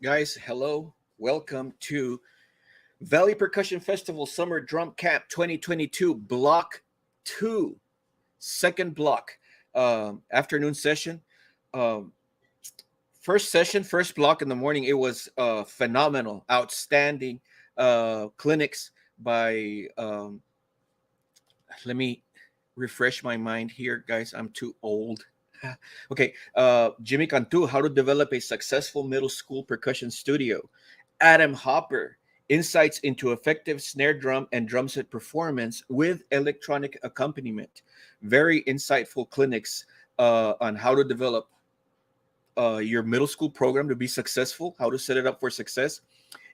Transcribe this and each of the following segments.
Guys, hello. Welcome to Valley Percussion Festival Summer Drum Camp 2022 Block 2, second block, afternoon session. Um, First session, first block in the morning, it was phenomenal, outstanding clinics by, let me refresh my mind here, guys. I'm too old. Okay, Jimmy Cantu, how to develop a successful middle school percussion studio. Adam Hopper, insights into effective snare drum and drum set performance with electronic accompaniment. Very insightful clinics on how to develop your middle school program to be successful, how to set it up for success,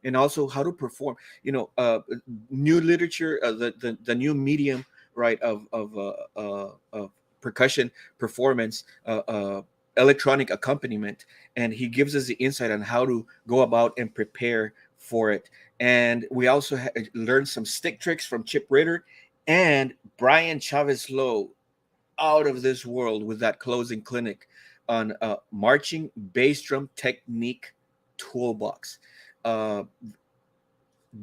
and also how to perform. New literature, the new medium, right, of percussion performance, electronic accompaniment, and he gives us the insight on how to go about and prepare for it. And we also learned some stick tricks from Chip Ritter and Brian Chavez Lowe, out of this world with that closing clinic on marching bass drum technique toolbox. Uh,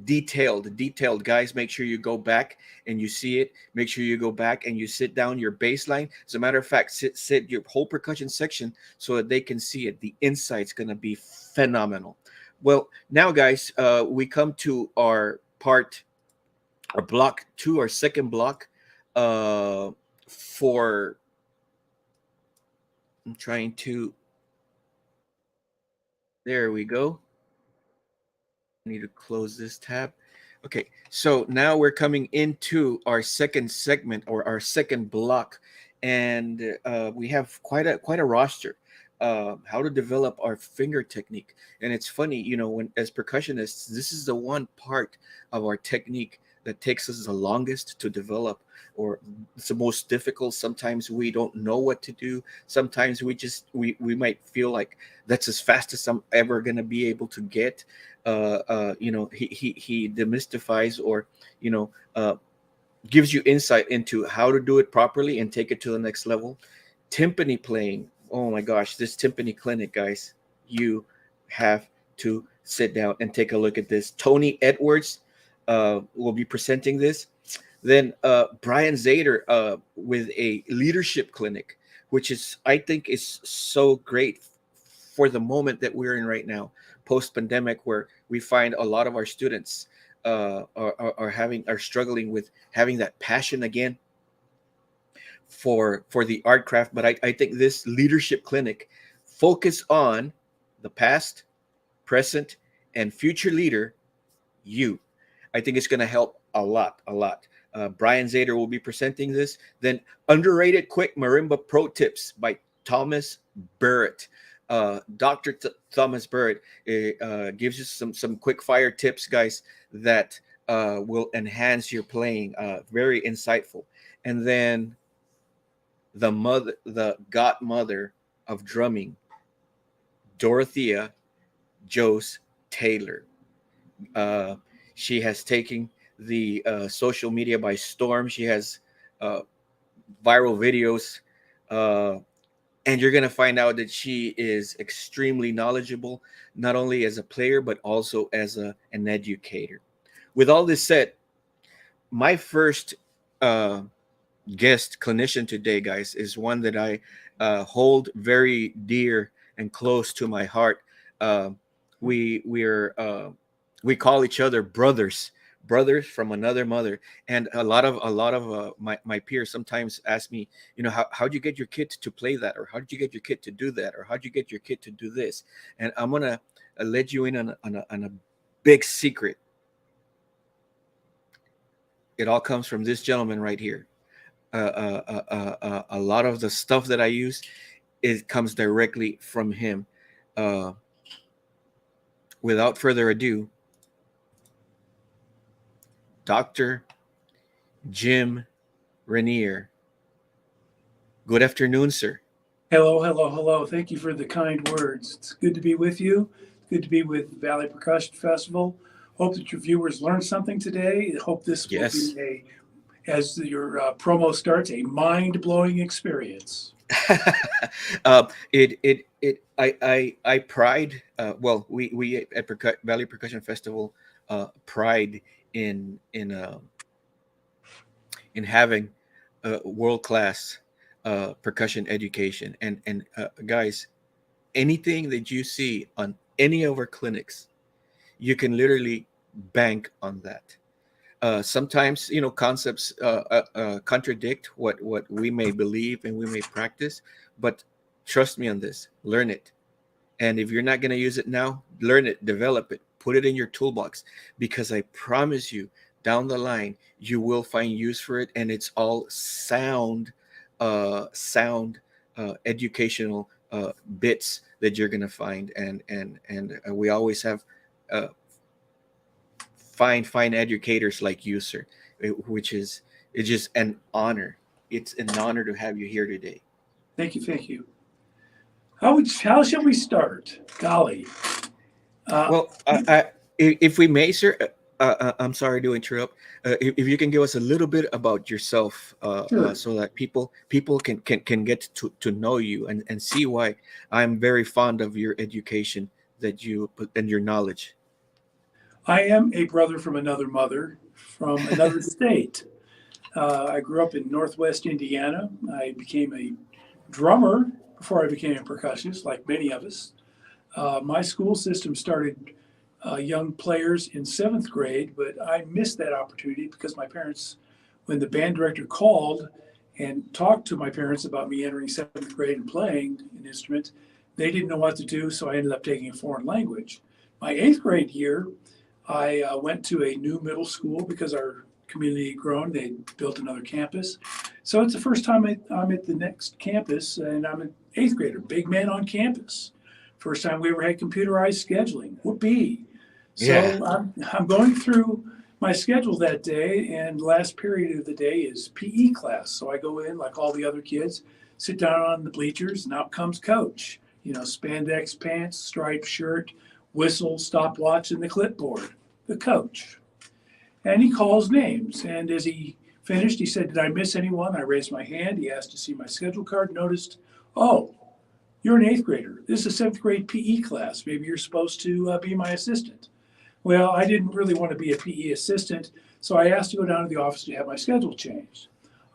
detailed, guys. Make sure you go back and you see it. Make sure you go back and you sit down your bass line. As a matter of fact, sit your whole percussion section so that they can see it. The insight's gonna be phenomenal. Well, now, guys, we come to our block 2, our second block. For I'm trying to. There we go. I need to close this tab. Okay, so now we're coming into our second segment, or our second block, and we have quite a roster. How to develop our finger technique. And it's funny, when as percussionists, this is the one part of our technique that takes us the longest to develop, or it's the most difficult. Sometimes we don't know what to do. Sometimes we might feel like that's as fast as I'm ever going to be able to get. He demystifies, or gives you insight into how to do it properly and take it to the next level. Timpani playing. Oh my gosh, this Timpani Clinic, guys, you have to sit down and take a look at this. Tony Edwards will be presenting this. Then Brian Zator with a leadership clinic, which I think is so great for the moment that we're in right now, post-pandemic, where we find a lot of our students are struggling with having that passion again for the art craft. But I think this leadership clinic focus on the past, present, and future leader, you. I think it's going to help a lot. Brian Zator will be presenting this. Then underrated quick marimba pro tips by Thomas Burritt. Dr. Thomas Burritt gives you some quick fire tips, guys, that will enhance your playing. Very insightful. And then the godmother of drumming, Dorothea Jose Taylor. She has taken the social media by storm. She has viral videos, and you're going to find out that she is extremely knowledgeable, not only as a player, but also as an educator. With all this said, my first guest clinician today, guys, is one that I hold very dear and close to my heart. We call each other brothers from another mother. And a lot of my peers sometimes ask me, how'd you get your kid to play that, or how did you get your kid to do that, or how'd you get your kid to do this? And I'm gonna let you in on a big secret. It all comes from this gentleman right here. A lot of the stuff that I use, it comes directly from him. Without further ado, Dr. Jim Rennier. Good afternoon, sir. Hello. Thank you for the kind words. It's good to be with you. Good to be with Valley Percussion Festival. Hope that your viewers learned something today. Hope this will be, as your promo starts, a mind-blowing experience. I pride. Well, we at Valley Percussion Festival pride in in uh, in having world class percussion education. And guys, anything that you see on any of our clinics, you can literally bank on that. Sometimes concepts contradict what we may believe and we may practice, but trust me on this. Learn it, and if you're not going to use it now, learn it, develop it, put it in your toolbox, because I promise you, down the line, you will find use for it, and it's all sound educational bits that you're going to find, and we always have uh, fine educators like you, sir, which is it's just an honor. It's an honor to have you here today. Thank you. Thank you. How shall we start? Golly. Well, if we may, sir, I'm sorry to interrupt. If you can give us a little bit about yourself, Sure. so that people can get to know you and see why I'm very fond of your education that you put and your knowledge. I am a brother from another mother from another state. I grew up in Northwest Indiana. I became a drummer before I became a percussionist, like many of us. My school system started young players in seventh grade, but I missed that opportunity because my parents, when the band director called and talked to my parents about me entering seventh grade and playing an instrument, they didn't know what to do, so I ended up taking a foreign language. My eighth grade year, I went to a new middle school because our community had grown. They built another campus. So it's the first time I'm at the next campus, and I'm an eighth grader, big man on campus. First time we ever had computerized scheduling. Whoopee. Yeah. So I'm going through my schedule that day, and the last period of the day is PE class. So I go in like all the other kids, sit down on the bleachers, and out comes coach. Spandex pants, striped shirt, whistle, stopwatch, and the clipboard. The coach. And he calls names. And as he finished, he said, "Did I miss anyone?" I raised my hand. He asked to see my schedule card, noticed, "Oh, you're an eighth grader. This is a seventh grade PE class. Maybe you're supposed to be my assistant." Well, I didn't really want to be a PE assistant, so I asked to go down to the office to have my schedule changed.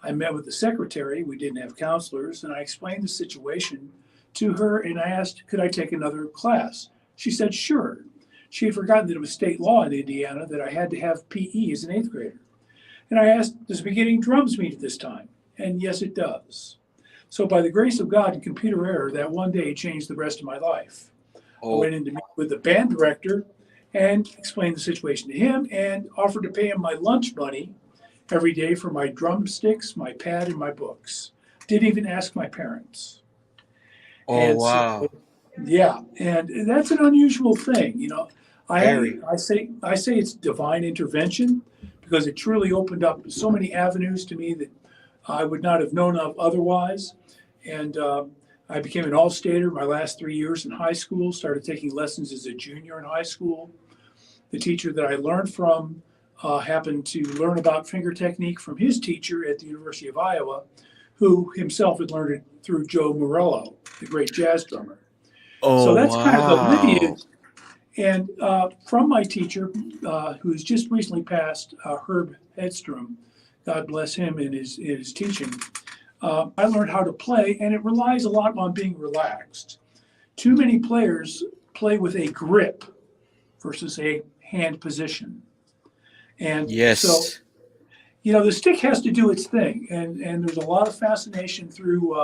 I met with the secretary. We didn't have counselors, and I explained the situation to her, and I asked, could I take another class? She said, sure. She had forgotten that it was state law in Indiana that I had to have PE as an eighth grader. And I asked, does beginning drums meet at this time? And yes, it does. So by the grace of God and computer error, that one day changed the rest of my life. I went in to meet with the band director and explained the situation to him and offered to pay him my lunch money every day for my drumsticks, my pad, and my books. Didn't even ask my parents. Oh, And so, wow. yeah, and that's an unusual thing. Very. I say it's divine intervention because it truly opened up so many avenues to me that I would not have known of otherwise. And I became an all-stater my last 3 years in high school, started taking lessons as a junior in high school. The teacher that I learned from happened to learn about finger technique from his teacher at the University of Iowa, who himself had learned it through Joe Morello, the great jazz drummer. So Oh, that's kind of the wow. lineage. And from my teacher, who's just recently passed, Herb Hedstrom, God bless him in his teaching, I learned how to play, and it relies a lot on being relaxed. Too many players play with a grip versus a hand position. And so, Yes. the stick has to do its thing. And there's a lot of fascination through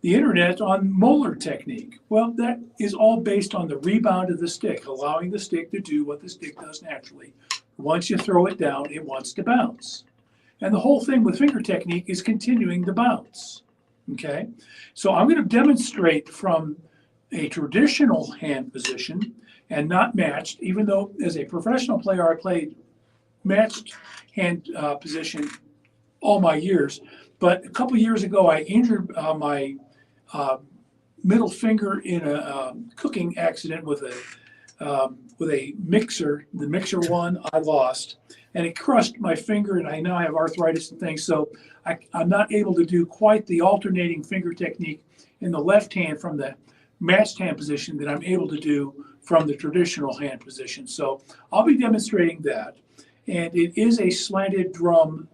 the internet on molar technique. Well, that is all based on the rebound of the stick, allowing the stick to do what the stick does naturally. Once you throw it down, it wants to bounce. And the whole thing with finger technique is continuing the bounce. Okay? So I'm going to demonstrate from a traditional hand position and not matched, even though as a professional player, I played matched hand position all my years. But a couple years ago, I injured my middle finger in a cooking accident with a mixer. The mixer one I lost. and it crushed my finger, and I now have arthritis and things. So I'm not able to do quite the alternating finger technique in the left hand from the matched hand position that I'm able to do from the traditional hand position. So I'll be demonstrating that. And it is a slanted drum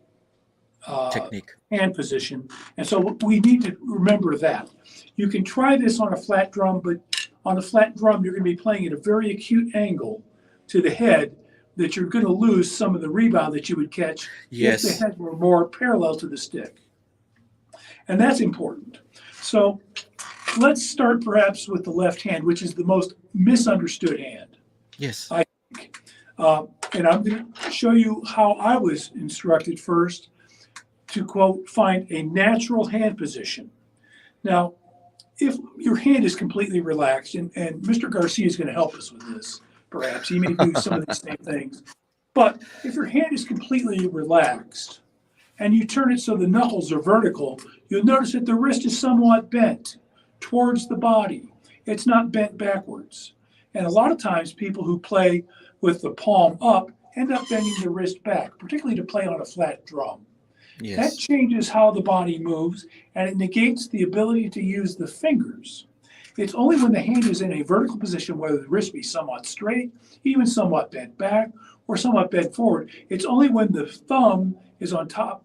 Technique. hand position. And so we need to remember that. You can try this on a flat drum, but on a flat drum, you're going to be playing at a very acute angle to the head that you're going to lose some of the rebound that you would catch if the head were more parallel to the stick. And that's important. So let's start perhaps with the left hand, which is the most misunderstood hand. Yes. I think. And I'm going to show you how I was instructed first to, quote, find a natural hand position. Now, if your hand is completely relaxed, and Mr. Garcia is going to help us with this, perhaps. He may do some of these same things. But if your hand is completely relaxed and you turn it so the knuckles are vertical, you'll notice that the wrist is somewhat bent towards the body. It's not bent backwards. And a lot of times people who play with the palm up end up bending the wrist back, particularly to play on a flat drum. Yes. That changes how the body moves, and it negates the ability to use the fingers. It's only when the hand is in a vertical position, whether the wrist be somewhat straight, even somewhat bent back, or somewhat bent forward. It's only when the thumb is on top,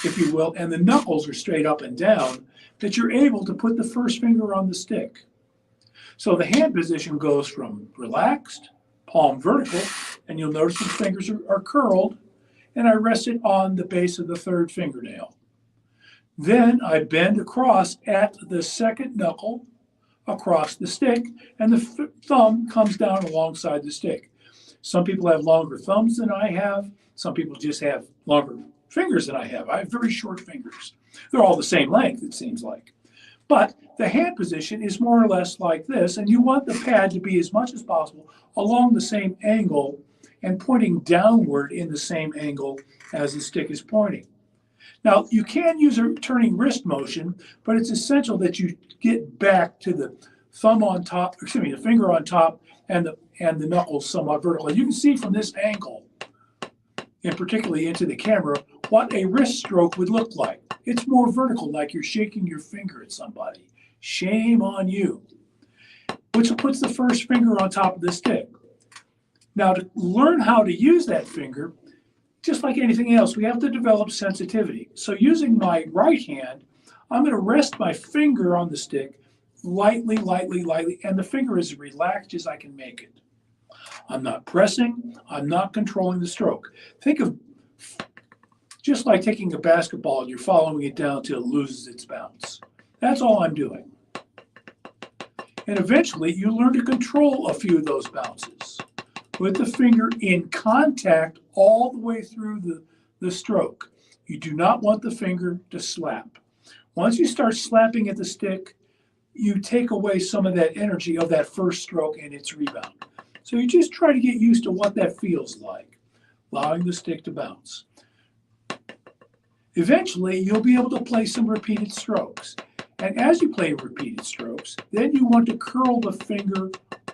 if you will, and the knuckles are straight up and down, that you're able to put the first finger on the stick. So the hand position goes from relaxed, palm vertical, and you'll notice the fingers are curled, and I rest it on the base of the third fingernail. Then I bend across at the second knuckle across the stick, and the thumb comes down alongside the stick. Some people have longer thumbs than I have. Some people just have longer fingers than I have. I have very short fingers. They're all the same length, it seems like. But the hand position is more or less like this, and you want the pad to be as much as possible along the same angle and pointing downward in the same angle as the stick is pointing. Now, you can use a turning wrist motion, but it's essential that you get back to the thumb on top, the finger on top, and the knuckles somewhat vertical. And you can see from this angle, and particularly into the camera, what a wrist stroke would look like. It's more vertical, like you're shaking your finger at somebody. Shame on you. Which puts the first finger on top of the stick. Now, to learn how to use that finger, just like anything else, we have to develop sensitivity. So using my right hand, I'm going to rest my finger on the stick lightly, lightly, lightly, and the finger is as relaxed as I can make it. I'm not pressing. I'm not controlling the stroke. Think of just like taking a basketball and you're following it down till it loses its bounce. That's all I'm doing. And eventually, you learn to control a few of those bounces with the finger in contact all the way through the stroke. You do not want the finger to slap. Once you start slapping at the stick, you take away some of that energy of that first stroke and its rebound. So you just try to get used to what that feels like, allowing the stick to bounce. Eventually, you'll be able to play some repeated strokes. And as you play repeated strokes, then you want to curl the finger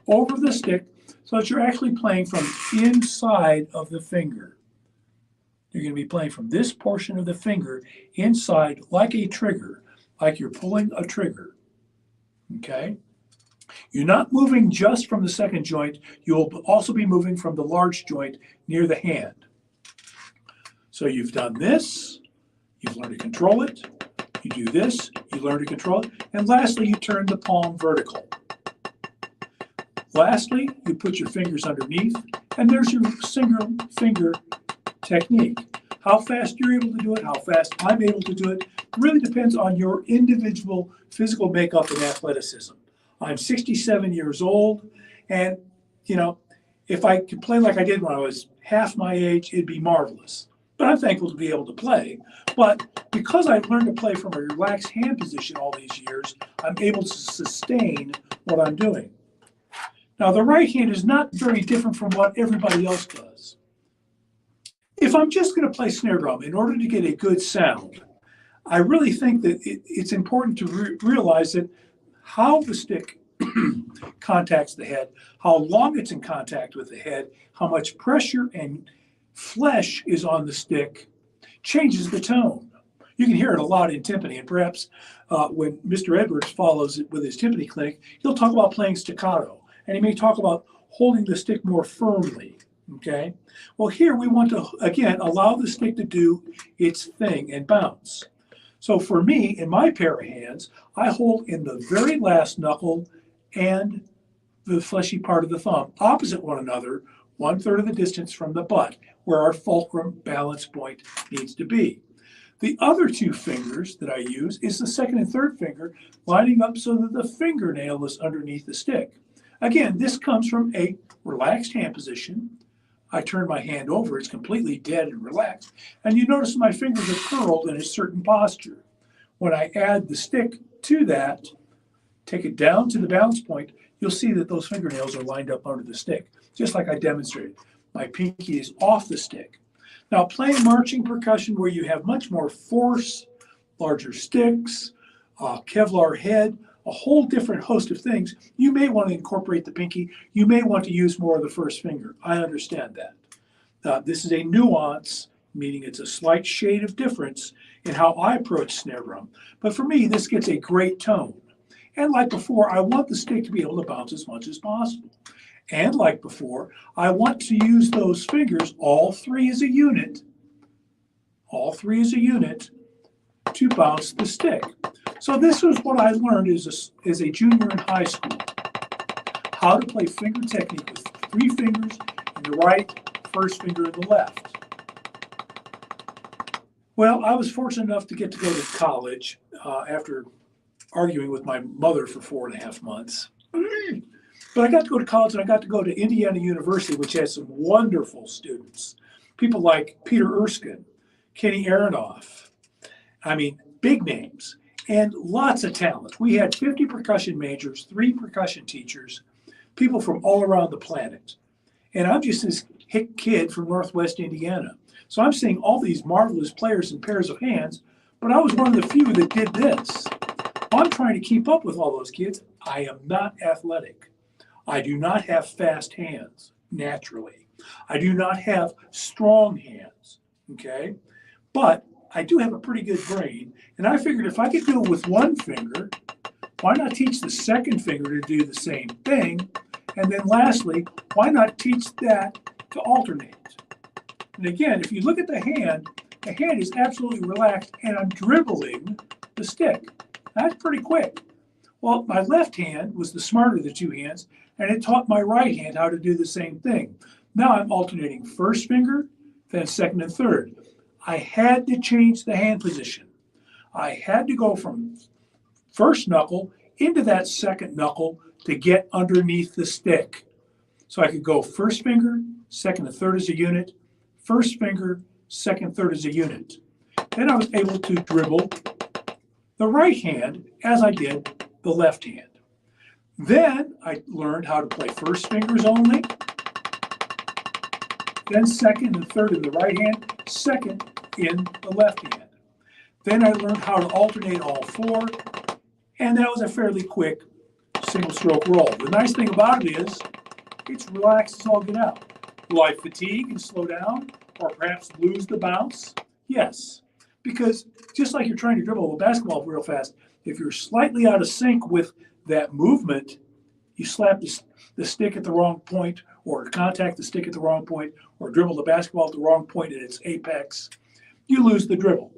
over the stick so that you're actually playing from inside of the finger. You're going to be playing from this portion of the finger inside like a trigger, like you're pulling a trigger. Okay? You're not moving just from the second joint. You'll also be moving from the large joint near the hand. So you've done this. You've learned to control it. You do this. You learn to control it. And lastly, you turn the palm vertical. Lastly, you put your fingers underneath, and there's your single finger technique. How fast you're able to do it, how fast I'm able to do it, really depends on your individual physical makeup and athleticism. I'm 67 years old, and if I could play like I did when I was half my age, it'd be marvelous. But I'm thankful to be able to play. But because I've learned to play from a relaxed hand position all these years, I'm able to sustain what I'm doing. Now, the right hand is not very different from what everybody else does. If I'm just going to play snare drum in order to get a good sound, I really think that it's important to realize that how the stick contacts the head, how long it's in contact with the head, how much pressure and flesh is on the stick changes the tone. You can hear it a lot in timpani, and perhaps when Mr. Edwards follows it with his Timpani Clinic, he'll talk about playing staccato, and he may talk about holding the stick more firmly, okay? Well, here we want to, again, allow the stick to do its thing and bounce. So for me, in my pair of hands, I hold in the very last knuckle and the fleshy part of the thumb, opposite one another, 1/3 of the distance from the butt, where our fulcrum balance point needs to be. The other two fingers that I use is the second and third finger lining up so that the fingernail is underneath the stick. Again, this comes from a relaxed hand position. I turn my hand over, it's completely dead and relaxed. And you notice my fingers are curled in a certain posture. When I add the stick to that, take it down to the balance point, you'll see that those fingernails are lined up under the stick, just like I demonstrated. My pinky is off the stick. Now, playing marching percussion where you have much more force, larger sticks, Kevlar head, a whole different host of things, you may want to incorporate the pinky. You may want to use more of the first finger. I understand that. This is a nuance, meaning it's a slight shade of difference in how I approach snare drum. But for me, this gets a great tone. And like before, I want the stick to be able to bounce as much as possible. And like before, I want to use those fingers, all three as a unit, to bounce the stick. So this was what I learned as a junior in high school, how to play finger technique with 3 fingers in the right, first finger in the left. Well, I was fortunate enough to get to go to college after arguing with my mother for 4.5 months. But I got to go to college, and I got to go to Indiana University, which has some wonderful students. People like Peter Erskine, Kenny Aronoff. I mean, big names and lots of talent. We had 50 percussion majors, 3 percussion teachers, people from all around the planet. And I'm just this hick kid from Northwest Indiana. So I'm seeing all these marvelous players in pairs of hands, but I was one of the few that did this. I'm trying to keep up with all those kids. I am not athletic. I do not have fast hands, naturally. I do not have strong hands, okay? But I do have a pretty good brain, and I figured if I could do it with one finger, why not teach the second finger to do the same thing? And then lastly, why not teach that to alternate? And again, if you look at the hand is absolutely relaxed, and I'm dribbling the stick. That's pretty quick. Well, my left hand was the smarter of the 2 hands, and it taught my right hand how to do the same thing. Now I'm alternating first finger, then second and third. I had to change the hand position. I had to go from first knuckle into that second knuckle to get underneath the stick. So I could go first finger, second and third as a unit, first finger, second, third as a unit. Then I was able to dribble the right hand as I did the left hand. Then I learned how to play first fingers only, then second and third in the right hand, second in the left hand. Then I learned how to alternate all 4, and that was a fairly quick single stroke roll. The nice thing about it is it's relaxed as all get out. Will I fatigue and slow down, or perhaps lose the bounce? Yes, because just like you're trying to dribble a basketball real fast, if you're slightly out of sync with that movement, you slap the stick at the wrong point, or contact the stick at the wrong point, or dribble the basketball at the wrong point at its apex, you lose the dribble.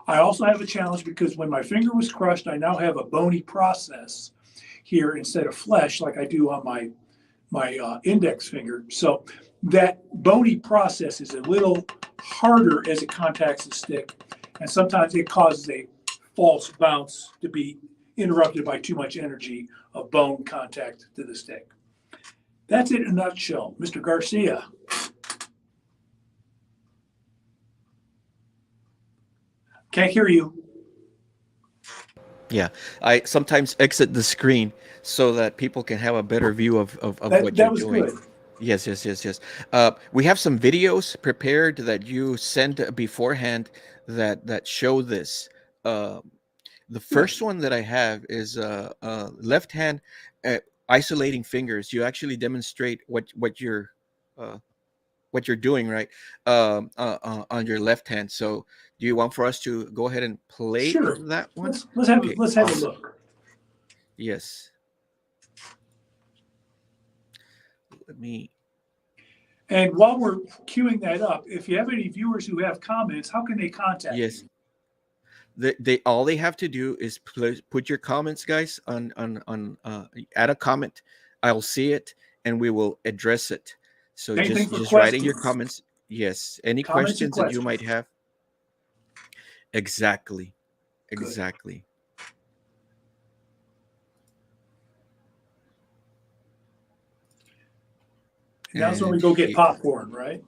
I also have a challenge because when my finger was crushed, I now have a bony process here instead of flesh like I do on my index finger. So that bony process is a little harder as it contacts the stick, and sometimes it causes a false bounce to be interrupted by too much energy of bone contact to the stick. That's it in a nutshell. Mr. Garcia. Can't hear you. Yeah, I sometimes exit the screen so that people can have a better view of what you're doing. Good. Yes. We have some videos prepared that you sent beforehand that show this. The first one that I have is left hand isolating fingers. You actually demonstrate what you're what you're doing, right? On your left hand. So do you want for us to go ahead and play Sure. that one? Okay, Let's have a awesome. look. Yes. Let me. And while we're queuing that up, if you have any viewers who have comments, how can they contact Yes. you? They all they have to do is put your comments, guys, on add a comment. I'll see it and we will address it. So Same thing for just write in your questions. comments. Yes, any Comments and questions that you might questions. have. Exactly. Good. Exactly. And that's when we And go get popcorn, right?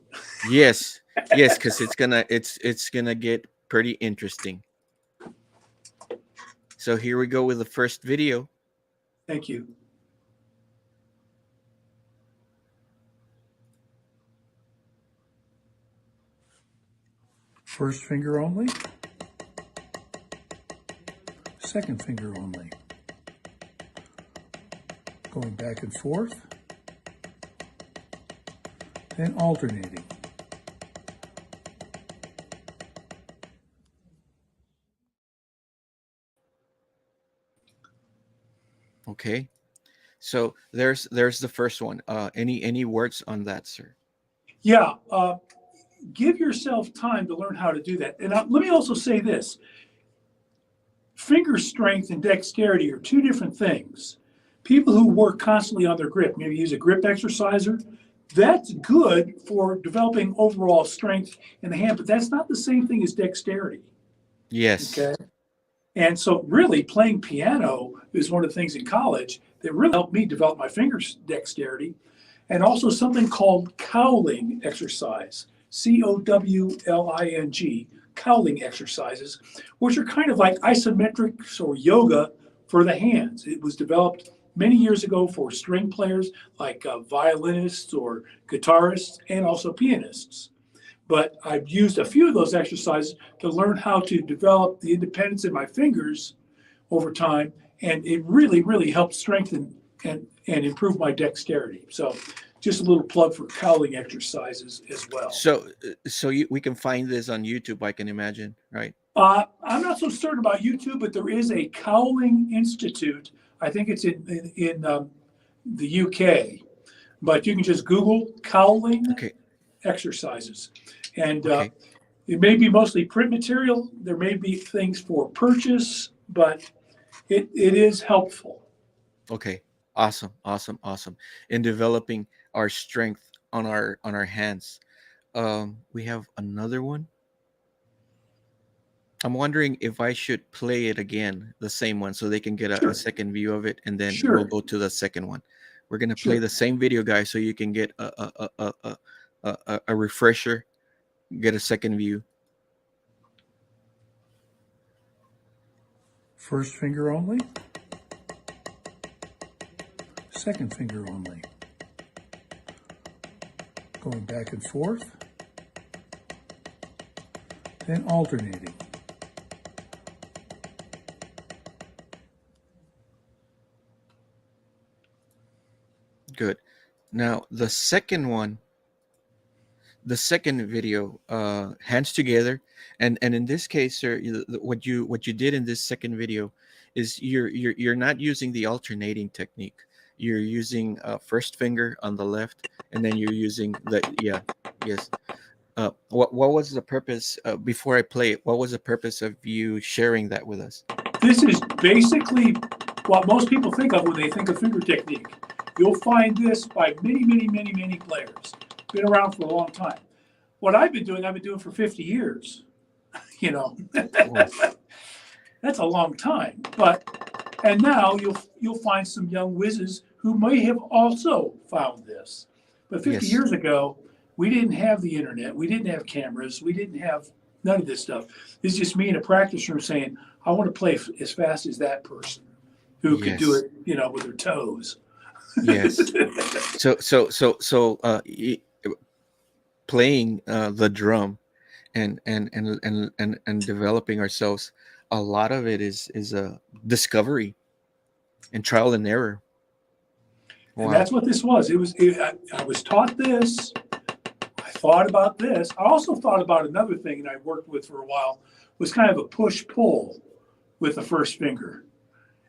yes, yes, because it's gonna get pretty interesting. So here we go with the first video. Thank you. First finger only. Second finger only. Going back and forth. Then alternating. Okay. So there's the first one. Any words on that, sir? Yeah. Give yourself time to learn how to do that. And let me also say this. Finger strength and dexterity are two different things. People who work constantly on their grip, maybe use a grip exerciser, that's good for developing overall strength in the hand, but that's not the same thing as dexterity. Yes. Okay. And so really playing piano is one of the things in college that really helped me develop my finger dexterity, and also something called cowling exercise, COWLING, cowling exercises, which are kind of like isometrics or yoga for the hands. It was developed many years ago for string players like violinists or guitarists and also pianists. But I've used a few of those exercises to learn how to develop the independence in my fingers over time. And it really, really helped strengthen and improve my dexterity. So just a little plug for cowling exercises as well. So we can find this on YouTube, I can imagine, right? I'm not so certain about YouTube, but there is a cowling institute. I think it's in the UK, but you can just Google cowling exercises. And it may be mostly print material. There may be things for purchase, but it is helpful. Okay. Awesome. In developing our strength on our hands. We have another one. I'm wondering if I should play it again, the same one, so they can get a second view of it, and then we'll go to the second one. We're gonna play the same video, guys, so you can get a refresher, get a second view. First finger only. Second finger only. Going back and forth. Then alternating. Good. Now the second one, the second video, hands together, and in this case, sir, what you did in this second video is you're not using the alternating technique. You're using first finger on the left, and then you're using the what was the purpose before I play it? What was the purpose of you sharing that with us? This is basically what most people think of when they think of finger technique. You'll find this by many players. Been around for a long time. What I've been doing for 50 years. You know, that's a long time. And now you'll find some young whizzes who may have also found this. But 50 years ago, we didn't have the internet. We didn't have cameras. We didn't have none of this stuff. This is just me in a practice room saying, I want to play as fast as that person who could do it, you know, with their toes. Yes. So playing the drum and developing ourselves, a lot of it is a discovery and trial and error. Wow. And that's what this was. I was taught this, I thought about this. I also thought about another thing that I worked with for a while, was kind of a push-pull with the first finger.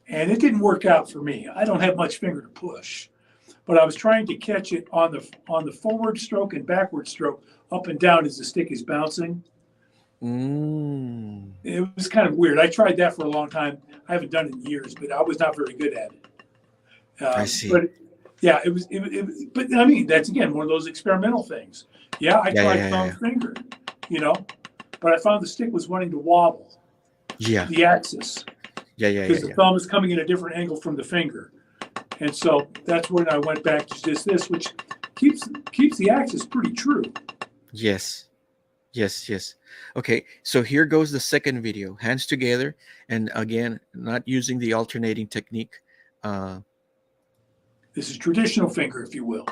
And it didn't work out for me. I don't have much finger to push. But I was trying to catch it on the forward stroke and backward stroke, up and down as the stick is bouncing. It was kind of weird. I tried that for a long time. I haven't done it in years, but I was not very good at it. I see. But yeah, it was. But I mean, that's again one of those experimental things. Yeah, I tried thumb finger, you know, but I found the stick was wanting to wobble. Yeah. The axis. Because the thumb is coming in a different angle from the finger, and so that's when I went back to just this, which keeps the axis pretty true. Yes. Okay, so here goes the second video. Hands together, and again, not using the alternating technique. This is traditional finger, if you will.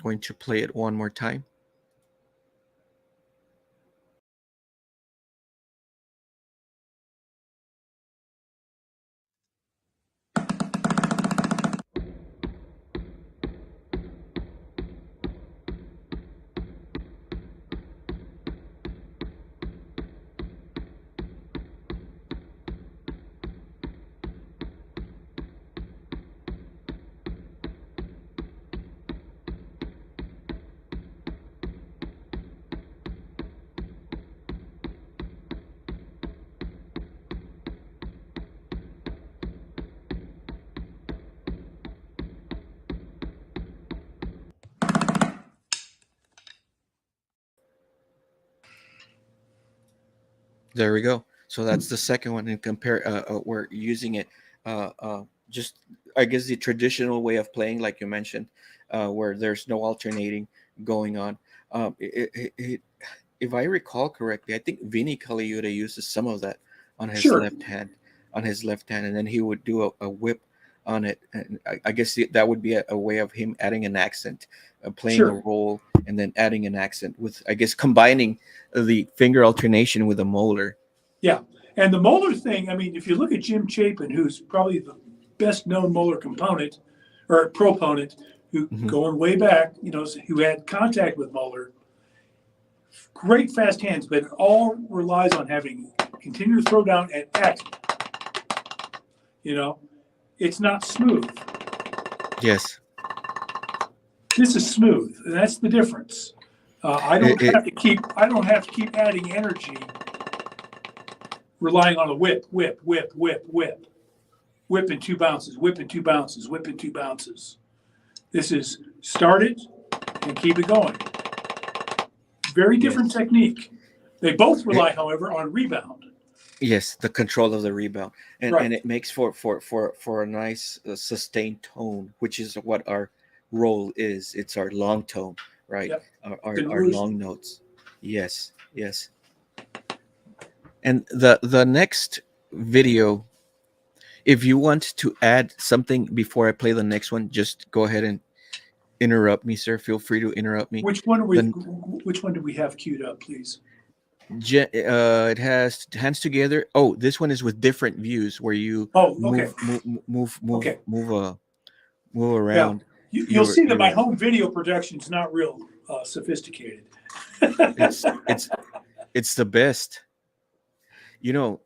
Going to play it one more time. There we go. So that's the second one, and compare. We're using it, just I guess the traditional way of playing, like you mentioned, where there's no alternating going on. If I recall correctly, I think Vinny Colaiuta uses some of that on his left hand, and then he would do a whip on it. And I guess that would be a way of him adding an accent, playing a role, and then adding an accent with, I guess, combining the finger alternation with a molar. Yeah, and the molar thing, I mean, if you look at Jim Chapin, who's probably the best known molar component or proponent, who going way back, you know, who had contact with molar, great fast hands, but it all relies on having continuous throw down and act. You know, it's not smooth. Yes. This is smooth, and that's the difference. I don't have to keep adding energy, relying on a whip, whip and two bounces, whip and two bounces, whip and two bounces. This is start it and keep it going. Very different technique. They both rely, however, on rebound. Yes, the control of the rebound, and it makes for a nice sustained tone, which is what our role is. It's our long tone, right? Yep. Our long notes. Yes. And the next video, if you want to add something before I play the next one, just go ahead and interrupt me, sir. Feel free to interrupt me. Which one do we have queued up, please? It has hands together. Oh, this one is with different views where you move around. Yeah. You'll see that my home video production is not real sophisticated. It's the best. You know,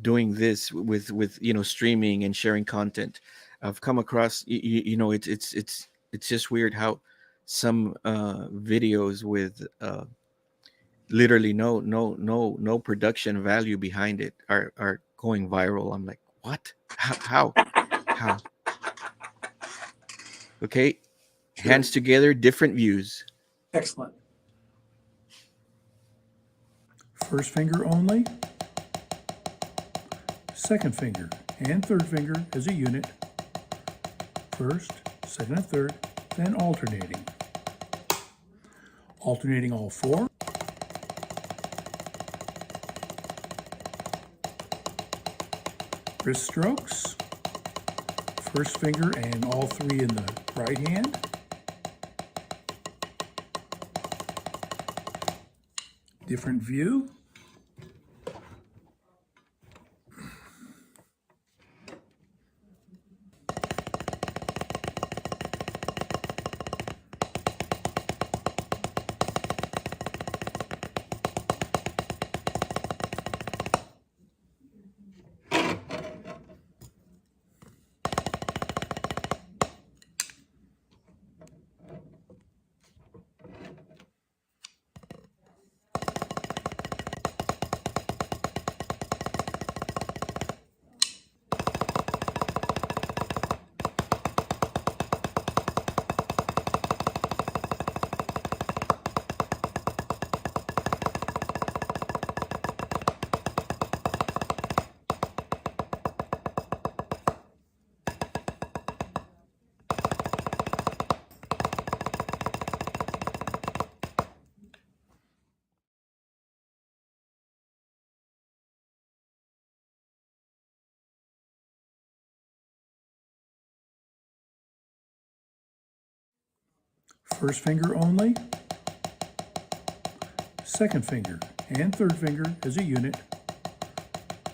doing this with streaming and sharing content, I've come across it's just weird how some videos with literally no production value behind it are going viral. I'm like, what? How? Okay. Sure. Hands together, different views. Excellent. First finger only, second finger and third finger as a unit, first, second, and third, then alternating. Alternating all four. Wrist strokes, first finger and all three in the right hand. Different view. First finger only, second finger and third finger as a unit,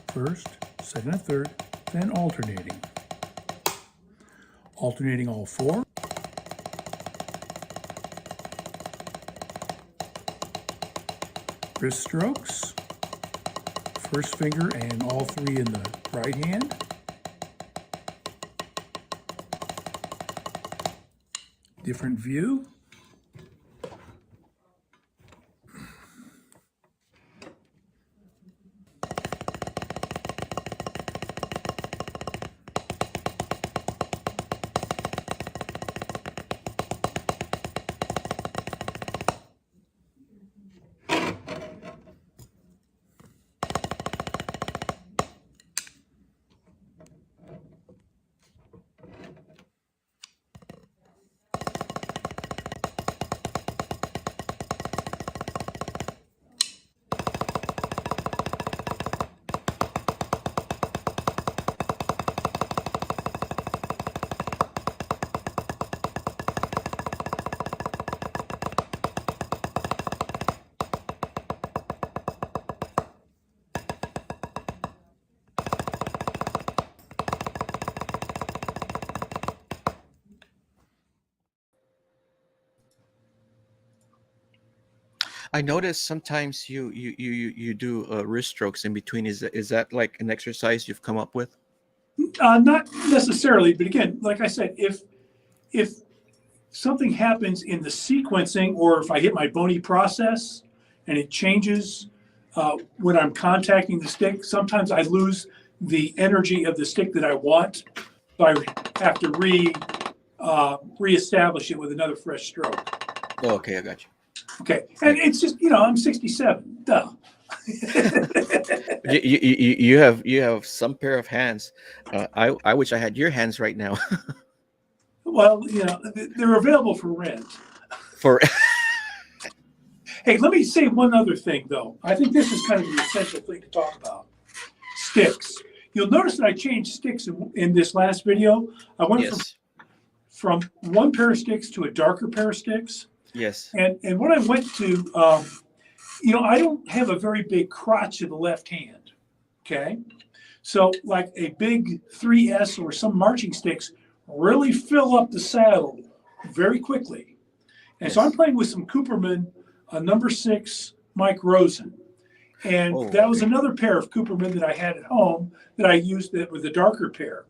first, second, and third, then alternating. Alternating all four. Wrist strokes, first finger and all three in the right hand. Different view. I notice sometimes you do wrist strokes in between. Is that like an exercise you've come up with? Not necessarily, but again, like I said, if something happens in the sequencing, or if I hit my bony process and it changes when I'm contacting the stick, sometimes I lose the energy of the stick that I want, so I have to reestablish it with another fresh stroke. Oh, okay, I got you. Okay, and it's just, I'm 67. Duh. You have some pair of hands. I wish I had your hands right now. Well, they're available for rent. For Hey, let me say one other thing, though. I think this is kind of the essential thing to talk about. Sticks. You'll notice that I changed sticks in this last video. I went yes, from one pair of sticks to a darker pair of sticks. yes, And what I went to, I don't have a very big crotch in the left hand, okay? So like a big 3S or some marching sticks really fill up the saddle very quickly. And so I'm playing with some Cooperman, a number 6 Mike Rosen. And that was another pair of Cooperman that I had at home that I used that with a darker pair.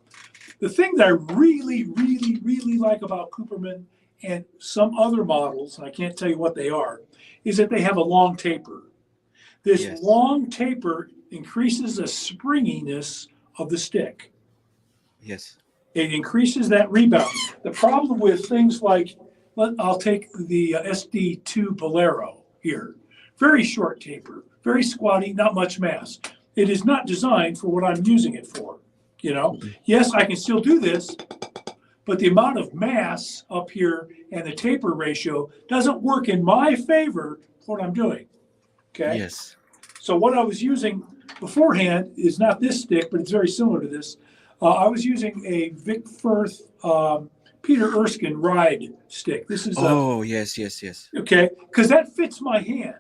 The thing that I really, really, really like about Cooperman and some other models, and I can't tell you what they are, is that they have a long taper. This long taper increases the springiness of the stick. yes. It increases that rebound. The problem with things like, I'll take the SD2 Bolero here. Very short taper, very squatty, not much mass. It is not designed for what I'm using it for. You know, yes, I can still do this, but the amount of mass up here and the taper ratio doesn't work in my favor for what I'm doing. Okay. Yes. So what I was using beforehand is not this stick, but it's very similar to this. I was using a Vic Firth Peter Erskine ride stick. This is yes. okay, because that fits my hand.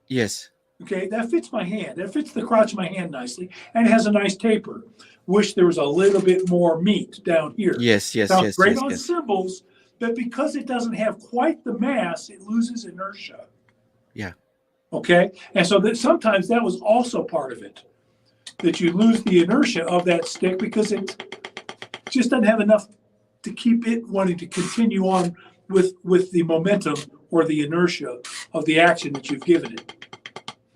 Yes. Okay, that fits my hand. That fits the crotch of my hand nicely, and it has a nice taper. Wish there was a little bit more meat down here. Yes. Sounds great on cymbals, but because it doesn't have quite the mass, it loses inertia. Yeah. Okay, and so that sometimes that was also part of it, that you lose the inertia of that stick because it just doesn't have enough to keep it wanting to continue on with the momentum or the inertia of the action that you've given it.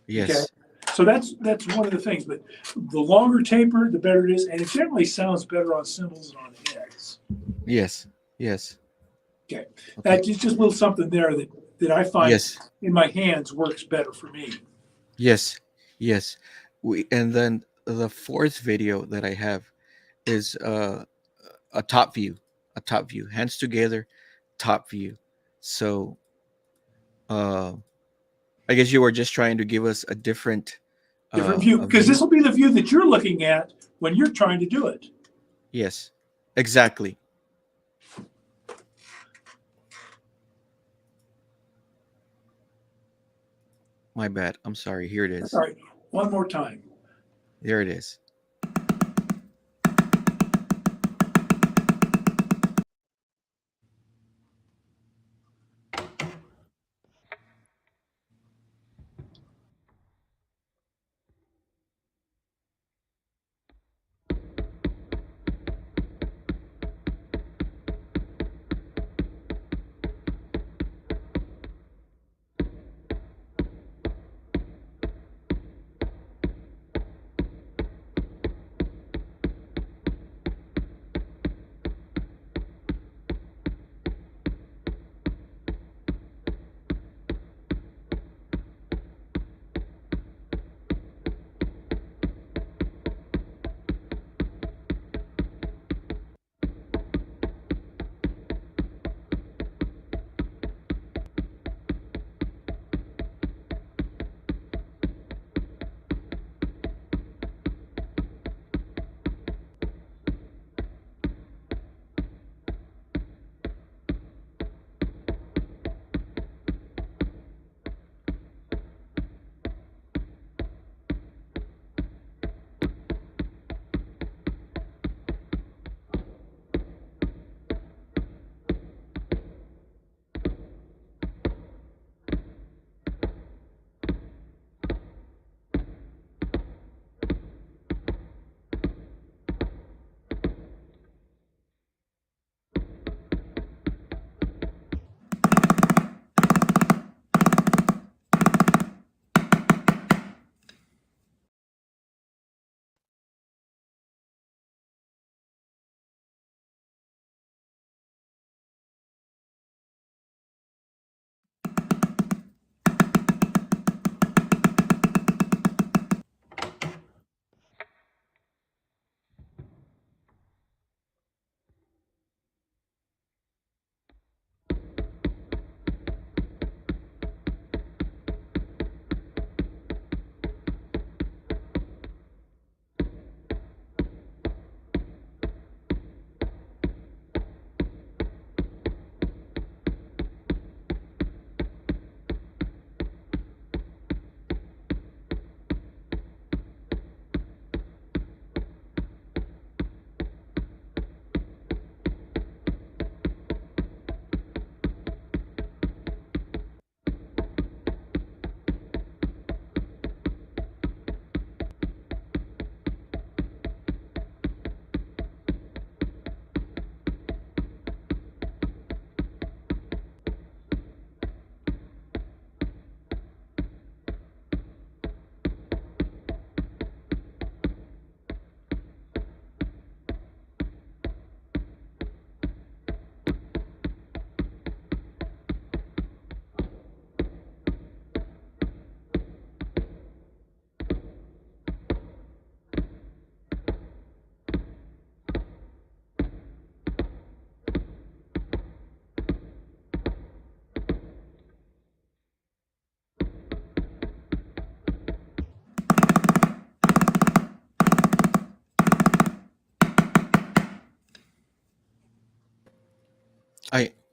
Yes. Okay? So that's one of the things. But the longer taper, the better it is, and it generally sounds better on cymbals and on heads. Yes. Okay, that's just a little something there that I find in my hands works better for me. Yes. And then the fourth video that I have is a top view, hands together, top view. So I guess you were just trying to give us a different view, because this will be the view that you're looking at when you're trying to do it. Yes, exactly. My bad. I'm sorry. Here it is. All right, one more time. There it is.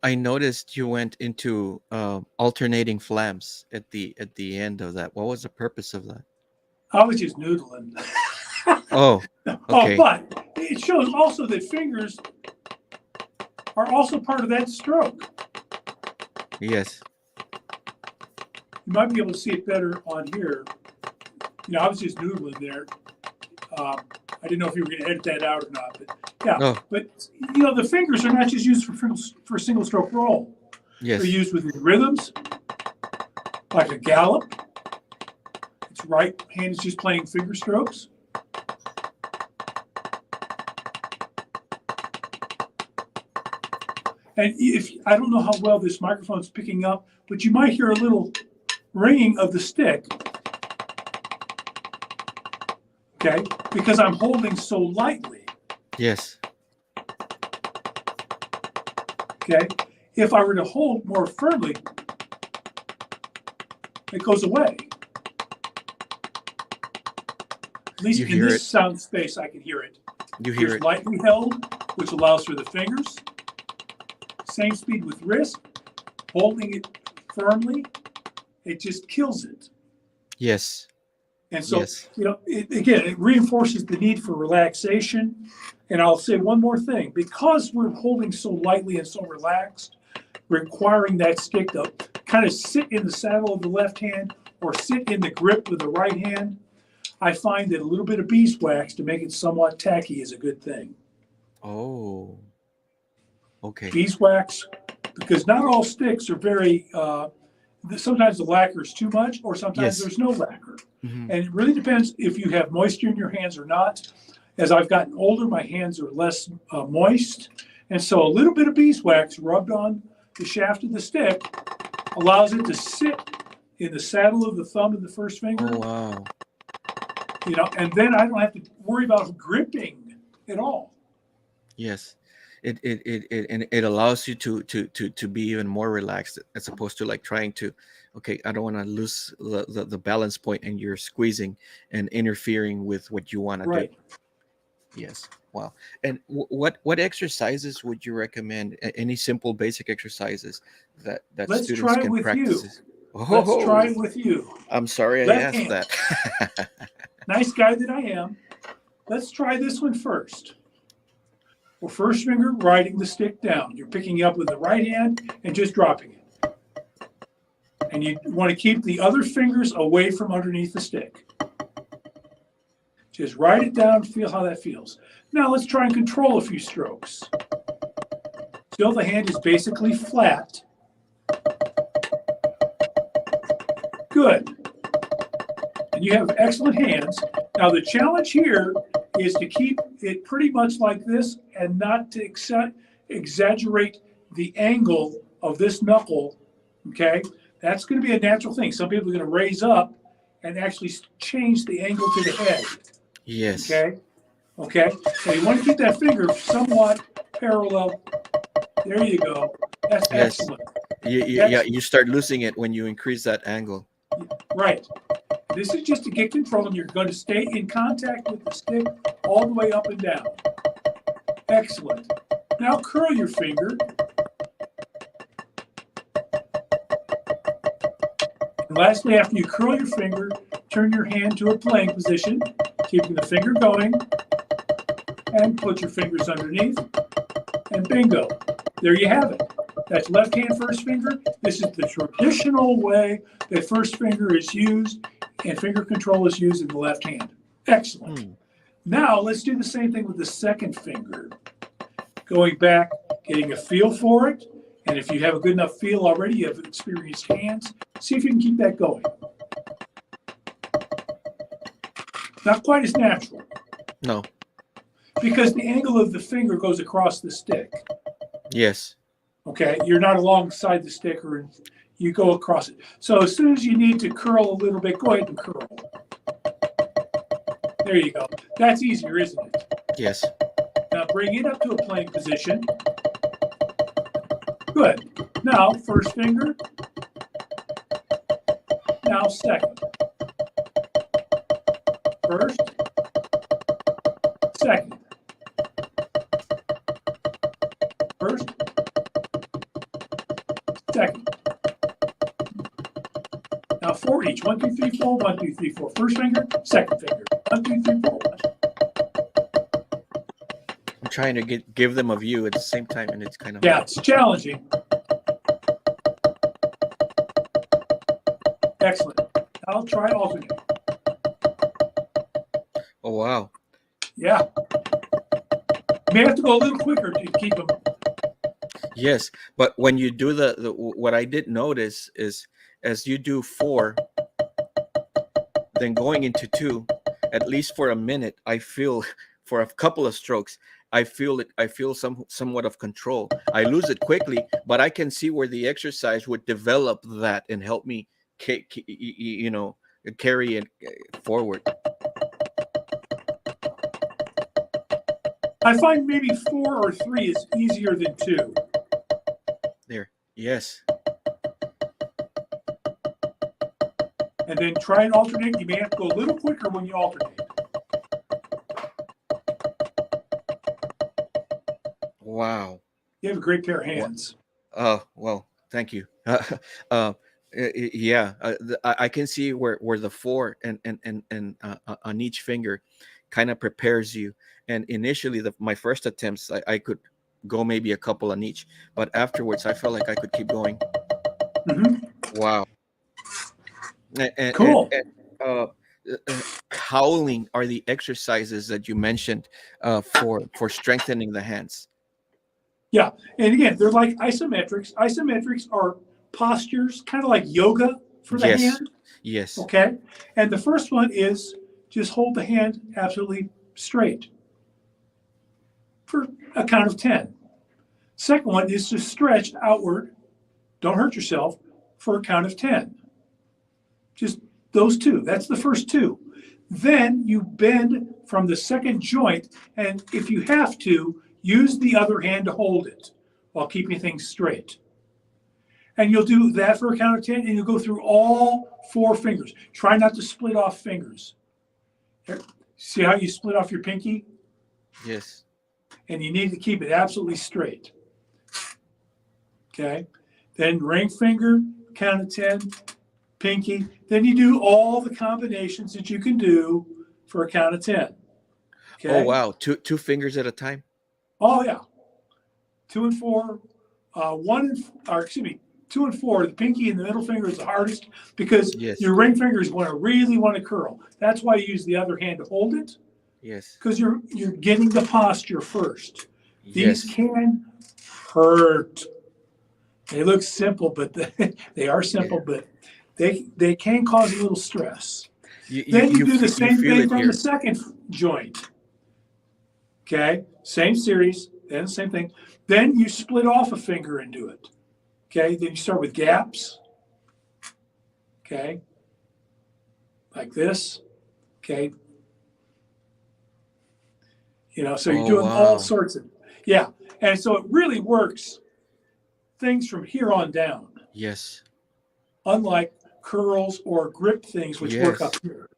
I noticed you went into alternating flams at the end of that. What was the purpose of that? I was just noodling. Oh, Oh, okay. but it shows also that fingers are also part of that stroke. Yes. You might be able to see it better on here. I was just noodling there. I didn't know if you were going to edit that out or not, but yeah. Oh. But the fingers are not just used for single stroke roll. Yes. They're used with rhythms, like a gallop. Its right hand is just playing finger strokes. And I don't know how well this microphone is picking up, but you might hear a little ringing of the stick. Okay, because I'm holding so lightly. Yes. Okay, if I were to hold more firmly, it goes away. At least in this sound space, I can hear it. You hear Here's it. lightly held, which allows for the fingers. Same speed with wrist. Holding it firmly, it just kills it. Yes. And so, yes. It reinforces the need for relaxation. And I'll say one more thing. Because we're holding so lightly and so relaxed, requiring that stick to kind of sit in the saddle of the left hand or sit in the grip with the right hand, I find that a little bit of beeswax to make it somewhat tacky is a good thing. Oh, okay. Beeswax, because not all sticks are very, sometimes the lacquer is too much or sometimes there's no lacquer. Mm-hmm. And it really depends if you have moisture in your hands or not. As I've gotten older, my hands are less moist. And so a little bit of beeswax rubbed on the shaft of the stick allows it to sit in the saddle of the thumb and the first finger. Oh, wow. And then I don't have to worry about gripping at all. Yes. It allows you to be even more relaxed as opposed to like trying to, okay, I don't want to lose the balance point and you're squeezing and interfering with what you want to do. Yes. Wow. And what exercises would you recommend? Any simple basic exercises that Let's students try can with practice? You. Let's try it with you. I'm sorry I Left asked hand. that. Nice guy that I am. Let's try this one first. Well, first finger riding the stick down. You're picking up with the right hand and just dropping it. And you want to keep the other fingers away from underneath the stick. Just ride it down, feel how that feels. Now let's try and control a few strokes. Still the hand is basically flat. Good. And you have excellent hands. Now the challenge here is to keep it pretty much like this and not to exaggerate the angle of this knuckle, okay? That's going to be a natural thing. Some people are going to raise up and actually change the angle to the head. Yes. Okay. So you want to keep that finger somewhat parallel. There you go. That's excellent. You start losing it when you increase that angle. Right. This is just to get control, and you're going to stay in contact with the stick all the way up and down. Excellent. Now curl your finger. And lastly, after you curl your finger, turn your hand to a playing position, keeping the finger going, and put your fingers underneath, and bingo. There you have it. That's left hand first finger. This is the traditional way that first finger is used and finger control is used in the left hand. Excellent. Now let's do the same thing with the second finger. Going back, getting a feel for it. And if you have a good enough feel already, you have experienced hands, see if you can keep that going. Not quite as natural. No. Because the angle of the finger goes across the stick. Yes. Okay, you're not alongside the stick, or you go across it. So as soon as you need to curl a little bit, go ahead and curl. There you go. That's easier, isn't it? Yes. Now bring it up to a playing position. Good. Now first finger. Now second. First. Second. First. 4 each. 1, 2, 3, 4. 1, 2, 3, 4. First finger, second finger. 1, 2, 3, 4. I'm trying to give them a view at the same time, and it's kind of Yeah, it's challenging. Excellent. I'll try alternate. Oh wow. Yeah. You may have to go a little quicker to keep them. Yes, but when you do the what I did notice is as you do 4, then going into 2, at least for a minute, I feel for a couple of strokes, I feel somewhat of control. I lose it quickly, but I can see where the exercise would develop that and help me, you know, carry it forward. I find maybe 4 or 3 is easier than 2. There, yes. And then try and alternate. You may have to go a little quicker when you alternate. Wow. You have a great pair of hands. Well, thank you. Yeah, I can see where the 4 and on each finger kind of prepares you. And initially, my first attempts, I could go maybe a couple on each, but afterwards, I felt like I could keep going. Mm-hmm. Wow. Cool. Howling are the exercises that you mentioned for strengthening the hands. Yeah, and again, they're like isometrics. Isometrics are postures, kind of like yoga for the hand. Yes. Okay, and the first one is just hold the hand absolutely straight for a count of 10. Second one is to stretch outward, don't hurt yourself, for a count of 10. Just those 2. That's the first 2. Then you bend from the second joint, and if you have to, use the other hand to hold it while keeping things straight. And you'll do that for a count of 10, and you'll go through all 4 fingers. Try not to split off fingers. See how you split off your pinky? Yes. And you need to keep it absolutely straight. Okay? Then ring finger, count of 10, pinky. Then you do all the combinations that you can do for a count of 10. Okay? Oh, wow. Two fingers at a time? Oh, yeah. 2 and 4. 2 and 4. The pinky and the middle finger is the hardest because your ring fingers really want to curl. That's why you use the other hand to hold it. Yes. Because you're getting the posture first. These can hurt. They look simple, but they are simple, but they can cause a little stress. Then you do the same thing from the second joint. Okay, same series, then the same thing. Then you split off a finger and do it. Okay, then you start with gaps. Okay, like this. Okay. You know, so you're doing all sorts of, and so it really works things from here on down. Yes. Unlike curls or grip things, which work up here.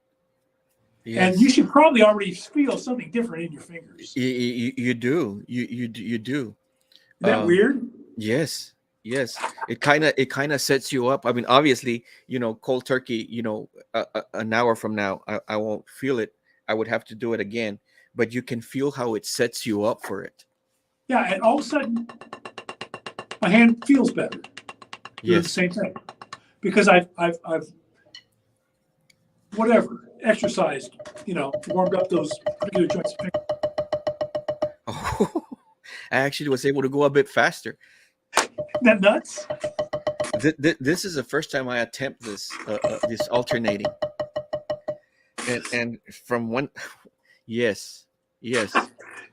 Yes. And you should probably already feel something different in your fingers. You do. You do. Is that weird? Yes. Yes. It kind of sets you up. I mean, obviously, you know, cold turkey, you know, an hour from now, I won't feel it. I would have to do it again. But you can feel how it sets you up for it. Yeah, and all of a sudden, my hand feels better. Yes, the same thing, because I've whatever exercised, you know, warmed up those particular joints. Oh, I actually was able to go a bit faster. Isn't that nuts? This is the first time I attempt this alternating, and from one. Yes,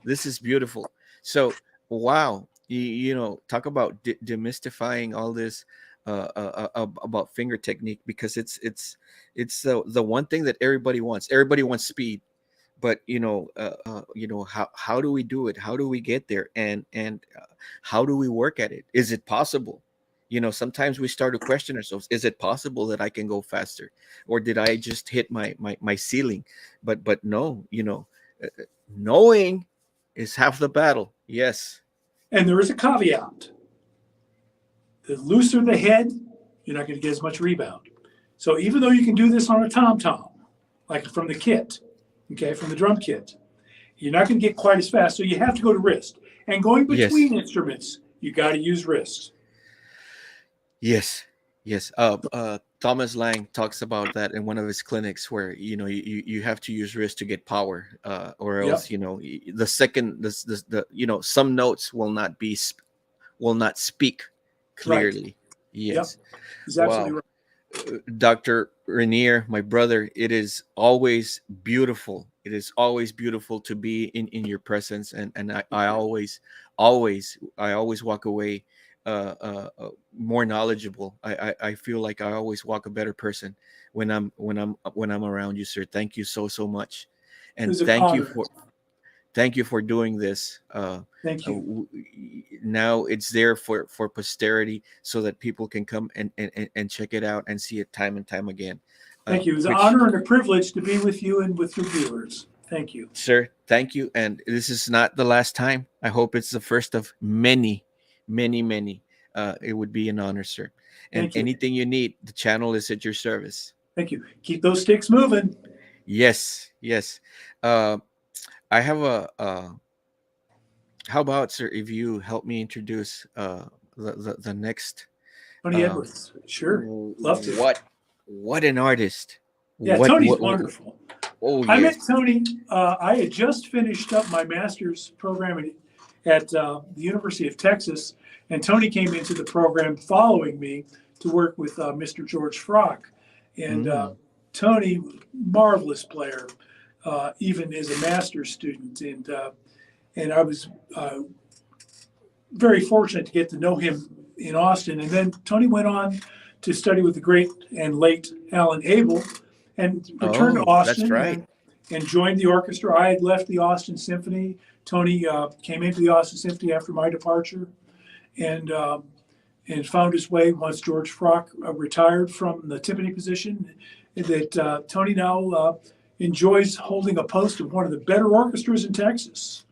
this is beautiful. So, wow, you know, talk about demystifying all this about finger technique, because it's the one thing that everybody wants. Everybody wants speed, but you know, how do we do it? How do we get there? And how do we work at it? Is it possible? You know, sometimes we start to question ourselves. Is it possible that I can go faster, or did I just hit my ceiling? But no, you know, knowing is half the battle. Yes. And there is a caveat. The looser the head, you're not going to get as much rebound. So even though you can do this on a tom-tom, like from the kit, okay, from the drum kit, you're not going to get quite as fast. So you have to go to wrist. And going Yes. between instruments, you got to use wrist. Yes, yes. Thomas Lang talks about that in one of his clinics, where you have to use wrist to get power, or Yep. else the second the some notes will not speak clearly. Yes. Yep. He's absolutely Wow. right. Dr. Rennier, my brother, it is always beautiful. It is always beautiful to be in your presence, and I always walk away more knowledgeable. I feel like I always walk a better person when I'm around you, sir. Thank you so much, It and was an thank you honor. for doing this. Thank you. Now it's there for posterity, so that people can come and check it out and see it time and time again. Thank you. It was an honor and a privilege to be with you and with your viewers. Thank you. Sir, thank you. And this is not the last time. I hope it's the first of many. It would be an honor, sir. And Thank you. anything you need, the channel is at your service. Thank you. Keep those sticks moving. Yes. I have how about, sir, if you help me introduce the next Tony Edwards. Sure. Love to. What an artist. Yeah, Tony's wonderful. Oh, yes. I met Tony. I had just finished up my master's program at the University of Texas, and Tony came into the program following me to work with Mr. George Frock. And Tony, marvelous player, even as a master's student. And I was very fortunate to get to know him in Austin. And then Tony went on to study with the great and late Alan Abel, and returned to Austin. That's right. and joined the orchestra. I had left the Austin Symphony. Tony came into the Austin Symphony after my departure, and found his way once George Frock retired from the timpani position. That Tony now enjoys holding a post of one of the better orchestras in Texas,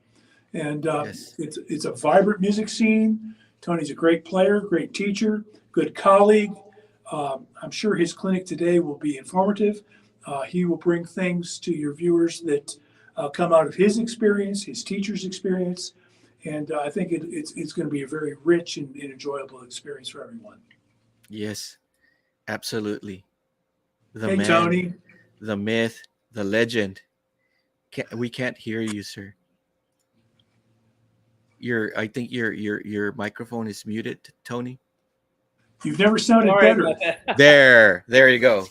and Yes. it's a vibrant music scene. Tony's a great player, great teacher, good colleague. I'm sure his clinic today will be informative. He will bring things to your viewers that come out of his experience, his teacher's experience, and I think it's going to be a very rich and enjoyable experience for everyone. Yes, absolutely. The Hey, man, Tony. the myth, the legend. We can't hear you, sir. I think your microphone is muted, Tony. You've never sounded Sorry better. about that. There you go.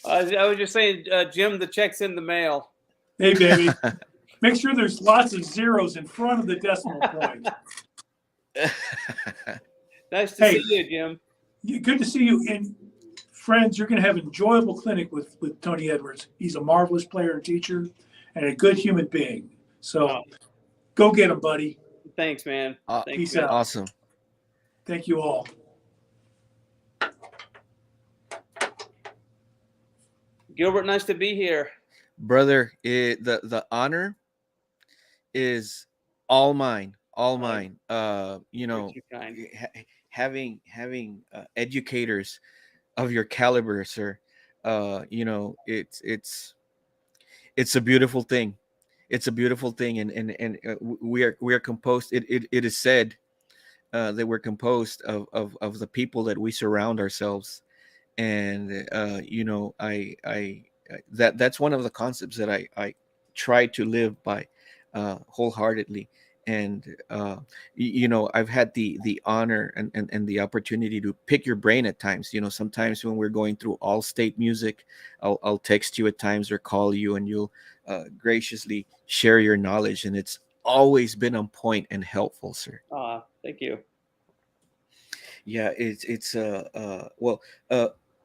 I was just saying, Jim, the check's in the mail. Hey, baby. Make sure there's lots of zeros in front of the decimal point. Nice to see you, Jim. Good to see you. And friends, you're going to have an enjoyable clinic with Tony Edwards. He's a marvelous player and teacher and a good human being. So go get him, buddy. Thanks, man. Peace out. Awesome. Thank you all. Gilbert, nice to be here. Brother, the honor is all mine. All mine. You're kind. Having educators of your caliber, sir, it's a beautiful thing. It's a beautiful thing, and we are composed. It is said that we're composed of the people that we surround ourselves, and that's one of the concepts that I try to live by wholeheartedly. And I've had the honor and the opportunity to pick your brain at times. Sometimes when we're going through all state music, I'll text you at times or call you, and you'll graciously share your knowledge, and it's always been on point and helpful, sir. Thank you. Yeah,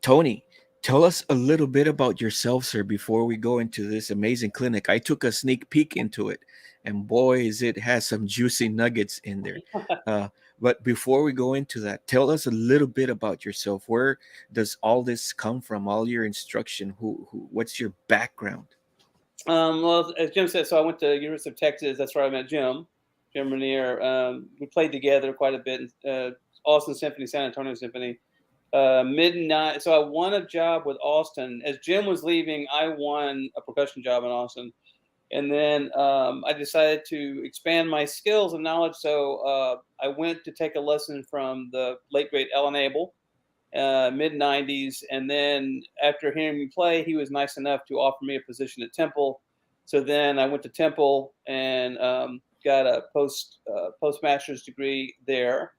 Tony, tell us a little bit about yourself, sir, before we go into this amazing clinic. I took a sneak peek into it, and boy, it has some juicy nuggets in there. But before we go into that, tell us a little bit about yourself. Where does all this come from? All your instruction? What's your background? Well, as Jim said, so I went to University of Texas. That's where I met Jim Rennier. We played together quite a bit. Austin Symphony, San Antonio Symphony. midnight. So I won a job with Austin. As Jim was leaving, I won a percussion job in Austin. And then I decided to expand my skills and knowledge. So I went to take a lesson from the late great Ellen Abel, mid 90s. And then after hearing me play, he was nice enough to offer me a position at Temple. So then I went to Temple and got a postmaster's degree there.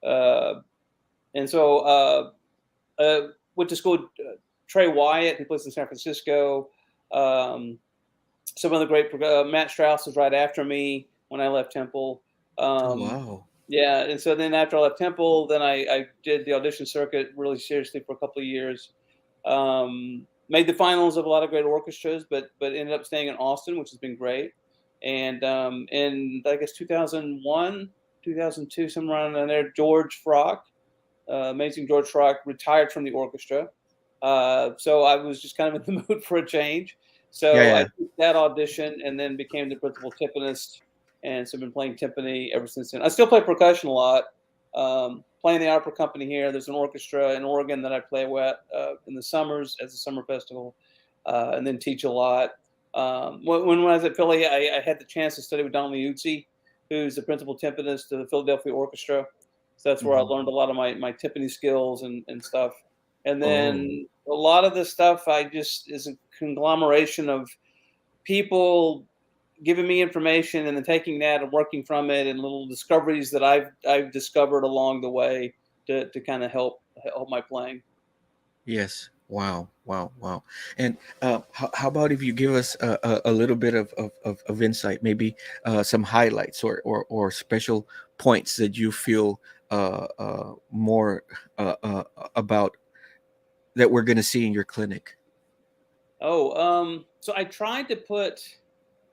And so went to school with Trey Wyatt, who plays in San Francisco. Some of the great Matt Strauss was right after me when I left Temple. Wow. Yeah, and so then after I left Temple, then I did the audition circuit really seriously for a couple of years. Made the finals of a lot of great orchestras, but ended up staying in Austin, which has been great. And in I guess 2001, 2002, somewhere around in there, George Frock, amazing George Frock, retired from the orchestra. So I was just kind of in the mood for a change. So I took that audition and then became the principal timpanist. And so I've been playing timpani ever since then. I still play percussion a lot. Playing the opera company here. There's an orchestra in Oregon that I play with in the summers as a summer festival, and then teach a lot. When I was at Philly, I had the chance to study with Don Liuzzi, who's the principal timpanist of the Philadelphia Orchestra. So that's where I learned a lot of my timpani skills and stuff. And then a lot of the stuff is a conglomeration of people giving me information and then taking that and working from it and little discoveries that I've discovered along the way to kind of help my playing. Yes. Wow. And how about if you give us a little bit of insight, maybe some highlights or special points that you feel more about that we're going to see in your clinic? So I tried to put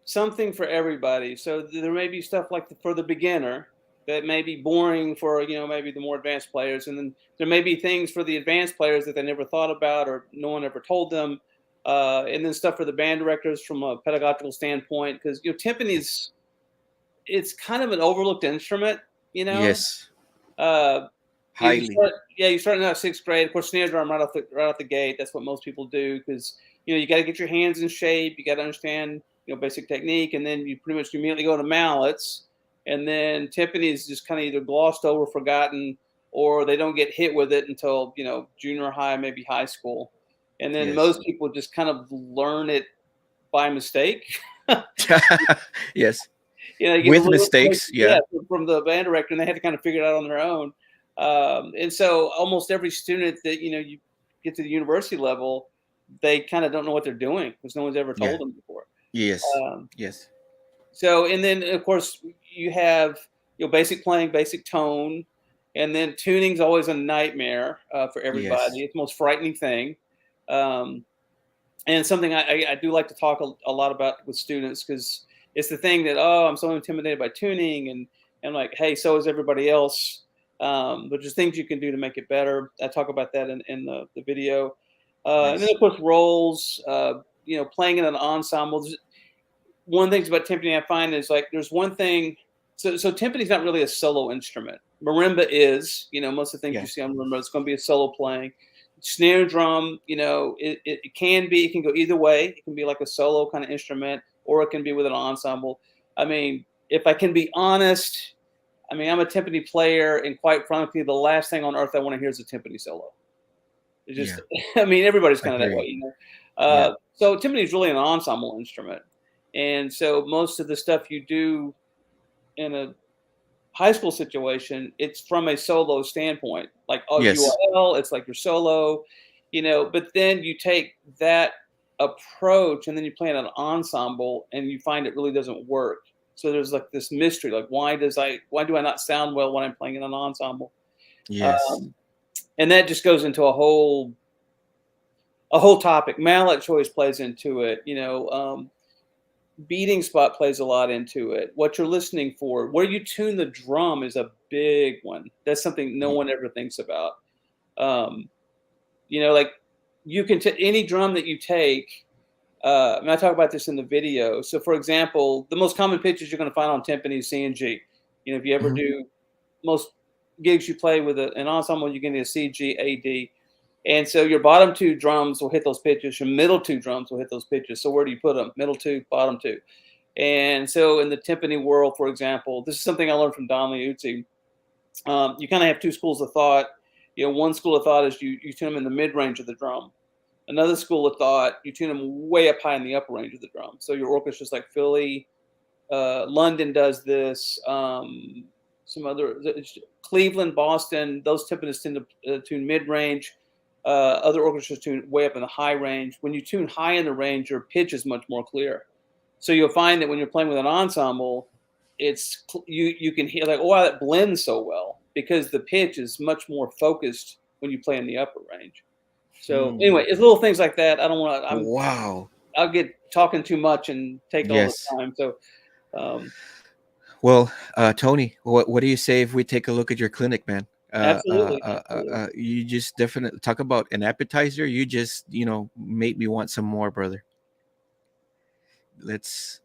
something for everybody. So there may be stuff like for the beginner that may be boring for, maybe the more advanced players. And then there may be things for the advanced players that they never thought about or no one ever told them. And then stuff for the band directors from a pedagogical standpoint, because, timpani it's kind of an overlooked instrument, Yes. Highly. You start in that sixth grade. Of course, snare drum right out the gate. That's what most people do because you got to get your hands in shape. You got to understand basic technique, and then you pretty much immediately go to mallets, and then timpani is just kind of either glossed over, forgotten, or they don't get hit with it until junior high, maybe high school, and then most people just kind of learn it by mistake. Yes. With mistakes. From the band director, and they have to kind of figure it out on their own. And so almost every student that, you get to the university level, they kind of don't know what they're doing because no one's ever told them before. Yes. Yes. So, and then of course you have, basic playing, basic tone, and then tuning's always a nightmare for everybody. It's the most frightening thing. And something I do like to talk a lot about with students because it's the thing that, I'm so intimidated by tuning and like, hey, so is everybody else. But there's things you can do to make it better. I talk about that in the video. And then of course roles, playing in an ensemble. One thing about timpani I find is like there's one thing. So timpani's not really a solo instrument. Marimba is, most of the things you see on marimba, it's going to be a solo playing. Snare drum, it can be. It can go either way. It can be like a solo kind of instrument, or it can be with an ensemble. I mean, if I can be honest, I'm a timpani player, and quite frankly, the last thing on earth I want to hear is a timpani solo. It's just, everybody's kind of that way, So timpani is really an ensemble instrument, and so most of the stuff you do in a high school situation, it's from a solo standpoint, like URL, it's like your solo, But then you take that approach, and then you play in an ensemble, and you find it really doesn't work. So there's like this mystery, like why do I not sound well when I'm playing in an ensemble? Yes. And that just goes into a whole topic. Mallet choice plays into it. Beating spot plays a lot into it. What you're listening for, where you tune the drum is a big one. That's something no one ever thinks about. Like you can any drum that you take. And I talk about this in the video. So, for example, the most common pitches you're going to find on timpani is C and G. If you ever do, most gigs you play with an ensemble, you get into C, G, A, D. And so your bottom two drums will hit those pitches. Your middle two drums will hit those pitches. So where do you put them? Middle two, bottom two. And so in the timpani world, for example, this is something I learned from Don Liuzzi. You kind of have two schools of thought. One school of thought is you tune them in the mid-range of the drum. Another school of thought, you tune them way up high in the upper range of the drum. So your orchestra's like Philly, London does this, some other, Cleveland, Boston, those timpanists tend to tune mid-range. Other orchestras tune way up in the high range. When you tune high in the range, your pitch is much more clear. So you'll find that when you're playing with an ensemble, you can hear like, oh, wow, that blends so well because the pitch is much more focused when you play in the upper range. So anyway, it's little things like that. I don't want to. Wow. I'll get talking too much and take all the time. So, well, Tony, what do you say if we take a look at your clinic, man? Absolutely. You just definitely talk about an appetizer. You just made me want some more, brother. It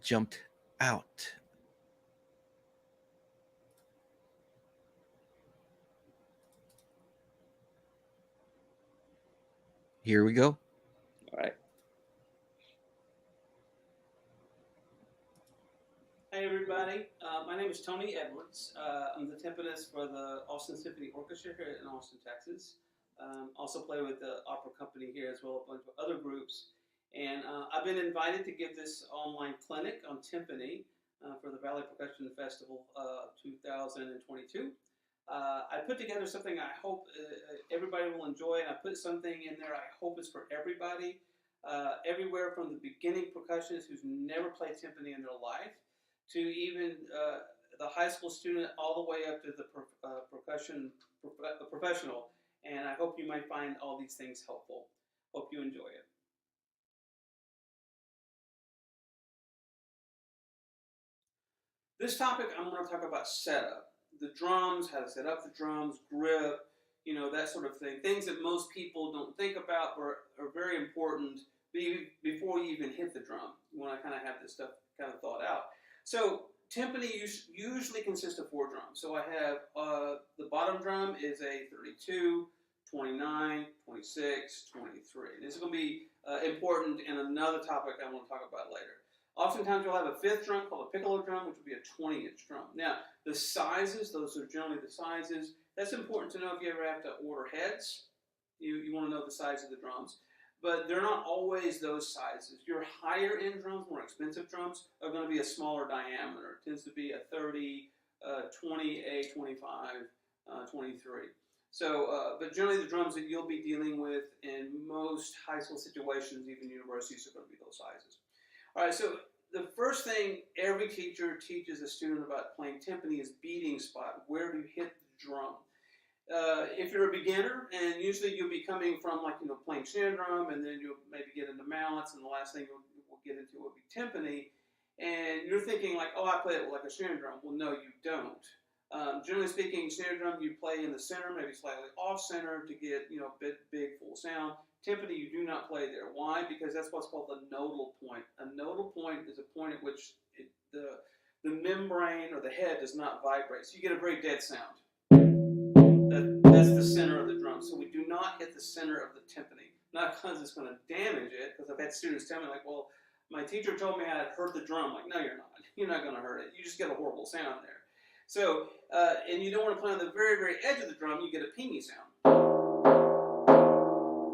jumped out. Here we go. All right. Hey, everybody. My name is Tony Edwards. I'm the timpanist for the Austin Symphony Orchestra here in Austin, Texas. Also play with the opera company here as well as a bunch of other groups. And I've been invited to give this online clinic on timpani for the Valley Percussion Festival 2022. I put together something I hope everybody will enjoy, and I put something in there I hope is for everybody, everywhere from the beginning percussionists who's never played timpani in their life to even the high school student all the way up to the percussion professional. And I hope you might find all these things helpful. Hope you enjoy it. This topic, I'm going to talk about setup. The drums, how to set up the drums, grip, that sort of thing. Things that most people don't think about but are very important before you even hit the drum. You want to kind of have this stuff kind of thought out. So timpani usually consists of 4 drums. So I have the bottom drum is a 32, 29, 26, 23. And this is going to be important in another topic I want to talk about later. Oftentimes you'll have a 5th drum called a piccolo drum, which would be a 20-inch drum. Now, the sizes, those are generally the sizes. That's important to know if you ever have to order heads. You want to know the size of the drums. But they're not always those sizes. Your higher-end drums, more expensive drums, are going to be a smaller diameter. It tends to be a 30, 20, a 25, 23. So, but generally the drums that you'll be dealing with in most high school situations, even universities, are going to be those sizes. All right, so the first thing every teacher teaches a student about playing timpani is beating spot. Where do you hit the drum? If you're a beginner, and usually you'll be coming from playing snare drum, and then you'll maybe get into mallets, and the last thing we'll get into will be timpani, and you're thinking like, oh, I play it like a snare drum. Well, no, you don't. Generally speaking, snare drum you play in the center, maybe slightly off center to get big full sound. Timpani you do not play there. Why? Because that's what's called the nodal point. A nodal point is a point at which the membrane or the head does not vibrate, so you get a very dead sound. That's the center of the drum. So we do not hit the center of the timpani. Not because it's going to damage it, because I've had students tell me like, well, my teacher told me I had hurt the drum. Like, no, you're not. You're not going to hurt it. You just get a horrible sound there. So, and you don't want to play on the very, very edge of the drum. You get a pingy sound.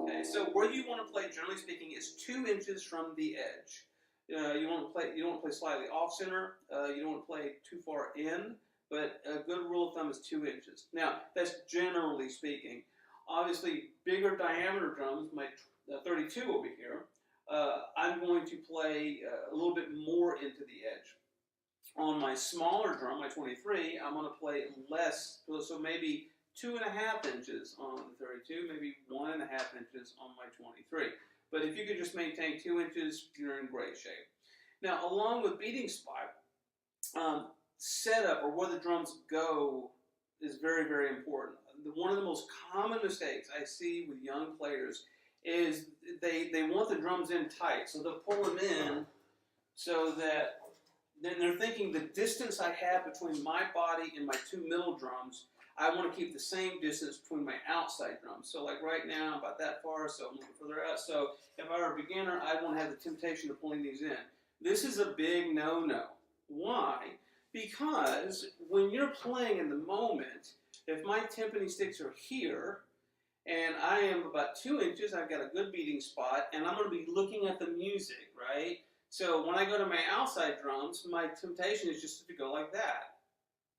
Okay, so where you want to play, generally speaking, is 2 inches from the edge. You don't want to play slightly off center. You don't want to play too far in. But a good rule of thumb is 2 inches. Now, that's generally speaking. Obviously, bigger diameter drums, my 32 over here, I'm going to play a little bit more into the edge. On my smaller drum, my 23, I'm going to play less, so maybe 2.5 inches on the 32, maybe 1.5 inches on my 23. But if you could just maintain 2 inches, you're in great shape. Now, along with beating spot, setup or where the drums go is very, very important. One of the most common mistakes I see with young players is they want the drums in tight, so they'll pull them in so that then they're thinking the distance I have between my body and my two middle drums, I want to keep the same distance between my outside drums. So like right now, I'm about that far, so I'm looking further out. So if I were a beginner, I want to have the temptation of pulling these in. This is a big no-no. Why? Because when you're playing in the moment, if my timpani sticks are here, and I am about 2 inches, I've got a good beating spot, and I'm going to be looking at the music, right? So when I go to my outside drums, my temptation is just to go like that.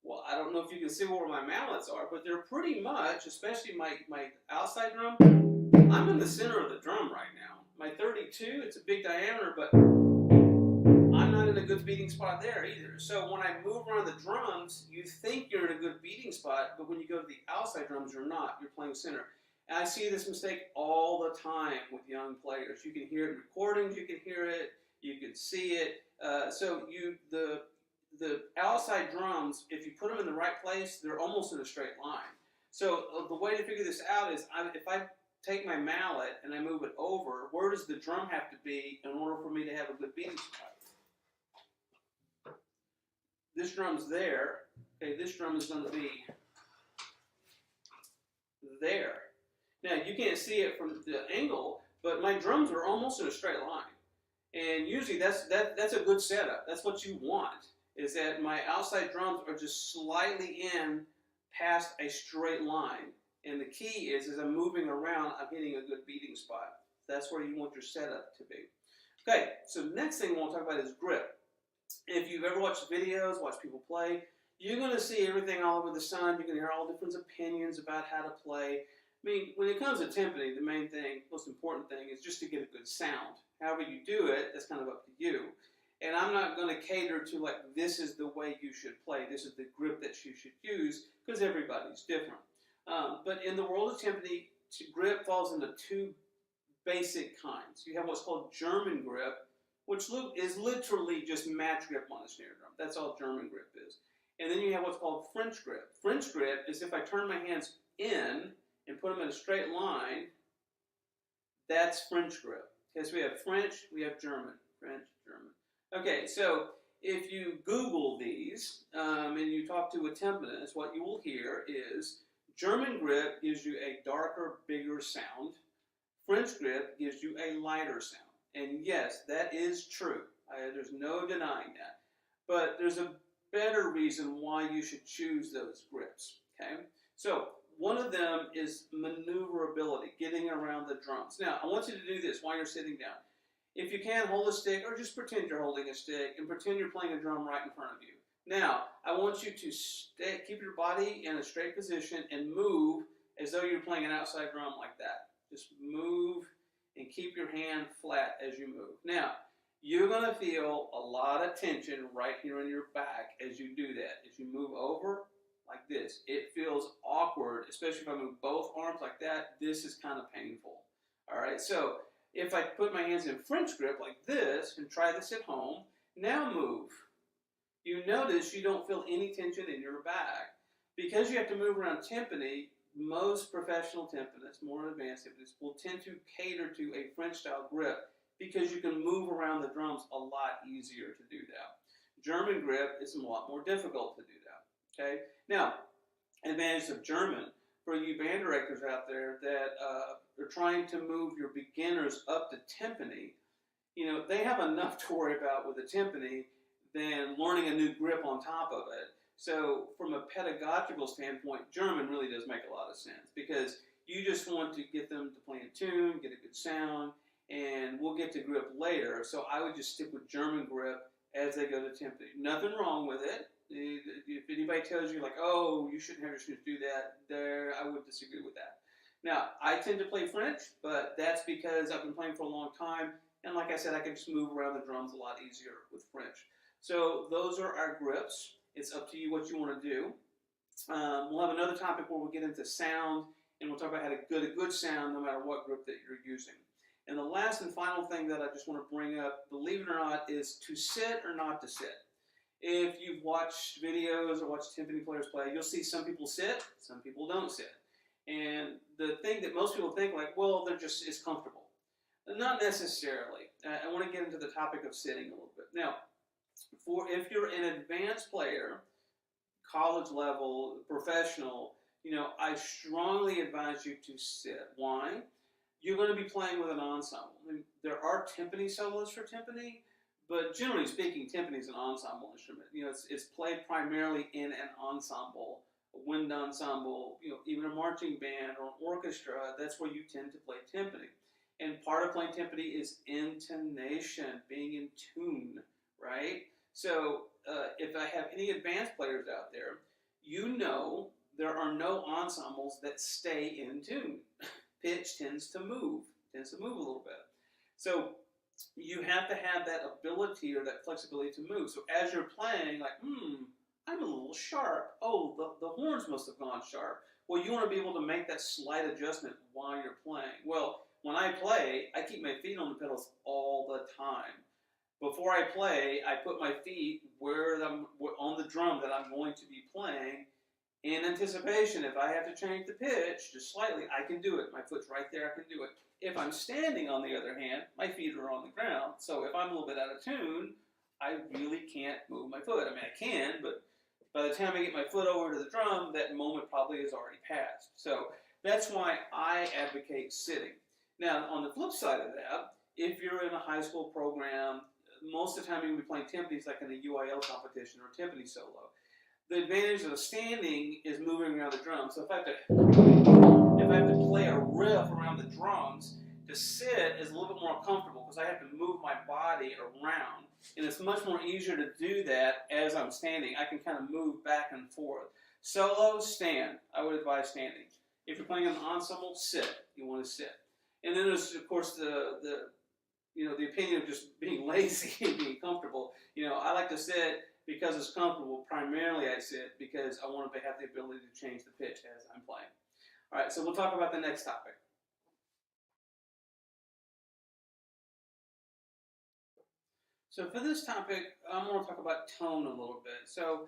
Well, I don't know if you can see where my mallets are, but they're pretty much, especially my outside drum, I'm in the center of the drum right now. My 32, it's a big diameter, but I'm not in a good beating spot there either. So when I move around the drums, you think you're in a good beating spot, but when you go to the outside drums, you're not. You're playing center. And I see this mistake all the time with young players. You can hear it in recordings, you can hear it, you can see it. The outside drums, if you put them in the right place, they're almost in a straight line. So the way to figure this out is if I take my mallet and I move it over, where does the drum have to be in order for me to have a good beating spot? This drum's there. Okay, this drum is going to be there. Now, you can't see it from the angle, but my drums are almost in a straight line. And usually that's a good setup. That's what you want, is that my outside drums are just slightly in past a straight line. And the key is, as I'm moving around, I'm hitting a good beating spot. That's where you want your setup to be. Okay, so next thing we'll talk about is grip. If you've ever watched videos, watched people play, you're going to see everything all over the sun. You're going to hear all different opinions about how to play. I mean, when it comes to timpani, the main thing, most important thing, is just to get a good sound. However you do it, that's kind of up to you. And I'm not going to cater to, like, this is the way you should play, this is the grip that you should use, because everybody's different. But in the world of timpani, grip falls into two basic kinds. You have what's called German grip, which is literally just match grip on a snare drum. That's all German grip is. And then you have what's called French grip. French grip is if I turn my hands in and put them in a straight line, that's French grip. Okay, so we have French, we have German. French, German. Okay, so if you Google these and you talk to a timpanist, what you will hear is German grip gives you a darker, bigger sound. French grip gives you a lighter sound. And yes, that is true. There's no denying that. But there's a better reason why you should choose those grips. Okay, so one of them is maneuverability, getting around the drums. Now, I want you to do this while you're sitting down. If you can, hold a stick, or just pretend you're holding a stick, and pretend you're playing a drum right in front of you. Now, I want you to keep your body in a straight position and move as though you're playing an outside drum like that. Just move and keep your hand flat as you move. Now, you're going to feel a lot of tension right here in your back as you do that. As you move over like this, it feels awkward, especially if I move both arms like that. This is kind of painful. All right, so if I put my hands in French grip like this and try this at home, now move. You notice you don't feel any tension in your back. Because you have to move around timpani, most professional timpanists, more advanced timpanists, will tend to cater to a French-style grip because you can move around the drums a lot easier to do that. German grip is a lot more difficult to do that. Okay. Now, advantage of German for you band directors out there that are trying to move your beginners up to timpani. You know, they have enough to worry about with a timpani than learning a new grip on top of it. So from a pedagogical standpoint, German really does make a lot of sense because you just want to get them to play in tune, get a good sound, and we'll get to grip later. So I would just stick with German grip as they go to timpani. Nothing wrong with it. If anybody tells you like, oh, you shouldn't have your students do that, I would disagree with that. Now, I tend to play French, but that's because I've been playing for a long time. And like I said, I can just move around the drums a lot easier with French. So those are our grips. It's up to you what you want to do. We'll have another topic where we'll get into sound, and we'll talk about how to get a good sound no matter what grip that you're using. And the last and final thing that I just want to bring up, believe it or not, is to sit or not to sit. If you've watched videos or watched timpani players play, you'll see some people sit, some people don't sit. And the thing that most people think, like, well, it's comfortable. Not necessarily. I want to get into the topic of sitting a little bit. Now, if you're an advanced player, college level, professional, I strongly advise you to sit. Why? You're going to be playing with an ensemble. I mean, there are timpani solos for timpani, but generally speaking, timpani is an ensemble instrument. It's played primarily in an ensemble, a wind ensemble, even a marching band or an orchestra. That's where you tend to play timpani. And part of playing timpani is intonation, being in tune, right? So if I have any advanced players out there, there are no ensembles that stay in tune. Pitch tends to move a little bit. So you have to have that ability or that flexibility to move. So as you're playing, like, I'm a little sharp. Oh, the horns must have gone sharp. Well, you want to be able to make that slight adjustment while you're playing. Well, when I play, I keep my feet on the pedals all the time. Before I play, I put my feet on the drum that I'm going to be playing in anticipation. If I have to change the pitch just slightly, I can do it. My foot's right there, I can do it. If I'm standing, on the other hand, my feet are on the ground. So if I'm a little bit out of tune, I really can't move my foot. I mean, I can, but by the time I get my foot over to the drum, that moment probably has already passed. So that's why I advocate sitting. Now, on the flip side of that, if you're in a high school program, most of the time you're going to be playing timpanis like in a UIL competition or a timpani solo. The advantage of standing is moving around the drum. So if I have to play a riff around the drums, to sit is a little bit more comfortable because I have to move my body around. And it's much more easier to do that as I'm standing. I can kind of move back and forth. Solo, stand. I would advise standing. If you're playing an ensemble, sit. You want to sit. And then there's, of course, the opinion of just being lazy and being comfortable. I like to sit because it's comfortable. Primarily, I sit because I want to have the ability to change the pitch as I'm playing. All right, so we'll talk about the next topic. So for this topic, I'm going to talk about tone a little bit. So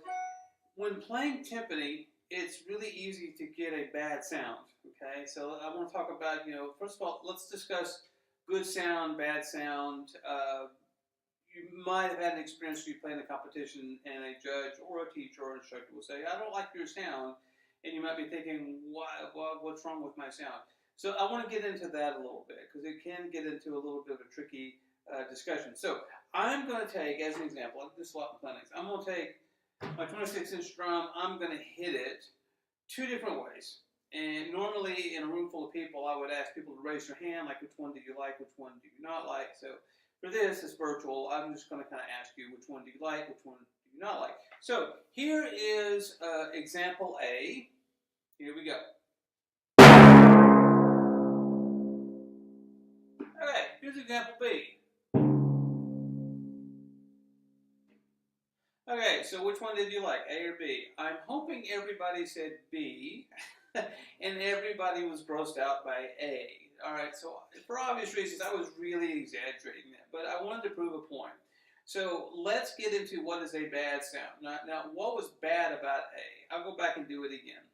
when playing timpani, it's really easy to get a bad sound, okay? So I want to talk about, first of all, let's discuss good sound, bad sound. You might have had an experience where you play in a competition and a judge or a teacher or instructor will say, I don't like your sound. And you might be thinking, what's wrong with my sound? So I want to get into that a little bit because it can get into a little bit of a tricky discussion. So I'm going to take, as an example, I do a lot in clinics, I'm going to take my 26-inch drum, I'm going to hit it two different ways. And normally in a room full of people, I would ask people to raise their hand, like which one do you like, which one do you not like. So for this, it's virtual. I'm just going to kind of ask you which one do you like, which one do you not like. So here is example A. Here we go. Okay, here's example B. Okay, so which one did you like, A or B? I'm hoping everybody said B, and everybody was grossed out by A. All right, so for obvious reasons, I was really exaggerating that, but I wanted to prove a point. So let's get into what is a bad sound. Now, what was bad about A? I'll go back and do it again.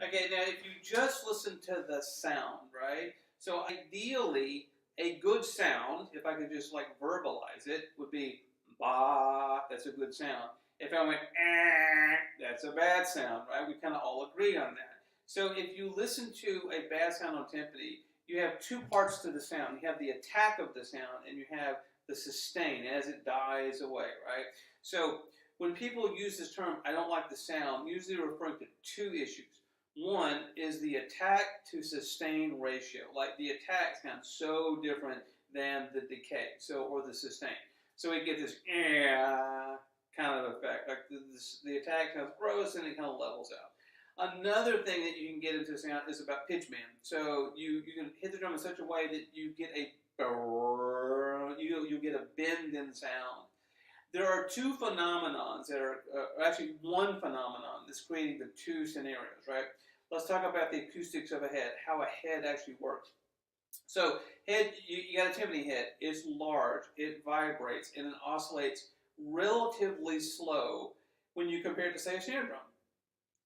Okay, now if you just listen to the sound, right? So ideally, a good sound, if I could just like verbalize it, would be ba, that's a good sound. If I went that's a bad sound, right? We kind of all agree on that. So if you listen to a bad sound on timpani, you have two parts to the sound. You have the attack of the sound and you have the sustain as it dies away, right? So when people use this term, I don't like the sound, usually referring to two issues. One is the attack to sustain ratio. Like the attack sounds so different than the decay, or the sustain. So we get this kind of effect. Like the attack sounds gross and it kind of levels out. Another thing that you can get into sound is about pitch bend. So you can hit the drum in such a way that you get you get a bend in sound. There are two phenomenons that are, actually one phenomenon that's creating the two scenarios, right? Let's talk about the acoustics of a head, how a head actually works. So head, you got a timpani head. It's large, it vibrates, and it oscillates relatively slow when you compare it to, say, a snare drum.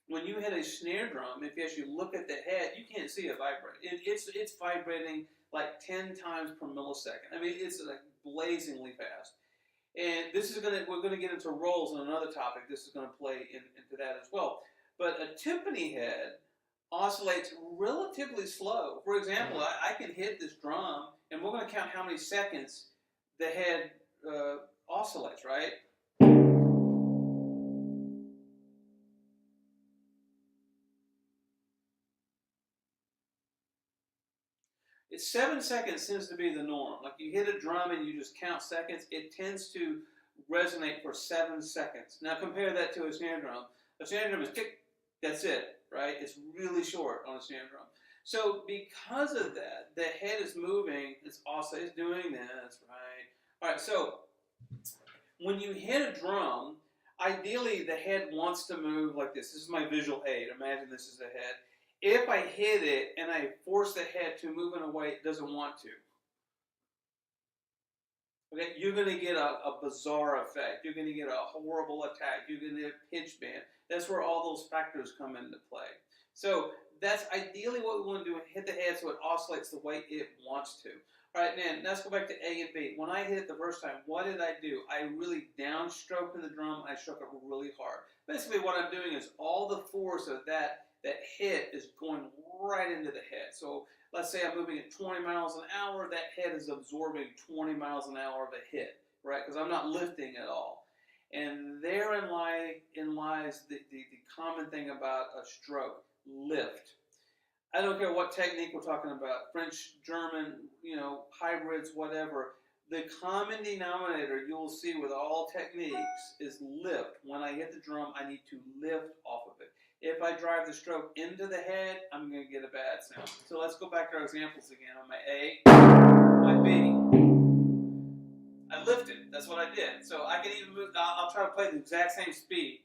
when you hit a snare drum, if you actually look at the head, you can't see it vibrate. It's vibrating like 10 times per millisecond. I mean, it's like blazingly fast. And we're gonna get into rolls on another topic. This is gonna play into that as well. But a timpani head oscillates relatively slow. For example, I can hit this drum, and we're gonna count how many seconds the head oscillates, right? It's 7 seconds tends to be the norm. Like you hit a drum and you just count seconds, it tends to resonate for 7 seconds. Now compare that to a snare drum. A snare drum is tick, that's it, right? It's really short on a snare drum. So because of that, the head is moving, it's doing this, right? All right, so when you hit a drum, ideally the head wants to move like this. This is my visual aid. Imagine this is the head. If I hit it and I force the head to move in a way it doesn't want to, okay, you're going to get a bizarre effect. You're going to get a horrible attack. You're going to get pitch bend. That's where all those factors come into play. So that's ideally what we want to do, hit the head so it oscillates the way it wants to. All right, now let's go back to A and B. When I hit it the first time, what did I do? I really downstroked the drum, and I struck it really hard. Basically what I'm doing is all the force of that hit is going right into the head. So let's say I'm moving at 20 miles an hour, that head is absorbing 20 miles an hour of a hit, right? Because I'm not lifting at all. And therein lies the common thing about a stroke, lift. I don't care what technique we're talking about, French, German, hybrids, whatever. The common denominator you'll see with all techniques is lift. When I hit the drum, I need to lift off of it. If I drive the stroke into the head, I'm going to get a bad sound. So let's go back to our examples again. On my A, my B. I lifted. That's what I did. So I can even move. I'll try to play the exact same speed.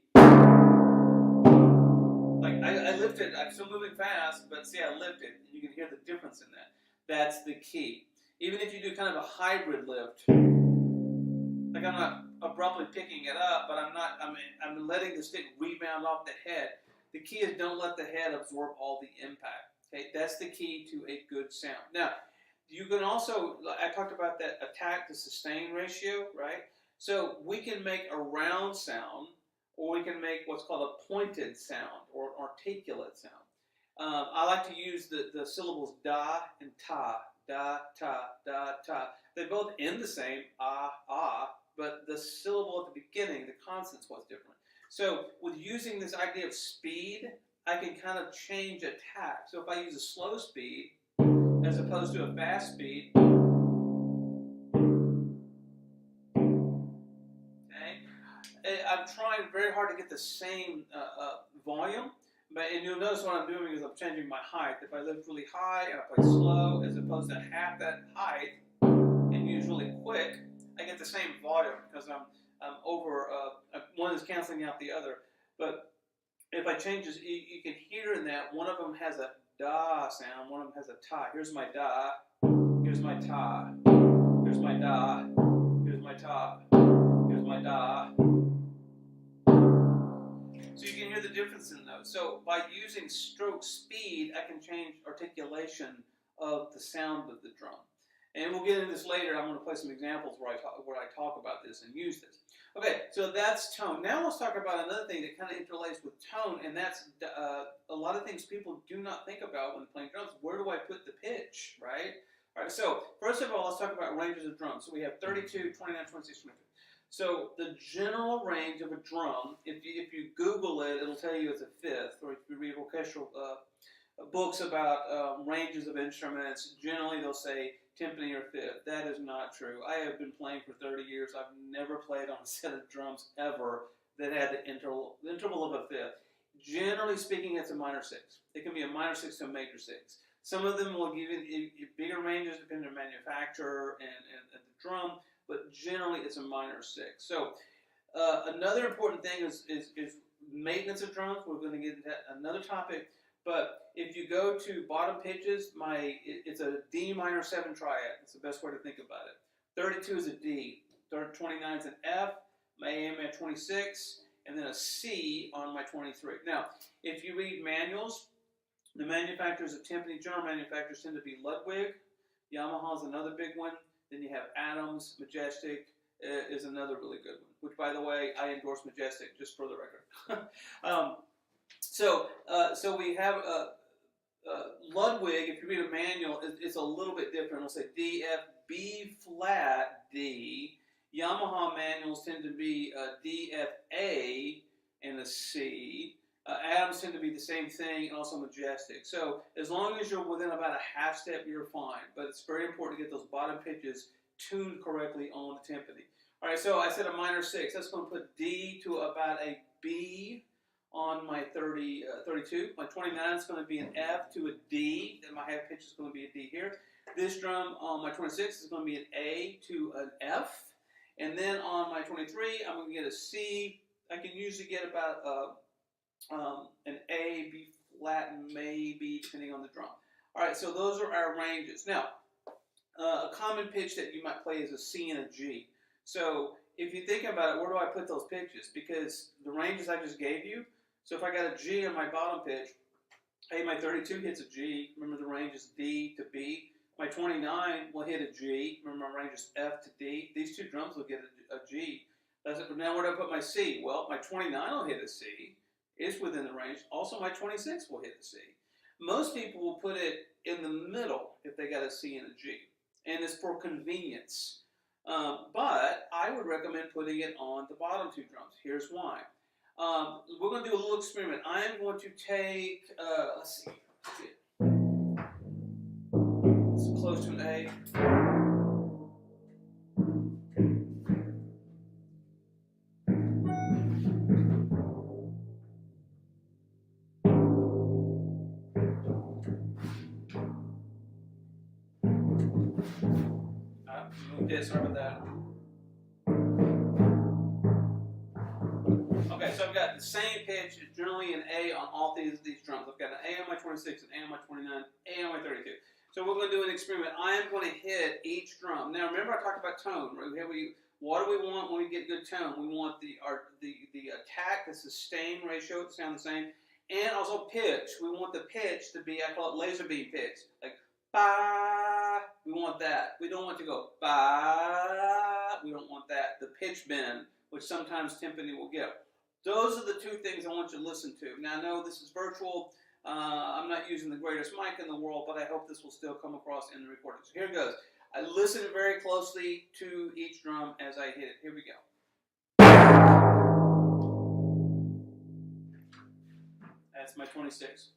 Like I lifted. I'm still moving fast, but see, I lifted. And you can hear the difference in that. That's the key. Even if you do kind of a hybrid lift, like I'm not abruptly picking it up, but I'm letting the stick rebound off the head. The key is don't let the head absorb all the impact. Okay, that's the key to a good sound. Now, you can also, I talked about that attack to sustain ratio, right? So we can make a round sound, or we can make what's called a pointed sound, or articulate sound. I like to use the syllables da and ta, da, ta, da, ta. They both end the same, ah, but the syllable at the beginning, the consonant's what's different. So with using this idea of speed, I can kind of change attack. So if I use a slow speed as opposed to a fast speed, okay, I'm trying very hard to get the same volume, and you'll notice what I'm doing is I'm changing my height. If I lift really high and I play slow as opposed to half that height and use really quick, I get the same volume because I'm over, one is canceling out the other. But if I change this, you can hear in that one of them has a da sound, one of them has a ta. Here's my da, here's my ta, here's my da, here's my ta, here's my da. So you can hear the difference in those. So by using stroke speed, I can change articulation of the sound of the drum. And we'll get into this later. I'm going to play some examples where I talk about this and use this. Okay, so that's tone. Now let's talk about another thing that kind of interlaces with tone, and that's a lot of things people do not think about when playing drums. Where do I put the pitch, right? All right, so first of all, let's talk about ranges of drums. So we have 32, 29, 26, 25. So the general range of a drum, if you Google it, it'll tell you it's a fifth, or if you read orchestral books about ranges of instruments, generally they'll say timpani or fifth. That is not true. I have been playing for 30 years. I've never played on a set of drums ever that had the interval of a fifth. Generally speaking, it's a minor six. It can be a minor six to a major six. Some of them will give you bigger ranges depending on manufacturer and the drum, but generally it's a minor six. So another important thing is maintenance of drums. We're going to get into another topic. But if you go to bottom pitches, it's a D minor 7 triad. That's the best way to think about it. 32 is a D. 29 is an F. My AM at 26. and then a C on my 23. Now, if you read manuals, the manufacturers of timpani, general manufacturers, tend to be Ludwig. Yamaha's another big one. Then you have Adams. Majestic is another really good one, which, by the way, I endorse Majestic, just for the record. So we have Ludwig. If you read a manual, it's a little bit different. It'll say D, F, B flat, D. Yamaha manuals tend to be D, F, A, and a C. Adams tend to be the same thing, and also Majestic. So as long as you're within about a half step, you're fine. But it's very important to get those bottom pitches tuned correctly on the timpani. All right, so I said a minor 6. That's going to put D to about a B on my 32. My 29 is going to be an F to a D. And my half pitch is going to be a D here. This drum on my 26 is going to be an A to an F. And then on my 23, I'm going to get a C. I can usually get about an A, B flat, maybe, depending on the drum. All right, so those are our ranges. Now, a common pitch that you might play is a C and a G. So if you think about it, where do I put those pitches? Because the ranges I just gave you, so if I got a G on my bottom pitch, hey, my 32 hits a G. Remember, the range is D to B. My 29 will hit a G. Remember, my range is F to D. These two drums will get a G. That's it. Now, where do I put my C? Well, my 29 will hit a C. It's within the range. Also, my 26 will hit a C. Most people will put it in the middle if they got a C and a G. And it's for convenience. But I would recommend putting it on the bottom two drums. Here's why. We're going to do a little experiment. I am going to take, let's see. It's close to an A. Sorry about that. Okay, so I've got the same pitch, generally an A on all these drums. I've got an A on my 26, an A on my 29, A on my 32. So we're going to do an experiment. I am going to hit each drum. Now remember, I talked about tone. Right? What do we want when we get good tone? We want the attack, the sustain ratio to sound the same, and also pitch. We want the pitch to be, I call it laser beam pitch, like ba. We want that. We don't want to go ba. We don't want that. The pitch bend, which sometimes timpani will get. Those are the two things I want you to listen to. Now, I know this is virtual. I'm not using the greatest mic in the world, but I hope this will still come across in the recording. So here it goes. I listen very closely to each drum as I hit it. Here we go. That's my 26.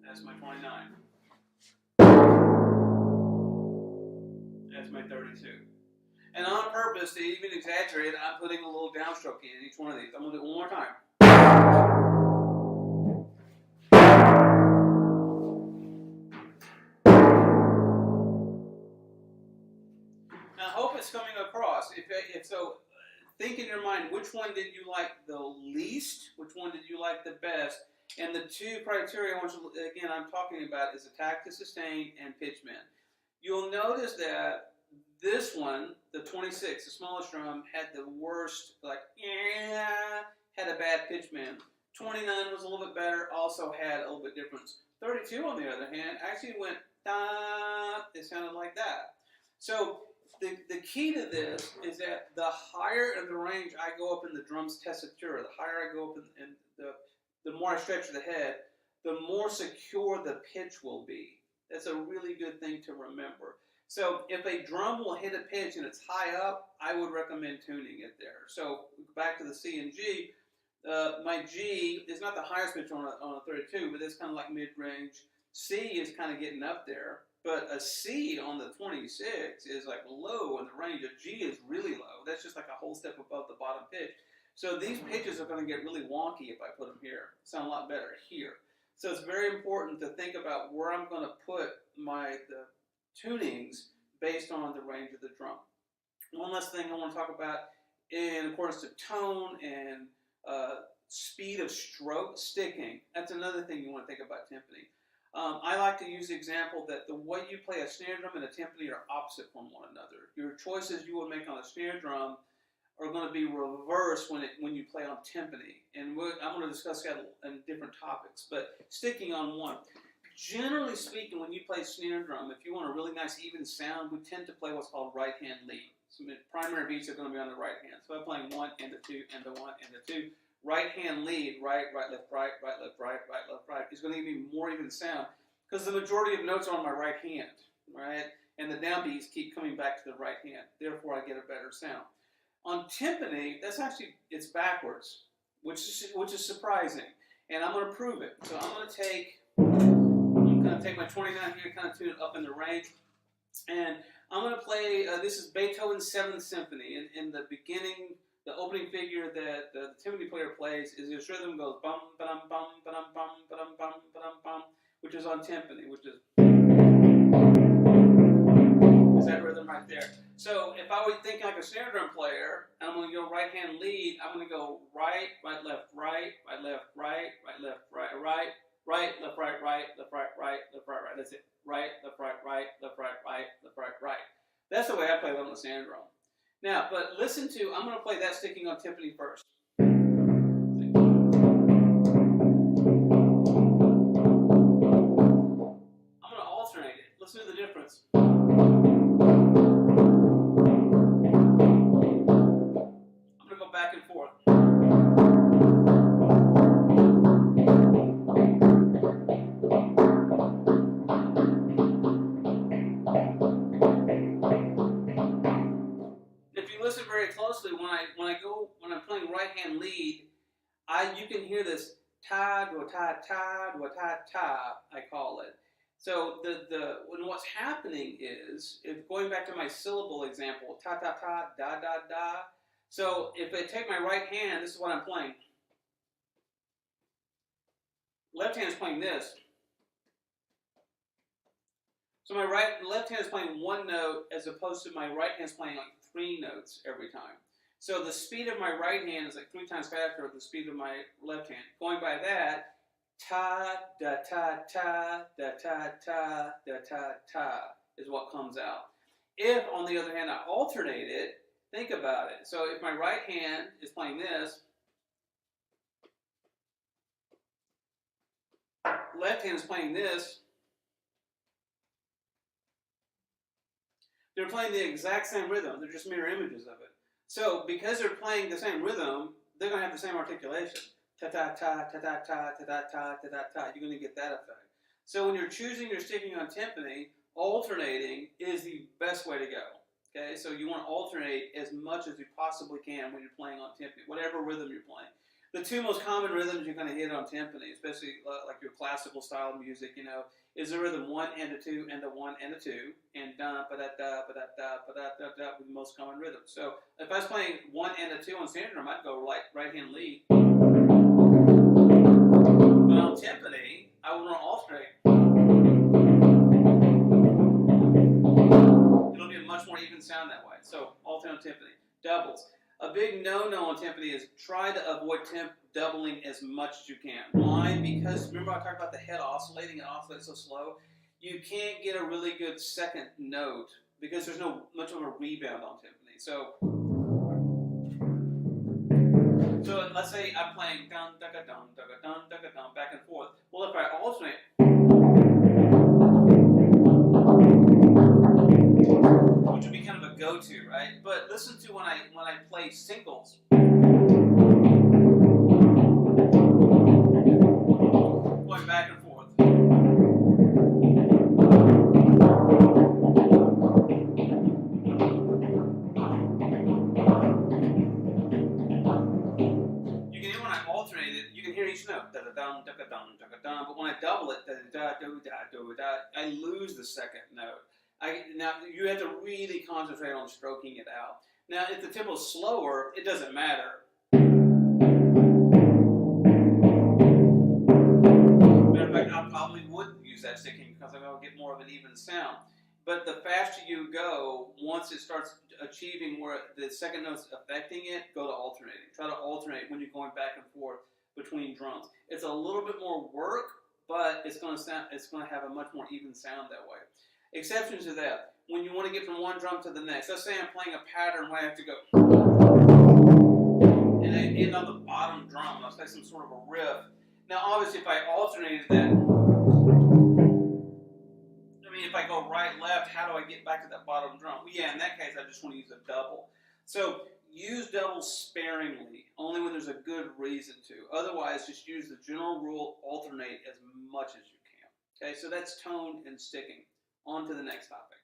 That's my 29. That's my 32. And on purpose, to even exaggerate, I'm putting a little downstroke in each one of these. I'm going to do it one more time. Now, I hope it's coming across. If so, think in your mind, which one did you like the least? Which one did you like the best? And the two criteria I want you to, again, I'm talking about is attack to sustain and pitch bend. You'll notice that this one, the 26, the smallest drum, had the worst, like, had a bad pitch bend. 29 was a little bit better, also had a little bit difference. 32, on the other hand, actually went, da, it sounded like that. So the key to this is that the higher in the range I go up in the drum's tessitura, the higher I go up in the more I stretch the head, the more secure the pitch will be. That's a really good thing to remember. So if a drum will hit a pitch and it's high up, I would recommend tuning it there. So back to the C and G. My G is not the highest pitch on a 32, but it's kind of like mid-range. C is kind of getting up there, but a C on the 26 is like low in the range. A G is really low. That's just like a whole step above the bottom pitch. So these pitches are going to get really wonky if I put them here. Sound a lot better here. So it's very important to think about where I'm going to put the tunings based on the range of the drum. One last thing I want to talk about in accordance to tone and speed of stroke, sticking. That's another thing you want to think about timpani. I like to use the example that the way you play a snare drum and a timpani are opposite from one another. Your choices you would make on a snare drum are going to be reversed when you play on timpani, and I'm going to discuss that in different topics. But sticking on one, generally speaking, when you play snare drum, if you want a really nice even sound, we tend to play what's called right hand lead. So the primary beats are going to be on the right hand. So I'm playing 1 and the 2 and the 1 and the 2. Right hand lead, right, right, left, right, right, left, right, right, left, right, is going to give me more even sound because the majority of notes are on my right hand, right? And the downbeats keep coming back to the right hand. Therefore, I get a better sound. On timpani, that's actually, it's backwards, which is surprising. And I'm going to prove it. So I'm going to take my 29 here, kind of tune it up in the range. And I'm going to play, this is Beethoven's 7th Symphony. In the beginning, the opening figure that the timpani player plays is this rhythm goes bum, ba-dum, bum, ba-dum, bum, ba-dum, bum, ba-dum, bum, which is on timpani, which is that rhythm right there. So if I would think like a snare drum player, and I'm going to go right hand lead, I'm going to go right, right, left, right, right, left, right, right, left, right, right, right, left, right, right, left, right, right, left, right, right. That's it. Right, left, right, right, left, right, right, left, right, right. That's the way I play it on the snare drum. Now, but listen to, I'm going to play that sticking on timpani first. I'm going to alternate it. Listen to the difference. I'm going to go back and forth. If you listen very closely, when I'm playing right hand lead, you can hear this ta do ta ta do ta ta, I call it. So when what's happening is, if going back to my syllable example, ta ta ta da da da. So if I take my right hand, this is what I'm playing. Left hand is playing this. So my left hand is playing one note as opposed to my right hand is playing like 3 notes every time. So the speed of my right hand is like 3 times faster than the speed of my left hand. Going by that, ta da ta ta da ta ta da ta ta is what comes out. If, on the other hand, I alternate it, think about it. So if my right hand is playing this, left hand is playing this, they're playing the exact same rhythm. They're just mirror images of it. So because they're playing the same rhythm, they're going to have the same articulation. Ta-ta-ta, ta-ta-ta, ta-ta-ta, ta-ta-ta. You're going to get that effect. So when you're choosing or sticking on timpani, alternating is the best way to go. Okay, so you want to alternate as much as you possibly can when you're playing on timpani, whatever rhythm you're playing. The 2 most common rhythms you're going to hit on timpani, especially like your classical style music, is the rhythm 1 and a 2 and the 1 and a 2, and da ba da da ba da da ba da da da with the most common rhythm. So if I was playing 1 and a 2 on snare drum, I'd go right hand lead. But on timpani, I would want to alternate. It'll be a much more even sound that way. So alternate on timpani. Doubles. A big no-no on timpani is try to avoid doubling as much as you can. Why? Because remember I talked about the head oscillating and oscillating so slow? You can't get a really good second note because there's no much of a rebound on timpani. So let's say I'm playing dun da ga dun da ga dun da ga dun back and forth. Well, if I alternate, which would be kind of a go-to, right? But listen to when I play singles. Going back and forth. You can hear when I alternate it, you can hear each note. Da da dum, da da dum, da da dum. But when I double it, da da do da do da, I lose the second note. Now, you have to really concentrate on stroking it out. Now, if the tempo is slower, it doesn't matter. Matter of fact, I probably would use that sticking because I'm going to get more of an even sound. But the faster you go, once it starts achieving where the second note's affecting it, go to alternating. Try to alternate when you're going back and forth between drums. It's a little bit more work, but it's going to have a much more even sound that way. Exceptions to that. when you want to get from one drum to the next. Let's say I'm playing a pattern where I have to go, and I end on the bottom drum. I'll play some sort of a riff. Now, obviously, if I alternated that, I mean, if I go right, left, how do I get back to that bottom drum? Well, yeah, in that case, I just want to use a double. So use doubles sparingly, only when there's a good reason to. Otherwise, just use the general rule, alternate as much as you can. Okay, so that's tone and sticking. On to the next topic.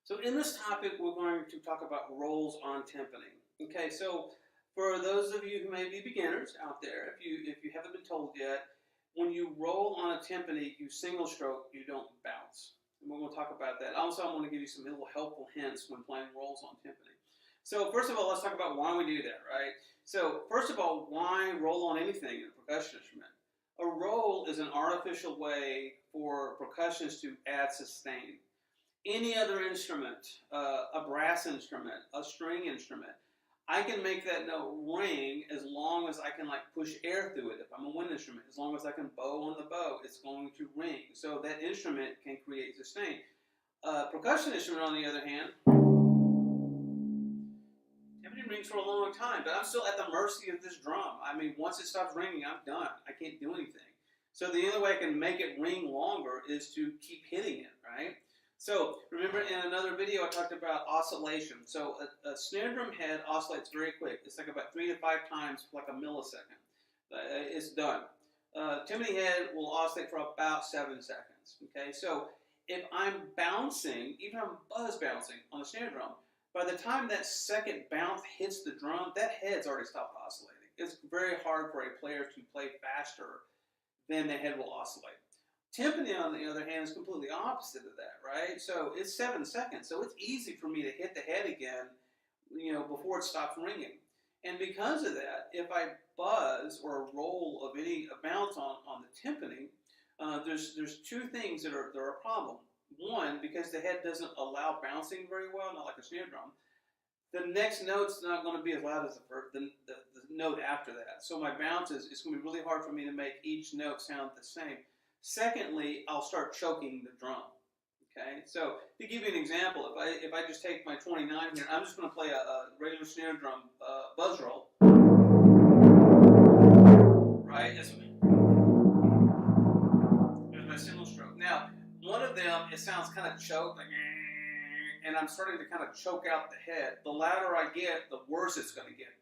So in this topic, we're going to talk about rolls on timpani. Okay, so for those of you who may be beginners out there, if you haven't been told yet, when you roll on a timpani, you single stroke, you don't bounce. And we're going to talk about that. Also, I'm going to give you some little helpful hints when playing rolls on timpani. So first of all, let's talk about why we do that, right? So first of all, why roll on anything in a percussion instrument? A roll is an artificial way for percussionists to add sustain. Any other instrument, a brass instrument, a string instrument, I can make that note ring as long as I can like push air through it. If I'm a wind instrument, as long as I can bow on the bow, it's going to ring. So that instrument can create sustain. Percussion instrument, on the other hand, timpani rings for a long time, but I'm still at the mercy of this drum. I mean, once it stops ringing, I'm done. I can't do anything. So the only way I can make it ring longer is to keep hitting it, right? So remember in another video I talked about oscillation. So a snare drum head oscillates very quick. It's like about 3 to 5 times like a millisecond. It's done. Timpani head will oscillate for about 7 seconds. Okay, so if I'm bouncing, even if I'm buzz bouncing on a snare drum, by the time that second bounce hits the drum, that head's already stopped oscillating. It's very hard for a player to play faster than the head will oscillate. Timpani, on the other hand, is completely opposite of that, right? So it's 7 seconds, so it's easy for me to hit the head again, before it stops ringing. And because of that, if I buzz or a roll of a bounce on the timpani, there's 2 things that are a problem. One, because the head doesn't allow bouncing very well, not like a snare drum, the next note's not going to be as loud as the note after that. So my bounces, it's going to be really hard for me to make each note sound the same. Secondly, I'll start choking the drum. Okay, so to give you an example, if I just take my 29 here, I'm just going to play a regular snare drum buzz roll. Right? There's my single stroke. Now, one of them, it sounds kind of choked, like, and I'm starting to kind of choke out the head. The louder I get, the worse it's going to get.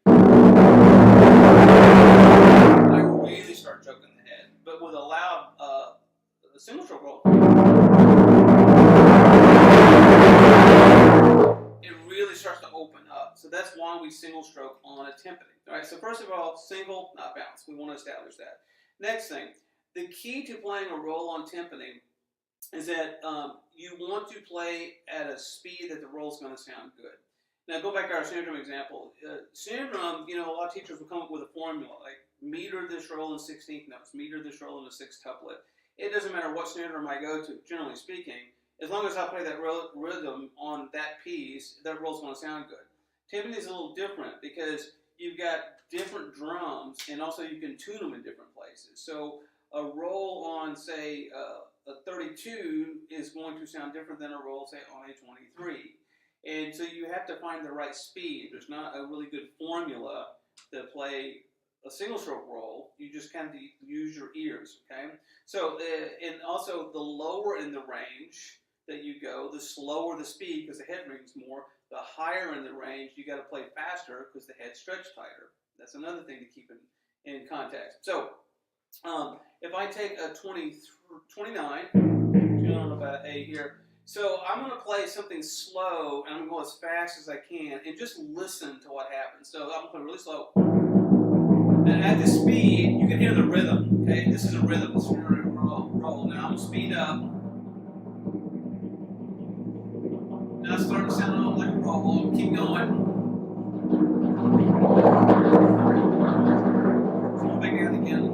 I really start choking the head. But with a loud single stroke roll, it really starts to open up. So that's why we single stroke on a timpani. All right, so first of all, single, not bounce. We want to establish that. Next thing, the key to playing a roll on timpani is that you want to play at a speed that the roll is going to sound good. Now, go back to our snare drum example. Snare drum, a lot of teachers will come up with a formula, like meter this roll in 16th notes, meter this roll in a 6th couplet. It doesn't matter what snare drum I go to, generally speaking, as long as I play that rhythm on that piece, that roll's going to sound good. Timpani is a little different because you've got different drums, and also you can tune them in different places. So a roll on, say, a 32 is going to sound different than a roll, say, on a 23. And so you have to find the right speed. There's not a really good formula to play a single stroke roll. You just kind of use your ears, okay? So, and also the lower in the range that you go, the slower the speed because the head rings more. The higher in the range, you got to play faster because the head stretches tighter. That's another thing to keep in context. So, if I take a 29, tuning on about A here, so I'm going to play something slow, and I'm going to go as fast as I can, and just listen to what happens. So I'm going to play really slow. And at the speed, you can hear the rhythm, okay? This is a rhythm. This is a roll. Now I'm going to speed up. Now it's starting to sound like a roll. Keep going. Come back down again.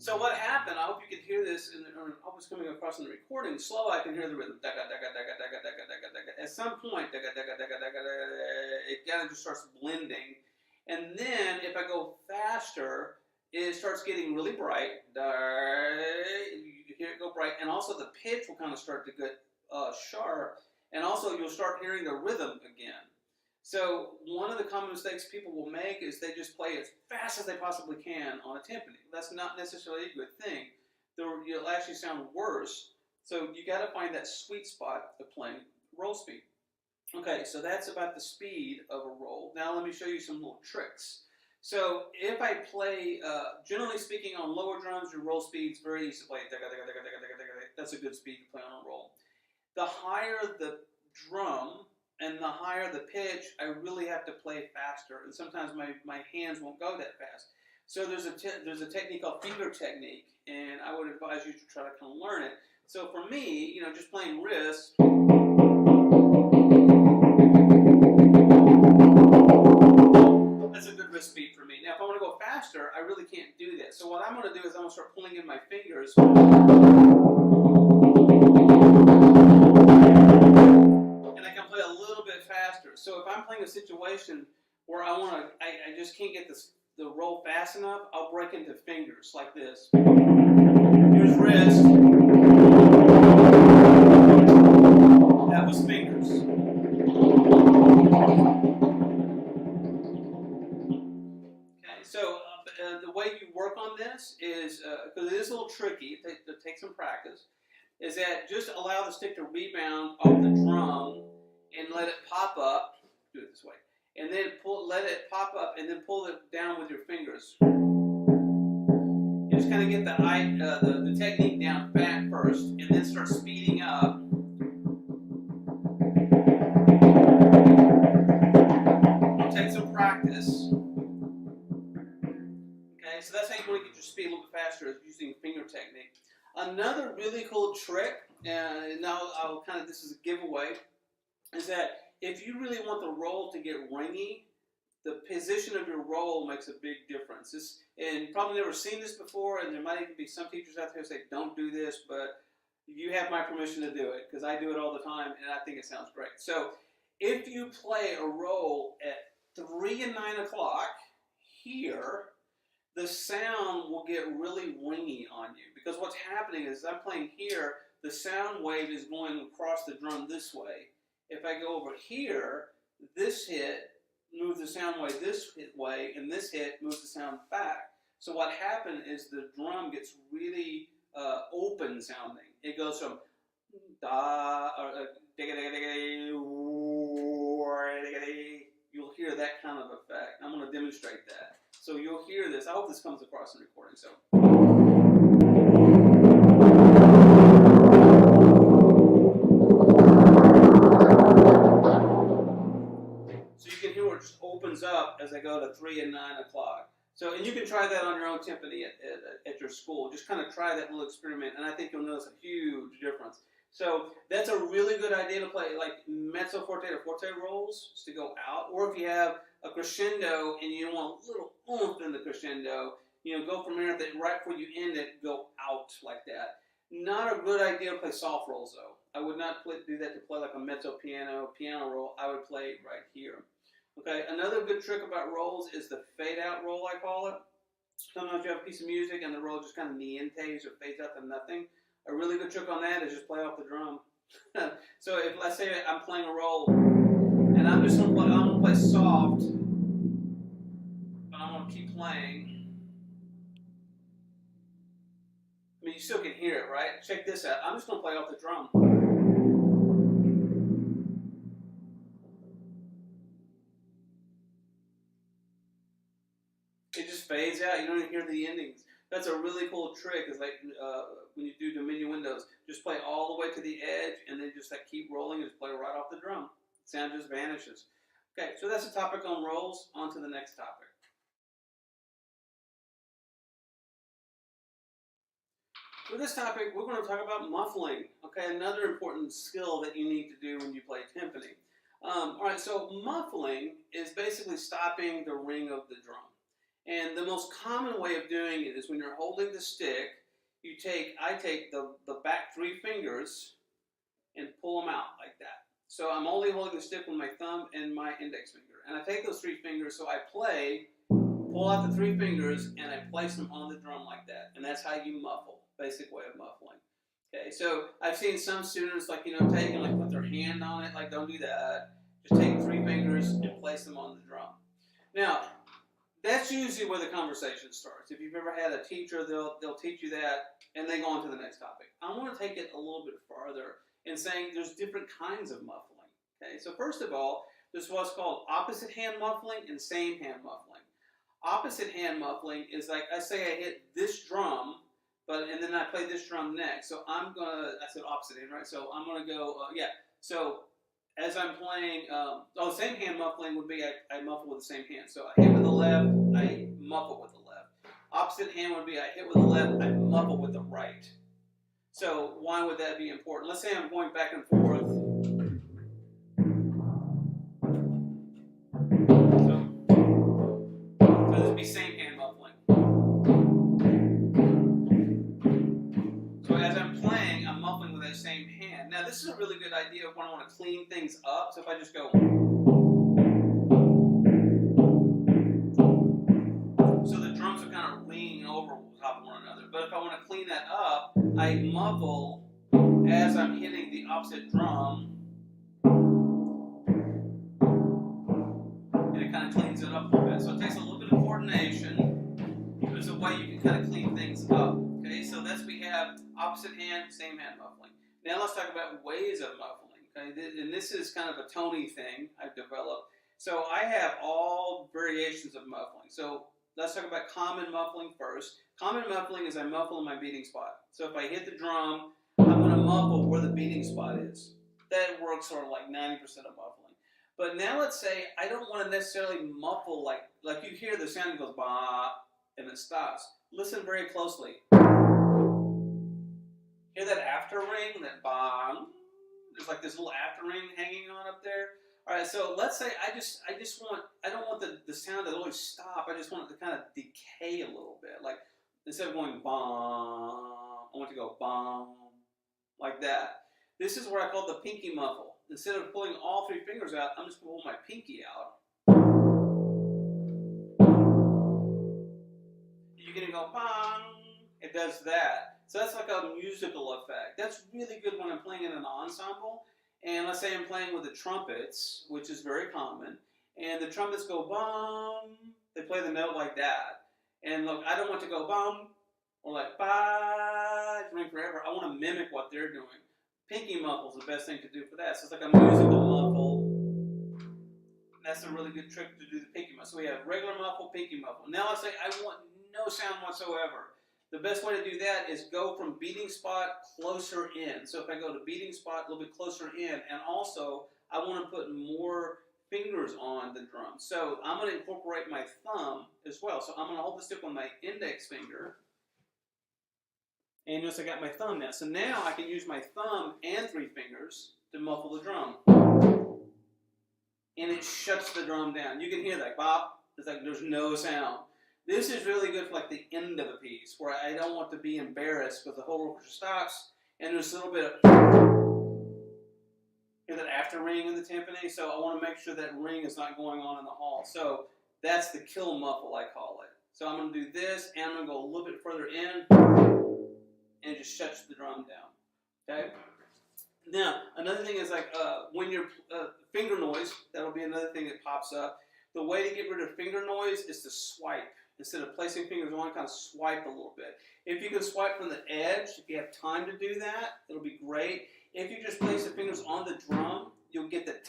So what happened, I hope you can hear this, or I hope it's coming across in the recording. Slow, I can hear the rhythm. At some point, it kind of just starts blending. And then if I go faster, it starts getting really bright. You hear it go bright, and also the pitch will kind of start to get sharp, and also you'll start hearing the rhythm again. So one of the common mistakes people will make is they just play as fast as they possibly can on a timpani. That's not necessarily a good thing. You'll actually sound worse. So you got to find that sweet spot of playing roll speed. Okay, so that's about the speed of a roll. Now let me show you some little tricks. So if I play, generally speaking, on lower drums, your roll speed's very easy to play. That's a good speed to play on a roll. The higher the drum and the higher the pitch, I really have to play faster, and sometimes my hands won't go that fast. So there's a technique called finger technique, and I would advise you to try to kind of learn it. So for me, you know, just playing wrist. That's a good wrist speed for me. Now, if I want to go faster, I really can't do that. So what I'm going to do is I'm going to start pulling in my fingers. And I can play a little bit faster. So if I'm playing a situation where I just can't get the roll fast enough, I'll break into fingers like this. Here's wrist. That was fingers. Okay, so the way you work on this is, because it is a little tricky, it takes some practice, is that just allow the stick to rebound off the drum and let it pop up. Do it this way. And then let it pop up and then pull it down with your fingers. You just kind of get the technique down fat first and then start speeding up. It'll take some practice. Okay, so that's how you want to get your speed a little bit faster, is using finger technique. Another really cool trick, and now this is a giveaway, is that if you really want the roll to get ringy, the position of your roll makes a big difference. And you've probably never seen this before, and there might even be some teachers out there who say, don't do this, but you have my permission to do it, because I do it all the time, and I think it sounds great. So if you play a roll at 3 and 9 o'clock here, the sound will get really ringy on you, because what's happening is I'm playing here, the sound wave is going across the drum this way. If I go over here, this hit moves the sound wave this way, and this hit moves the sound back. So what happened is the drum gets really open sounding. It goes from da, you'll hear that kind of effect. I'm going to demonstrate that. So you'll hear this. I hope this comes across in the recording. So. So you can hear where it just opens up as I go to 3 and 9 o'clock. So, and you can try that on your own timpani at your school. Just kind of try that little experiment, and I think you'll notice a huge difference. So that's a really good idea to play, like mezzo forte or forte rolls, just to go out. Or if you have a crescendo and you want a little oomph in the crescendo, go from there, then right before you end it, go out like that. Not a good idea to play soft rolls, though. I would not do that to play like a mezzo piano roll. I would play right here. Okay, another good trick about rolls is the fade out roll, I call it. Sometimes you have a piece of music and the roll just kind of nientes or fades out to nothing. A really good trick on that is just play off the drum. So if, let's say I'm playing a roll and I'm going to play soft, but I'm going to keep playing. I mean, you still can hear it, right? Check this out. I'm just going to play off the drum. It just fades out. You don't even hear the endings. That's a really cool trick. Is like when you do diminuendos, just play all the way to the edge, and then just keep rolling and just play right off the drum. Sound just vanishes. Okay, so that's the topic on rolls. On to the next topic. For this topic, we're going to talk about muffling. Okay, another important skill that you need to do when you play timpani. All right, so muffling is basically stopping the ring of the drum. And the most common way of doing it is when you're holding the stick, I take the back 3 fingers and pull them out like that. So I'm only holding the stick with my thumb and my index finger. And I take those 3 fingers, so I play, pull pull out the 3 fingers and I place them on the drum like that. And that's how you muffle, basic way of muffling. Okay, so I've seen some students like, take and like put their hand on it, like don't do that. Just take 3 fingers and place them on the drum. Now, that's usually where the conversation starts. If you've ever had a teacher, they'll teach you that and they go on to the next topic. I want to take it a little bit farther in saying there's different kinds of muffling. Okay, so first of all, there's what's called opposite hand muffling and same hand muffling. Opposite hand muffling is like, I say I hit this drum, and then I play this drum next. So I said opposite hand, right? So I'm gonna go, So as I'm playing, same hand muffling would be I muffle with the same hand. So I hit with the left, I muffle with the left. Opposite hand would be I hit with the left, I muffle with the right. So why would that be important? Let's say I'm going back and forth. So this would be same hand muffling. So as I'm playing, I'm muffling with that same hand. Now this is a really good idea when I want to clean things up. So if I just go, so the drums are kind of leaning over top of one another. But if I want to clean that up, I muffle as I'm hitting the opposite drum. And it kind of cleans it up a little bit. So it takes a little bit of coordination. There's a way you can kind of clean things up. Okay, so we have opposite hand, same hand muffling. Now let's talk about ways of muffling. Okay, and this is kind of a Tony thing I've developed. So I have all variations of muffling. So let's talk about common muffling first. Common muffling is I muffle in my beating spot. So if I hit the drum, I'm going to muffle where the beating spot is. That works sort of like 90% of muffling. But now let's say I don't want to necessarily muffle like you hear the sound that goes ba and it stops. Listen very closely. Hear that after ring, that bang? There's like this little after ring hanging on up there. All right, so let's say I don't want the sound to always stop. I just want it to kind of decay a little bit. Like instead of going bong, I want to go bong, like that. This is where I call the pinky muffle. Instead of pulling all 3 fingers out, I'm just going to pull my pinky out. You can go bong. It does that. So that's like a musical effect. That's really good when I'm playing in an ensemble. And let's say I'm playing with the trumpets, which is very common. And the trumpets go bong. They play the note like that. And look, I don't want to go bong or like ba, ring forever. I want to mimic what they're doing. Pinky muffle is the best thing to do for that. So it's like a musical muffle. That's a really good trick to do the pinky muffle. So we have regular muffle, pinky muffle. Now let's say I want no sound whatsoever. The best way to do that is go from beating spot closer in. So if I go to beating spot a little bit closer in, and also I want to put more fingers on the drum. So I'm going to incorporate my thumb as well. So I'm going to hold the stick on my index finger. And notice I got my thumb now. So now I can use my thumb and 3 fingers to muffle the drum. And it shuts the drum down. You can hear that bop. It's like there's no sound. This is really good for like the end of a piece where I don't want to be embarrassed because the whole orchestra stops and there's a little bit of hear that after ring in the timpani. So I want to make sure that ring is not going on in the hall. So that's the kill muffle, I call it. So I'm going to do this and I'm going to go a little bit further in and it just shuts the drum down. Okay. Now another thing is like when you're finger noise. That'll be another thing that pops up. The way to get rid of finger noise is to swipe. Instead of placing fingers on, kind of swipe a little bit. If you can swipe from the edge, if you have time to do that, it'll be great. If you just place the fingers on the drum, you'll get the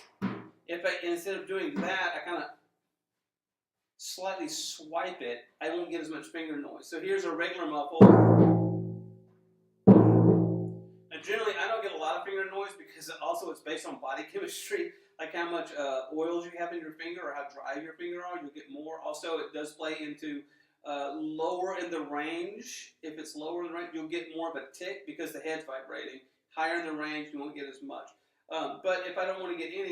instead of doing that, I kind of slightly swipe it, I won't get as much finger noise. So here's a regular muffle. Now generally, I don't get a lot of finger noise because also it's based on body chemistry. Like how much oils you have in your finger or how dry your finger are, you'll get more. Also, it does play into lower in the range. If it's lower in the range, you'll get more of a tick because the head's vibrating. Higher in the range, you won't get as much. But if I don't want to get any,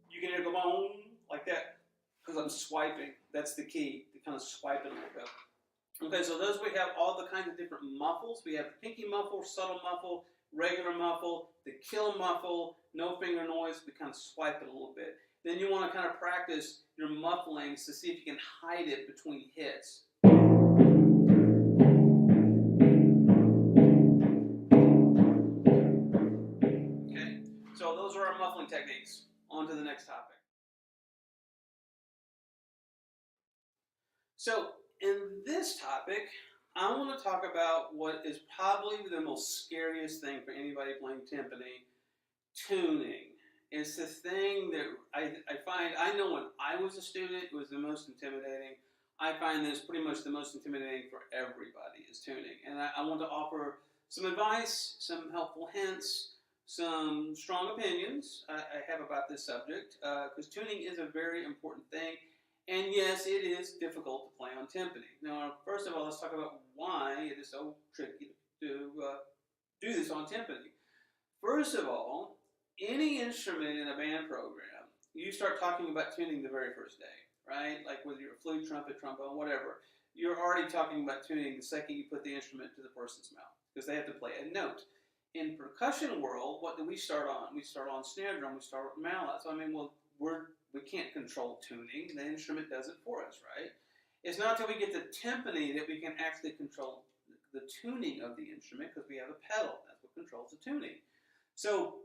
you can hear go boom like that because I'm swiping. That's the key, to kind of swipe it a little bit. Okay, so those we have all the kinds of different muffles. We have pinky muffle, subtle muffle, regular muffle, the kill muffle, no finger noise, we kind of swipe it a little bit. Then you want to kind of practice your mufflings to see if you can hide it between hits. Okay, so those are our muffling techniques. On to the next topic. So in this topic, I want to talk about what is probably the most scariest thing for anybody playing timpani, tuning. It's the thing that I find, I know when I was a student, it was the most intimidating. I find this pretty much the most intimidating for everybody is tuning. And I want to offer some advice, some helpful hints, some strong opinions I have about this subject, because tuning is a very important thing. And yes, it is difficult to play on timpani. Now, first of all, let's talk about why it is so tricky to do this on timpani. First of all, any instrument in a band program, you start talking about tuning the very first day, right? Like whether you're a flute, trumpet, trombone, whatever, you're already talking about tuning the second you put the instrument to the person's mouth, because they have to play a note. In percussion world, what do we start on? We start on snare drum, we start with mallets. So, I mean, well, we can't control tuning. The instrument does it for us, right? It's not until we get to timpani that we can actually control the tuning of the instrument, because we have a pedal. That's what controls the tuning. So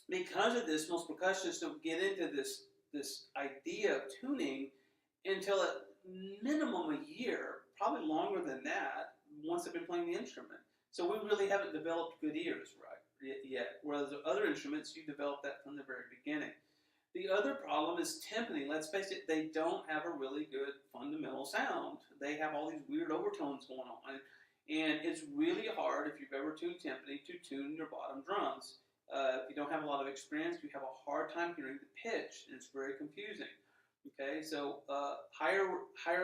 because of this, most percussionists don't get into this idea of tuning until at minimum a year, probably longer than that, once they've been playing the instrument. So we really haven't developed good ears right yet, whereas other instruments, you develop that from the very beginning. The other problem is timpani. Let's face it, they don't have a really good fundamental sound. They have all these weird overtones going on, and it's really hard, if you've ever tuned timpani, to tune your bottom drums. If you don't have a lot of experience, you have a hard time hearing the pitch, and it's very confusing. Okay, so higher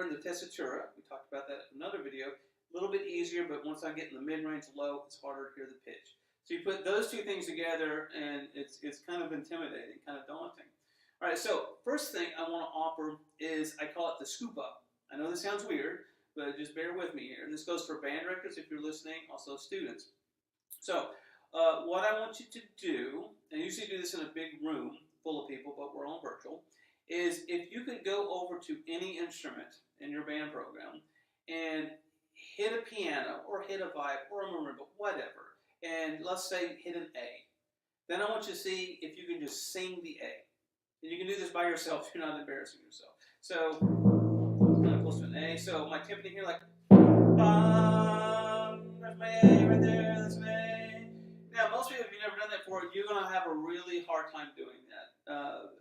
in the tessitura, we talked about that in another video, a little bit easier, but once I get in the mid-range low, it's harder to hear the pitch. So you put those two things together, and it's kind of intimidating, kind of daunting. All right, so first thing I want to offer is, I call it the scoop up. I know this sounds weird, but just bear with me here. And this goes for band directors if you're listening, also students. So what I want you to do, and I usually do this in a big room full of people, but we're on virtual, is if you could go over to any instrument in your band program and hit a piano or hit a vibe or a marimba, whatever, and let's say hit an A. Then I want you to see if you can just sing the A. And you can do this by yourself, you're not embarrassing yourself. So, kind of close to an A. So my timpani here, like, there's my A right there, that's an A. Now, most people, if you've never done that before, you're going to have a really hard time doing that.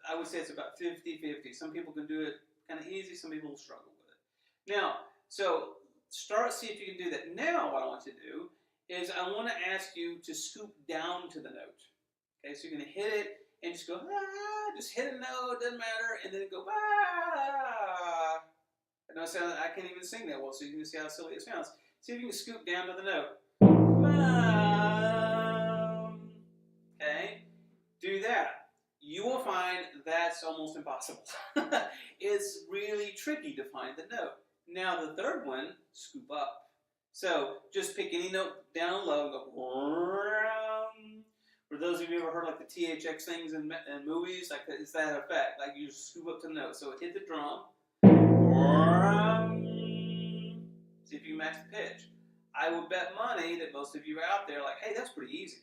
I would say it's about 50-50. Some people can do it kind of easy, some people will struggle with it. Now, so see if you can do that. Now, what I want you to do is I want to ask you to scoop down to the note. Okay, so you're going to hit it and just go, just hit a note, doesn't matter, and then go, And I can't even sing that well, so you can see how silly it sounds. See if you can scoop down to the note. Okay, do that. You will find that's almost impossible. It's really tricky to find the note. Now the third one, scoop up. So just pick any note down low and go. For those of you who ever heard like the THX things in movies, like it's that effect. Like you scoop up to the note. So hit the drum. See if you can match the pitch. I would bet money that most of you out there are like, hey, that's pretty easy.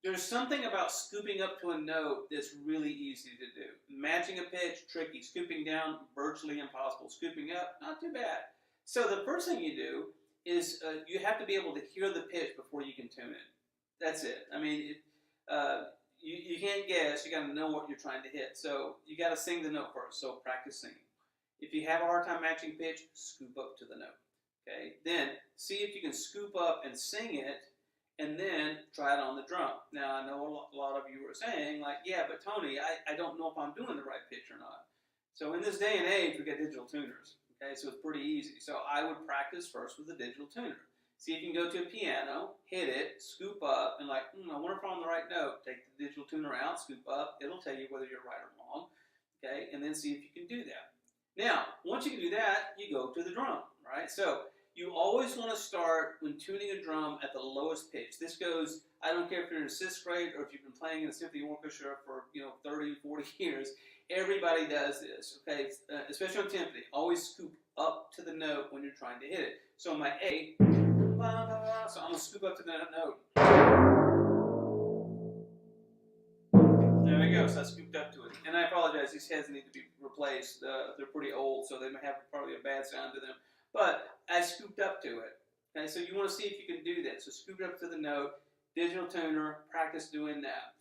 There's something about scooping up to a note that's really easy to do. Matching a pitch, tricky. Scooping down, virtually impossible. Scooping up, not too bad. So the first thing you do is you have to be able to hear the pitch before you can tune it. That's it. I mean, you can't guess. You got to know what you're trying to hit. So you got to sing the note first. So practice singing. If you have a hard time matching pitch, scoop up to the note. Okay. Then see if you can scoop up and sing it, and then try it on the drum. Now, I know a lot of you are saying, like, yeah, but Tony, I don't know if I'm doing the right pitch or not. So in this day and age, we got digital tuners. Okay, so it's pretty easy. So I would practice first with a digital tuner. See if you can go to a piano, hit it, scoop up, and like, I wonder if I'm on the right note. Take the digital tuner out, scoop up. It'll tell you whether you're right or wrong. Okay, and then see if you can do that. Now, once you can do that, you go to the drum, right? So you always want to start when tuning a drum at the lowest pitch. This goes, I don't care if you're in 6th grade or if you've been playing in a symphony orchestra for 30, 40 years. Everybody does this, okay? Especially on timpani. Always scoop up to the note when you're trying to hit it. So my A, so I'm gonna scoop up to that note. There we go. So I scooped up to it. And I apologize. These heads need to be replaced. They're pretty old, so they may have probably a bad sound to them. But I scooped up to it. Okay, so you want to see if you can do that. So scoop up to the note, digital tuner, practice doing that.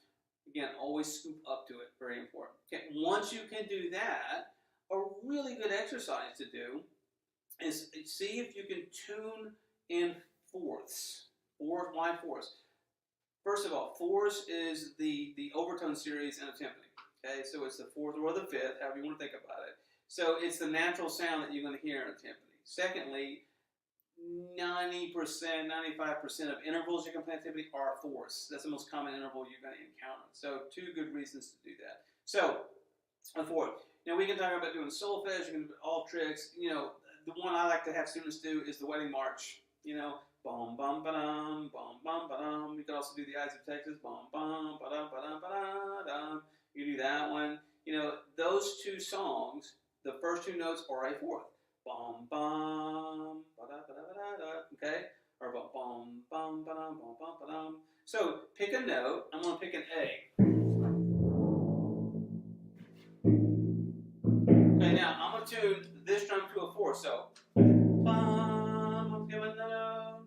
Again, always scoop up to it, very important. Okay, once you can do that, a really good exercise to do is see if you can tune in fourths. Why fourths? First of all, fourths is the overtone series in a timpani. Okay, so it's the 4th or the 5th, however you want to think about it. So it's the natural sound that you're going to hear in a timpani. Secondly, 90%, 95% of intervals you can play in timpani are fourths. That's the most common interval you're going to encounter. So 2 good reasons to do that. So, a fourth. Now we can talk about doing solfege, you can do all tricks. The one I like to have students do is the wedding march. Bum bum ba-dum, bum bum ba-dum. You can also do the Eyes of Texas, bum bum ba-dum ba-dum ba-dum. You do that one. Those 2 songs, the first 2 notes are a fourth. Bum bum ba-da ba-da-ba-da-da. Okay? Or bum bum ba-dum bum bum ba-dum. So pick a note. I'm going to pick an A. Okay, now I'm going to tune this drum to a fourth. So bum, I'm giving a note.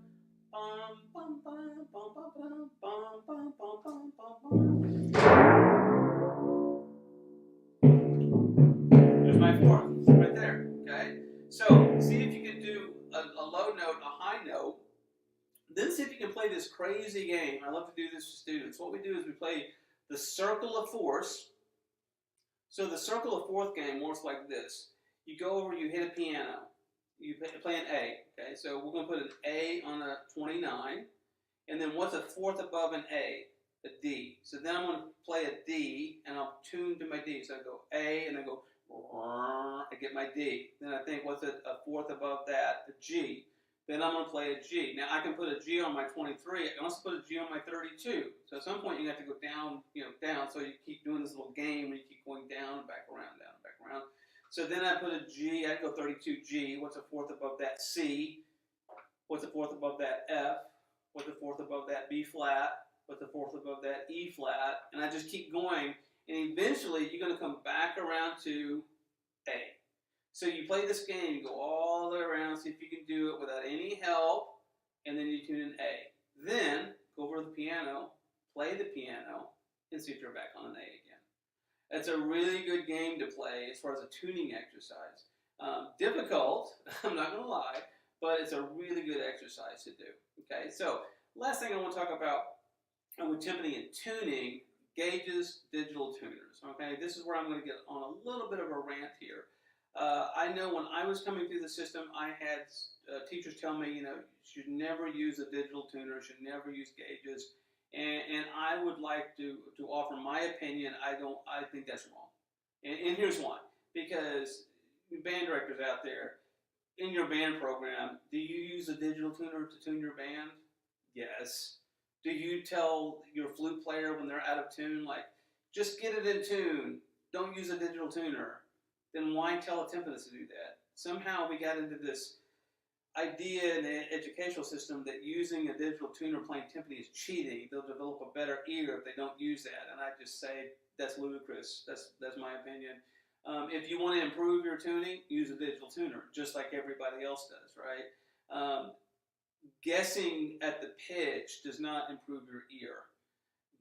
Bum bum bum bum bum bum bum bum bum bum bum. There's my fourth, right there. Okay. So see if you can do a low note, a high note. Then see if you can play this crazy game. I love to do this with students. What we do is we play the circle of fourths. So the circle of fourth game works like this. You go over, you hit a piano. You play an A. Okay, so we're going to put an A on a 29. And then what's a fourth above an A? A D. So then I'm going to play a D, and I'll tune to my D. So I go A, and I go, I get my D. Then I think, what's a fourth above that? A G. Then I'm going to play a G. Now I can put a G on my 23. I can also put a G on my 32. So at some point you have to go down, down. So you keep doing this little game where you keep going down, back around, down, back around. So then I put a G. I go 32 G. What's a fourth above that C? What's a fourth above that F? What's a fourth above that B flat? What's a fourth above that E flat? And I just keep going. And eventually you're going to come back around to A. So you play this game, you go all the way around, see if you can do it without any help, and then you tune in A. Then go over to the piano, play the piano, and see if you're back on an A again. It's a really good game to play as far as a tuning exercise. Difficult, I'm not going to lie, but it's a really good exercise to do. Okay, so last thing I want to talk about with timpani and tuning, gauges, digital tuners. Okay, this is where I'm going to get on a little bit of a rant here. I know when I was coming through the system, I had teachers tell me, you should never use a digital tuner, should never use gauges, and I would like to offer my opinion. I think that's wrong, and here's why. Because band directors out there, in your band program, do you use a digital tuner to tune your band? Yes. Do you tell your flute player when they're out of tune, like, just get it in tune, don't use a digital tuner? Then why tell a timpanist to do that? Somehow we got into this idea in the educational system that using a digital tuner playing timpani is cheating. They'll develop a better ear if they don't use that. And I just say that's ludicrous. That's my opinion. If you want to improve your tuning, use a digital tuner, just like everybody else does, right? Guessing at the pitch does not improve your ear.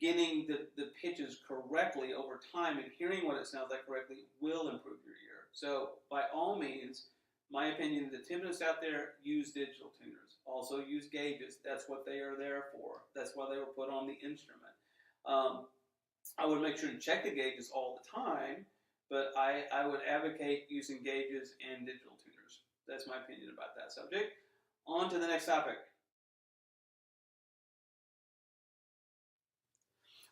Getting the pitches correctly over time and hearing what it sounds like correctly will improve your ear. So by all means, my opinion, the timpanists out there use digital tuners. Also use gauges. That's what they are there for. That's why they were put on the instrument. I would make sure to check the gauges all the time, but I would advocate using gauges and digital tuners. That's my opinion about that subject. On to the next topic.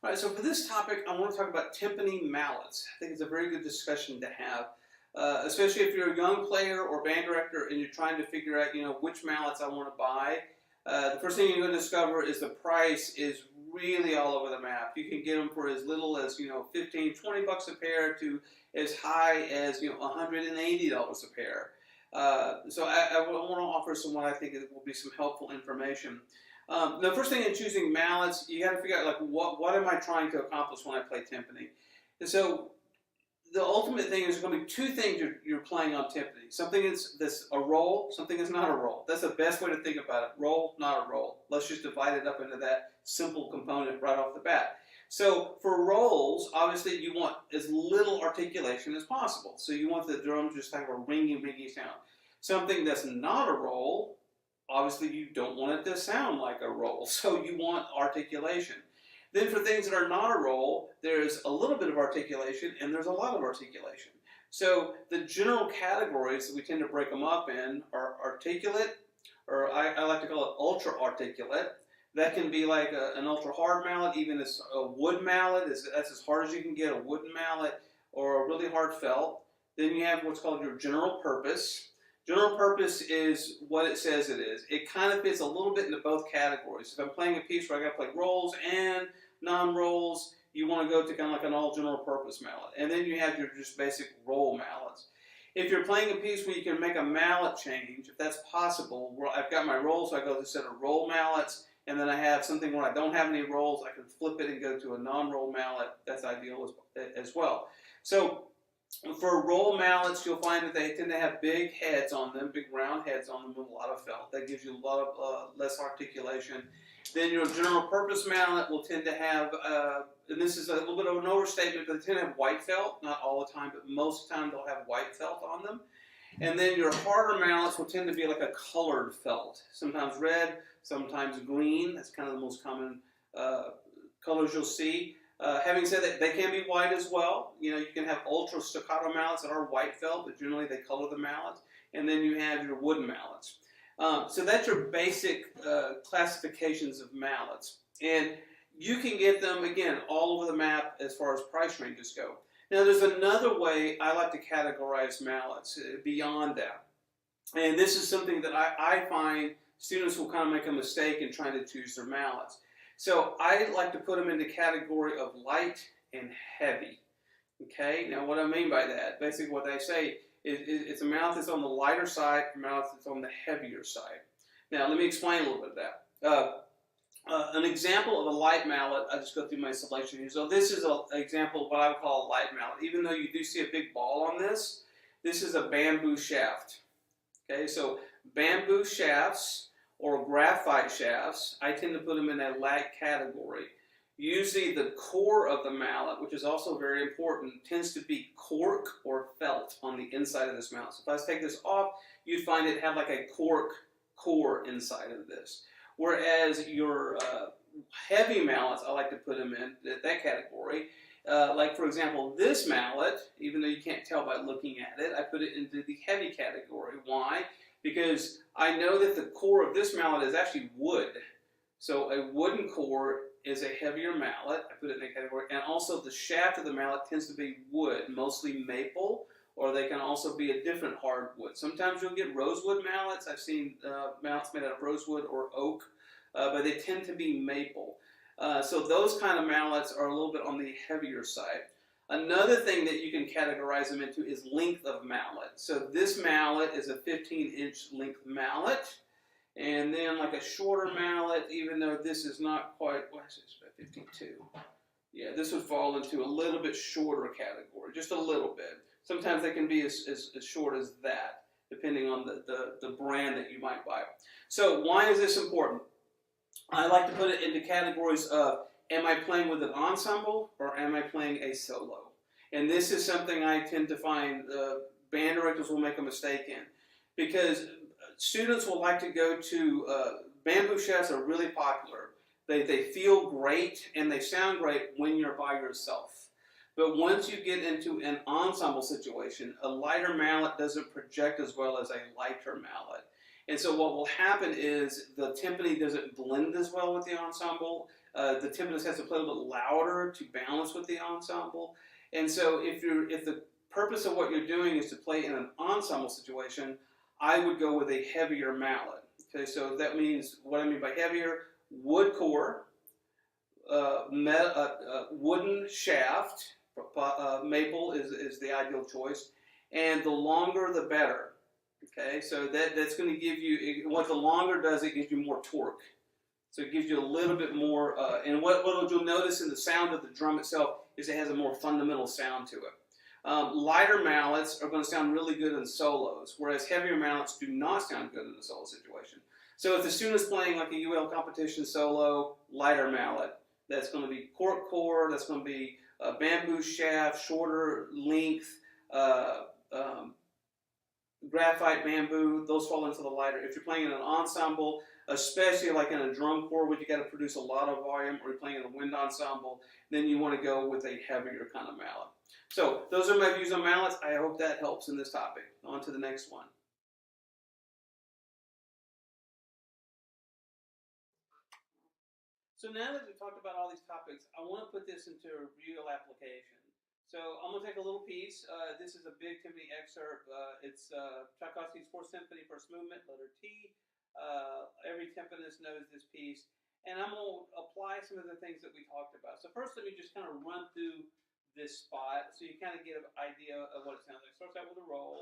All right, so for this topic, I want to talk about timpani mallets. I think it's a very good discussion to have. especially if you're a young player or band director and you're trying to figure out, which mallets I want to buy. The first thing you're going to discover is the price is really all over the map. You can get them for as little as, 15, 20 bucks a pair to as high as, $180 a pair. So I want to offer some what I think will be some helpful information. The first thing in choosing mallets, you got to figure out like what am I trying to accomplish when I play timpani. And so the ultimate thing is going to be two things you're playing on timpani. Something that's a roll, something that's not a roll. That's the best way to think about it. Roll, not a roll. Let's just divide it up into that simple component right off the bat. So for rolls, obviously you want as little articulation as possible. So you want the drums just to have a ringy sound. Something that's not a roll, obviously you don't want it to sound like a roll. So you want articulation. Then for things that are not a roll, there's a little bit of articulation and there's a lot of articulation. So the general categories that we tend to break them up in are articulate, or I like to call it ultra articulate. That can be like an ultra hard mallet, even as a wood mallet, that's as hard as you can get, a wooden mallet, or a really hard felt. Then you have what's called your general purpose. General purpose is what it says it is. It kind of fits a little bit into both categories. If I'm playing a piece where I got to play rolls and non-rolls, you want to go to kind of like an all general purpose mallet. And then you have your just basic roll mallets. If you're playing a piece where you can make a mallet change, if that's possible, I've got my rolls, so I go to a set of roll mallets, and then I have something where I don't have any rolls, I can flip it and go to a non-roll mallet. That's ideal as well. So for roll mallets, you'll find that they tend to have big heads on them, big round heads on them with a lot of felt. That gives you a lot of less articulation. Then your general purpose mallet will tend to have, and this is a little bit of an overstatement, but they tend to have white felt. Not all the time, but most of the time they'll have white felt on them. And then your harder mallets will tend to be like a colored felt. Sometimes red, sometimes green. That's kind of the most common colors you'll see. Having said that, they can be white as well. You can have ultra staccato mallets that are white felt, but generally they color the mallets. And then you have your wooden mallets. So that's your basic classifications of mallets. And you can get them, again, all over the map as far as price ranges go. Now, there's another way I like to categorize mallets beyond that. And this is something that I find students will kind of make a mistake in trying to choose their mallets. So I like to put them in the category of light and heavy. Okay, now what I mean by that, basically what they say is it's a mallet that's on the lighter side, a mallet that's on the heavier side. Now let me explain a little bit of that. An example of a light mallet, I just go through my selection here. So this is an example of what I would call a light mallet. Even though you do see a big ball on this, this is a bamboo shaft. Okay, so bamboo shafts or graphite shafts, I tend to put them in a light category. Usually the core of the mallet, which is also very important, tends to be cork or felt on the inside of this mallet. So if I was to take this off, you'd find it have like a cork core inside of this. Whereas your heavy mallets, I like to put them in that category. Like for example, this mallet, even though you can't tell by looking at it, I put it into the heavy category. Why? Because I know that the core of this mallet is actually wood. So a wooden core is a heavier mallet. I put it in that category. And also the shaft of the mallet tends to be wood, mostly maple, or they can also be a different hardwood. Sometimes you'll get rosewood mallets. I've seen mallets made out of rosewood or oak, but they tend to be maple. So those kind of mallets are a little bit on the heavier side. Another thing that you can categorize them into is length of mallet. So this mallet is a 15-inch length mallet. And then like a shorter mallet, even though this is not quite, what is this, 52? Yeah, this would fall into a little bit shorter category, just a little bit. Sometimes they can be as short as that, depending on the brand that you might buy. So why is this important? I like to put it into categories of, am I playing with an ensemble or am I playing a solo? And this is something I tend to find band directors will make a mistake in. Because students will like to go to, bamboo shafts are really popular. They feel great and they sound great when you're by yourself. But once you get into an ensemble situation, a lighter mallet doesn't project as well as a lighter mallet. And so what will happen is the timpani doesn't blend as well with the ensemble. The timpanist has to play a little bit louder to balance with the ensemble. And so if the purpose of what you're doing is to play in an ensemble situation, I would go with a heavier mallet. Okay, so that means, what I mean by heavier, wood core, wooden shaft, maple is the ideal choice, and the longer the better. Okay, so that's going to give you, what the longer does, it gives you more torque. So it gives you a little bit more, and what you'll notice in the sound of the drum itself is it has a more fundamental sound to it. Lighter mallets are going to sound really good in solos, whereas heavier mallets do not sound good in a solo situation. So if the student's playing like a UL competition solo, lighter mallet, that's going to be cork core, that's going to be a bamboo shaft, shorter length, graphite bamboo, those fall into the lighter. If you're playing in an ensemble, especially like in a drum corps where you got to produce a lot of volume, or you're playing in a wind ensemble, then you want to go with a heavier kind of mallet. So those are my views on mallets. I hope that helps in this topic. On to the next one. So now that we've talked about all these topics, I want to put this into a real application. So I'm going to take a little piece. This is a big Timpani excerpt. It's Tchaikovsky's Fourth Symphony, First Movement, letter T. Every timpanist knows this piece. And I'm going to apply some of the things that we talked about. So first, let me just kind of run through this spot so you kind of get an idea of what it sounds like. Starts out with a roll.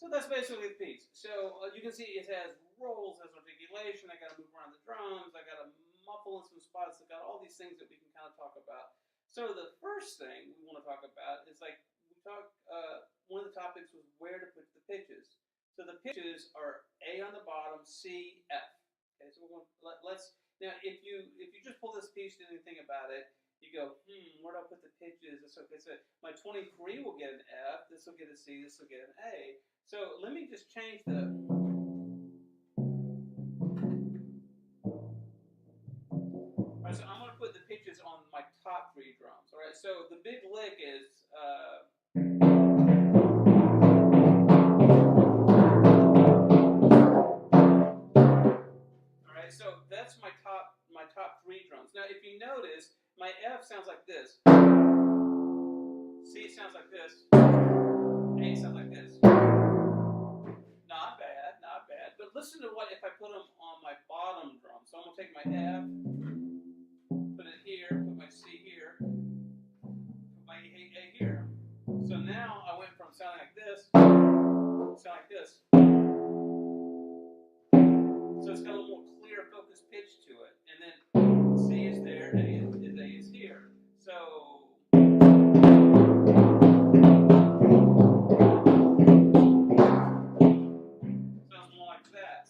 So that's basically the piece. So you can see it has rolls, has articulation. I got to move around the drums. I got to muffle in some spots. I got all these things that we can kind of talk about. So the first thing we want to talk about is like we talked. One of the topics was where to put the pitches. So the pitches are A on the bottom, C, F. Okay, so let's now if you just pull this piece, didn't think about it. You go, where do I put the pitches? So my 23 will get an F. This will get a C. This will get an A. So let me just change the. All right, so I'm going to put the pitches on my top three drums. All right, so the big lick is. All right, so that's my top three drums. Now, if you notice, my F sounds like this. C sounds like this. A sounds like this. Not bad, not bad. But listen to what if I put them on my bottom drum. So I'm going to take my F, put it here, put my C here, put my A here. So now I went from sounding like this to sound like this. So it's got a little more clear, focused pitch to it. And then C is there, A is here. So.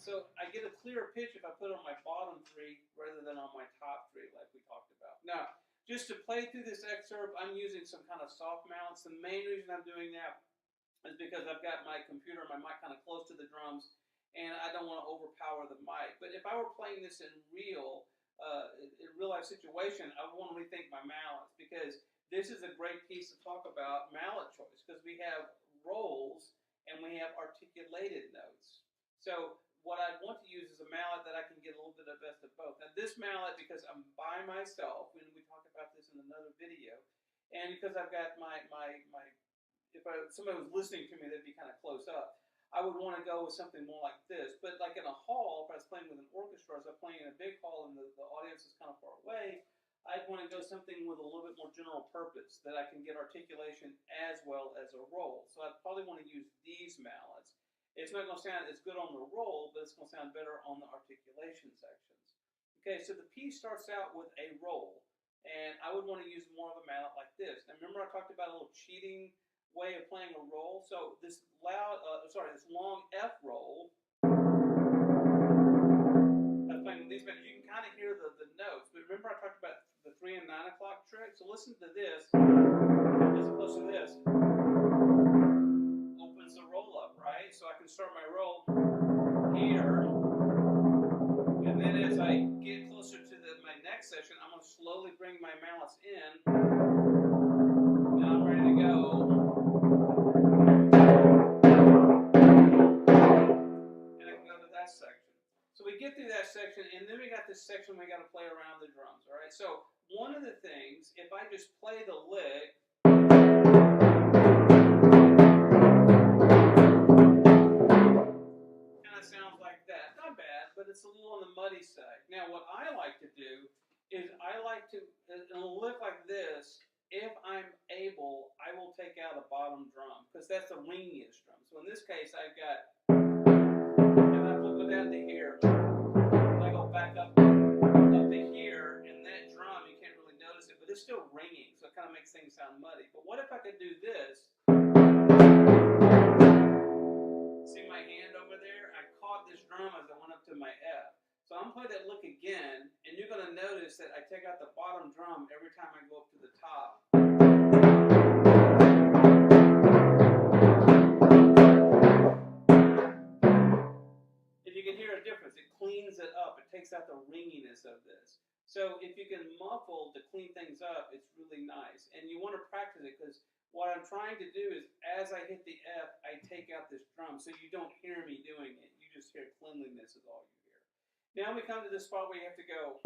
So I get a clearer pitch if I put it on my bottom three rather than on my top three like we talked about. Now, just to play through this excerpt, I'm using some kind of soft mallets. The main reason I'm doing that is because I've got my computer and my mic kind of close to the drums, and I don't want to overpower the mic. But if I were playing this in real life situation, I would want to rethink my mallets, because this is a great piece to talk about mallet choice, because we have rolls and we have articulated notes. So what I want to use is a mallet that I can get a little bit of best of both. Now this mallet, because I'm by myself, and we talked about this in another video, and because I've got if somebody was listening to me, they'd be kind of close up. I would want to go with something more like this. But like in a hall, if I was playing with an orchestra, as I'm playing in a big hall and the audience is kind of far away, I'd want to go something with a little bit more general purpose, that I can get articulation as well as a roll. So I'd probably want to use these mallets. It's not going to sound as good on the roll, but it's going to sound better on the articulation sections. Okay, so the piece starts out with a roll, and I would want to use more of a mallet like this. Now remember I talked about a little cheating way of playing a roll? So this this long F roll, I was playing with these, but you can kind of hear the notes. But remember listen to this. As opposed to this. Opens the roll up, right? So I can start my roll here. And then as I get closer to my next section, I'm going to slowly bring my mallets in. And I'm ready to go. And I can go to that section. So we get through that section, and then we got this section we got to play around the drums, all right? So one of the things, if I just play the lick, kind of sounds like that. Not bad, but it's a little on the muddy side. Now, what I like to do is I like to, in a lick like this, if I'm able, I will take out a bottom drum, because that's the ringiest drum. So in this case, I've got, and I go down to here, and I go back up to here, and that drum, you can't really notice it, but it's still ringing, so it kind of makes things sound muddy. But what if I could do this? See my hand over there? I caught this drum as I went up to my F. So I'm going to play that lick again, and you're going to notice that I take out the bottom drum every time I go up to the top. And you can hear a difference. It cleans it up. It takes out the ringiness of this. So if you can muffle to clean things up, it's really nice. And you want to practice it, because what I'm trying to do is, as I hit the F, I take out this drum, so you don't hear me doing it. You just hear cleanliness is all you hear. Now we come to the spot where you have to go,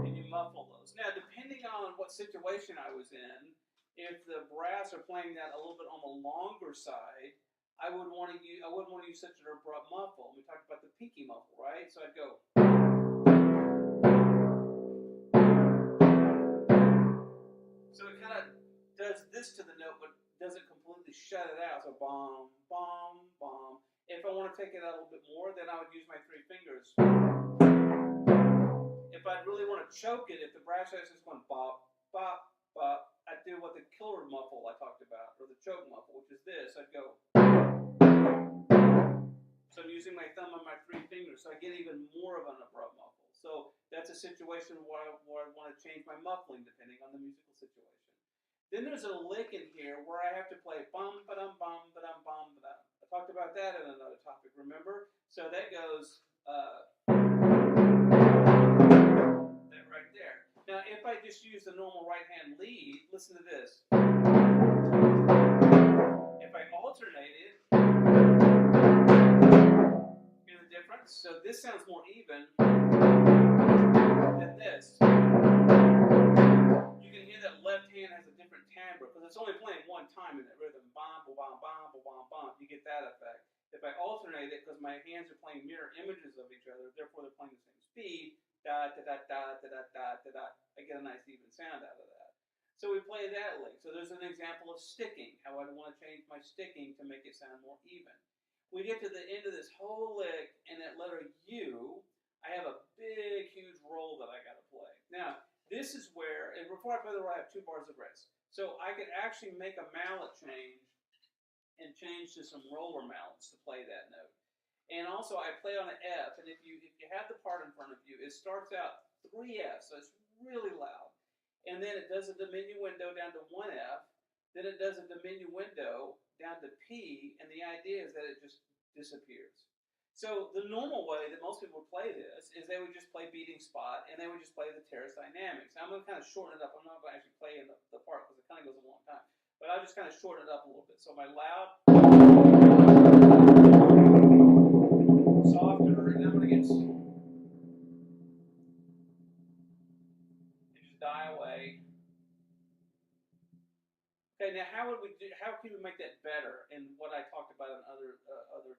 and you muffle those. Now, depending on what situation I was in, if the brass are playing that a little bit on the longer side, I wouldn't want to use such an abrupt muffle. We talked about the peaky muffle, right? So I'd go. So it kind of does this to the note, but doesn't completely shut it out. So bomb, bomb, bomb. If I want to take it out a little bit more, then I would use my 3 fingers. If I really want to choke it, if the brass is just going bop, bop, bop, I'd do what the killer muffle I talked about, or the choke muffle, which is this. I'd go. So I'm using my thumb and my 3 fingers, so I get even more of an abrupt muffle. So that's a situation where I want to change my muffling depending on the musical situation. Then there's a lick in here where I have to play bum, ba-dum, bum, ba-dum, bum, ba-dum. I talked about that in another topic, remember? So that goes that right there. Now, if I just use the normal right hand lead, listen to this. If I alternate it, hear the difference? So this sounds more even than this. You can hear that left hand has a different timbre because it's only playing one time in that rhythm. Bom, bom, bom, bom, bom, bom. You get that effect. If I alternate it, because my hands are playing mirror images of each other, therefore they're playing the same speed. Da da da da da da da da. I get a nice even sound out of that. So we play that lick. So there's an example of sticking. How I want to change my sticking to make it sound more even. We get to the end of this whole lick, and at letter U, I have a big, huge roll that I got to play. Now, this is where, and before I play the roll, I have 2 bars of rest. So I could actually make a mallet change and change to some roller mallets to play that note. And also, I play on an F, and if you have the part in front of you, it starts out 3 Fs, so it's really loud. And then it does a diminuendo down to 1 F, then it does a diminuendo down to P, and the idea is that it just disappears. So the normal way that most people would play this is they would just play beating spot, and they would just play the terrace dynamics. Now, I'm going to kind of shorten it up. I'm not going to actually play in the part because it kind of goes a long time. But I'll just kind of shorten it up a little bit. So my loud, softer, and I'm going to get, and just die away. Okay, now how can we make that better in what I talked about in other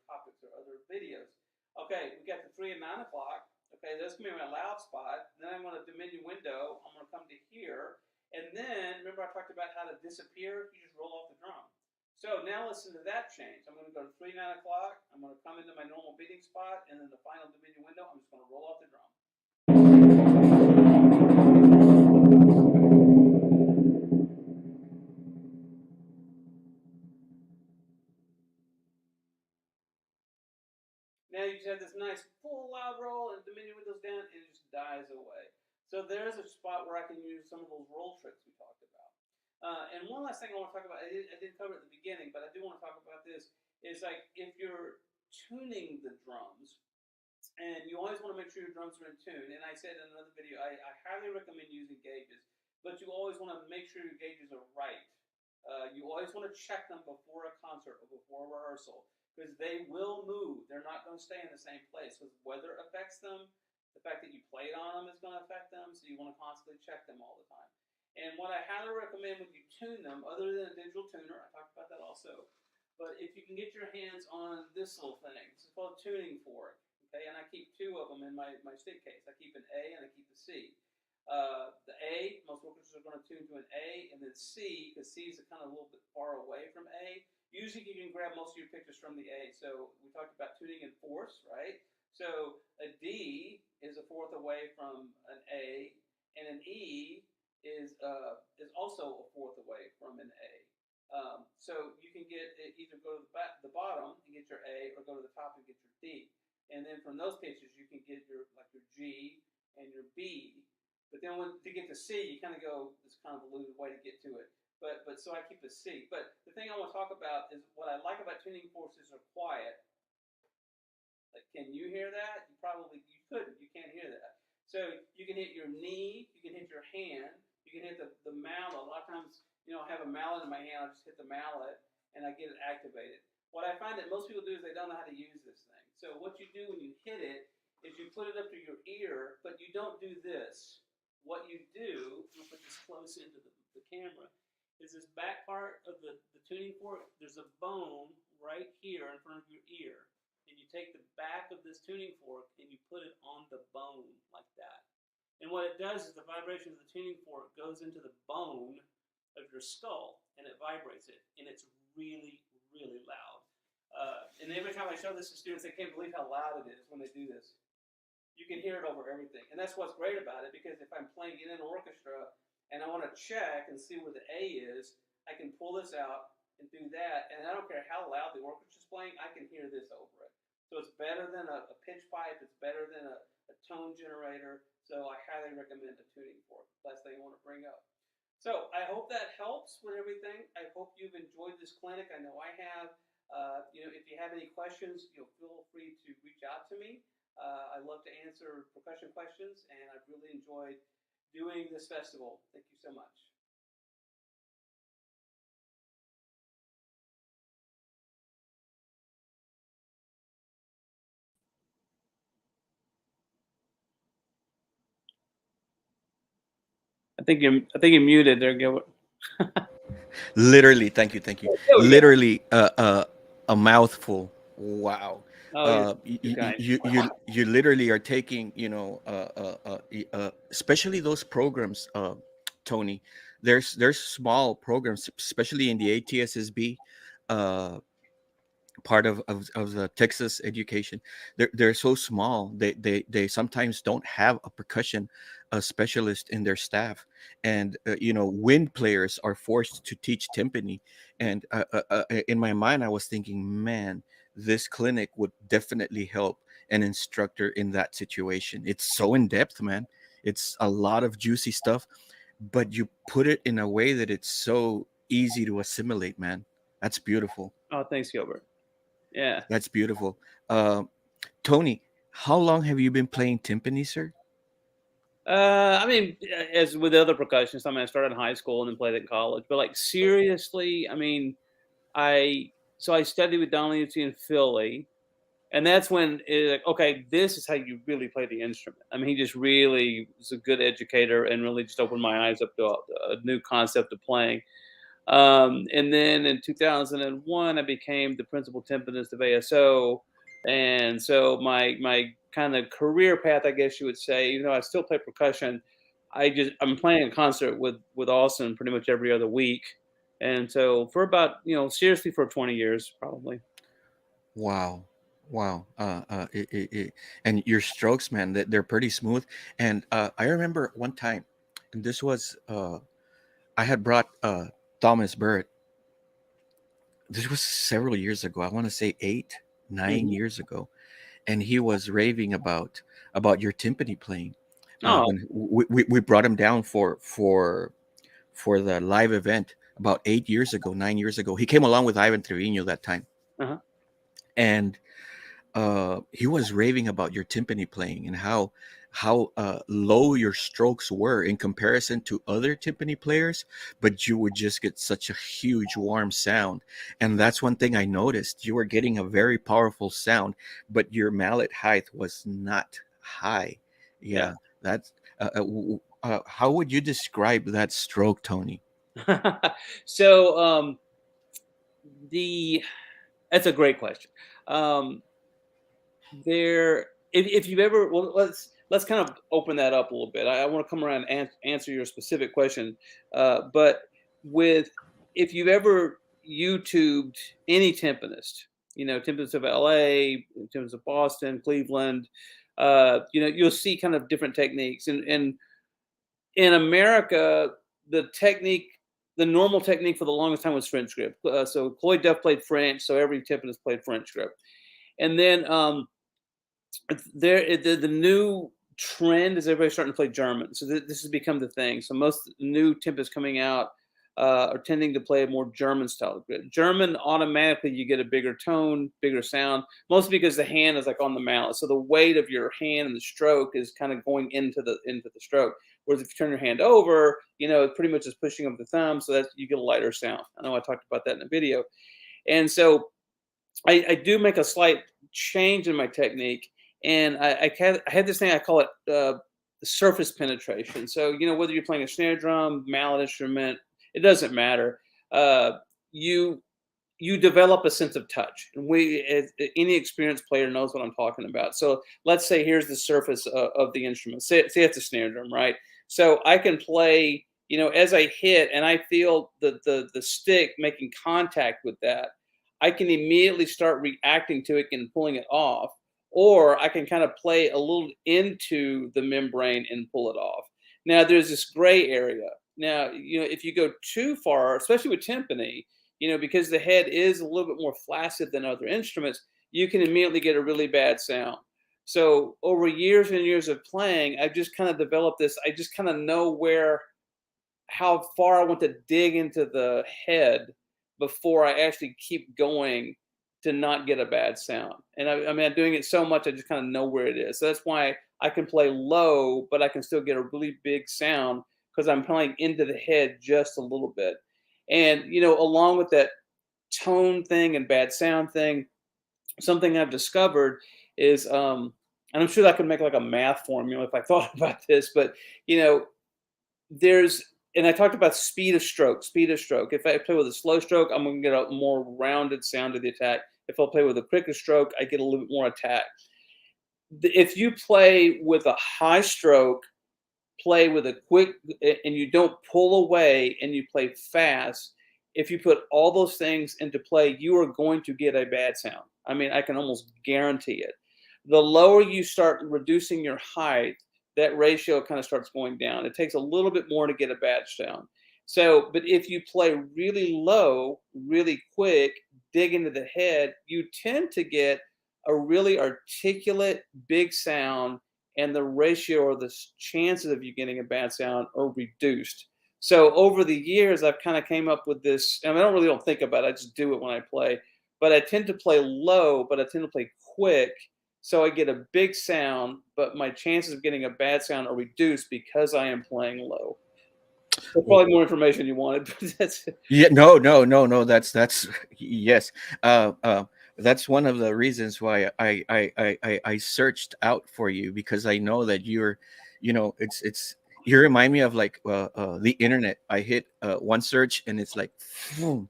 topics or other videos? Okay, we got the 3 and 9 o'clock. Okay, that's going to be my loud spot. Then I'm going to diminuendo. I'm going to come to here. And then, remember I talked about how to disappear? You just roll off the drum. So now listen to that change. I'm going to go to 3, 9 o'clock. I'm going to come into my normal beating spot. And then the final diminuendo, I'm just going to roll off the drum. Now you just have this nice full loud roll and diminuendo's down and it just dies away. So there's a spot where I can use some of those roll tricks we talked about. And one last thing I want to talk about, I didn't cover it at the beginning, but I do want to talk about this, is like if you're tuning the drums, and you always want to make sure your drums are in tune. And I said in another video, I highly recommend using gauges, but you always want to make sure your gauges are right. You always want to check them before a concert or before a rehearsal, because they will move. They're not going to stay in the same place, because weather affects them. The fact that you played on them is going to affect them, so you want to constantly check them all the time. And what I highly recommend when you tune them, other than a digital tuner, I talked about that also, but if you can get your hands on this little thing, it's called a tuning fork. Okay, and I keep two of them in my stick case. I keep an A and I keep a C. The A, most orchestras are going to tune to an A, and then C, because C is kind of a little bit far away from A. Usually you can grab most of your pictures from the A. So we talked about tuning in fourths, right? So a D is a fourth away from an A, and an E is also a fourth away from an A. So you can get either go to the bottom and get your A, or go to the top and get your D. And then from those pitches, you can get your G and your B. But then to get to C, you kind of go this kind of diluted way to get to it. But so I keep a C. But the thing I want to talk about is what I like about tuning forks is they're quiet. Like, can you hear that? You couldn't. You can't hear that. So you can hit your knee, you can hit your hand, you can hit the mallet. A lot of times, I have a mallet in my hand. I just hit the mallet and I get it activated. What I find that most people do is they don't know how to use this thing. So what you do when you hit it is you put it up to your ear, but you don't do this. What you do, I'll put this close into the camera, is this back part of the tuning fork, there's a bone right here in front of your ear. And you take the back of this tuning fork and you put it on the bone like that. And what it does is the vibration of the tuning fork goes into the bone of your skull and it vibrates it. And it's really, really loud. And every time I show this to students, they can't believe how loud it is when they do this. You can hear it over everything. And that's what's great about it, because if I'm playing in an orchestra and I want to check and see where the A is, I can pull this out and do that. And I don't care how loud the orchestra's playing, I can hear this over it. So it's better than a pitch pipe. It's better than a tone generator. So I highly recommend a tuning fork. Last thing I want to bring up. So I hope that helps with everything. I hope you've enjoyed this clinic. I know I have. If you have any questions, feel free to reach out to me. I love to answer percussion questions, and I've really enjoyed doing this festival. Thank you so much. I think you're muted there, Gilbert. Literally, thank you. Oh, yeah. Literally, a mouthful. Wow. Oh, you're kind. You literally are taking, especially those programs, Tony. There's small programs, especially in the ATSSB, part of the Texas education. They're so small. They sometimes don't have a percussion specialist in their staff, and wind players are forced to teach timpani. And in my mind, I was thinking, man, this clinic would definitely help an instructor in that situation. It's so in depth, man. It's a lot of juicy stuff, but you put it in a way that it's so easy to assimilate, man. That's beautiful. Oh, thanks, Gilbert. Yeah. That's beautiful. Uh, Tony, how long have you been playing timpani, sir? I mean, as with other percussionists, I started in high school and then played at college. But like seriously, I studied with Don Leoncini in Philly, and that's when okay, this is how you really play the instrument. He just really was a good educator and really just opened my eyes up to a new concept of playing. And then in 2001, I became the principal timpanist of ASO. And so my kind of career path, I guess you would say, even though I still play percussion, I'm playing a concert with Austin pretty much every other week. And so for about, seriously for 20 years, probably. Wow. And your strokes, man, they're pretty smooth. And I remember one time, and this was, I had brought Thomas Burritt. This was several years ago. I want to say 8, 9 years ago. And he was raving about your timpani playing. Oh, When we brought him down for the live event about 8 years ago, 9 years ago. He came along with Ivan Trevino that time, uh-huh. and he was raving about your timpani playing and how low your strokes were in comparison to other timpani players, but you would just get such a huge warm sound. And that's one thing I noticed. You were getting a very powerful sound, but your mallet height was not high. Yeah, that's how would you describe that stroke, Tony? So the that's a great question. Um, if you've ever, well, let's kind of open that up a little bit. I want to come around and answer your specific question, but with if you've ever YouTubed any timpanist, timpanists of LA, timpanists of Boston, Cleveland, you'll see kind of different techniques, and in America, the normal technique for the longest time was French grip. So Cloyd Duff played French, so every timpanist played French grip. And then the new trend is everybody's starting to play German. So this has become the thing. So most new timpanists coming out are tending to play a more German style of grip. German, automatically you get a bigger tone, bigger sound, mostly because the hand is like on the mallet. So the weight of your hand and the stroke is kind of going into the stroke. Whereas if you turn your hand over, it pretty much is pushing up the thumb, so that you get a lighter sound. I know I talked about that in a video. And so I do make a slight change in my technique, and I had this thing, I call it the surface penetration. So whether you're playing a snare drum, mallet instrument, it doesn't matter. You develop a sense of touch, and any experienced player knows what I'm talking about. So let's say here's the surface of the instrument. Say it's a snare drum, right? So I can play, as I hit, and I feel the stick making contact with that. I can immediately start reacting to it and pulling it off, or I can kind of play a little into the membrane and pull it off. Now there's this gray area. Now, if you go too far, especially with timpani, because the head is a little bit more flaccid than other instruments, you can immediately get a really bad sound. So over years and years of playing, I've just kind of developed this. I just kind of know how far I want to dig into the head before I actually keep going to not get a bad sound. And I'm doing it so much, I just kind of know where it is. So that's why I can play low, but I can still get a really big sound because I'm playing into the head just a little bit. And, along with that tone thing and bad sound thing, something I've discovered is, and I'm sure I could make like a math formula if I thought about this, but, and I talked about speed of stroke. If I play with a slow stroke, I'm going to get a more rounded sound to the attack. If I play with a quicker stroke, I get a little bit more attack. If you play with a high stroke, play with a quick, and you don't pull away and you play fast, if you put all those things into play, you are going to get a bad sound. I can almost guarantee it. The lower you start reducing your height, that ratio kind of starts going down. It takes a little bit more to get a bad sound. So, but if you play really low, really quick, dig into the head, you tend to get a really articulate, big sound, and the ratio or the chances of you getting a bad sound are reduced. So over the years, I've kind of came up with this. I don't think about it. I just do it when I play. But I tend to play low, but I tend to play quick. So I get a big sound, but my chances of getting a bad sound are reduced because I am playing low. That's probably more information you wanted, but that's Yeah, no. That's yes. That's one of the reasons why I searched out for you, because I know that you're, it's you remind me of like the internet. I hit one search and it's like, boom,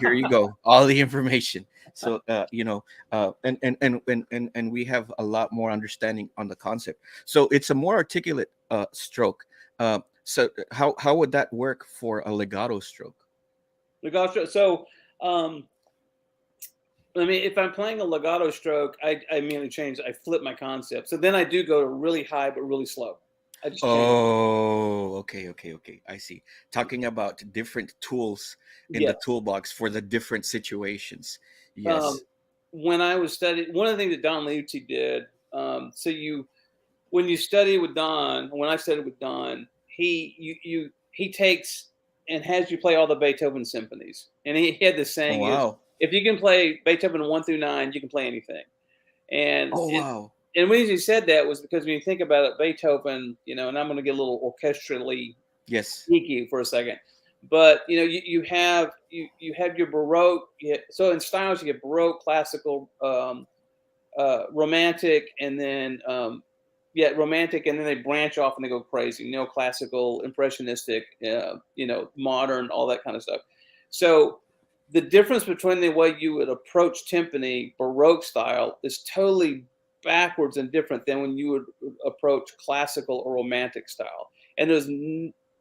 here you go, all the information. So and we have a lot more understanding on the concept. So it's a more articulate stroke. So how would that work for a legato stroke? legato. So if I'm playing a legato stroke, I immediately change. I flip my concept. So then I do go really high but really slow. I just change. Oh, okay. I see. Talking about different tools in Yeah. the toolbox for the different situations. Yes. When I was studying, one of the things that Don Liucci did, so when you study with Don, when I studied with Don, he takes and has you play all the Beethoven symphonies. And he had this Oh saying is, wow. if you can play Beethoven 1 through 9, you can play anything. And Oh and, wow. and the reason he said that was because when you think about it, Beethoven, and I'm going to get a little orchestrally Yes. geeky for a second, but you have your Baroque. So in styles, you get Baroque, classical, romantic, and then romantic, and then they branch off and they go crazy. Neoclassical, impressionistic, modern, all that kind of stuff. So the difference between the way you would approach timpani Baroque style is totally backwards and different than when you would approach classical or romantic style. And there's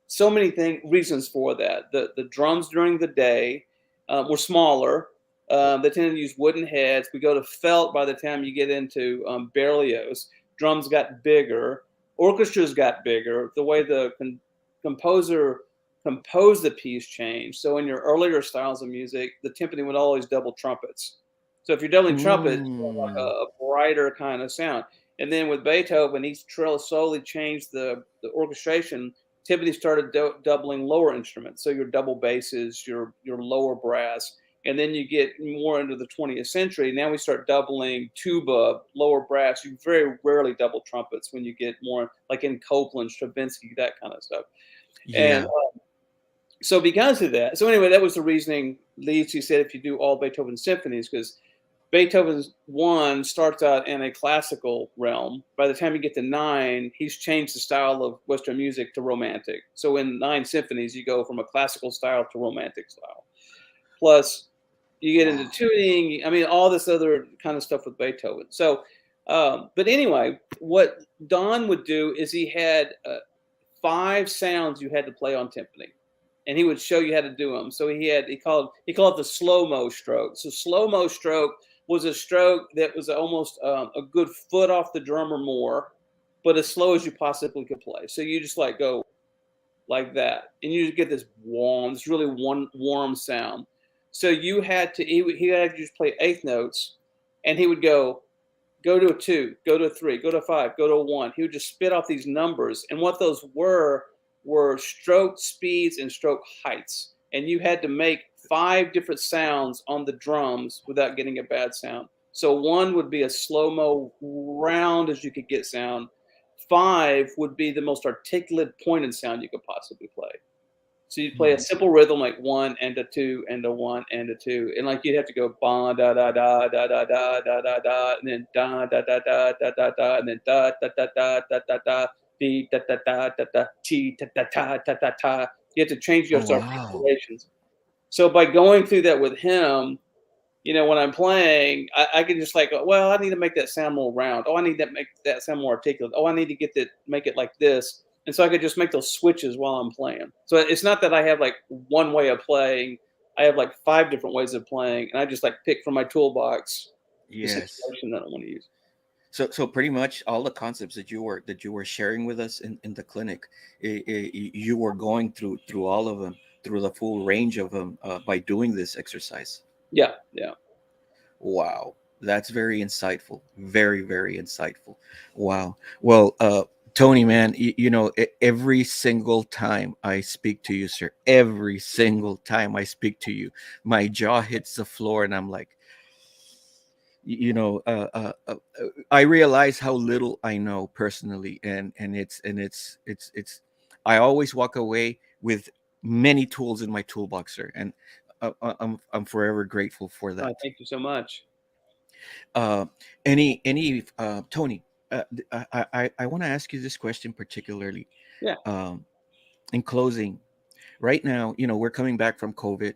so many reasons for that. The drums during the day were smaller. They tend to use wooden heads. We go to felt by the time you get into Berlioz. Drums got bigger. Orchestras got bigger. The way the composer composed the piece changed. So in your earlier styles of music, the timpani would always double trumpets. So if you're doubling trumpets, you have like a brighter kind of sound. And then with Beethoven, he slowly changed the orchestration. Timpani started doubling lower instruments. So your double basses, your lower brass. And then you get more into the 20th century. Now we start doubling tuba, lower brass. You very rarely double trumpets when you get more like in Copland, Stravinsky, that kind of stuff. Yeah. And so because of that, so anyway, that was the reasoning. Leeds, said if you do all Beethoven symphonies, because Beethoven's 1 starts out in a classical realm. By the time you get to 9, he's changed the style of Western music to romantic. So in 9 symphonies, you go from a classical style to romantic style. Plus, you get into tuning. I mean, all this other kind of stuff with Beethoven. So, but anyway, what Don would do is he had 5 sounds you had to play on timpani, and he would show you how to do them. So he called it the slow-mo stroke. So slow-mo stroke was a stroke that was almost a good foot off the drum or more, but as slow as you possibly could play. So you just like go like that, and you get this really warm sound. So you had to he had to just play eighth notes, and he would go to a 2, go to a 3, go to a 5, go to a 1. He would just spit off these numbers, and what those were stroke speeds and stroke heights, and you had to make 5 different sounds on the drums without getting a bad sound. So 1 would be a slow-mo, round as you could get sound. 5 would be the most articulate, pointed sound you could possibly play. So you'd play a simple rhythm like 1 and a 2 and a 1 and a 2, and like you'd have to go ba da da da da da da da da da, and then da da da da da da da, and then da da da da da da da, d da da da da da, t da da da da da da. You have to change your articulations. So by going through that with him, when I'm playing, I can just like, well, I need to make that sound more round. Oh, I need to make that sound more articulate. Oh, I need to make it like this. And so I could just make those switches while I'm playing. So it's not that I have like one way of playing. I have like 5 different ways of playing, and I just like pick from my toolbox the situation that I want to use. So pretty much all the concepts that you were sharing with us in the clinic, you were going through all of them, through the full range of them by doing this exercise. Yeah. Wow, that's very insightful. Very, very insightful. Wow. Well, Tony, man, every single time I speak to you, sir, every single time I speak to you, my jaw hits the floor, and I'm like, I realize how little I know personally, and it's I always walk away with many tools in my toolbox, sir, and I'm forever grateful for that. Thank you so much. Any Tony, I want to ask you this question particularly. Yeah. In closing, right now, we're coming back from COVID,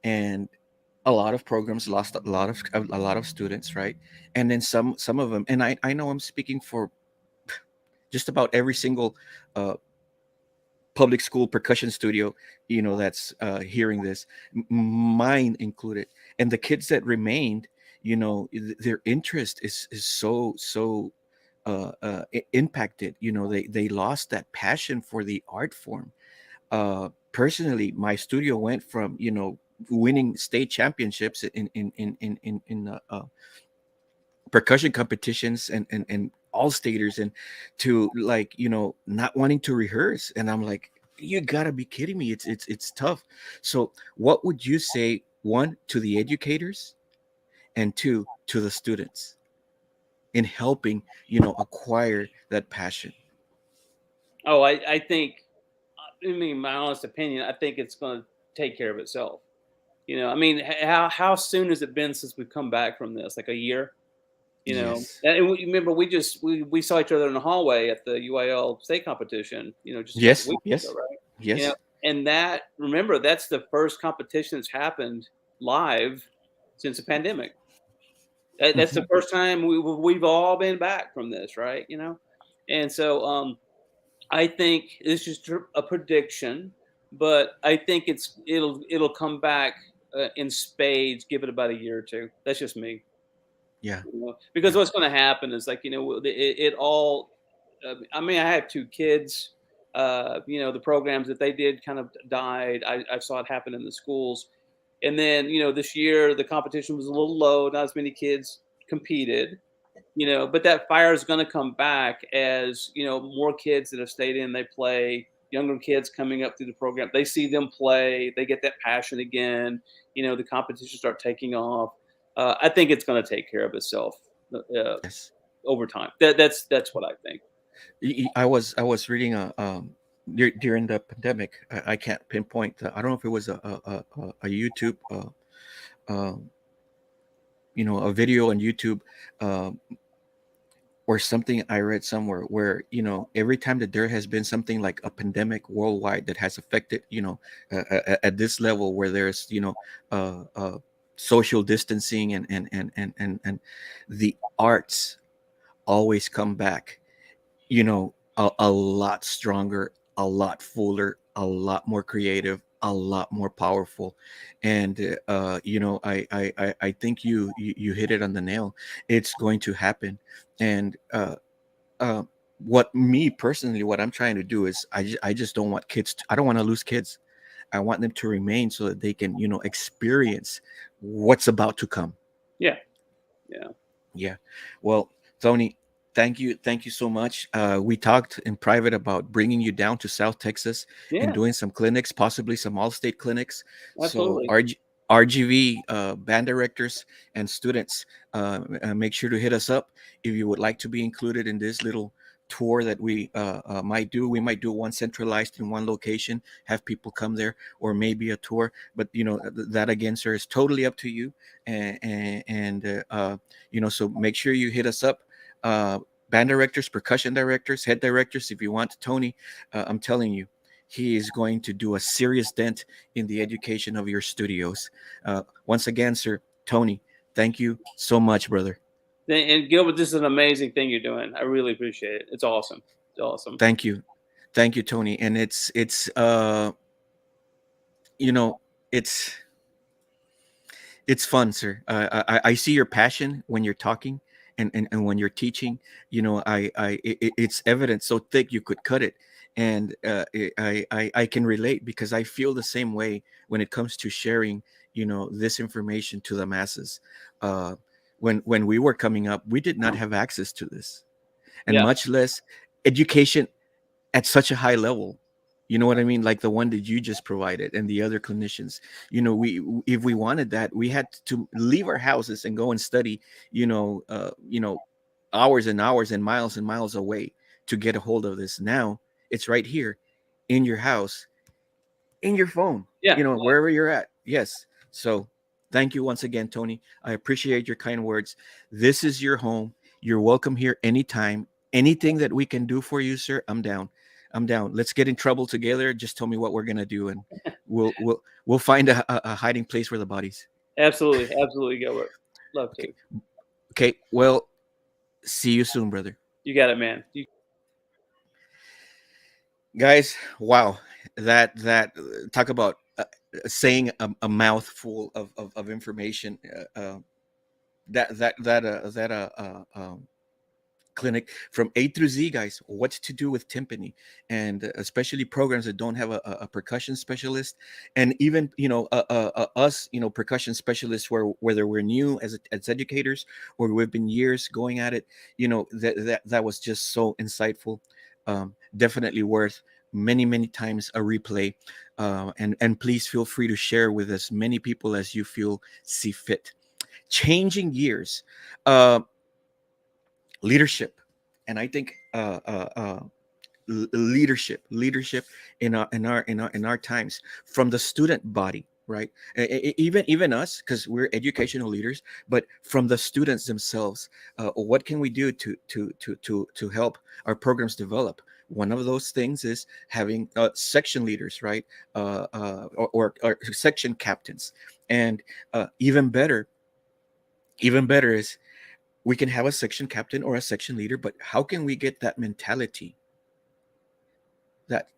and a lot of programs lost a lot of students, right? And then some of them, and I know I'm speaking for just about every single public school percussion studio, that's hearing this, mine included, and the kids that remained, their interest is so impacted. They lost that passion for the art form. Personally, my studio went from winning state championships in percussion competitions and all staters and to like, not wanting to rehearse. And I'm like, you gotta be kidding me. It's tough. So what would you say, one, to the educators, and two, to the students in helping, acquire that passion? Oh, I think, I mean, my honest opinion, I think it's going to take care of itself. I mean, how soon has it been since we've come back from this? Like a year? Yes. And remember, we saw each other in the hallway at the UIL state competition, just a couple Yes. weeks ago, Yes. right? Yes. And remember, that's the first competition that's happened live since the pandemic. That's the Mhm. first time we've all been back from this, right? And so I think it's just a prediction, but I think it'll come back in spades. Give it about a year or two. That's just me. Yeah. Because Yeah. what's going to happen is like it all. I mean, I have two kids. The programs that they did kind of died. I saw it happen in the schools, and then this year the competition was a little low. Not as many kids competed. But that fire is going to come back as more kids that have stayed in, they play. Younger kids coming up through the program, they see them play, they get that passion again. The competition start taking off. I think it's going to take care of itself Yes. over time. That's what I think. I was reading during the pandemic. I can't pinpoint. I don't know if it was a YouTube, a video on YouTube, uh, or something I read somewhere where every time that there has been something like a pandemic worldwide that has affected at this level where there's social distancing and the arts always come back, a lot stronger, a lot fuller, a lot more creative, a lot more powerful. And I think you hit it on the nail. It's going to happen. And uh what me personally, what I'm trying to do is I just don't want I don't want to lose kids. I want them to remain so that they can experience what's about to come. Yeah, yeah, Yeah. Well, Tony, thank you so much. We talked in private about bringing you down to South Texas and yeah, doing some clinics, possibly some all-state clinics. So absolutely. RGV band directors and students, make sure to hit us up if you would like to be included in this little tour that we might do. We might do one centralized in one location, have people come there, or maybe a tour. But that again, sir, is totally up to you. And so make sure you hit us up. Uh, Band directors, percussion directors, head directors, if you want Tony, I'm telling you, he is going to do a serious dent in the education of your studios. Once again, sir, Tony, thank you so much, brother. And Gilbert, this is an amazing thing you're doing. I really appreciate it. It's awesome. It's awesome. Thank you, Tony. And you know it's it's fun, sir. I see your passion when you're talking, and when you're teaching. It's evident, so thick you could cut it. And I can relate because I feel the same way when it comes to sharing this information to the masses. uh when we were coming up, we did not have access to this, and Yeah, much less education at such a high level. You know what I mean? Like the one that you just provided and the other clinicians. We if we wanted that, we had to leave our houses and go and study, hours and hours and miles away to get a hold of this. Now it's right here in your house, in your phone, yeah. wherever you're at. Yes. So thank you once again, Tony. I appreciate your kind words. This is your home. You're welcome here anytime. Anything that we can do for you, sir, I'm down. I'm down. Let's get in trouble together. Just tell me what we're gonna do, and we'll find a hiding place for the bodies. Absolutely, absolutely, Gilbert. Love to. Okay. Okay. Well, see you soon, brother. You got it, man. Guys, wow, that talk about saying a mouthful of information. That Clinic from A through Z, guys, what to do with timpani, and especially programs that don't have a percussion specialist, and even us, percussion specialists, whether we're new as educators or we've been years going at it. That was just so insightful. Definitely worth many times a replay, and please feel free to share with as many people as you feel see fit. Changing gears, leadership, and I think leadership in our times, from the student body, right? Even us, because we're educational leaders, but from the students themselves, what can we do to help our programs develop? One of those things is having section leaders, right? Or section captains. And even better is we can have a section captain or a section leader, but how can we get that mentality, that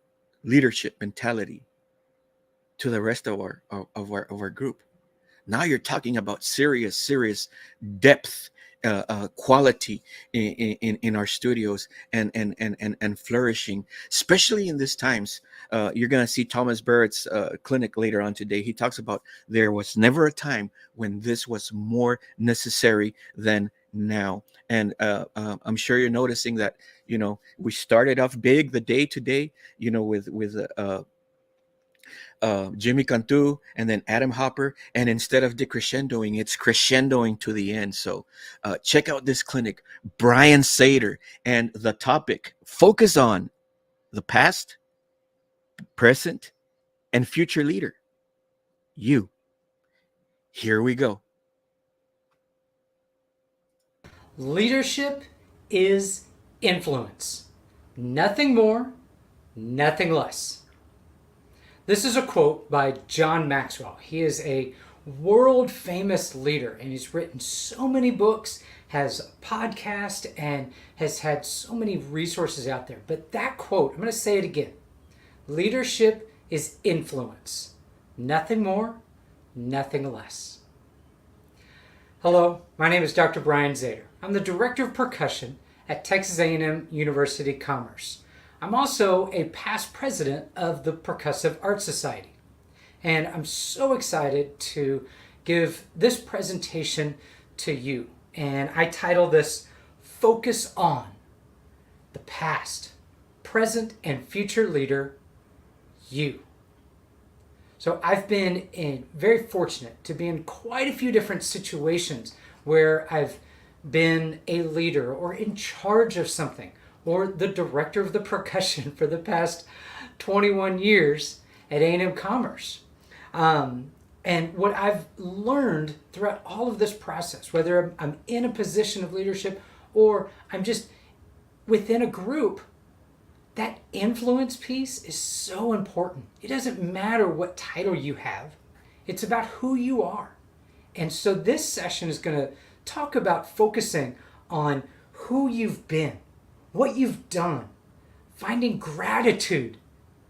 leadership mentality, to the rest of our group? Now you're talking about serious depth, quality in our studios, and flourishing, especially in these times. You're gonna see Thomas Burritt's clinic later on today. He talks about there was never a time when this was more necessary than now. And I'm sure you're noticing that we started off big the day today, with Jimmy Cantu and then Adam Hopper, and instead of decrescendoing, it's crescendoing to the end. So check out this clinic, Brian Zator, and the topic: focus on the past, present, and future leader, you. Here we go. Leadership is influence. Nothing more, nothing less. This is a quote by John Maxwell. He is a world famous leader, and he's written so many books, has a podcast, and has had so many resources out there. But that quote, I'm going to say it again. Leadership is influence. Nothing more, nothing less. Hello, my name is Dr. Brian Zator. I'm the Director of Percussion at Texas A&M University Commerce. I'm also a past president of the Percussive Art Society. And I'm so excited to give this presentation to you. And I title this, Focus on the Past, Present, and Future Leader, You. So I've been very fortunate to be in quite a few different situations where I've been a leader or in charge of something, or the director of the percussion for the past 21 years at A&M Commerce. And what I've learned throughout all of this process, whether I'm in a position of leadership or I'm just within a group, that influence piece is so important. It doesn't matter what title you have. It's about who you are. And so this session is going to talk about focusing on who you've been, what you've done, finding gratitude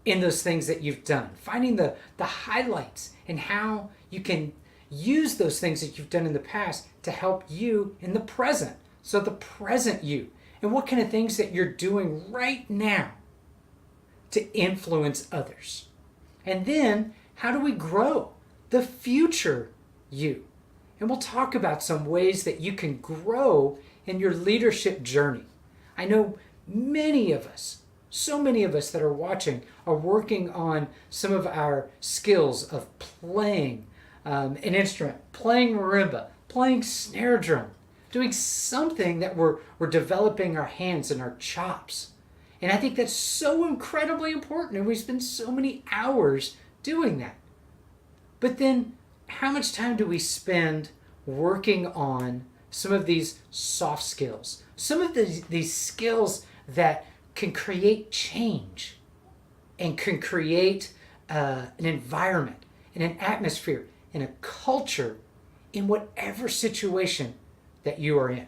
in those things that you've done, finding the highlights and how you can use those things that you've done in the past to help you in the present. So the present you, and what kind of things that you're doing right now to influence others. And then how do we grow the future you? And we'll talk about some ways that you can grow in your leadership journey. I know many of us, so many of us that are watching are working on some of our skills of playing an instrument, playing marimba, playing snare drum, doing something that we're developing our hands and our chops. And I think that's so incredibly important, and we spend so many hours doing that. But then how much time do we spend working on some of these soft skills, some of these skills that can create change and can create an environment and an atmosphere and a culture in whatever situation that you are in?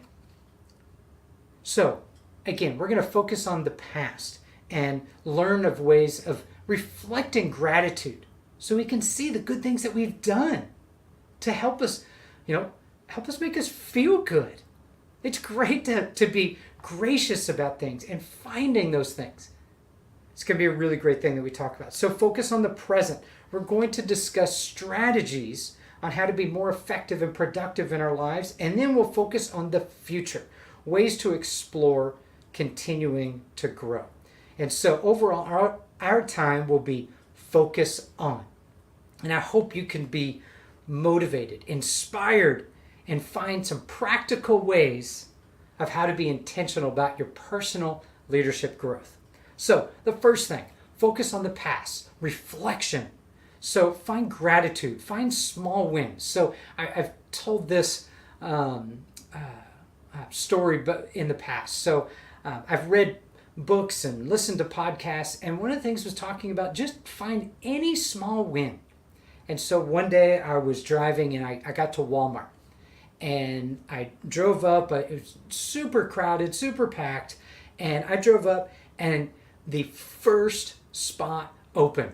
So again, we're going to focus on the past and learn of ways of reflecting gratitude so we can see the good things that we've done to help us, help us make us feel good. It's great to be gracious about things and finding those things. It's going to be a really great thing that we talk about. So focus on the present. We're going to discuss strategies on how to be more effective and productive in our lives, and then we'll focus on the future, ways to explore continuing to grow. And so overall, our time will be focus on. And I hope you can be motivated, inspired, and find some practical ways of how to be intentional about your personal leadership growth. So the first thing, focus on the past, reflection. So find gratitude, find small wins. So I've told this story but in the past. So I've read books and listened to podcasts, and one of the things was talking about just find any small win. And so one day I was driving and I got to Walmart, and I drove up. It was super crowded, super packed, and I drove up, and the first spot open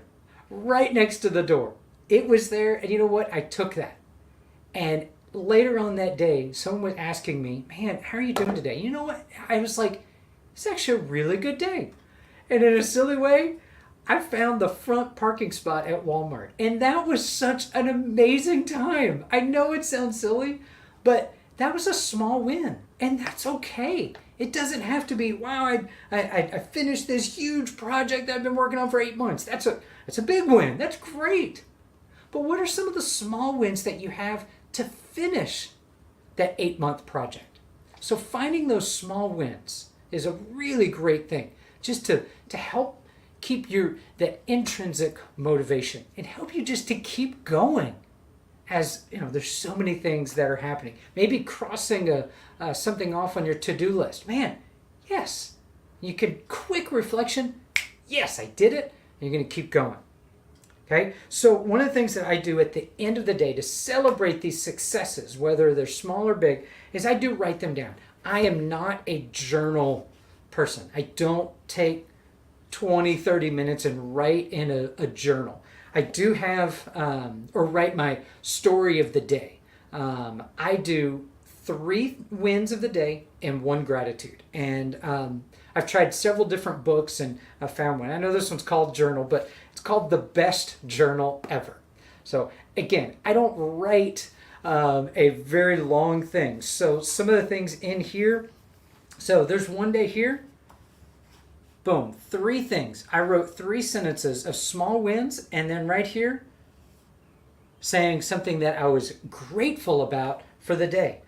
right next to the door. It was there, and you know what? I took that. And later on that day, someone was asking me, man, how are you doing today? You know what? I was like, it's actually a really good day. And in a silly way, I found the front parking spot at Walmart. And that was such an amazing time. I know it sounds silly, but that was a small win. And that's okay. It doesn't have to be, wow, I finished this huge project that I've been working on for 8 months. That's a big win. That's great. But what are some of the small wins that you have to finish that 8-month project? So finding those small wins is a really great thing, just to help keep that intrinsic motivation and help you just to keep going. As you know, there's so many things that are happening. Maybe crossing something off on your to-do list. Man, yes. You could quick reflection. Yes, I did it. And you're going to keep going. Okay? So one of the things that I do at the end of the day to celebrate these successes, whether they're small or big, is I do write them down. I am not a journal person. I don't take 20, 30 minutes and write in a journal. I do have, or write my story of the day. I do 3 wins of the day and 1 gratitude. And I've tried several different books and I found one. I know this one's called Journal, but it's called The Best Journal Ever. So again, I don't write a very long thing. So some of the things in here, so there's one day here, boom, 3 things. I wrote 3 sentences of small wins, and then right here, saying something that I was grateful about for the day.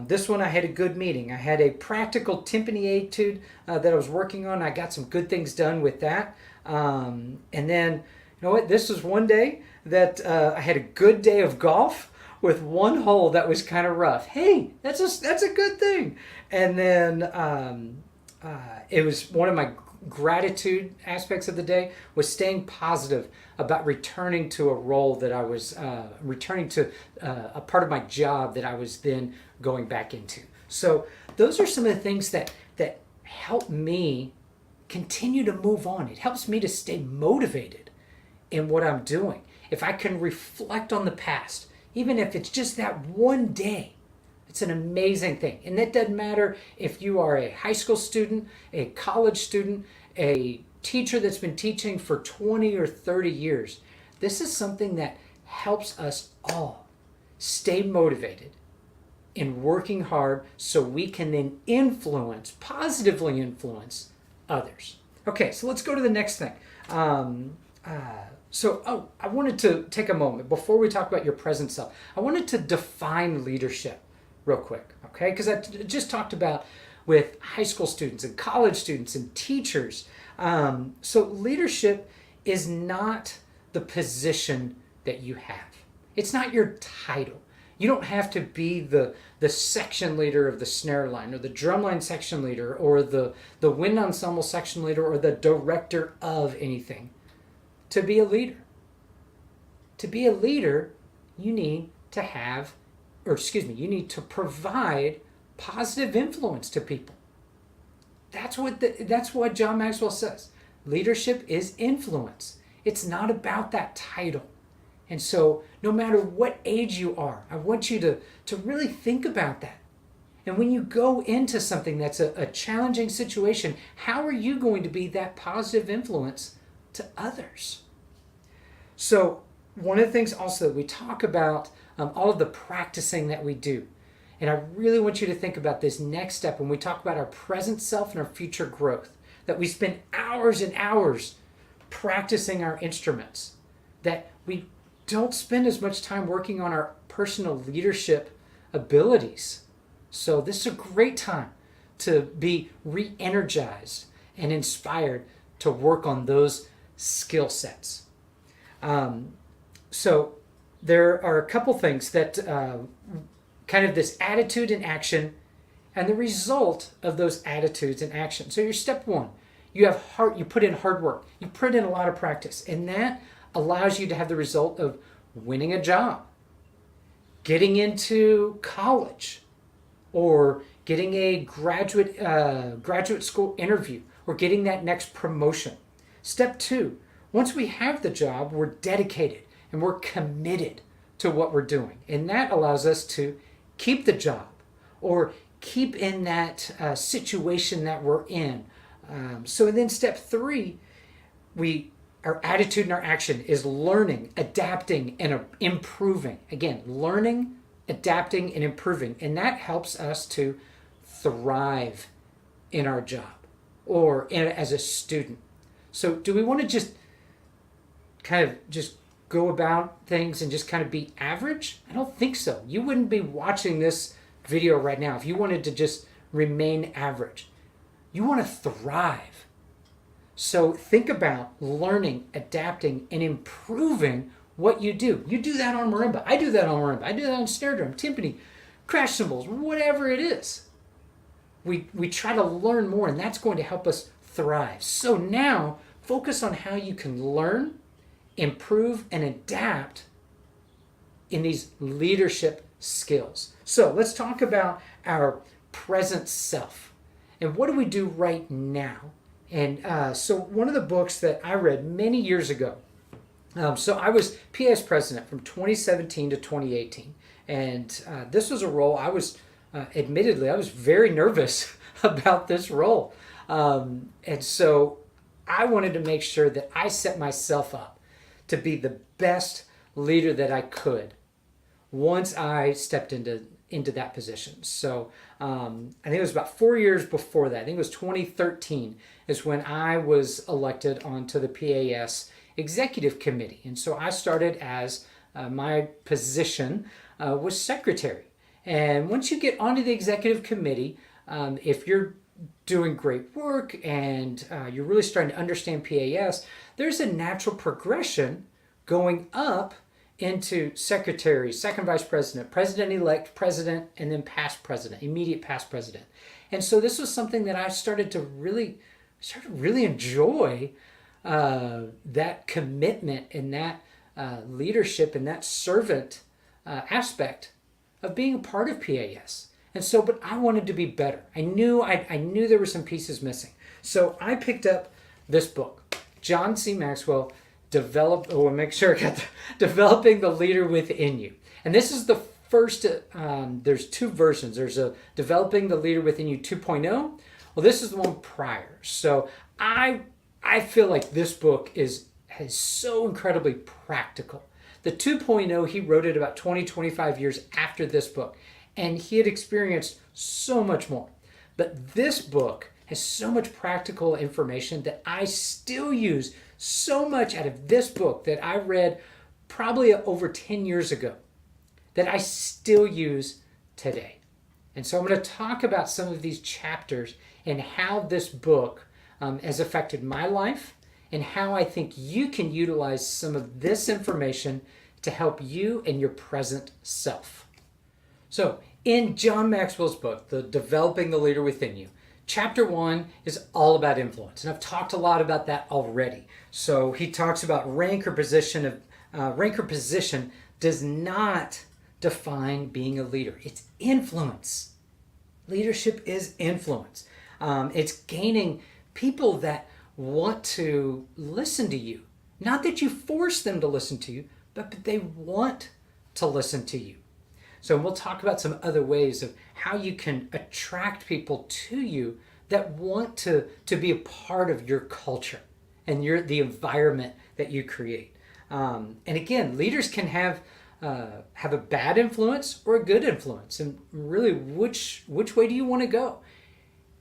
This one, I had a good meeting. I had a practical timpani etude that I was working on. I got some good things done with that. And then, you know what? This was one day that I had a good day of golf with 1 hole that was kind of rough. Hey, that's a good thing. And then it was one of my gratitude aspects of the day was staying positive about returning to a role that I was returning to a part of my job that I was then going back into. So those are some of the things that help me continue to move on. It helps me to stay motivated in what I'm doing. If I can reflect on the past, even if it's just that one day, it's an amazing thing. And that doesn't matter if you are a high school student, a college student, a teacher that's been teaching for 20 or 30 years. This is something that helps us all stay motivated in working hard so we can then positively influence others. Okay, so let's go to the next thing. I wanted to take a moment before we talk about your present self. I wanted to define leadership real quick, okay? Because I just talked about with high school students and college students and teachers. So leadership is not the position that you have. It's not your title. You don't have to be the section leader of the snare line or the drumline section leader or the wind ensemble section leader or the director of anything to be a leader. To be a leader, you need to you need to provide positive influence to people. That's what John Maxwell says. Leadership is influence. It's not about that title. And so no matter what age you are, I want you to really think about that. And when you go into something that's a challenging situation, how are you going to be that positive influence to others? So one of the things also that we talk about, all of the practicing that we do. And I really want you to think about this next step when we talk about our present self and our future growth, that we spend hours and hours practicing our instruments, that we don't spend as much time working on our personal leadership abilities. So this is a great time to be re-energized and inspired to work on those skill sets. So there are a couple things that kind of this attitude and action and the result of those attitudes and actions. So your step one, you put in hard work, you put in a lot of practice, and that allows you to have the result of winning a job, getting into college, or getting a graduate school interview, or getting that next promotion. Step two, once we have the job, we're dedicated and we're committed to what we're doing. And that allows us to keep the job or keep in that situation that we're in. So then step three, our attitude and our action is learning, adapting, and improving. Again, learning, adapting, and improving. And that helps us to thrive in our job or as a student. So do we want to just kind of just go about things and just kind of be average? I don't think so. You wouldn't be watching this video right now if you wanted to just remain average. You want to thrive. So think about learning, adapting, and improving what you do. You do that on marimba. I do that on marimba. I do that on snare drum, timpani, crash cymbals, whatever it is. We try to learn more, and that's going to help us thrive. So now focus on how you can learn, improve, and adapt in these leadership skills. So let's talk about our present self. And what do we do right now? And so one of the books that I read many years ago, so I was PAS president from 2017 to 2018. And this was a role I was, admittedly, I was very nervous about this role. And so I wanted to make sure that I set myself up to be the best leader that I could once I stepped into that position. So I think it was about 4 years before that. I think it was 2013 is when I was elected onto the PAS Executive Committee. And so I started as my position was secretary. And once you get onto the Executive Committee, if you're doing great work and you're really starting to understand PAS, there's a natural progression going up into secretary, second vice president, president-elect, president, and then past president, immediate past president. And so this was something that I started to really enjoy, that commitment and that leadership and that servant aspect of being a part of PAS. And so, but I wanted to be better. I knew there were some pieces missing. So I picked up this book, John C. Maxwell, Developing the Leader Within You. And this is the first, there's two versions. There's a Developing the Leader Within You 2.0. Well, this is the one prior. So I feel like this book is so incredibly practical. The 2.0, he wrote it about 25 years after this book. And he had experienced so much more. But this book has so much practical information that I still use so much out of this book that I read probably over 10 years ago that I still use today. And so I'm going to talk about some of these chapters and how this book has affected my life and how I think you can utilize some of this information to help you and your present self. So in John Maxwell's book, The Developing the Leader Within You, Chapter 1 is all about influence, and I've talked a lot about that already. So he talks about rank or position does not define being a leader. It's influence. Leadership is influence. It's gaining people that want to listen to you. Not that you force them to listen to you, but they want to listen to you. So we'll talk about some other ways of how you can attract people to you that want to be a part of your culture and the environment that you create. And again, leaders can have a bad influence or a good influence, and really which way do you want to go?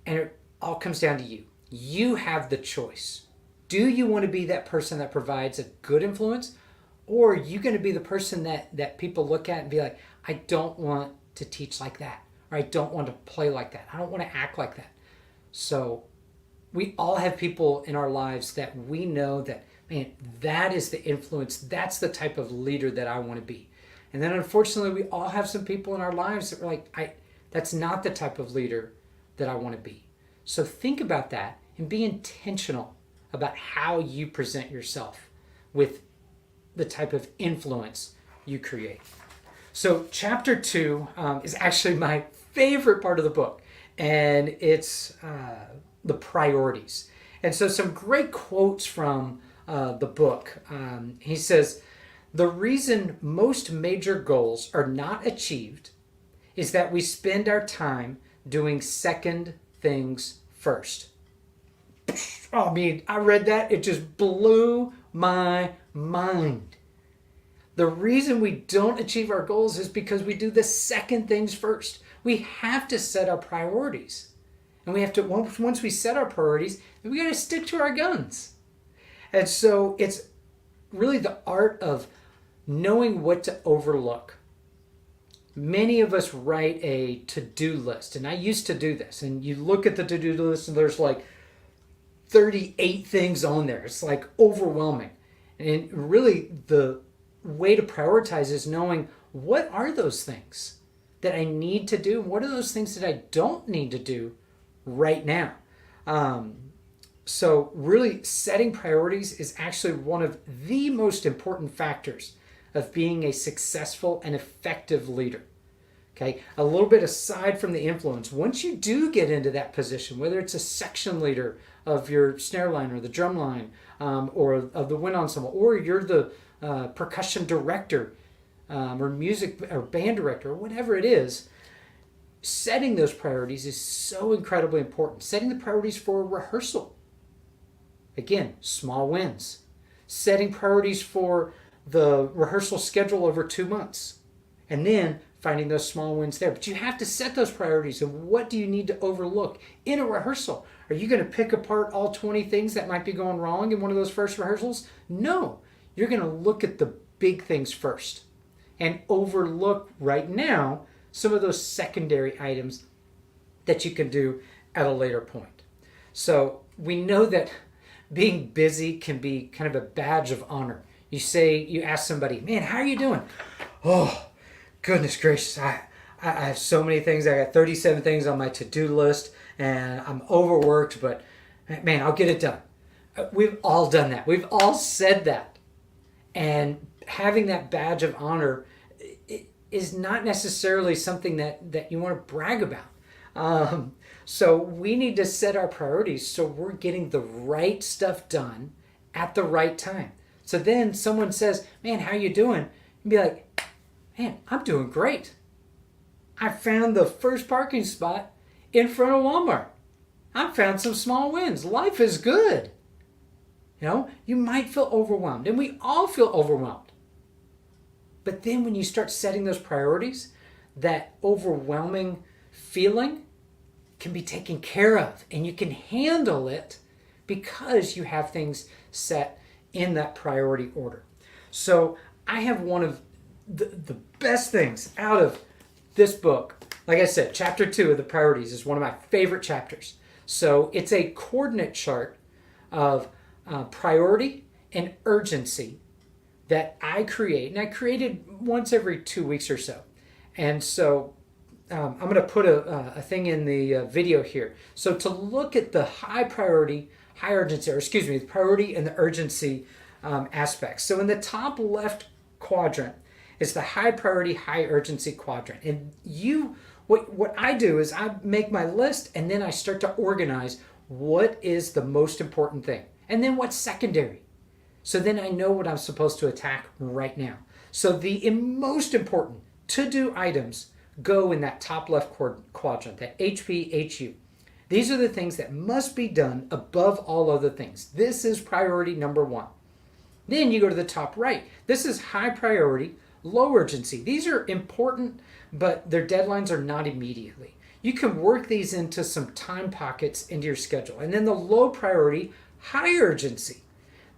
And it all comes down to you. You have the choice. Do you want to be that person that provides a good influence, or are you going to be the person that people look at and be like, I don't want to teach like that, or I don't want to play like that, I don't want to act like that. So we all have people in our lives that we know that, man, that is the influence, that's the type of leader that I want to be. And then unfortunately, we all have some people in our lives that are like, that's not the type of leader that I want to be. So think about that and be intentional about how you present yourself with the type of influence you create. So chapter 2 is actually my favorite part of the book, and it's the priorities. And so some great quotes from the book. He says, the reason most major goals are not achieved is that we spend our time doing second things first. Oh, I mean, I read that, it just blew my mind. The reason we don't achieve our goals is because we do the second things first. We have to set our priorities. And we have to, once we set our priorities, we got to stick to our guns. And so it's really the art of knowing what to overlook. Many of us write a to-do list, and I used to do this. And you look at the to-do list, and there's like 38 things on there. It's like overwhelming. And really, the way to prioritize is knowing what are those things that I need to do? What are those things that I don't need to do right now? So really, setting priorities is actually one of the most important factors of being a successful and effective leader. Okay, a little bit aside from the influence, once you do get into that position, whether it's a section leader of your snare line or the drum line, or of the wind ensemble, or you're the percussion director, or music or band director, or whatever it is, setting those priorities is so incredibly important. Setting the priorities for rehearsal. Again, small wins. Setting priorities for the rehearsal schedule over 2 months. And then finding those small wins there. But you have to set those priorities. And what do you need to overlook in a rehearsal? Are you going to pick apart all 20 things that might be going wrong in one of those first rehearsals? No. You're going to look at the big things first and overlook right now some of those secondary items that you can do at a later point. So we know that being busy can be kind of a badge of honor. You ask somebody, man, how are you doing? Oh, goodness gracious, I have so many things. I got 37 things on my to-do list, and I'm overworked, but man, I'll get it done. We've all done that. We've all said that. And having that badge of honor is not necessarily something that you want to brag about. So we need to set our priorities so we're getting the right stuff done at the right time. So then someone says, man, how you doing? And be like, man, I'm doing great. I found the first parking spot in front of Walmart. I found some small wins. Life is good. You know, you might feel overwhelmed, and we all feel overwhelmed. But then when you start setting those priorities, that overwhelming feeling can be taken care of, and you can handle it because you have things set in that priority order. So I have one of the best things out of this book. Like I said, chapter 2 of the priorities is one of my favorite chapters. So it's a coordinate chart of priority and urgency that I create. And I created once every 2 weeks or so. And so I'm going to put a thing in the video here. So to look at the high priority, high urgency, or excuse me, the priority and the urgency aspects. So in the top left quadrant is the high priority, high urgency quadrant. And what I do is I make my list, and then I start to organize what is the most important thing. And then what's secondary. So then I know what I'm supposed to attack right now. So the most important to-do items go in that top left quadrant, that HPHU. These are the things that must be done above all other things. This is priority number one. Then you go to the top right. This is high priority, low urgency. These are important, but their deadlines are not immediately. You can work these into some time pockets into your schedule. And then the low priority, high urgency.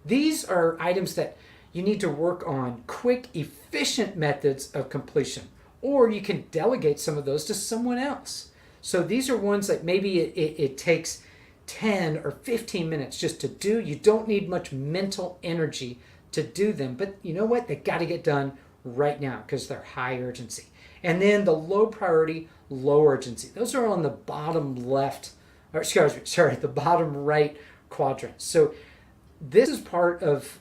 These are items that you need to work on quick, efficient methods of completion. Or you can delegate some of those to someone else. So these are ones that maybe it takes 10 or 15 minutes just to do. You don't need much mental energy to do them. But you know what? They got to get done right now because they're high urgency. And then the low priority, low urgency. Those are on the bottom left, or the bottom right quadrant. So this is part of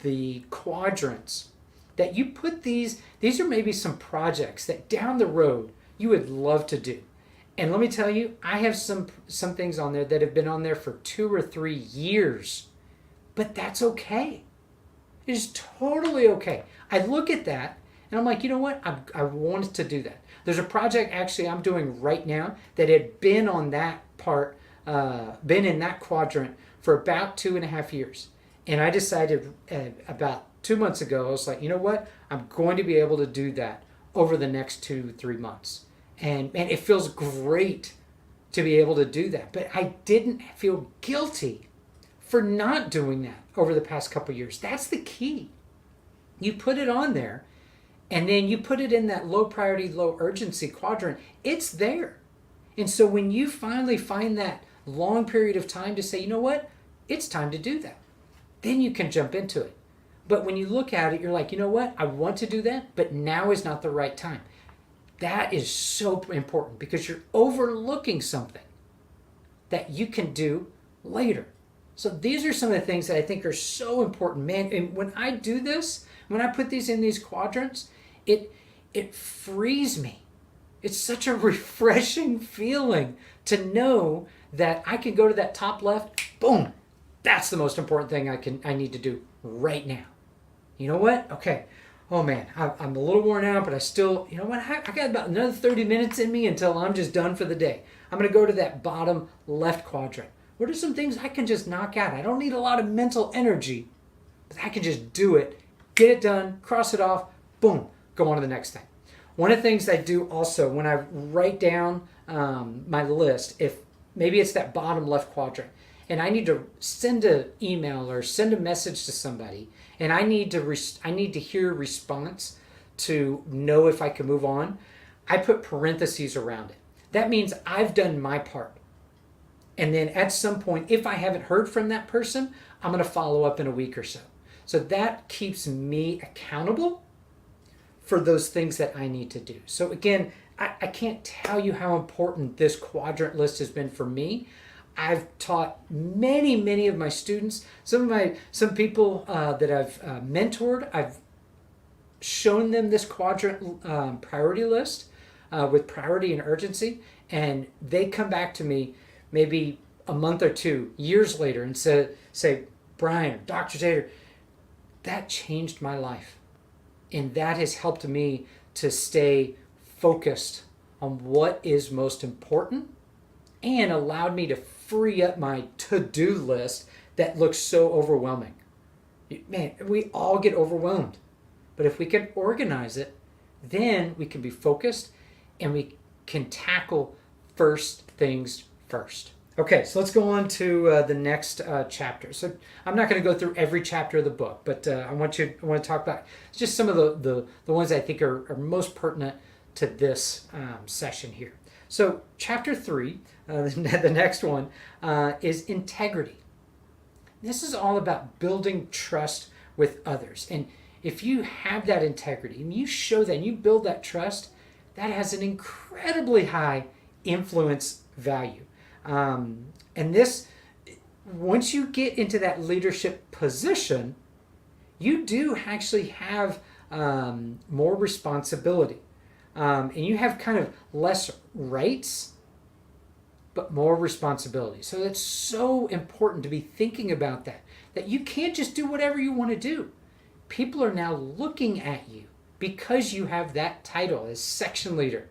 the quadrants that you put these are maybe some projects that down the road you would love to do. And let me tell you, I have some things on there that have been on there for 2 or 3 years, but that's okay. It is totally okay. I look at that and I'm like, you know what? I wanted to do that. There's a project actually I'm doing right now that had been on that part, been in that quadrant for about 2.5 years. And I decided about 2 months ago, I was like, you know what? I'm going to be able to do that over the next 2-3 months. And it feels great to be able to do that. But I didn't feel guilty for not doing that over the past couple of years. That's the key. You put it on there, and then you put it in that low priority, low urgency quadrant. It's there. And so when you finally find that long period of time to say, you know what? It's time to do that. Then you can jump into it. But when you look at it, you're like, you know what? I want to do that, but now is not the right time. That is so important because you're overlooking something that you can do later. So these are some of the things that I think are so important, man. And when I do this, when I put these in these quadrants, it frees me. It's such a refreshing feeling to know that I can go to that top left, boom, that's the most important thing I need to do right now. You know what? Okay. Oh man, I'm a little worn out, but I still, you know what? I got about another 30 minutes in me until I'm just done for the day. I'm going to go to that bottom left quadrant. What are some things I can just knock out? I don't need a lot of mental energy, but I can just do it, get it done, cross it off, boom, go on to the next thing. One of the things I do also when I write down my list, if maybe it's that bottom left quadrant, and I need to send an email or send a message to somebody, and I need to hear a response to know if I can move on, I put parentheses around it. That means I've done my part. And then at some point, if I haven't heard from that person, I'm going to follow up in a week or so. So that keeps me accountable for those things that I need to do. So again, I can't tell you how important this quadrant list has been for me. I've taught many of my students, some people that I've mentored, I've shown them this quadrant priority list with priority and urgency, and they come back to me maybe a month or 2 years later and say, Brian, Dr. Zator, that changed my life. And that has helped me to stay focused on what is most important and allowed me to free up my to-do list that looks so overwhelming. Man, we all get overwhelmed. But if we can organize it, then we can be focused and we can tackle first things first. Okay, so let's go on to the next chapter. So I'm not going to go through every chapter of the book, but I want to talk about just some of the ones I think are most pertinent to this session here. So chapter 3, the next one, is integrity. This is all about building trust with others. And if you have that integrity and you show that and you build that trust, that has an incredibly high influence value. And this, once you get into that leadership position, you do actually have more responsibility. And you have kind of less rights, but more responsibility. So it's so important to be thinking about that you can't just do whatever you want to do. People are now looking at you. because you have that title as section leader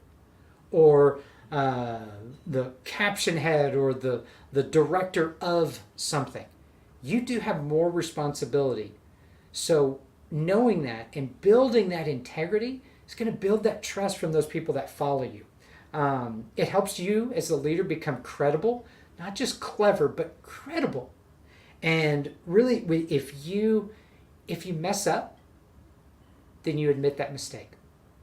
or the caption head or the director of something, you do have more responsibility. So knowing that and building that integrity is going to build that trust from those people that follow you. It helps you as the leader become credible, not just clever, but credible. And really, if you mess up, then you admit that mistake.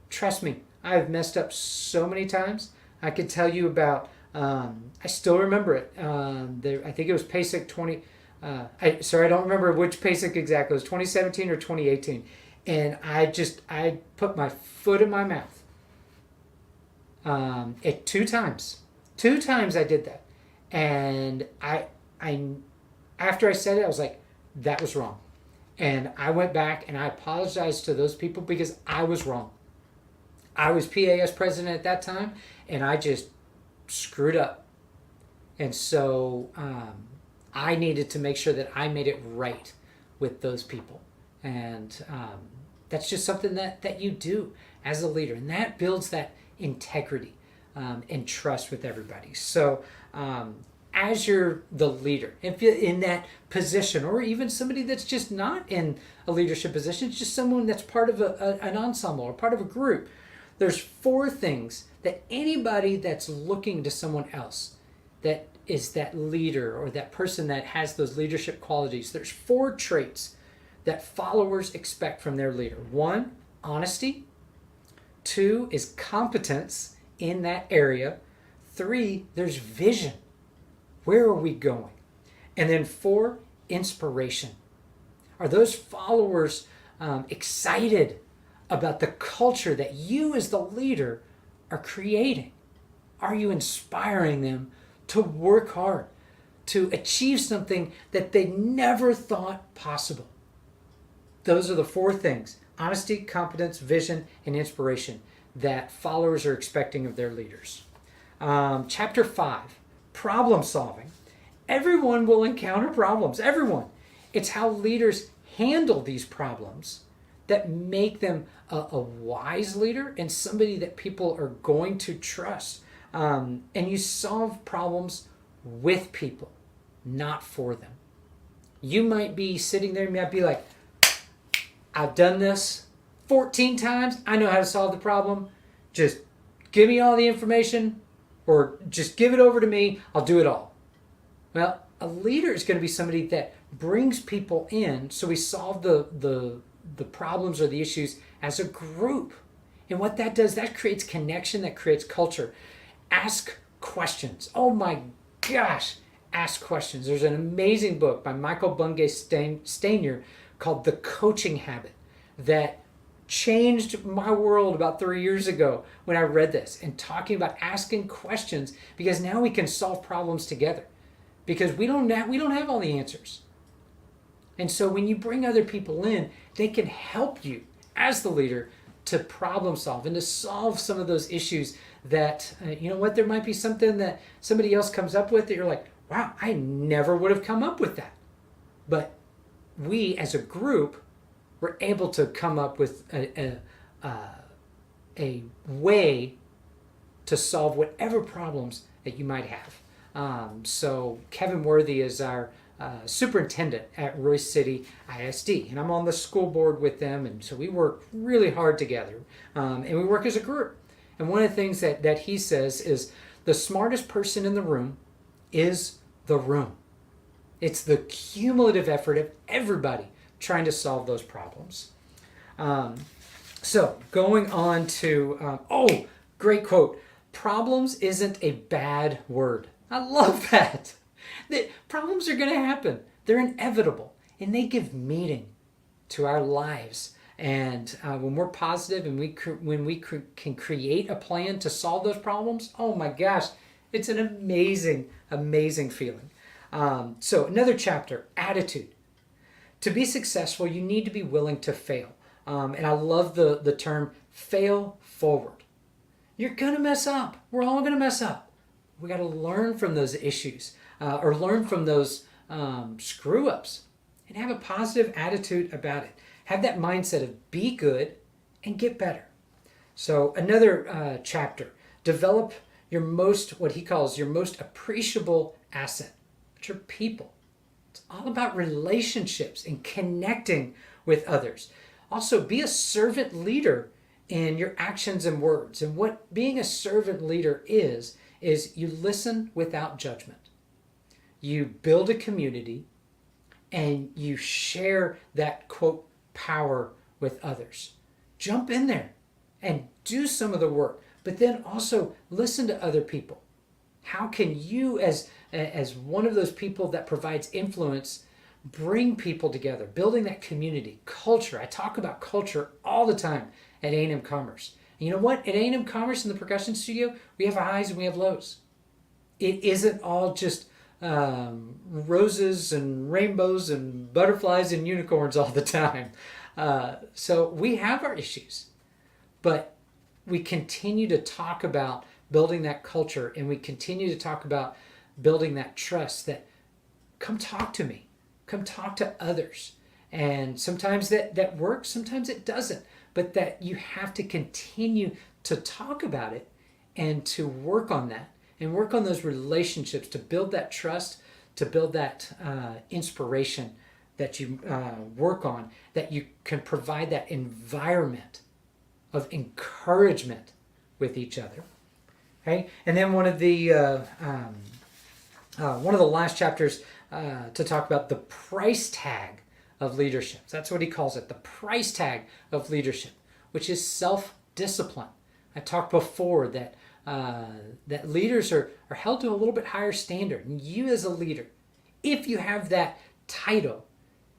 Trust me, I've messed up so many times. I could tell you about, I still remember it. I think it was PASIC 20, I don't remember which PASIC exactly. It was 2017 or 2018. And I put my foot in my mouth. At 2 times. 2 times I did that. And I after I said it, I was like, that was wrong. And I went back and I apologized to those people because I was wrong. I was PAS president at that time, and I just screwed up. And so I needed to make sure that I made it right with those people. And that's just something that you do as a leader. And that builds that integrity and trust with everybody. So as you're the leader, if you're in that position, or even somebody that's just not in a leadership position, it's just someone that's part of an ensemble or part of a group, there's 4 things that anybody that's looking to someone else that is that leader or that person that has those leadership qualities, there's 4 traits that followers expect from their leader. 1, honesty. 2 is competence in that area. 3, there's vision. Where are we going? And then 4, inspiration. Are those followers excited about the culture that you as the leader are creating? Are you inspiring them to work hard, to achieve something that they never thought possible? Those are the 4 things: honesty, competence, vision, and inspiration that followers are expecting of their leaders. Chapter 5, problem solving. Everyone will encounter problems. Everyone. It's how leaders handle these problems that make them a wise leader and somebody that people are going to trust. And you solve problems with people, not for them. You might be sitting there and you might be like, I've done this 14 times. I know how to solve the problem. Just give me all the information, or just give it over to me. I'll do it all. Well, a leader is going to be somebody that brings people in so we solve the problems or the issues as a group. And what that does, that creates connection, that creates culture. Ask questions. Oh my gosh, ask questions. There's an amazing book by Michael Bungay Stanier called The Coaching Habit that changed my world about 3 years ago when I read this, and talking about asking questions, because now we can solve problems together, because we don't have all the answers. And so when you bring other people in, they can help you as the leader to problem solve and to solve some of those issues that, there might be something that somebody else comes up with that you're like, wow, I never would have come up with that. But we as a group were able to come up with a way to solve whatever problems that you might have. So Kevin Worthy is our superintendent at Royce City ISD, and I'm on the school board with them, and so we work really hard together, and we work as a group. And one of the things that he says is the smartest person in the room is the room. It's the cumulative effort of everybody trying to solve those problems. So going on to, great quote, problems isn't a bad word. I love that. That problems are going to happen. They're inevitable, and they give meaning to our lives. And when we're positive and when we can create a plan to solve those problems, oh my gosh, it's an amazing, amazing feeling. So another chapter, attitude. To be successful, you need to be willing to fail. And I love the term fail forward. You're going to mess up. We're all going to mess up. We got to learn from those issues or learn from those screw-ups and have a positive attitude about it. Have that mindset of be good and get better. So another chapter, develop your most, what he calls your most appreciable asset, which are people. It's all about relationships and connecting with others. Also, be a servant leader in your actions and words. And what being a servant leader is you listen without judgment. You build a community and you share that, quote, power with others. Jump in there and do some of the work, but then also listen to other people. How can you, as one of those people that provides influence, bring people together, building that community, culture? I talk about culture all the time at A&M Commerce. And you know what? At A&M Commerce in the percussion studio, we have highs and we have lows. It isn't all just roses and rainbows and butterflies and unicorns all the time. So we have our issues, but we continue to talk about building that culture, and we continue to talk about building that trust that come talk to me, come talk to others. And sometimes that works, sometimes it doesn't, but that you have to continue to talk about it and to work on that and work on those relationships to build that trust, to build that inspiration that you work on, that you can provide that environment of encouragement with each other. Okay, and then one of the last chapters to talk about the price tag of leadership. That's what he calls it, the price tag of leadership, which is self-discipline. I talked before that that leaders are held to a little bit higher standard. And you as a leader, if you have that title,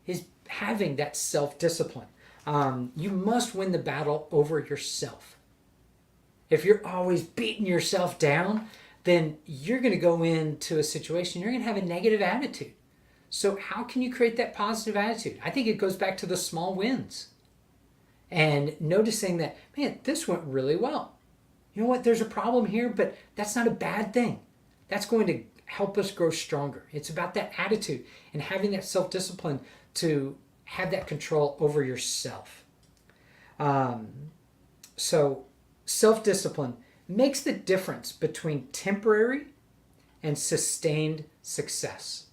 is having that self-discipline. You must win the battle over yourself. If you're always beating yourself down, then you're going to go into a situation, you're going to have a negative attitude. So how can you create that positive attitude? I think it goes back to the small wins and noticing that, man, this went really well. You know what? There's a problem here, but that's not a bad thing. That's going to help us grow stronger. It's about that attitude and having that self-discipline to have that control over yourself. So self-discipline makes the difference between temporary and sustained success.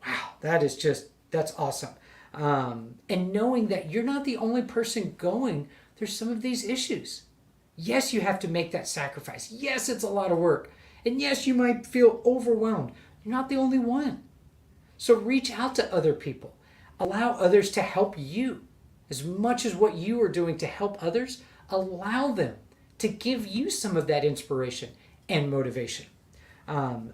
Wow, that's awesome. And knowing that you're not the only person going through some of these issues. Yes, you have to make that sacrifice. Yes, it's a lot of work. And yes, you might feel overwhelmed. You're not the only one. So reach out to other people. Allow others to help you. As much as what you are doing to help others, allow them to give you some of that inspiration and motivation. And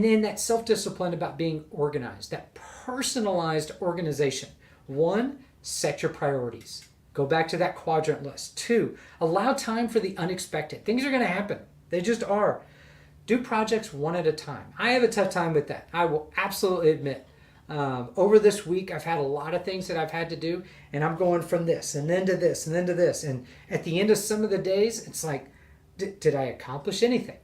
then that self-discipline about being organized, that personalized organization. 1, set your priorities. Go back to that quadrant list. 2, allow time for the unexpected. Things are going to happen. They just are. Do projects one at a time. I have a tough time with that. I will absolutely admit. Over this week, I've had a lot of things that I've had to do, and I'm going from this and then to this and then to this. And at the end of some of the days, it's like, did I accomplish anything?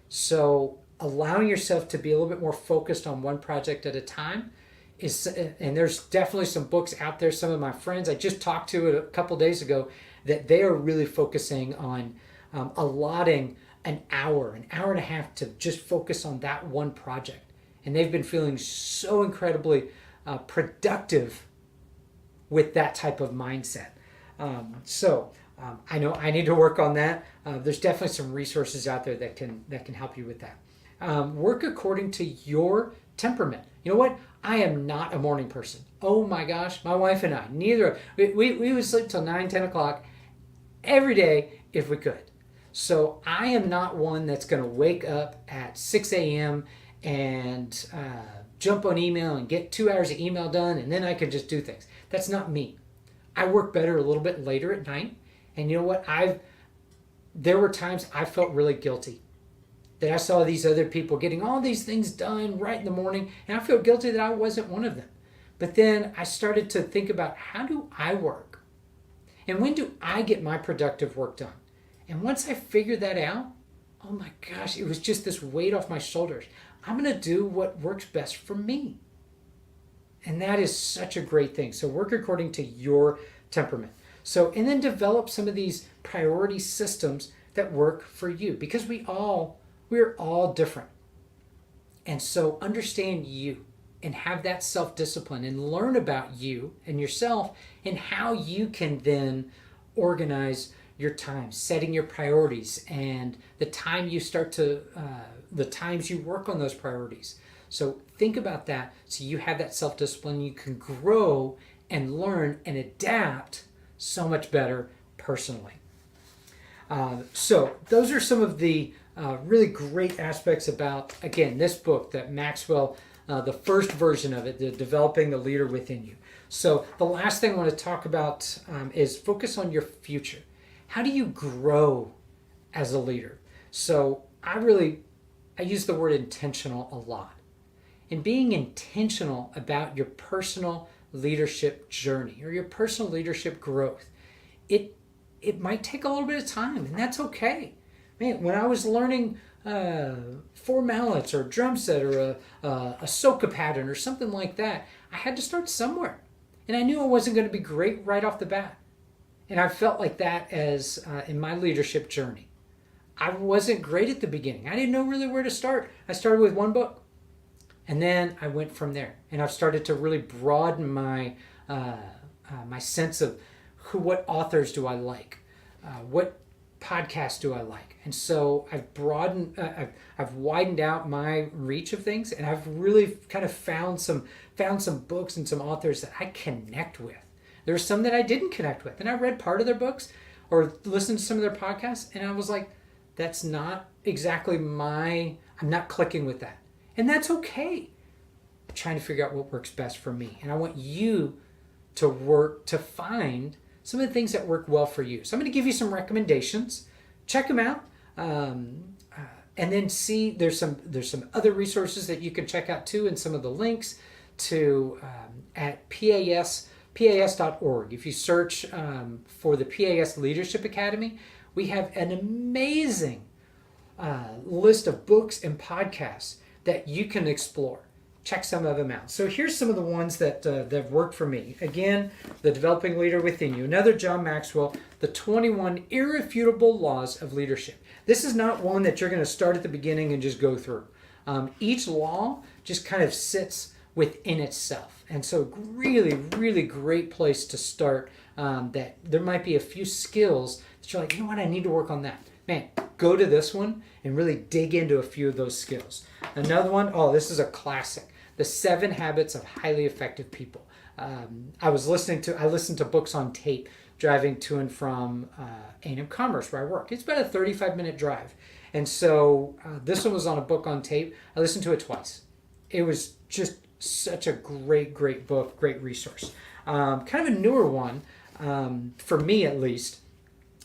So allowing yourself to be a little bit more focused on one project at a time is, and there's definitely some books out there. Some of my friends I just talked to a couple days ago that they are really focusing on allotting an hour and a half to just focus on that one project. And they've been feeling so incredibly productive with that type of mindset. I know I need to work on that. There's definitely some resources out there that can help you with that. Work according to your temperament. You know what? I am not a morning person. Oh my gosh, my wife and I, neither. We would sleep till 9, 10 o'clock every day if we could. So I am not one that's going to wake up at 6 a.m. and jump on email and get 2 hours of email done, and then I can just do things. That's not me. I work better a little bit later at night. And you know what? There were times I felt really guilty that I saw these other people getting all these things done right in the morning, and I feel guilty that I wasn't one of them. But then I started to think about, how do I work? And when do I get my productive work done? And once I figured that out, oh my gosh, it was just this weight off my shoulders. I'm going to do what works best for me. And that is such a great thing. So work according to your temperament. So, and then develop some of these priority systems that work for you, because we're all different. And so understand you and have that self-discipline and learn about you and yourself and how you can then organize your time, setting your priorities and the time you start to, the times you work on those priorities. So think about that so you have that self-discipline. You can grow and learn and adapt so much better personally. So those are some of the really great aspects about, again, this book that Maxwell, the first version of it, the Developing the Leader Within You. So the last thing I want to talk about is focus on your future. How do you grow as a leader? So I use the word intentional a lot. And being intentional about your personal leadership journey or your personal leadership growth, it might take a little bit of time, and that's okay. Man, when I was learning 4 mallets or a drum set or a soca pattern or something like that, I had to start somewhere. And I knew I wasn't going to be great right off the bat. And I felt like that as in my leadership journey. I wasn't great at the beginning. I didn't know really where to start. I started with one book. And then I went from there. And I've started to really broaden my my sense of what authors do I like? What podcasts do I like? And so I've broadened, I've widened out my reach of things, and I've really kind of found some books and some authors that I connect with. There are some that I didn't connect with, and I read part of their books or listened to some of their podcasts, and I was like, that's not exactly I'm not clicking with that. And that's okay. I'm trying to figure out what works best for me. And I want you to find some of the things that work well for you. So I'm going to give you some recommendations. Check them out. And then see there's some other resources that you can check out too, and some of the links to at pas.org. If you search for the PAS Leadership Academy, we have an amazing list of books and podcasts that you can explore. Check some of them out. So here's some of the ones that worked for me. Again, The Developing Leader Within You. Another John Maxwell, The 21 Irrefutable Laws of Leadership. This is not one that you're going to start at the beginning and just go through. Each law just kind of sits within itself. And so really, really great place to start. That there might be a few skills that you're like, you know what, I need to work on that. Man, go to this one and really dig into a few of those skills. Another one, this is a classic. The 7 Habits of Highly Effective People. I listened to books on tape driving to and from A&M Commerce where I work. It's about a 35-minute drive. And so this one was on a book on tape. I listened to it twice. It was just such a great book, great resource. Kind of a newer one, for me at least.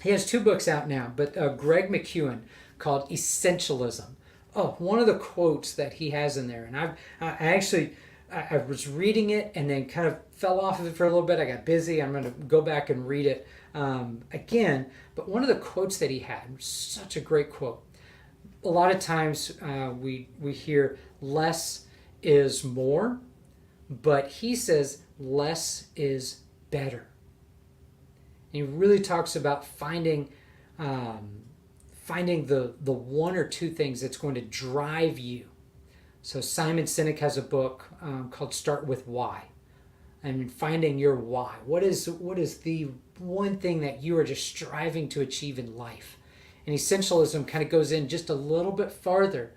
He has 2 books out now, but Greg McKeown called Essentialism. One of the quotes that he has in there, and I was reading it and then kind of fell off of it for a little bit. I got busy. I'm going to go back and read it again. But one of the quotes that he had was such a great quote. A lot of times we hear less is more, but he says less is better. And he really talks about finding the 1 or 2 things that's going to drive you. So Simon Sinek has a book called Start With Why. And finding your why. What is the one thing that you are just striving to achieve in life? And essentialism kind of goes in just a little bit farther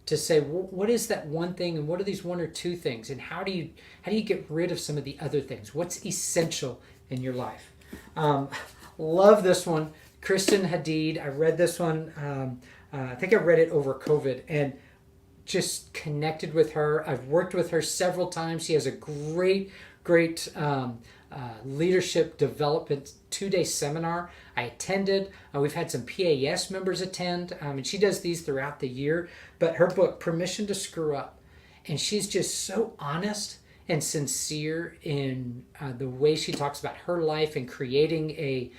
to say, what is that one thing, and what are these 1 or 2 things, and how do you get rid of some of the other things? What's essential in your life? Love this one. Kristen Hadid. I read this one. I think I read it over COVID and just connected with her. I've worked with her several times. She has a great leadership development 2-day seminar I attended. We've had some PAS members attend, and she does these throughout the year. But her book, Permission to Screw Up, and she's just so honest and sincere in the way she talks about her life and creating a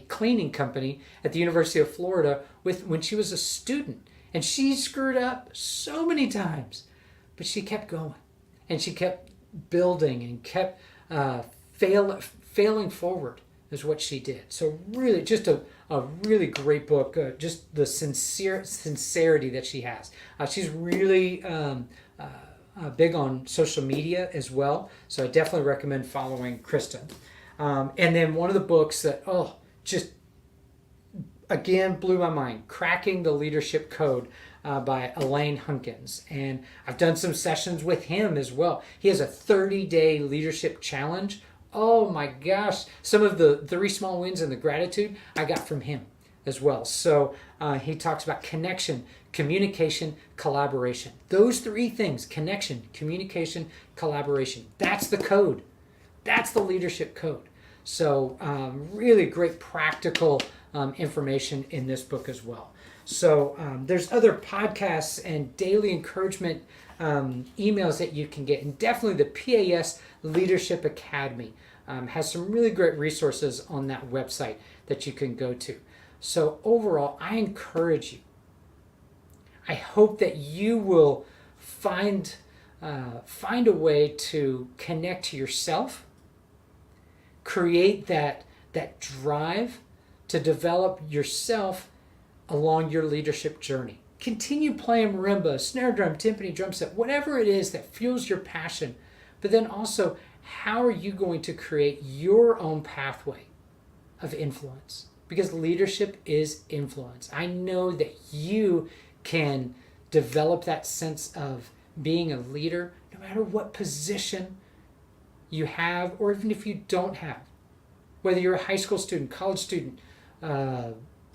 cleaning company at the University of Florida when she was a student. And she screwed up so many times, but she kept going. And she kept building and kept failing failing forward is what she did. So really, just a really great book. Just the sincerity that she has. She's really big on social media as well. So I definitely recommend following Kristen. And then one of the books that just again blew my mind, Cracking the Leadership Code by Elaine Hunkins. And I've done some sessions with him as well. He has a 30-day leadership challenge. Oh my gosh. Some of the 3 small wins and the gratitude I got from him as well. So he talks about connection, communication, collaboration. Those 3 things, connection, communication, collaboration. That's the code. That's the leadership code. So really great practical information in this book as well. So there's other podcasts and daily encouragement emails that you can get. And definitely the PAS Leadership Academy has some really great resources on that website that you can go to. So overall, I encourage you. I hope that you will find a way to connect to yourself, create that drive to develop yourself along your leadership journey. Continue playing marimba, snare drum, timpani, drum set, whatever it is that fuels your passion. But then also, how are you going to create your own pathway of influence? Because leadership is influence. I know that you can develop that sense of being a leader no matter what position you have, or even if you don't have. Whether you're a high school student, college student,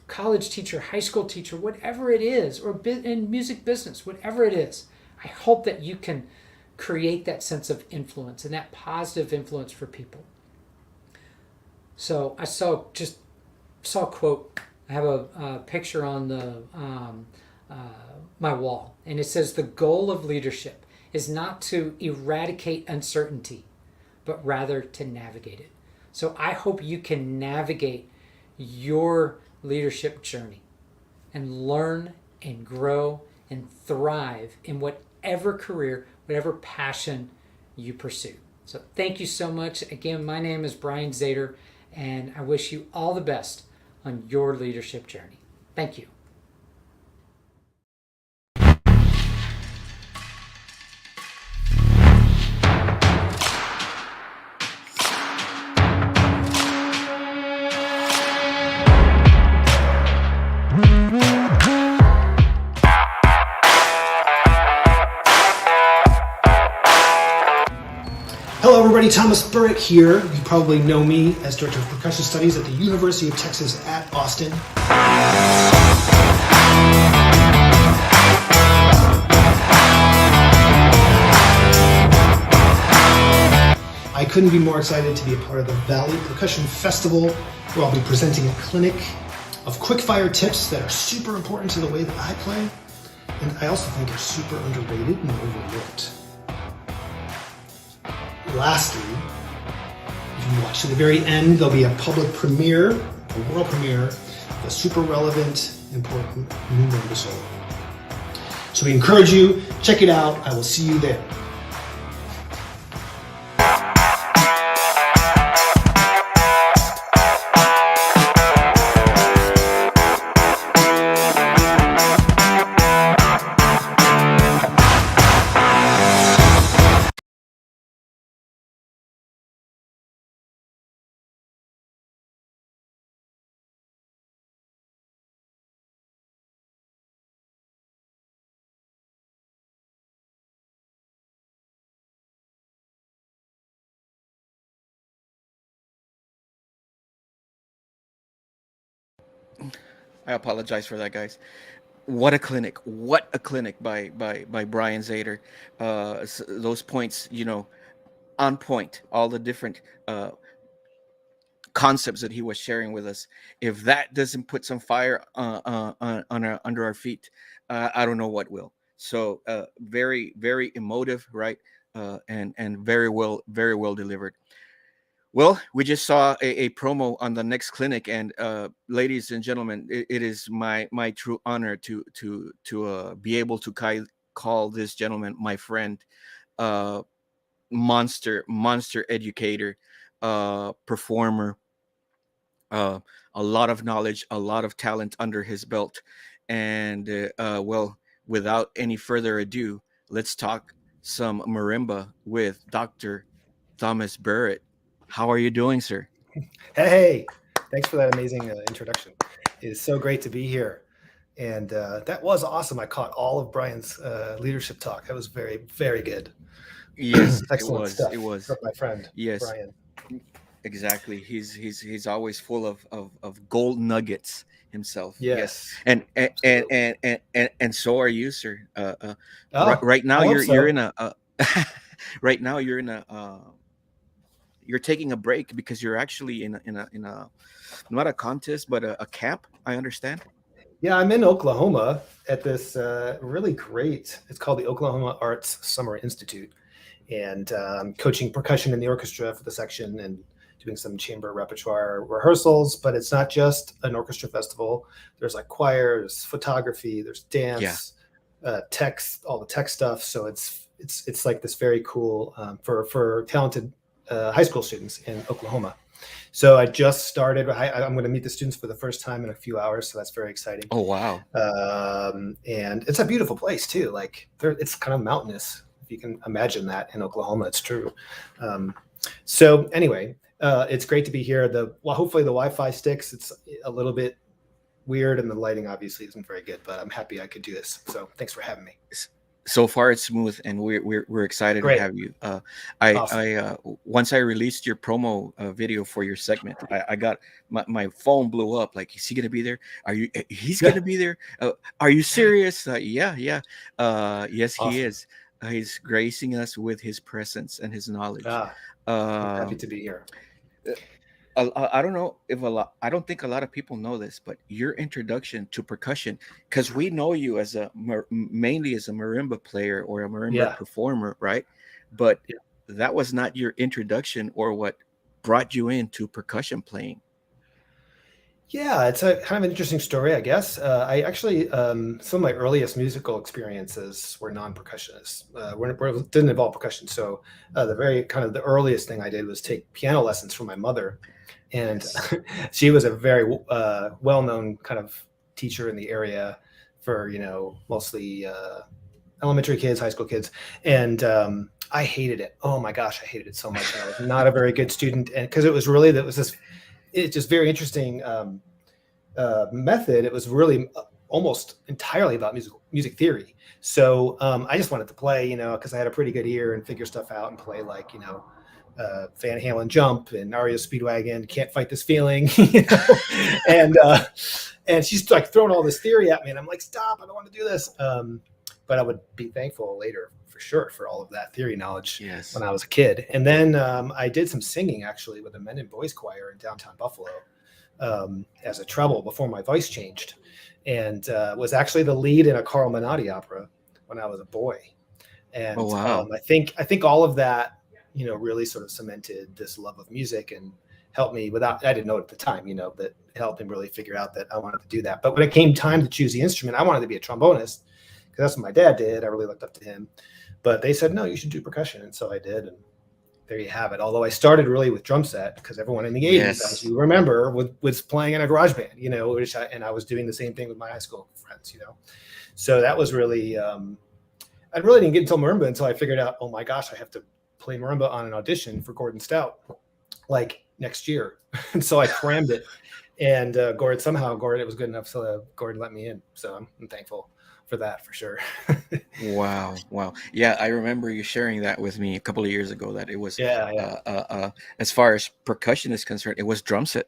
college teacher, high school teacher, whatever it is, or in music business, whatever it is, I hope that you can create that sense of influence and that positive influence for people. So I saw a quote. I have a picture on the my wall, and it says, "The goal of leadership is not to eradicate uncertainty, but rather to navigate it." So I hope you can navigate your leadership journey and learn and grow and thrive in whatever career, whatever passion you pursue. So thank you so much. Again, my name is Brian Zator, and I wish you all the best on your leadership journey. Thank you. Hello everybody, Thomas Burritt here. You probably know me as Director of Percussion Studies at the University of Texas at Austin. I couldn't be more excited to be a part of the Valley Percussion Festival, where I'll be presenting a clinic of quick-fire tips that are super important to the way that I play, and I also think are super underrated and overlooked. Lastly, if you watch to the very end, there'll be a public premiere, a world premiere, of a super relevant, important new marimba solo. So we encourage you, check it out. I will see you there. I apologize for that, guys. What a clinic! What a clinic by Brian Zator. Those points, on point. All the different concepts that he was sharing with us. If that doesn't put some fire under our feet, I don't know what will. So very, very emotive, right? And very well delivered. Well, we just saw a promo on the next clinic, and ladies and gentlemen, it is my true honor to be able to call this gentleman my friend, monster educator, performer, a lot of knowledge, a lot of talent under his belt. And well, without any further ado, let's talk some marimba with Dr. Thomas Burritt. How are you doing, sir? Hey, thanks for that amazing introduction. It is so great to be here. And that was awesome. I caught all of Brian's leadership talk. That was very, very good. Yes, Excellent stuff It was. from my friend, Yes, Brian. exactly. He's always full of gold nuggets himself. Yes. And so are you, sir. Oh, Right now I hope you're so. in a right now you're in a you're taking a break because you're actually in a not a contest but a camp. I understand. Yeah, I'm in Oklahoma at this really great, it's called the Oklahoma Arts Summer Institute. And I'm coaching percussion in the orchestra for the section and doing some chamber repertoire rehearsals. But it's not just an orchestra festival. There's like choirs, photography, there's dance, text, all the tech stuff. So it's like this very cool for talented high school students in Oklahoma. So I just started. I'm going to meet the students for the first time in a few hours, so that's very exciting. Oh wow. And it's a beautiful place too. Like it's kind of mountainous. If you can imagine that in Oklahoma, it's true. So anyway, it's great to be here. Hopefully the Wi-Fi sticks. It's a little bit weird, and the lighting obviously isn't very good. But I'm happy I could do this. So thanks for having me. So far it's smooth, and we're excited Great. to have you. Awesome. Once I released your promo video for your segment, I got my phone blew up. Like, is he gonna be there? He's gonna be there? Are you serious? Yeah. Yes, Awesome. he is. He's gracing us with his presence and his knowledge. I'm happy to be here. I don't know if I don't think a lot of people know this, but your introduction to percussion, because we know you as mainly as a marimba player or a marimba performer, right? But that was not your introduction or what brought you into percussion playing. Yeah, it's a kind of an interesting story, I guess. I actually, some of my earliest musical experiences were non-percussionists. Didn't involve percussion. So the earliest thing I did was take piano lessons from my mother. And she was a very well-known kind of teacher in the area for, mostly elementary kids, high school kids. And I hated it. Oh my gosh, I hated it so much. I was not a very good student. And because it's just very interesting method. It was really almost entirely about music theory. So I just wanted to play, because I had a pretty good ear and figure stuff out and play like, Van Halen Jump and REO Speedwagon, Can't Fight This Feeling, and she's like throwing all this theory at me, and I'm like, stop, I don't want to do this. But I would be thankful later for sure for all of that theory knowledge when I was a kid. And then I did some singing actually with a men and boys choir in downtown Buffalo as a treble before my voice changed, and was actually the lead in a Carl Menotti opera when I was a boy. And I think all of that really sort of cemented this love of music and helped me I didn't know it at the time, that helped me really figure out that I wanted to do that. But when it came time to choose the instrument, I wanted to be a trombonist because that's what my dad did. I really looked up to him, but they said, no, you should do percussion. And so I did. And there you have it. Although I started really with drum set because everyone in the 80s, as you remember, was playing in a garage band, and I was doing the same thing with my high school friends, So that was really, I really didn't get into marimba until I figured out, oh my gosh, I have to play marimba on an audition for Gordon Stout like next year. And so I crammed it, and Gordon, it was good enough, so Gordon let me in. So I'm thankful for that for sure. Wow. Yeah, I remember you sharing that with me a couple of years ago, that it was as far as percussion is concerned, it was drum set.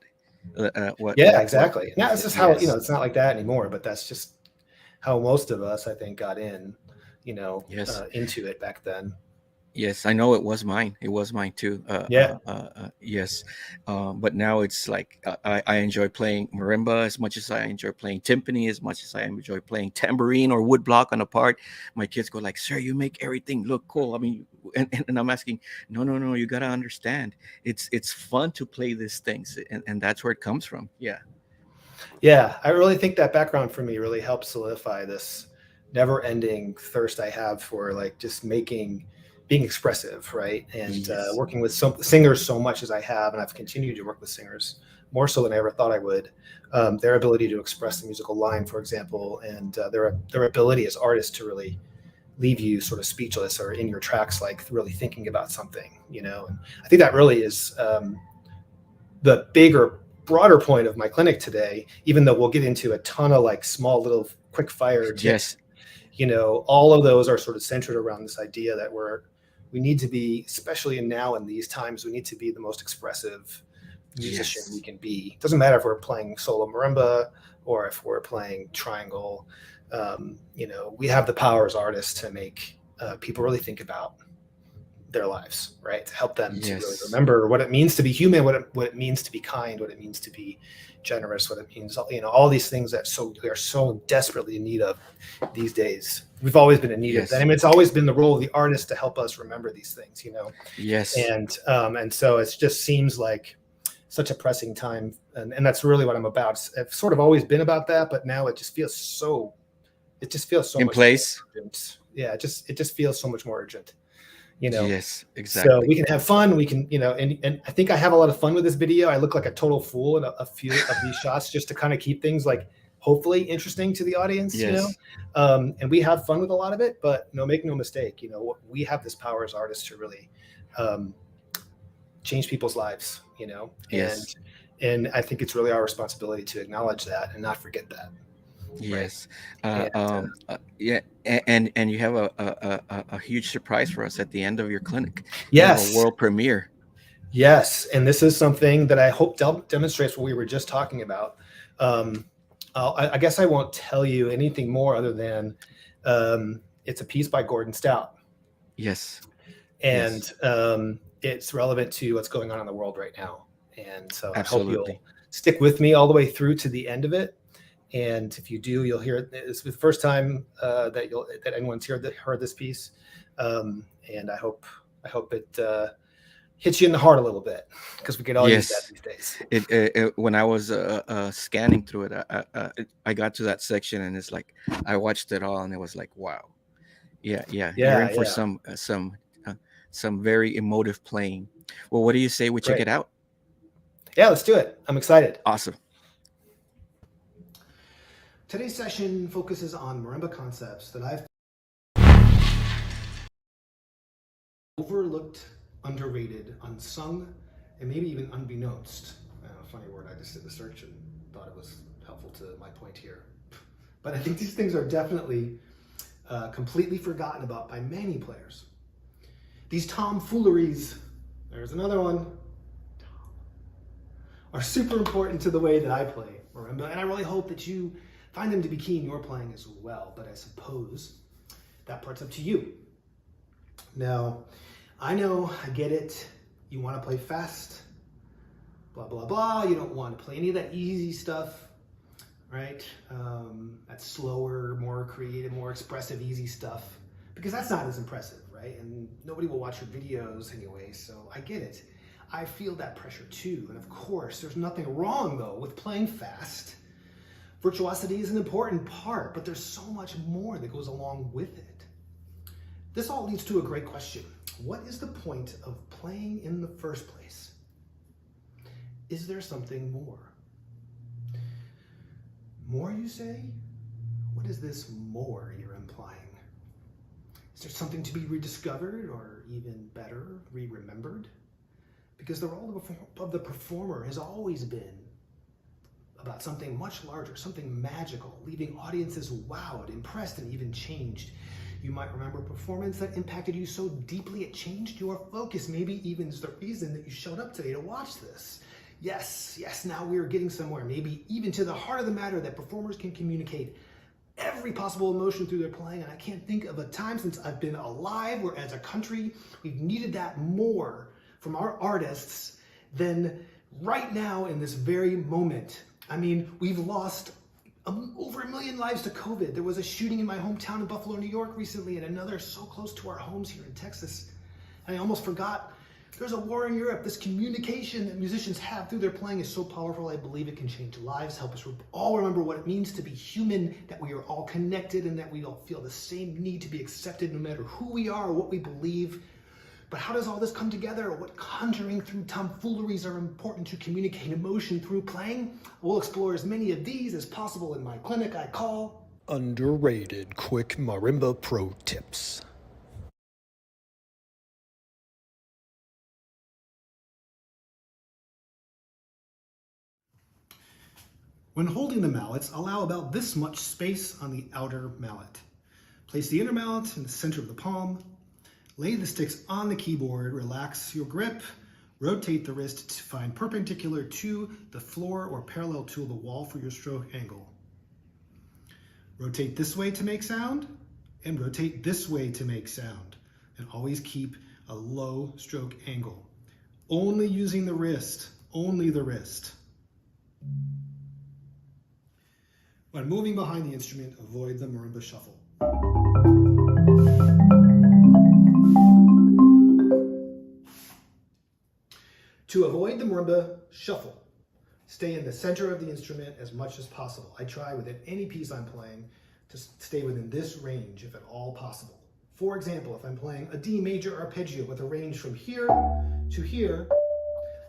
Exactly. Now it's just how it's not like that anymore, but that's just how most of us, I think, got in into it back then. Yes, I know it was mine. It was mine too. Yes. But now it's like I enjoy playing marimba as much as I enjoy playing timpani, as much as I enjoy playing tambourine or woodblock on a part. My kids go like, "Sir, you make everything look cool." I mean, and I'm asking, no, you gotta understand. It's fun to play these things, and that's where it comes from. Yeah. Yeah, I really think that background for me really helps solidify this never-ending thirst I have for like just making being expressive, right? And Yes. working with singers so much as I have, and I've continued to work with singers more so than I ever thought I would. Their ability to express the musical line, for example, and their ability as artists to really leave you sort of speechless or in your tracks, like really thinking about something, you know. And I think that really is the bigger, broader point of my clinic today, even though we'll get into a ton of like small little quick fire tips. Yes. You know, all of those are sort of centered around this idea that we need to be, especially now in these times, we need to be the most expressive musician Yes. we can be. Doesn't matter if we're playing solo marimba or if we're playing triangle. You know, we have the power as artists to make people really think about their lives, right? To help them to really Yes. remember what it means to be human, what it means to be kind, what it means to be generous, what it means, you know, all these things that we are so desperately in need of these days. We've always been in need of that. I mean, it's always been the role of the artist to help us remember these things, you know? Yes. And so it just seems like such a pressing time. And that's really what I'm about. I've sort of always been about that, but now it just feels so In much place. more urgent. Yeah, it just feels so much more urgent, you know? Yes, exactly. So we can have fun. We can, you know, and I think I have a lot of fun with this video. I look like a total fool in a few of these shots just to kind of keep things like hopefully interesting to the audience, you know? And we have fun with a lot of it, but make no mistake, you know, we have this power as artists to really change people's lives, you know? Yes. And I think it's really our responsibility to acknowledge that and not forget that. Yes. Right? Yeah. And you have a huge surprise for us at the end of your clinic. Yes. You have a world premiere. Yes. And this is something that I hope demonstrates what we were just talking about. I guess I won't tell you anything more other than it's a piece by Gordon Stout. Yes. And it's relevant to what's going on in the world right now. And so Absolutely. I hope you'll stick with me all the way through to the end of it. And if you do, you'll hear it. It's the first time that anyone's heard this piece. And I hope it hits you in the heart a little bit, because we could all use that these days. When I was scanning through it, I got to that section, and it's like I watched it all, and it was like, wow, yeah. You're in for some very emotive playing. Well, what do you say we check it out? Yeah, let's do it. I'm excited. Awesome. Today's session focuses on marimba concepts that I've overlooked, underrated, unsung, and maybe even unbeknownst. Funny word, I just did the search and thought it was helpful to my point here. But I think these things are definitely completely forgotten about by many players. These tomfooleries, there's another one, are super important to the way that I play marimba, and I really hope that you find them to be key in your playing as well, but I suppose that part's up to you. Now, I know, I get it, you want to play fast, blah, blah, blah, you don't want to play any of that easy stuff, right? That slower, more creative, more expressive, easy stuff, because that's not as impressive, right? And nobody will watch your videos anyway, so I get it. I feel that pressure too, and of course, there's nothing wrong though with playing fast. Virtuosity is an important part, but there's so much more that goes along with it. This all leads to a great question. What is the point of playing in the first place? Is there something more? More, you say? What is this more you're implying? Is there something to be rediscovered, or even better, re-remembered? Because the role of the performer has always been about something much larger, something magical, leaving audiences wowed, impressed, and even changed. You might remember a performance that impacted you so deeply it changed your focus, maybe even is the reason that you showed up today to watch this. Yes, now we are getting somewhere, maybe even to the heart of the matter, that performers can communicate every possible emotion through their playing, and I can't think of a time since I've been alive where as a country we've needed that more from our artists than right now in this very moment. I mean, we've lost over 1 million lives to COVID. There was a shooting in my hometown in Buffalo, New York recently, and another so close to our homes here in Texas. And I almost forgot, there's a war in Europe. This communication that musicians have through their playing is so powerful. I believe it can change lives, help us all remember what it means to be human, that we are all connected, and that we all feel the same need to be accepted no matter who we are or what we believe. But how does all this come together? What conjuring through tomfooleries are important to communicate emotion through playing? We'll explore as many of these as possible in my clinic I call Underrated Quick Marimba Pro Tips. When holding the mallets, allow about this much space on the outer mallet. Place the inner mallet in the center of the palm. Lay the sticks on the keyboard, relax your grip, rotate the wrist to find perpendicular to the floor or parallel to the wall for your stroke angle. Rotate this way to make sound, and rotate this way to make sound. And always keep a low stroke angle. Only using the wrist, only the wrist. When moving behind the instrument, avoid the marimba shuffle. To avoid the marimba shuffle, stay in the center of the instrument as much as possible. I try within any piece I'm playing to stay within this range if at all possible. For example, if I'm playing a D major arpeggio with a range from here to here,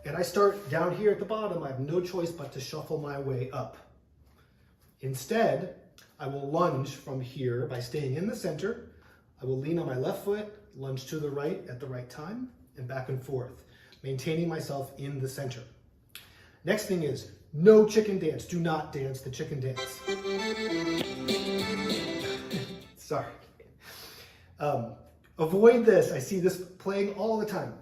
and I start down here at the bottom, I have no choice but to shuffle my way up. Instead, I will lunge from here by staying in the center. I will lean on my left foot, lunge to the right at the right time, and back and forth, maintaining myself in the center. Next thing is no chicken dance. Do not dance the chicken dance. Sorry. Avoid this. I see this playing all the time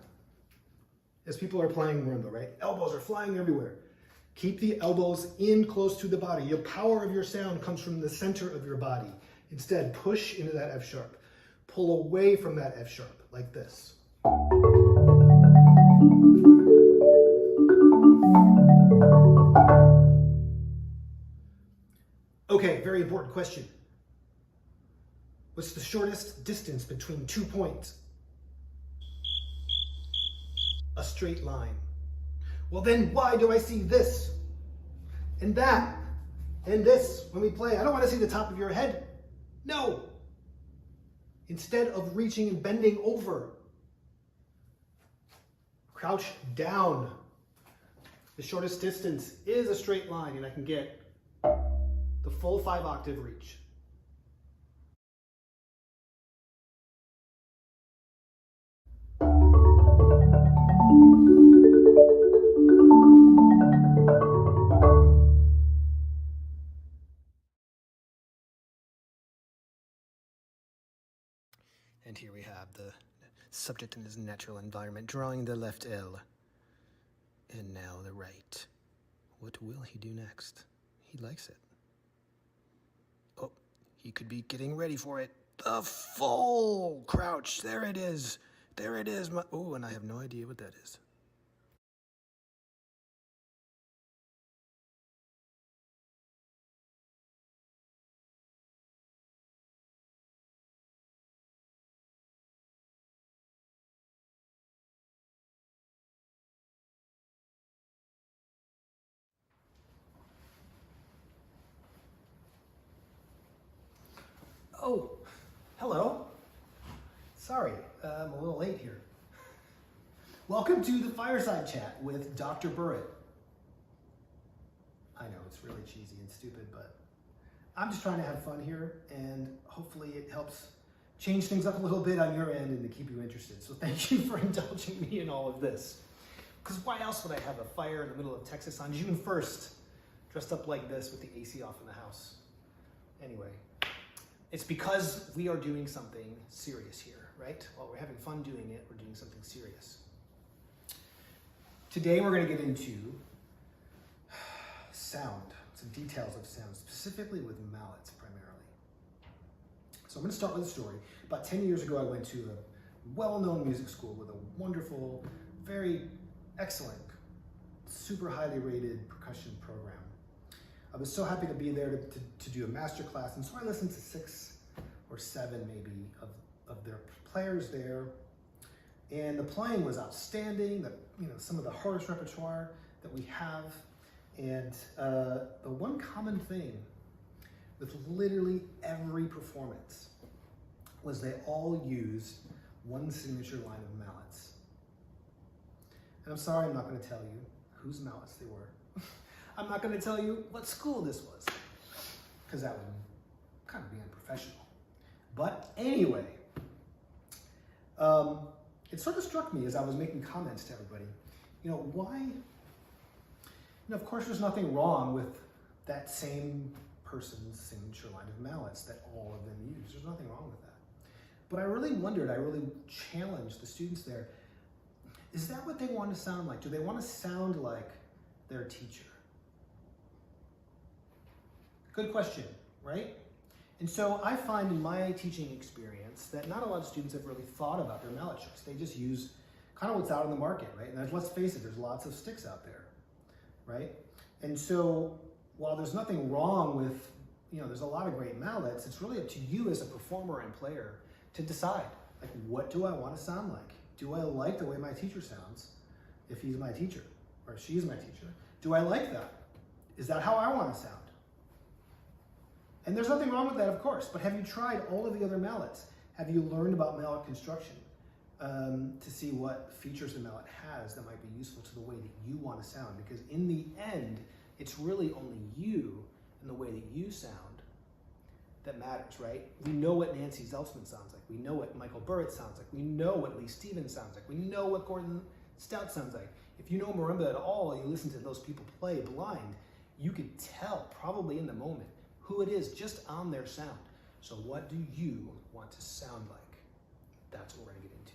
as people are playing marimba, right? Elbows are flying everywhere. Keep the elbows in close to the body. Your power of your sound comes from the center of your body. Instead, push into that F sharp. Pull away from that F sharp, like this. Okay, very important question. What's the shortest distance between 2 points? A straight line. Well then, why do I see this and that and this when we play? I don't want to see the top of your head. No. Instead of reaching and bending over, crouch down. The shortest distance is a straight line, and I can get the full 5-octave reach. And here we have the subject in his natural environment, drawing the left L. And now the right. What will he do next? He likes it. Oh, he could be getting ready for it. The full crouch. There it is. There it is. Oh, and I have no idea what that is. Oh, hello. Sorry, I'm a little late here. Welcome to the Fireside Chat with Dr. Burritt. I know it's really cheesy and stupid, but I'm just trying to have fun here, and hopefully it helps change things up a little bit on your end and to keep you interested. So thank you for indulging me in all of this. Because why else would I have a fire in the middle of Texas on June 1st, dressed up like this with the AC off in the house? Anyway. It's because we are doing something serious here, right? While we're having fun doing it, we're doing something serious. Today we're going to get into sound, some details of sound, specifically with mallets primarily. So I'm going to start with a story. About 10 years ago, I went to a well-known music school with a wonderful, very excellent, super highly rated percussion program. I was so happy to be there to do a master class, and so I listened to 6 or 7 maybe of their players there, and the playing was outstanding. Some of the hardest repertoire that we have, and the one common thing with literally every performance was they all used one signature line of mallets. And I'm sorry, I'm not going to tell you whose mallets they were. I'm not going to tell you what school this was, because that would kind of be unprofessional. But anyway, it sort of struck me as I was making comments to everybody, why, of course there's nothing wrong with that same person's signature line of mallets that all of them use. There's nothing wrong with that. But I really wondered, I really challenged the students there, is that what they want to sound like? Do they want to sound like their teacher? Good question, right? And so I find in my teaching experience that not a lot of students have really thought about their mallet choice. They just use kind of what's out in the market, right? And let's face it, there's lots of sticks out there, right? And so while there's nothing wrong with, there's a lot of great mallets, it's really up to you as a performer and player to decide, like, what do I want to sound like? Do I like the way my teacher sounds if he's my teacher or she's my teacher? Do I like that? Is that how I want to sound? And there's nothing wrong with that, of course, but have you tried all of the other mallets? Have you learned about mallet construction to see what features the mallet has that might be useful to the way that you want to sound? Because in the end, it's really only you and the way that you sound that matters, right? We know what Nancy Zeltzman sounds like. We know what Michael Burritt sounds like. We know what Lee Stevens sounds like. We know what Gordon Stout sounds like. If you know marimba at all, you listen to those people play blind, you could tell probably in the moment who it is just on their sound. So what do you want to sound like? That's what we're gonna get into.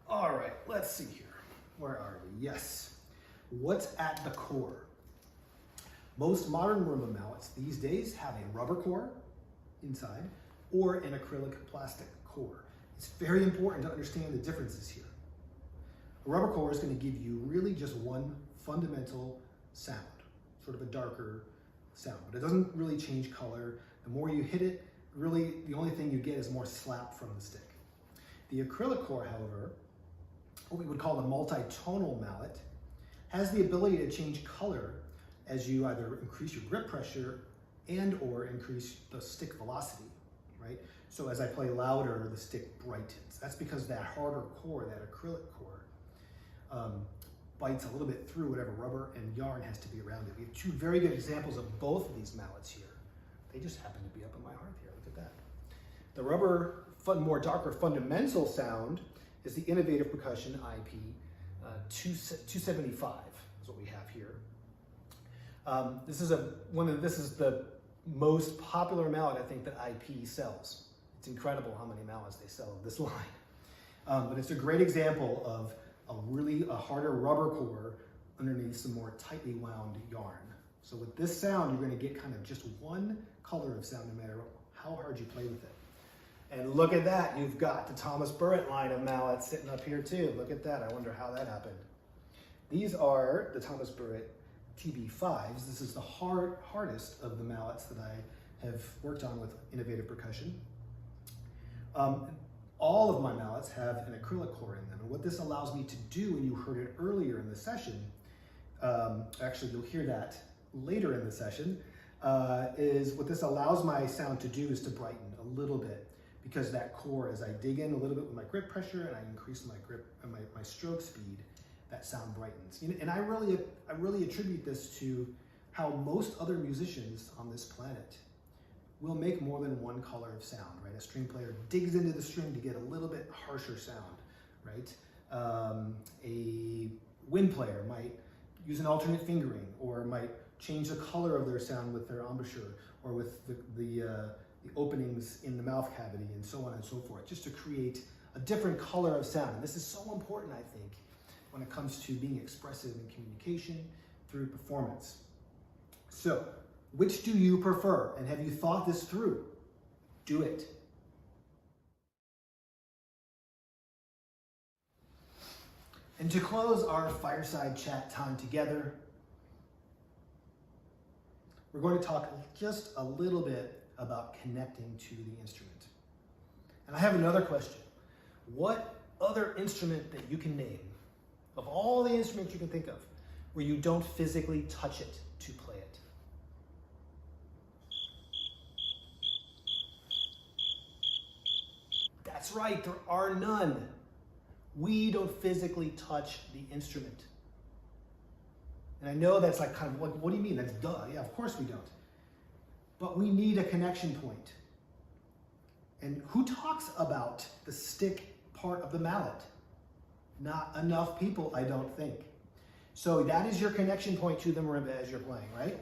All right, let's see here. Where are we? Yes. What's at the core? Most modern marimba mallets these days have a rubber core inside or an acrylic plastic core. It's very important to understand the differences here. A rubber core is going to give you really just one fundamental sound, sort of a darker sound, but it doesn't really change color. The more you hit it, really the only thing you get is more slap from the stick. The acrylic core, however, what we would call a multi-tonal mallet, has the ability to change color as you either increase your grip pressure and or increase the stick velocity, right? So as I play louder, the stick brightens. That's because that harder core, that acrylic core, bites a little bit through whatever rubber and yarn has to be around it. We have two very good examples of both of these mallets here. They just happen to be up in my hearth here, look at that. The rubber, more darker fundamental sound is the Innovative Percussion IP 275 is what we have here. This is the most popular mallet I think that IP sells. It's incredible how many mallets they sell of this line. But it's a great example of a harder rubber core underneath some more tightly wound yarn. So with this sound, you're going to get kind of just one color of sound no matter how hard you play with it. And look at that, you've got the Thomas Burritt line of mallets sitting up here too. Look at that, I wonder how that happened. These are the Thomas Burritt TB5s. This is the hardest of the mallets that I have worked on with Innovative Percussion. All of my mallets have an acrylic core in them. And what this allows me to do, and you heard it earlier in the session, actually you'll hear that later in the session, is what this allows my sound to do is to brighten a little bit, because that core, as I dig in a little bit with my grip pressure and I increase my grip and my stroke speed, that sound brightens. And I really attribute this to how most other musicians on this planet will make more than one color of sound, right? A string player digs into the string to get a little bit harsher sound, right? A wind player might use an alternate fingering, or might change the color of their sound with their embouchure, or with the openings in the mouth cavity, and so on and so forth, just to create a different color of sound. And this is so important, I think, when it comes to being expressive in communication through performance. So, which do you prefer? And have you thought this through? Do it. And to close our fireside chat time together, we're going to talk just a little bit about connecting to the instrument. And I have another question. What other instrument that you can name, of all the instruments you can think of, where you don't physically touch it to play it? That's right, there are none. We don't physically touch the instrument. And I know that's like kind of, what do you mean? That's duh. Yeah, of course we don't. But we need a connection point. And who talks about the stick part of the mallet? Not enough people, I don't think. So that is your connection point to the marimba as you're playing, right?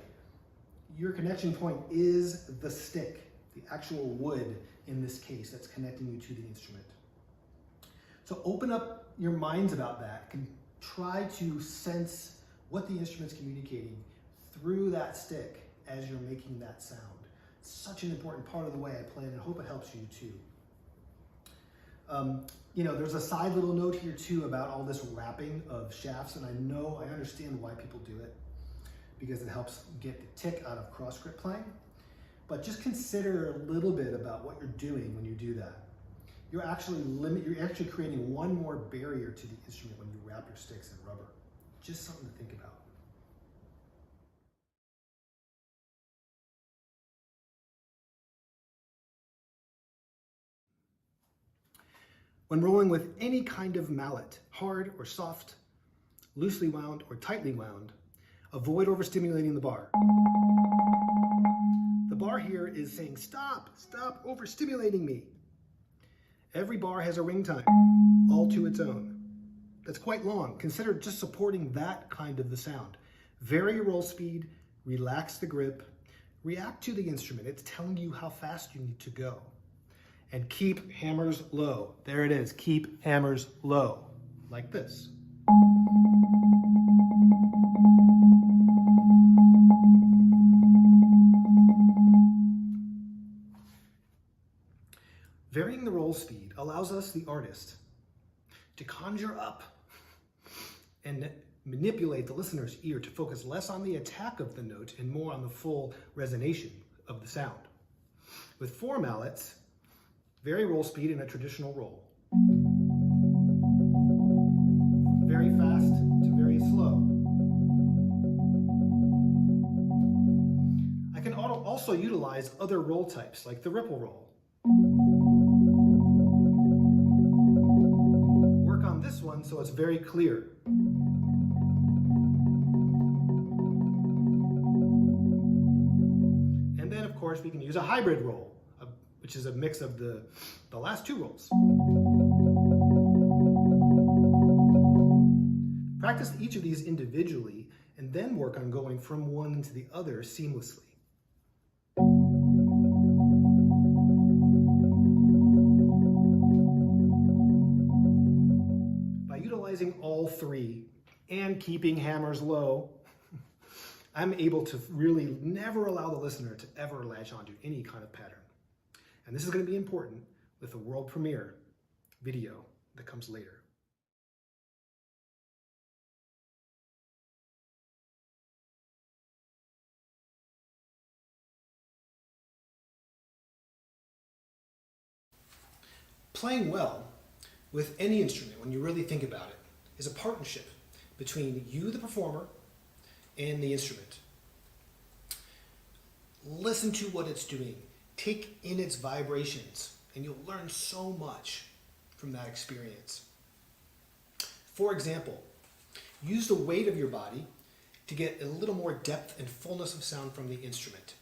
Your connection point is the stick, the actual wood in this case that's connecting you to the instrument. So open up your minds about that and try to sense what the instrument's communicating through that stick as you're making that sound. It's such an important part of the way I play, and I hope it helps you too. You know, there's a side little note here too about all this wrapping of shafts, and I understand why people do it, because it helps get the tick out of cross grip playing. But just consider a little bit about what you're doing when you do that. You're actually creating one more barrier to the instrument when you wrap your sticks in rubber. Just something to think about. When rolling with any kind of mallet, hard or soft, loosely wound or tightly wound, avoid overstimulating the bar. The bar here is saying, stop overstimulating me. Every bar has a ring time, all to its own. That's quite long. Consider just supporting that kind of the sound. Vary your roll speed, relax the grip, react to the instrument. It's telling you how fast you need to go. And keep hammers low. There it is, keep hammers low, like this. Varying the roll speed allows us, the artist, to conjure up and manipulate the listener's ear to focus less on the attack of the note and more on the full resonation of the sound. With 4 mallets, vary roll speed in a traditional roll. From very fast to very slow. I can also utilize other roll types like the ripple roll. Work on this one so it's very clear. And then of course we can use a hybrid roll, which is a mix of the last 2 rolls. Practice each of these individually and then work on going from one to the other seamlessly. By utilizing all 3 and keeping hammers low, I'm able to really never allow the listener to ever latch onto any kind of pattern. And this is going to be important with the world premiere video that comes later. Playing well with any instrument, when you really think about it, is a partnership between you, the performer, and the instrument. Listen to what it's doing. Take in its vibrations, and you'll learn so much from that experience. For example, use the weight of your body to get a little more depth and fullness of sound from the instrument.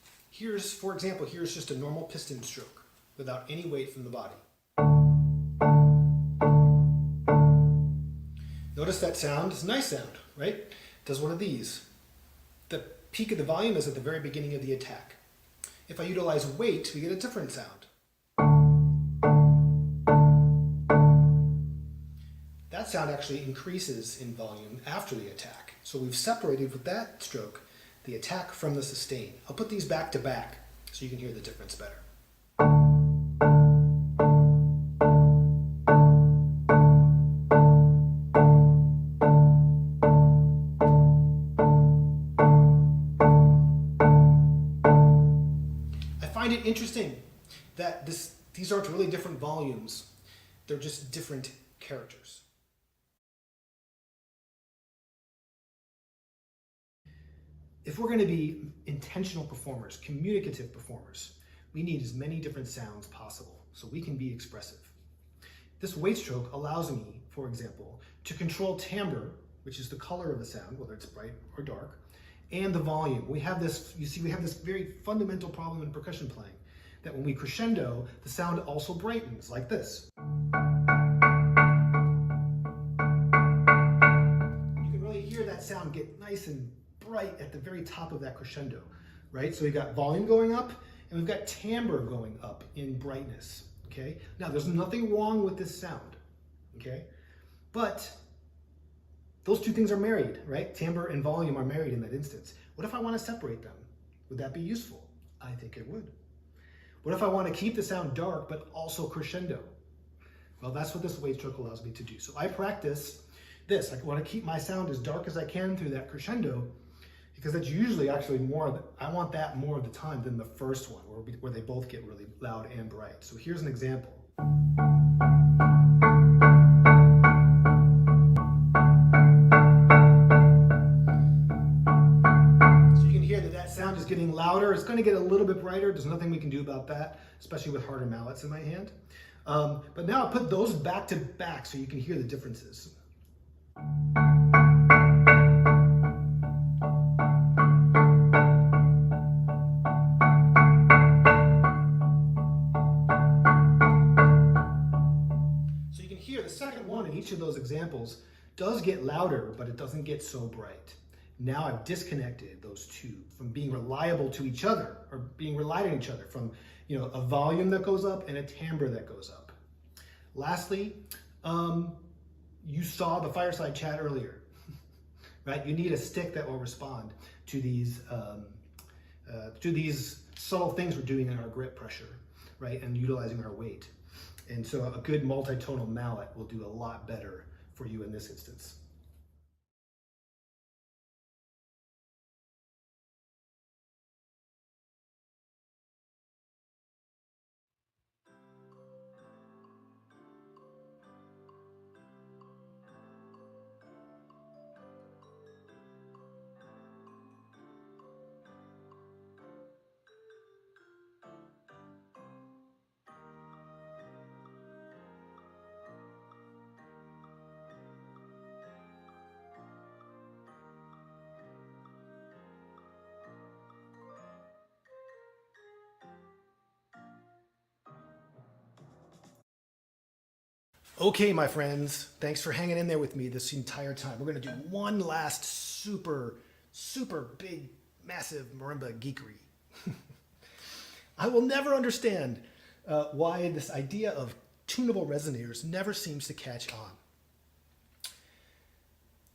For example, here's just a normal piston stroke without any weight from the body. Notice that sound? It's a nice sound, right? It does one of these. The peak of the volume is at the very beginning of the attack. If I utilize weight, we get a different sound. That sound actually increases in volume after the attack. So we've separated with that stroke the attack from the sustain. I'll put these back to back so you can hear the difference better. Interesting that these aren't really different volumes, they're just different characters. if we're going to be intentional performers, communicative performers, we need as many different sounds possible so we can be expressive. This weight stroke allows me, for example, to control timbre, which is the color of the sound, whether it's bright or dark, and the volume. We have this, you see, we have this very fundamental problem in percussion playing, that when we crescendo, the sound also brightens, like this. You can really hear that sound get nice and bright at the very top of that crescendo, right? So we've got volume going up, and we've got timbre going up in brightness, okay? Now, there's nothing wrong with this sound, okay? But those two things are married, right? Timbre and volume are married in that instance. What if I want to separate them? Would that be useful? I think it would. What if I want to keep the sound dark, but also crescendo? Well, that's what this weight stroke allows me to do. So I practice this. I want to keep my sound as dark as I can through that crescendo, because that's usually actually more, I want that more of the time than the first one, where they both get really loud and bright. So here's an example. So you can hear that that sound is getting louder. It's going to get a little bit brighter. There's nothing we can do about that, especially with harder mallets in my hand. But now I put those back to back so you can hear the differences. Each of those examples does get louder, but it doesn't get so bright. Now I've disconnected those two from being reliable to each other, or being relied on each other, from a volume that goes up and a timbre that goes up. Lastly, you saw the fireside chat earlier, right? You need a stick that will respond to these subtle things we're doing in our grip pressure, right? And utilizing our weight. And so a good multitonal mallet will do a lot better for you in this instance. Okay, my friends, thanks for hanging in there with me this entire time. We're going to do one last super big, massive marimba geekery. I will never understand why this idea of tunable resonators never seems to catch on.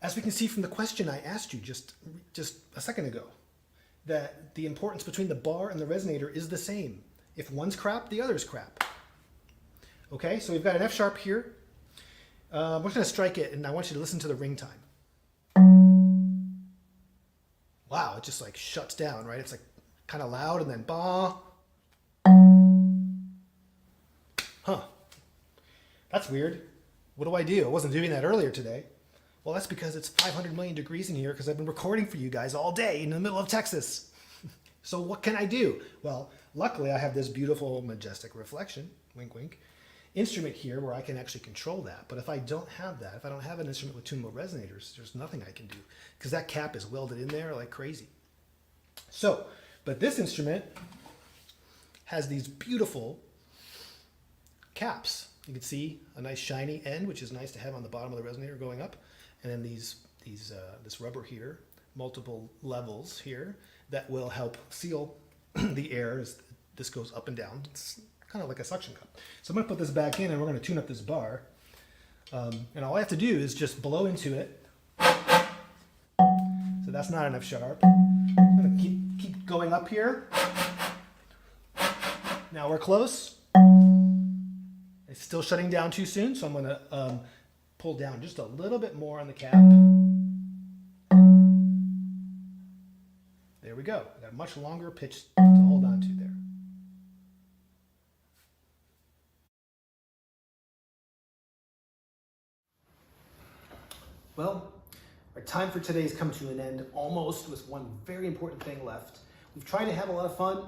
As we can see from the question I asked you just a second ago, that the importance between the bar and the resonator is the same. If one's crap, the other's crap. Okay, so we've got an F sharp here. We're going to strike it, and I want you to listen to the ring time. Wow, it just like shuts down, right? It's like kind of loud, and then ba. Huh. That's weird. What do I do? I wasn't doing that earlier today. Well, that's because it's 500 million degrees in here because I've been recording for you guys all day in the middle of Texas. So what can I do? Well, luckily I have this beautiful, majestic reflection, wink, wink, instrument here where I can actually control that. But if I don't have that, if I don't have an instrument with tunable resonators, there's nothing I can do because that cap is welded in there like crazy. So, but this instrument has these beautiful caps. You can see a nice shiny end, which is nice to have on the bottom of the resonator going up. And then this rubber here, multiple levels here that will help seal the air as this goes up and down. It's kind of like a suction cup. So I'm going to put this back in and we're going to tune up this bar. And all I have to do is just blow into it. So that's not enough sharp. I'm going to keep going up here. Now we're close. It's still shutting down too soon, so I'm going to pull down just a little bit more on the cap. There we go. Got a much longer pitch to hold on to there. Well, Our time for today has come to an end, almost, with one very important thing left. We've tried to have a lot of fun,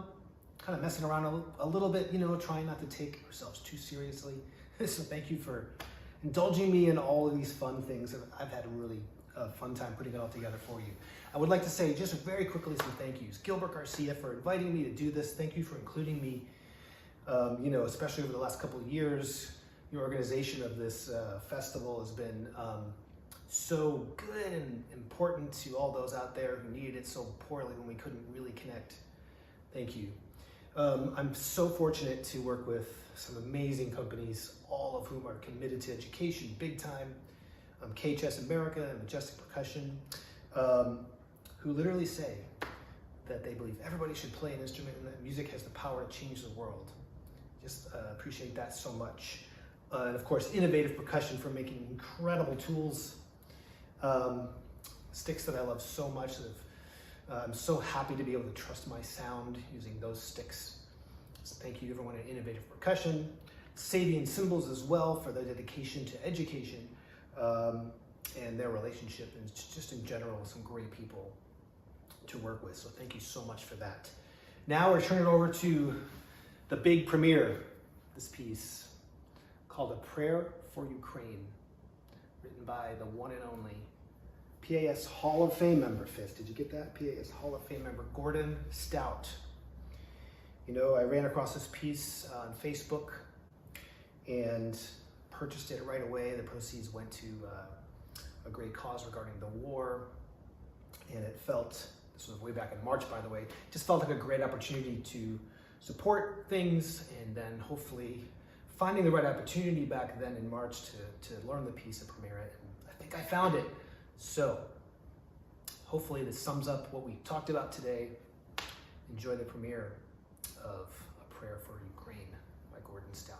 kind of messing around a little bit, trying not to take ourselves too seriously. So thank you for indulging me in all of these fun things. I've had a really fun time putting it all together for you. I would like to say just very quickly some thank yous. Gilbert Garcia for inviting me to do this. Thank you for including me, especially over the last couple of years. Your organization of this festival has been so good and important to all those out there who needed it so poorly when we couldn't really connect. Thank you. I'm so fortunate to work with some amazing companies, all of whom are committed to education big time. KHS America and Majestic Percussion, who literally say that they believe everybody should play an instrument and that music has the power to change the world. Just appreciate that so much. And of course, Innovative Percussion for making incredible tools, sticks that I love so much. I'm so happy to be able to trust my sound using those sticks. So thank you to everyone at Innovative Percussion. Sabian Cymbals as well for their dedication to education and their relationship, and just in general some great people to work with. So thank you so much for that. Now we're turning it over to the big premiere, this piece called A Prayer for Ukraine, written by the one and only PAS Hall of Fame member, Fifth. Did you get that? PAS Hall of Fame member Gordon Stout. I ran across this piece on Facebook and purchased it right away. The proceeds went to a great cause regarding the war. And it felt, this was way back in March, by the way, just felt like a great opportunity to support things, and then hopefully finding the right opportunity back then in March to learn the piece and premiere it. And I think I found it. So hopefully this sums up what we talked about today. Enjoy the premiere of A Prayer for Ukraine by Gordon Stout.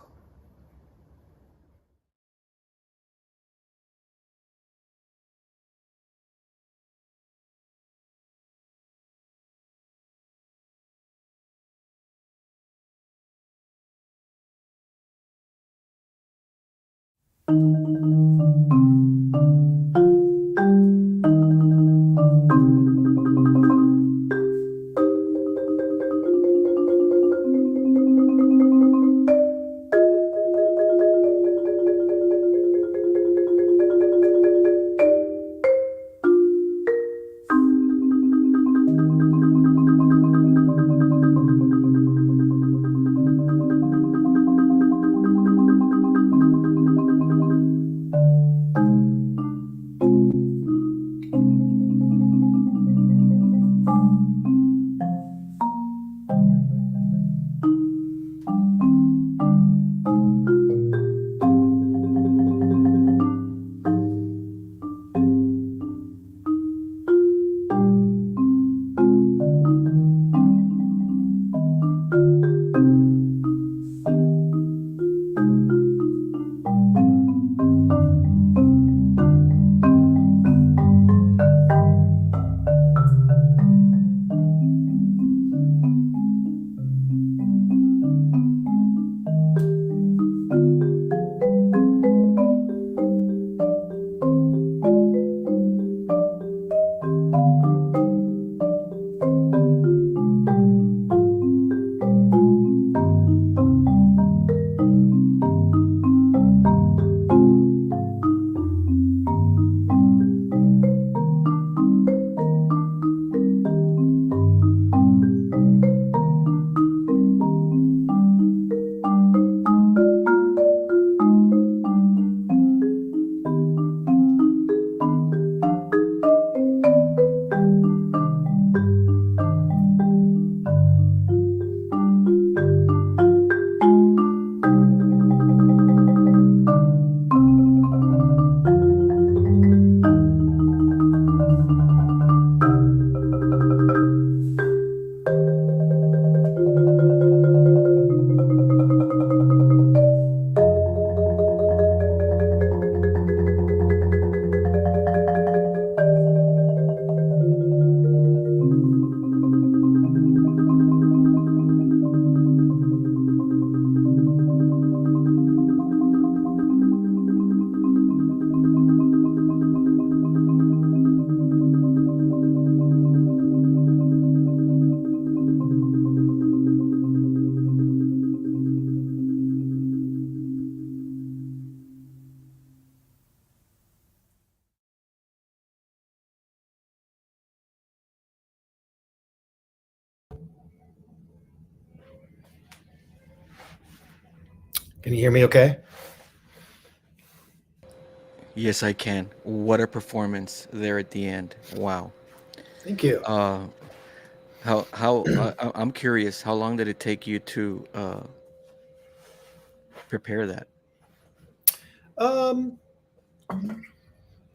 Can you hear me okay? Yes, I can. What a performance there at the end. Wow. Thank you. Uh, I'm curious. How long did it take you to prepare that? Um,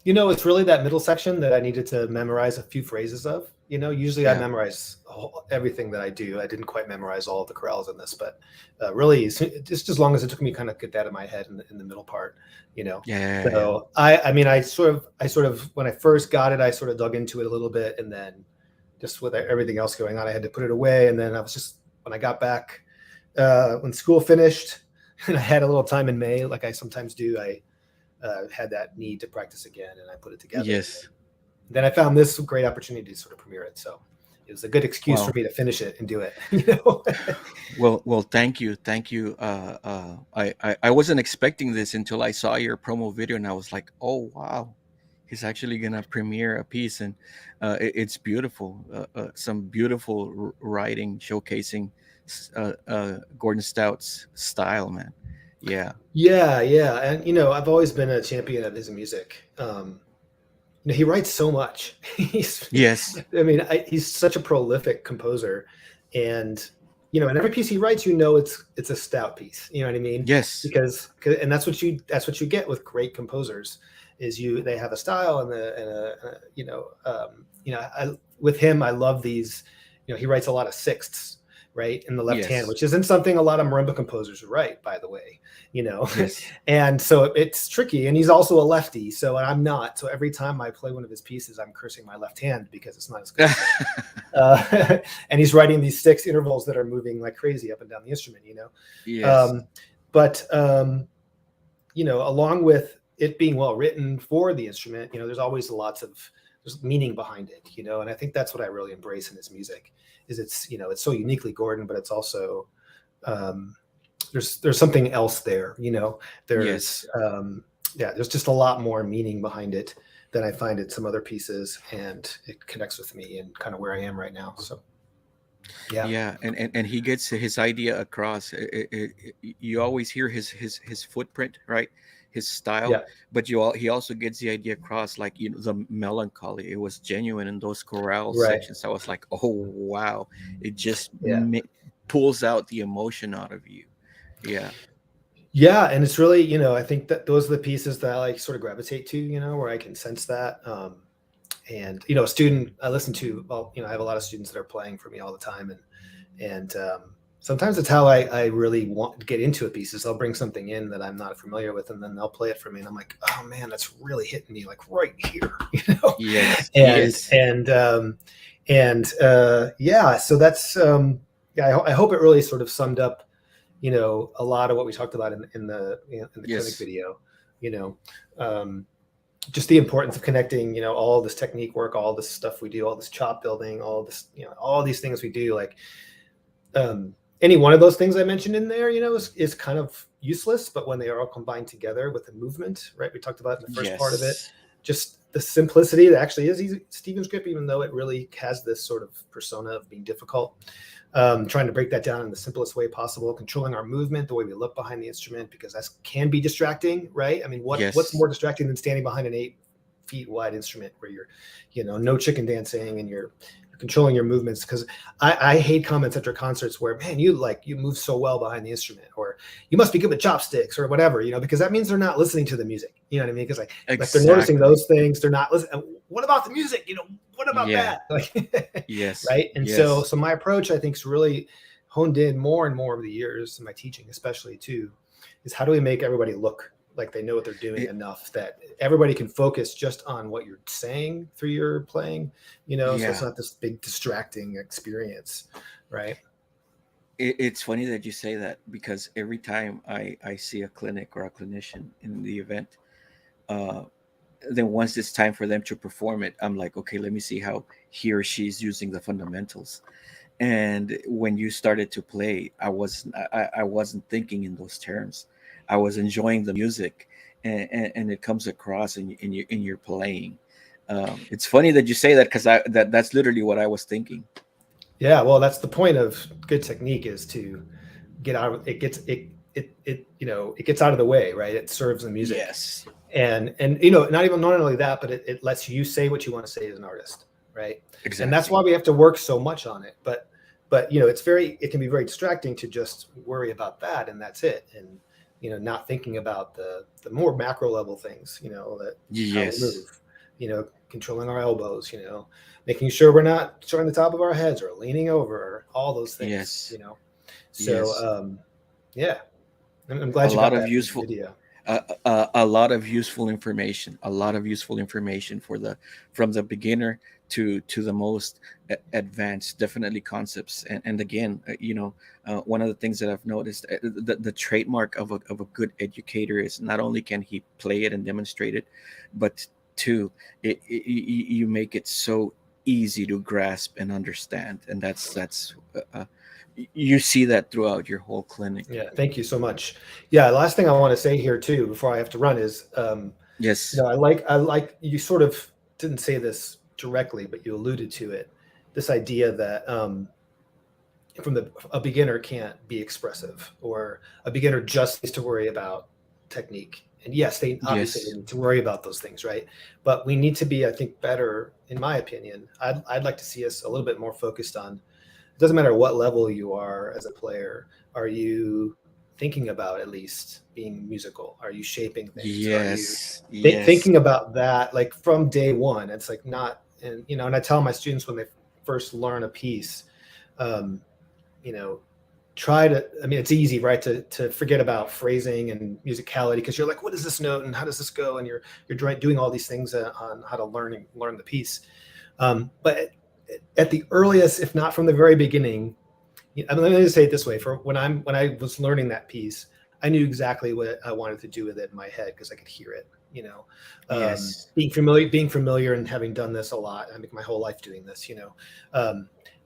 you know, it's really that middle section that I needed to memorize a few phrases of. You know, usually I Yeah. memorize everything that I do. I didn't quite memorize all of the chorales in this, but really, just as long as it took me kind of get that in my head in the middle part, you know. Yeah. So I mean, I sort of, when I first got it, I sort of dug into it a little bit, and then just with everything else going on, I had to put it away. And then I was just, when I got back, when school finished, and I had a little time in May, like I sometimes do, I had that need to practice again, and I put it together. Yes. Then I found this great opportunity to sort of premiere it. So it was a good excuse Wow. for me to finish it and do it. You know? Well, thank you. I wasn't expecting this until I saw your promo video, and I was like, oh wow, he's actually gonna premiere a piece, and it's beautiful. Some beautiful writing showcasing Gordon Stout's style, man. Yeah. Yeah, and you know, I've always been a champion of his music. You know, he writes so much. Yes. I mean, he's such a prolific composer, and you know, in every piece he writes, you know, it's a Stout piece. You know what I mean? Yes. Because and that's what you get with great composers, is they have a style with him, I love these. You know, he writes a lot of sixths, right, in the left hand, which isn't something a lot of marimba composers write, by the way. You know, Yes. and so it's tricky. And he's also a lefty, so I'm not. So every time I play one of his pieces, I'm cursing my left hand because it's not as good. And he's writing these six intervals that are moving like crazy up and down the instrument. You know, Yes. but you know, along with it being well written for the instrument, you know, there's meaning behind it. You know, and I think that's what I really embrace in his music. Is it's, you know, it's so uniquely Gordon, but it's also there's something else there, you know. There's there's just a lot more meaning behind it than I find at some other pieces, and it connects with me and kind of where I am right now. So Yeah, and he gets his idea across. You always hear his footprint, right? His style, Yeah. but he also gets the idea across, like, you know, the melancholy. It was genuine in those chorale Right. sections. I was like, oh wow, it just Yeah. pulls out the emotion out of you. Yeah, and it's really, you know, I think that those are the pieces that I like sort of gravitate to, you know, where I can sense that. And you know, a student I listen to, well, you know, I have a lot of students that are playing for me all the time, and sometimes it's how I really want to get into a piece. Is they'll bring something in that I'm not familiar with, and then they'll play it for me, and I'm like, oh man, that's really hitting me like right here, you know. Yes. Yeah, so that's I hope it really sort of summed up, you know, a lot of what we talked about in the clinic video, you know, just the importance of connecting, you know, all this technique work, all this stuff we do, all this chop building, all this, you know, all these things we do, like any one of those things I mentioned in there, you know, is kind of useless, but when they are all combined together with the movement, right? We talked about in the first part of it, just the simplicity that actually is Stephen's grip, even though it really has this sort of persona of being difficult. Trying to break that down in the simplest way possible, controlling our movement, the way we look behind the instrument, because that can be distracting, right? I mean, what's more distracting than standing behind an 8 feet wide instrument where you're, you know, no chicken dancing and you're controlling your movements? Because I hate comments after concerts where, man, you move so well behind the instrument, or you must be good with chopsticks or whatever, you know, because that means they're not listening to the music. You know what I mean? Because if they're noticing those things, they're not listening. What about the music? You know, what about that? Like, Yes. Right. And so my approach, I think, is really honed in more and more over the years in my teaching, especially too, is how do we make everybody look like they know what they're doing enough that everybody can focus just on what you're saying through your playing, you know, so it's not this big distracting experience, right? It's funny that you say that, because every time I see a clinic or a clinician in the event, then once it's time for them to perform it, I'm like, okay, let me see how he or she's using the fundamentals. And when you started to play, I wasn't thinking in those terms. I was enjoying the music, and it comes across in your playing. It's funny that you say that, because that's literally what I was thinking. Yeah, well, that's the point of good technique, is to get out of it. it gets out of the way, right? It serves the music. Yes. And not only that, but it lets you say what you want to say as an artist, right? Exactly. And that's why we have to work so much on it. But it can be very distracting to just worry about that, and that's it. And not thinking about the more macro level things, that how we move, controlling our elbows, making sure we're not showing the top of our heads or leaning over, all those things. Yes. So yeah, I'm glad you got that video. A lot of useful information, from the beginner to the most advanced, definitely concepts. And again, one of the things that I've noticed, the trademark of a good educator is not only can he play it and demonstrate it, but two, you make it so easy to grasp and understand. And that's you see that throughout your whole clinic. Yeah, thank you so much. Yeah, last thing I want to say here too before I have to run is yes, I like you sort of didn't say this directly, but you alluded to it, this idea that a beginner can't be expressive, or a beginner just needs to worry about technique. And yes, they obviously need to worry about those things, right? But we need to be, I think, better, in my opinion. I'd like to see us a little bit more focused on, it doesn't matter what level you are as a player, are you thinking about at least being musical? Are you shaping things? Yes. Are you thinking about that, like from day one? It's like not, and I tell my students when they first learn a piece, try to, it's easy, right, to forget about phrasing and musicality, because you're like, what is this note and how does this go? And you're doing all these things on how to learn the piece. But at the earliest, if not from the very beginning, let me just say it this way: when I was learning that piece, I knew exactly what I wanted to do with it in my head because I could hear it. Being familiar and having done this a lot, I make my whole life doing this.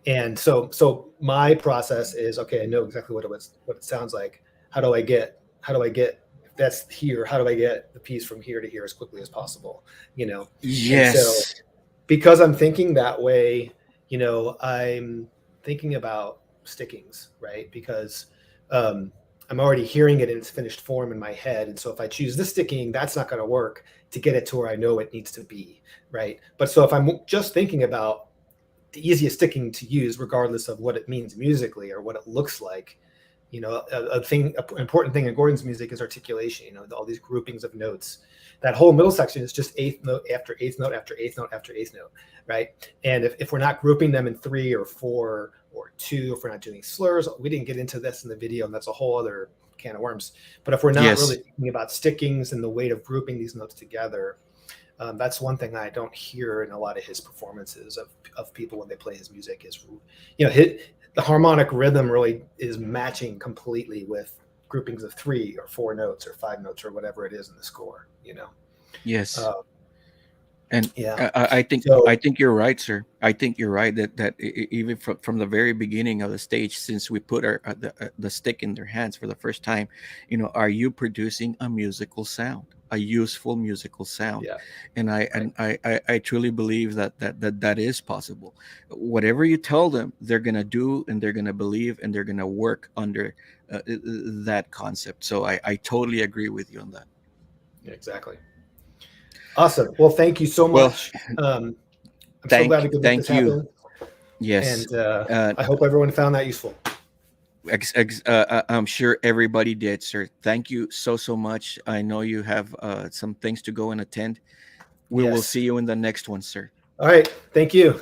And so my process is, okay, I know exactly what it sounds like. How do I get if that's here? How do I get the piece from here to here as quickly as possible? Yes. And so because I'm thinking that way, I'm thinking about stickings, right? Because I'm already hearing it in its finished form in my head. And so if I choose this sticking, that's not going to work to get it to where I know it needs to be, right? But so if I'm just thinking about the easiest sticking to use, regardless of what it means musically or what it looks like, an important thing in Gordon's music is articulation, all these groupings of notes. That whole middle section is just eighth note after eighth note after eighth note after eighth note, right? And if we're not grouping them in 3 or 4 or 2, if we're not doing slurs, we didn't get into this in the video, and that's a whole other can of worms. But if we're not really thinking about stickings and the weight of grouping these notes together, that's one thing I don't hear in a lot of his performances of people when they play his music is, the harmonic rhythm really is matching completely with groupings of 3 or 4 notes or 5 notes or whatever it is in the score, Yes. And I think you're right, sir. I think you're right that even from the very beginning of the stage, since we put the stick in their hands for the first time, are you producing a musical sound, a useful musical sound? Yeah. And I truly believe that is possible. Whatever you tell them, they're gonna do, and they're gonna believe, and they're gonna work under that concept. So I totally agree with you on that. Yeah, exactly. Awesome. Well, thank you so much. I'm so glad we could make this happen. Yes. And I hope everyone found that useful. I'm sure everybody did, sir. Thank you so much. I know you have some things to go and attend. We will see you in the next one, sir. All right. Thank you.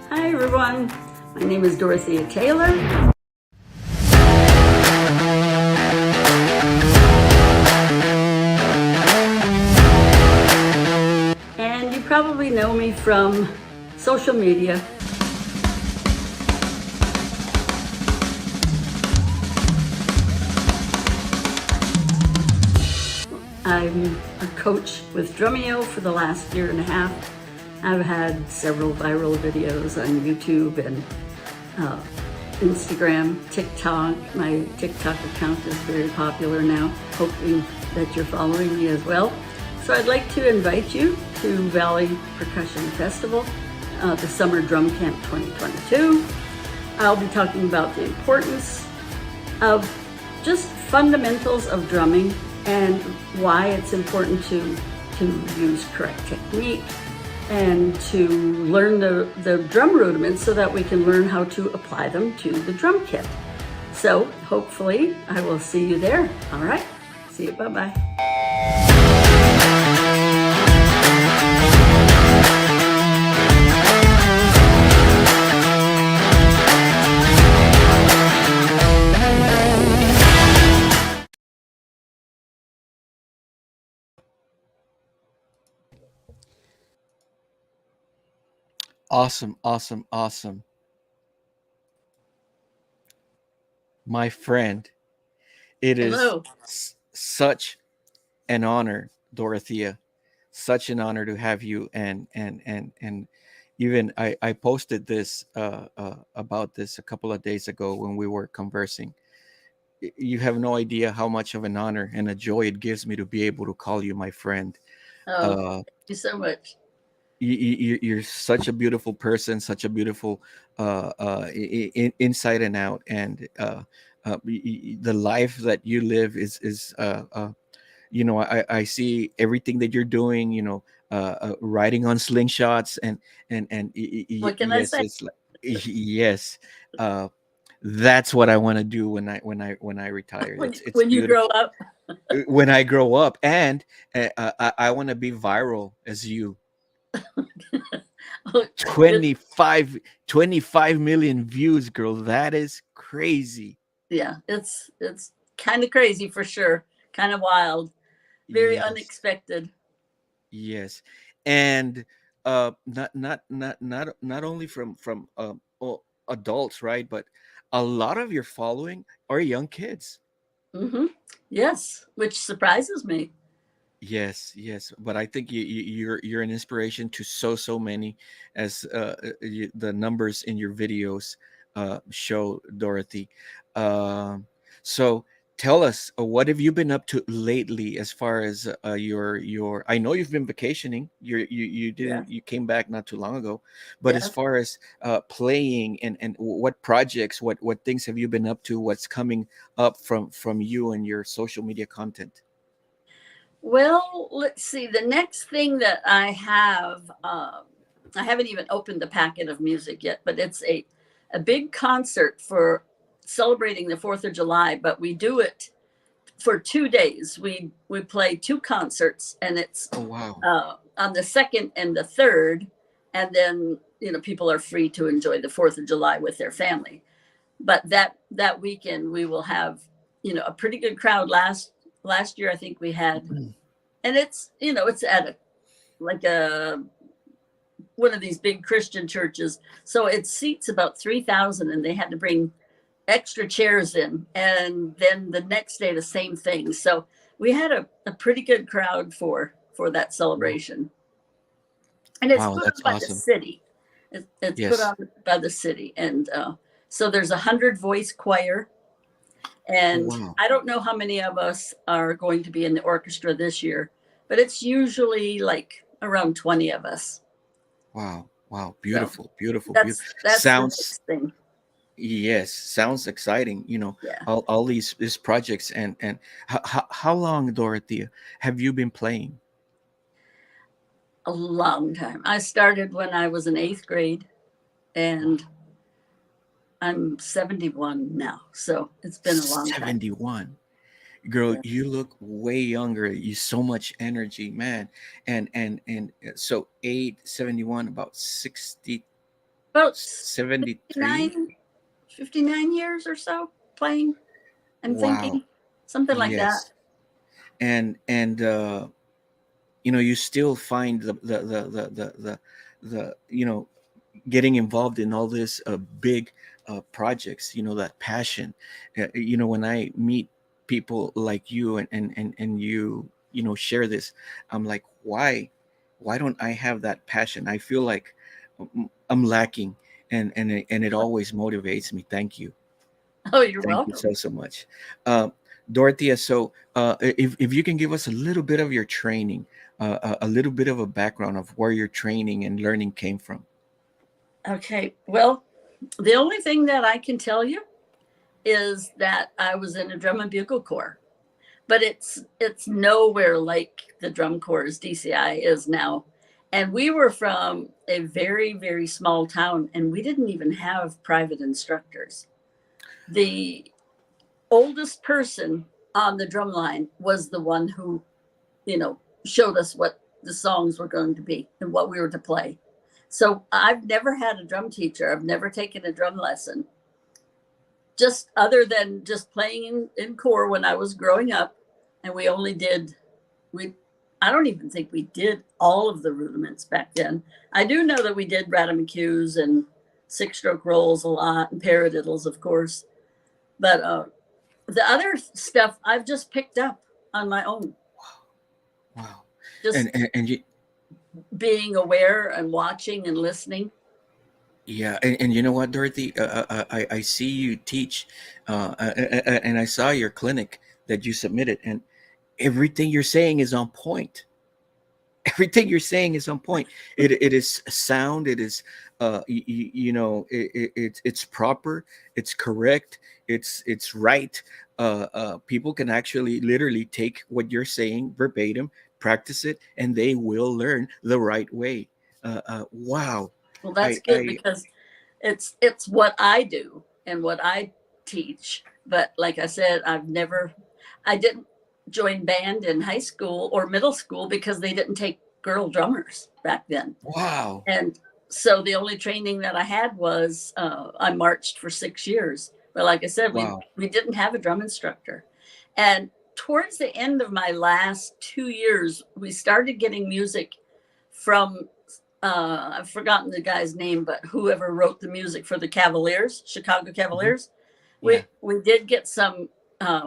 Hi everyone, my name is Dorothea Taylor. And you probably know me from social media. I I'm a coach with Drumeo for the last year and a half. I've had several viral videos on YouTube and Instagram, TikTok. My TikTok account is very popular now, hoping that you're following me as well. So I'd like to invite you to Valley Percussion Festival, the Summer Drum Camp 2022. I'll be talking about the importance of just fundamentals of drumming and why it's important to use correct technique and to learn the drum rudiments so that we can learn how to apply them to the drum kit. So hopefully I will see you there. All right, see you, bye-bye. Awesome, awesome, awesome. My friend, it is Hello. such an honor, Dorothea. Such an honor to have you. And even I posted this about this a couple of days ago when we were conversing. You have no idea how much of an honor and a joy it gives me to be able to call you my friend. Oh, thank you so much. You're such a beautiful person, such a beautiful inside and out, and the life that you live is I see everything that you're doing, riding on slingshots and What can I yes, say? it's like yes, that's what I want to do when I retire. When, It's when you grow beautiful. up, When I grow up, and I want to be viral as you. 25 million views, girl. That is crazy. yeah, it's kind of crazy for sure, kind of wild, very Yes, unexpected. yes. And not only from adults, right, but a lot of your following are young kids. Hmm. Yes, which surprises me. Yes, yes, but I think you're an inspiration to so many, as the numbers in your videos show, Dorothy. Um, so tell us, what have you been up to lately, as far as your? I know you've been vacationing. You Yeah. didn't, you came back not too long ago, but as Yes. far as playing and what projects, what things have you been up to? What's coming up from you and your social media content? Well, let's see. The next thing that I have, I haven't even opened the packet of music yet, but it's a big concert for celebrating the 4th of July, but we do it for 2 days. We play two concerts, and it's Oh wow. on the 2nd and the 3rd, and then people are free to enjoy the 4th of July with their family. But that weekend we will have a pretty good crowd. Last year I think we had, and it's at a one of these big Christian churches, so it seats about 3,000, and they had to bring extra chairs in, and then the next day the same thing. So we had a pretty good crowd for that celebration, and it's Wow, put that's on by the awesome. city. It's put Yes. on by the city, and so there's 100 voice choir, Oh and wow. I don't know how many of us are going to be in the orchestra this year, but it's usually like around 20 of us. Wow. Wow. So Beautiful. Beautiful. Beautiful. that's the Sounds, next thing. yes, sounds exciting. Yeah, All these projects, and how long, Dorothea, have you been playing? a long time. I started when I was in 8th grade, and I'm 71 now, so it's been a long time. 71. Girl, Yeah. you look way younger. You so much energy, man. And so 871, about 60, About 73. 59 years or so playing, I'm Wow. thinking, something like that. Yes. And you still find the getting involved in all this big projects, that passion. When I meet people like you, and share this. I'm like, why don't I have that passion? I feel like I'm lacking, and it always motivates me. Thank you. Oh, you're Thank you welcome. so much. Dorothea, so if you can give us a little bit of your training, a little bit of a background of where your training and learning came from. Okay. Well, the only thing that I can tell you is that I was in a drum and bugle corps, but it's nowhere like the drum corps DCI is now. And we were from a very, very small town, and we didn't even have private instructors. The oldest person on the drum line was the one who, showed us what the songs were going to be and what we were to play. So I've never had a drum teacher. I've never taken a drum lesson, just other than just playing in corps when I was growing up. And I don't even think we did all of the rudiments back then. I do know that we did Radamancues and 6-stroke rolls a lot, and paradiddles, of course. But the other stuff I've just picked up on my own. Wow. Just And you, being aware and watching and listening. yeah, and you know what, Dorothy? I see you teach, and I saw your clinic that you submitted, and everything you're saying is on point. Everything you're saying is on point. It is sound. It is, it's proper. It's correct. It's right. People can actually literally take what you're saying verbatim, practice it, and they will learn the right way. Wow. Well, that's I, good I because it's what I do and what I teach. But like I said, I didn't join band in high school or middle school because they didn't take girl drummers back then. wow. And so the only training that I had was I marched for 6 years. But like I said, Wow. we didn't have a drum instructor. And towards the end of my last 2 years, we started getting music from, I've forgotten the guy's name, but whoever wrote the music for the Cavaliers, Chicago Cavaliers. Yeah. We did get some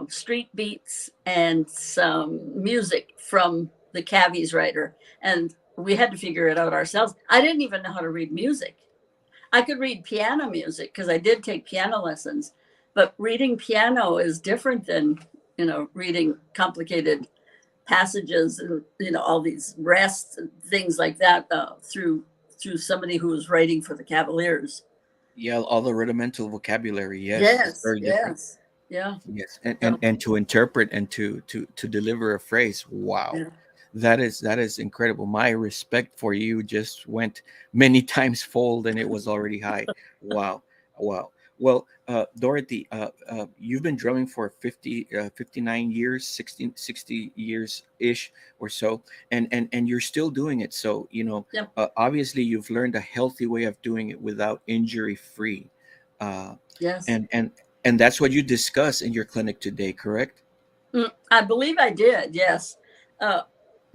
street beats and some music from the Cavies writer. And we had to figure it out ourselves. I didn't even know how to read music. I could read piano music because I did take piano lessons, but reading piano is different than, reading complicated passages and, all these rests and things like that through somebody who was writing for the Cavaliers. Yeah, all the rudimental vocabulary. Yes, it's very different. Yeah. Yes, and to interpret and to deliver a phrase. Wow. Yeah. That is incredible. My respect for you just went many times fold, and it was already high. Wow. Well, Dorothy, you've been drumming for 59 years, 60 years ish or so, and you're still doing it. So Yep. Obviously you've learned a healthy way of doing it without injury free. Yes. And that's what you discuss in your clinic today, correct? I believe I did. Yes.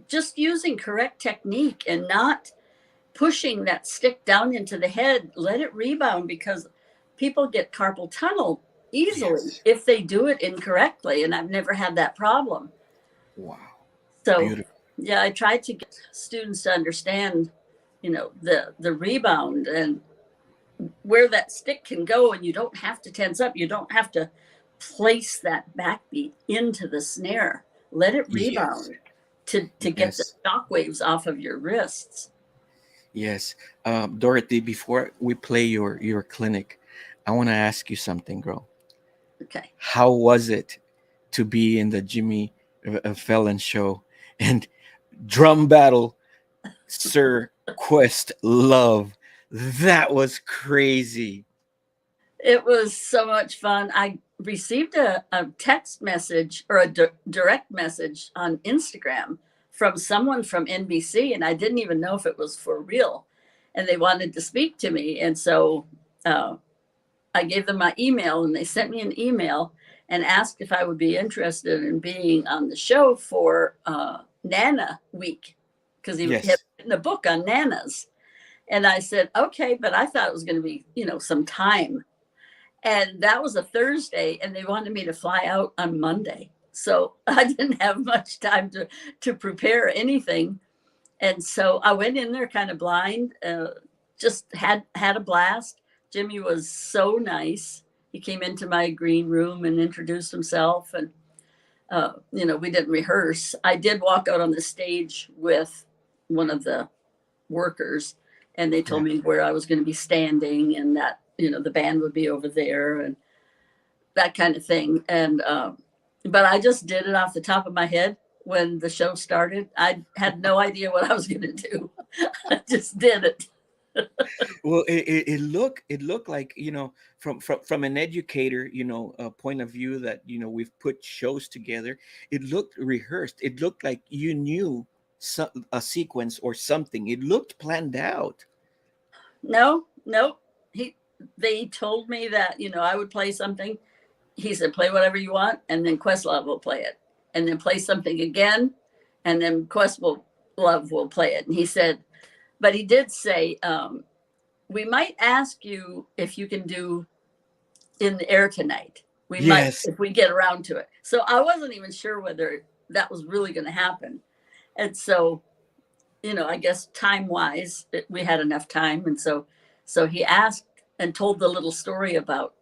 Just using correct technique and not pushing that stick down into the head, let it rebound, because people get carpal tunnel easily if they do it incorrectly. And I've never had that problem. Wow. So Beautiful. yeah, I tried to get students to understand, the rebound and where that stick can go, and you don't have to tense up. You don't have to place that backbeat into the snare. Let it rebound to get the shock waves off of your wrists. Yes. Dorothy, before we play your clinic, I want to ask you something, girl. Okay. How was it to be in the Jimmy Fallon show and drum battle, Sir Quest Love? That was crazy. It was so much fun. I received a text message or a direct message on Instagram from someone from NBC, and I didn't even know if it was for real. And they wanted to speak to me. And so I gave them my email, and they sent me an email and asked if I would be interested in being on the show for Nana Week, because he had written a book on Nanas. And I said, okay, but I thought it was going to be, some time. And that was a Thursday, and they wanted me to fly out on Monday. So I didn't have much time to prepare anything. And so I went in there kind of blind, just had a blast. Jimmy was so nice. He came into my green room and introduced himself. And, we didn't rehearse. I did walk out on the stage with one of the workers, and they told me where I was going to be standing, and that, the band would be over there and that kind of thing. And, but I just did it off the top of my head. When the show started, I had no idea what I was going to do. I just did it. Well, it looked like, from an educator, point of view, that we've put shows together. It looked rehearsed. It looked like you knew a sequence or something. It looked planned out. No. They told me that I would play something. He said, play whatever you want, and then Questlove will play it, and then play something again, and then Questlove will play it. And he said, but he did say, we might ask you if you can do In the Air Tonight. We might, if we get around to it. So I wasn't even sure whether that was really going to happen. And so, I guess time-wise, we had enough time. And so he asked and told the little story about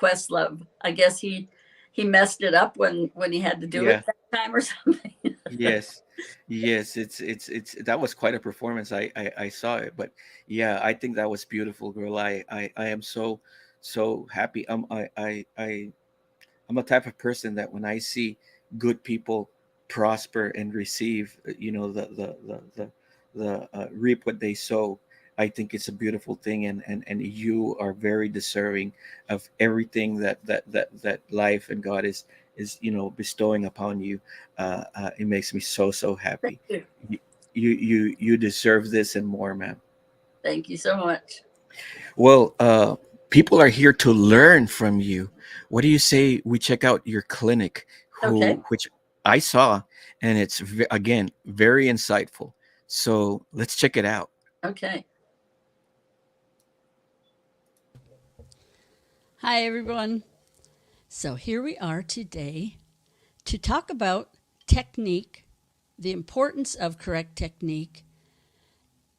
Questlove. I guess he messed it up when he had to do it that time or something. Yes, it's that was quite a performance. I saw it, but yeah, I think that was beautiful, girl. I am so happy. I'm a type of person that when I see good people prosper and receive, the reap what they sow, I think it's a beautiful thing, and you are very deserving of everything that life and God is bestowing upon you. It makes me so happy. You deserve this and more, ma'am. Thank you so much. Well, people are here to learn from you. What do you say we check out your clinic, which I saw, and it's again very insightful. So let's check it out. Okay. Hi, everyone. So here we are today to talk about technique, the importance of correct technique,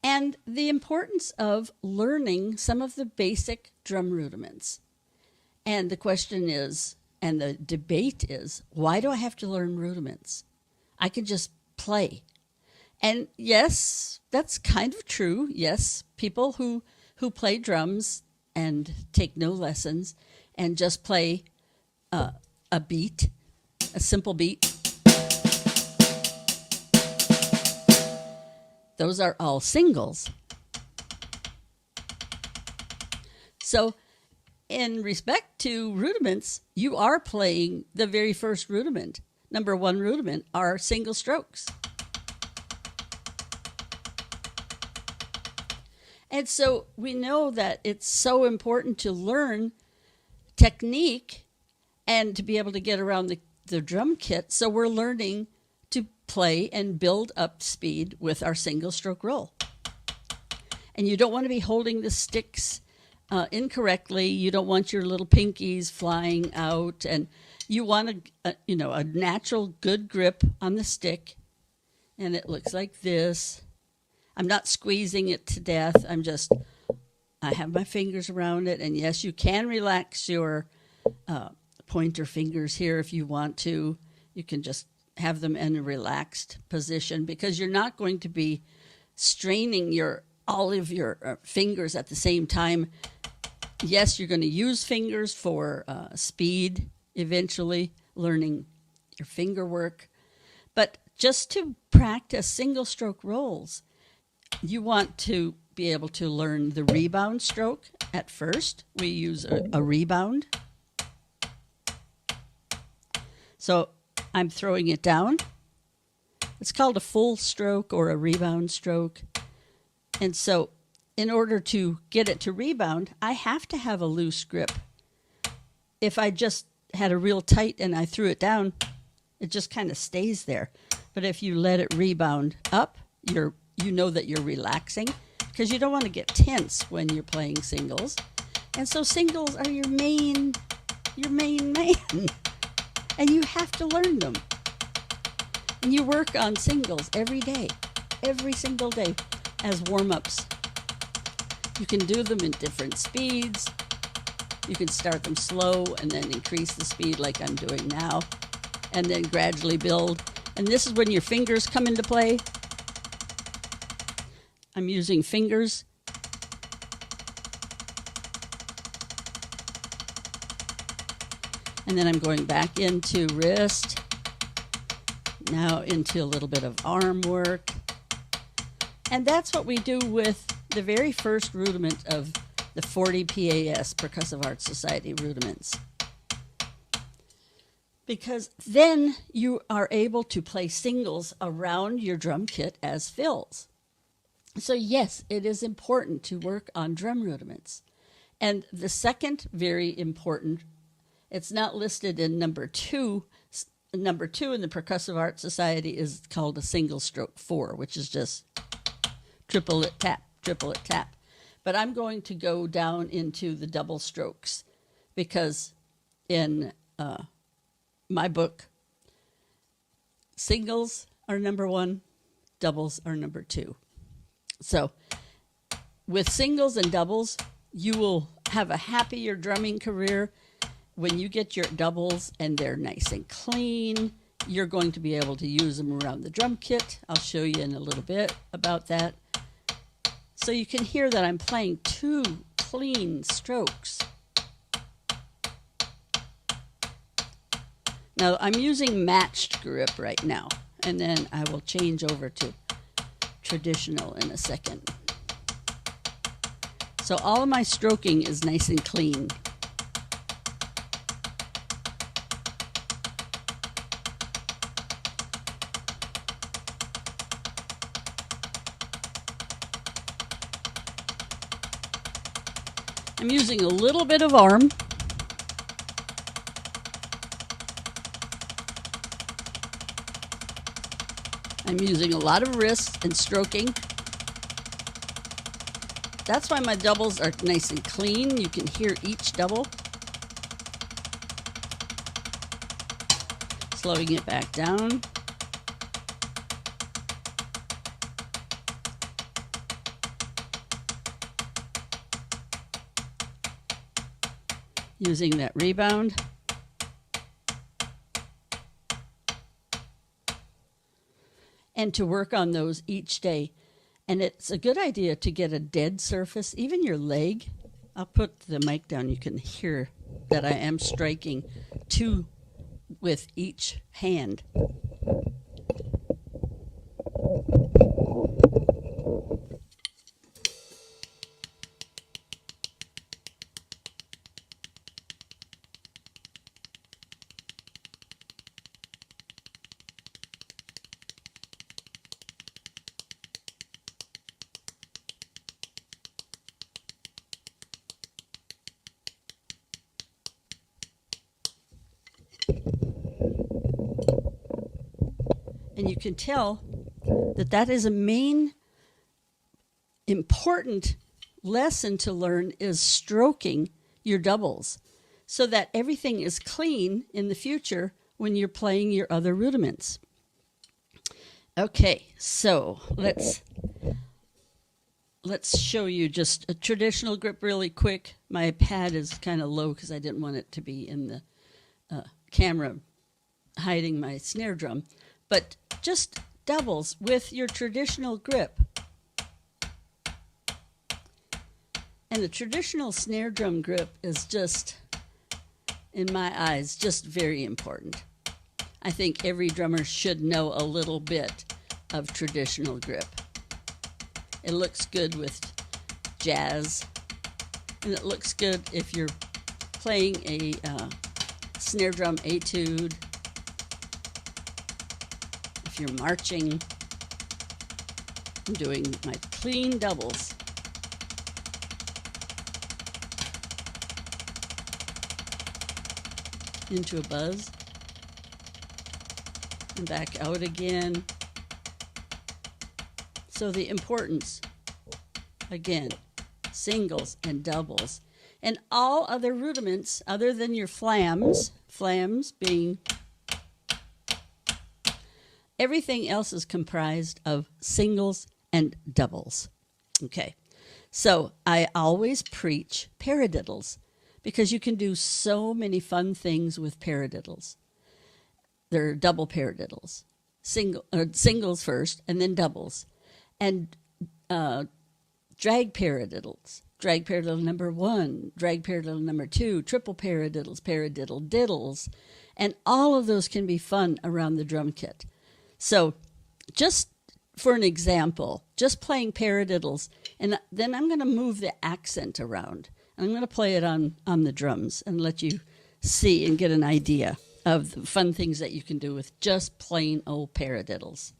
and the importance of learning some of the basic drum rudiments. And the question is, and the debate is, why do I have to learn rudiments? I can just play. And yes, that's kind of true. Yes, people who play drums and take no lessons and just play a beat, a simple beat. Those are all singles. So in respect to rudiments, you are playing the very first rudiment. Number one rudiment are single strokes. And so we know that it's so important to learn technique and to be able to get around the drum kit. So we're learning to play and build up speed with our single stroke roll. And you don't want to be holding the sticks incorrectly. You don't want your little pinkies flying out, and you want a natural good grip on the stick. And it looks like this. I'm not squeezing it to death. I have my fingers around it. And yes, you can relax your pointer fingers here if you want to. You can just have them in a relaxed position because you're not going to be straining all of your fingers at the same time. Yes, you're going to use fingers for speed, eventually learning your finger work. But just to practice single stroke rolls, you want to be able to learn the rebound stroke at first. We use a rebound. So I'm throwing it down. It's called a full stroke or a rebound stroke. And so in order to get it to rebound, I have to have a loose grip. If I just had a real tight and I threw it down, it just kind of stays there. But if you let it rebound up, you know that you're relaxing because you don't want to get tense when you're playing singles. And so singles are your main. And you have to learn them. And you work on singles every day, every single day as warm-ups. You can do them in different speeds. You can start them slow and then increase the speed like I'm doing now, and then gradually build. And this is when your fingers come into play. I'm using fingers. And then I'm going back into wrist. Now into a little bit of arm work. And that's what we do with the very first rudiment of the 40 PAS, Percussive Arts Society rudiments. Because then you are able to play singles around your drum kit as fills. So yes, it is important to work on drum rudiments. And the second very important, it's not listed in number 2. Number 2 in the Percussive Arts Society is called a single stroke 4, which is just triplet tap, triplet tap. But I'm going to go down into the double strokes because in my book, singles are number 1, doubles are number 2. So with singles and doubles, you will have a happier drumming career. When you get your doubles and they're nice and clean, you're going to be able to use them around the drum kit. I'll show you in a little bit about that. So you can hear that I'm playing 2 clean strokes. Now I'm using matched grip right now, and then I will change over to traditional in a second. So all of my stroking is nice and clean. I'm using a little bit of arm. I'm using a lot of wrist and stroking. That's why my doubles are nice and clean. You can hear each double. Slowing it back down. Using that rebound. And to work on those each day. And it's a good idea to get a dead surface, even your leg. I'll put the mic down. You can hear that I am striking 2 with each hand. And you can tell that that is a main important lesson to learn is stroking your doubles so that everything is clean in the future when you're playing your other rudiments. Okay, so let's show you just a traditional grip really quick. My pad is kind of low because I didn't want it to be in the camera hiding my snare drum. But just doubles with your traditional grip. And the traditional snare drum grip is just, in my eyes, just very important. I think every drummer should know a little bit of traditional grip. It looks good with jazz, and it looks good if you're playing a snare drum etude. You're marching. I'm doing my clean doubles. Into a buzz. And back out again. So the importance, again, singles and doubles. And all other rudiments other than your flams being Everything else is comprised of singles and doubles. Okay, so I always preach paradiddles because you can do so many fun things with paradiddles. They're double paradiddles, singles first and then doubles, and drag paradiddles. Drag paradiddle number 1, drag paradiddle number 2, triple paradiddles, paradiddle diddles, and all of those can be fun around the drum kit. So just for an example, just playing paradiddles, and then I'm going to move the accent around. I'm going to play it on the drums and let you see and get an idea of the fun things that you can do with just plain old paradiddles.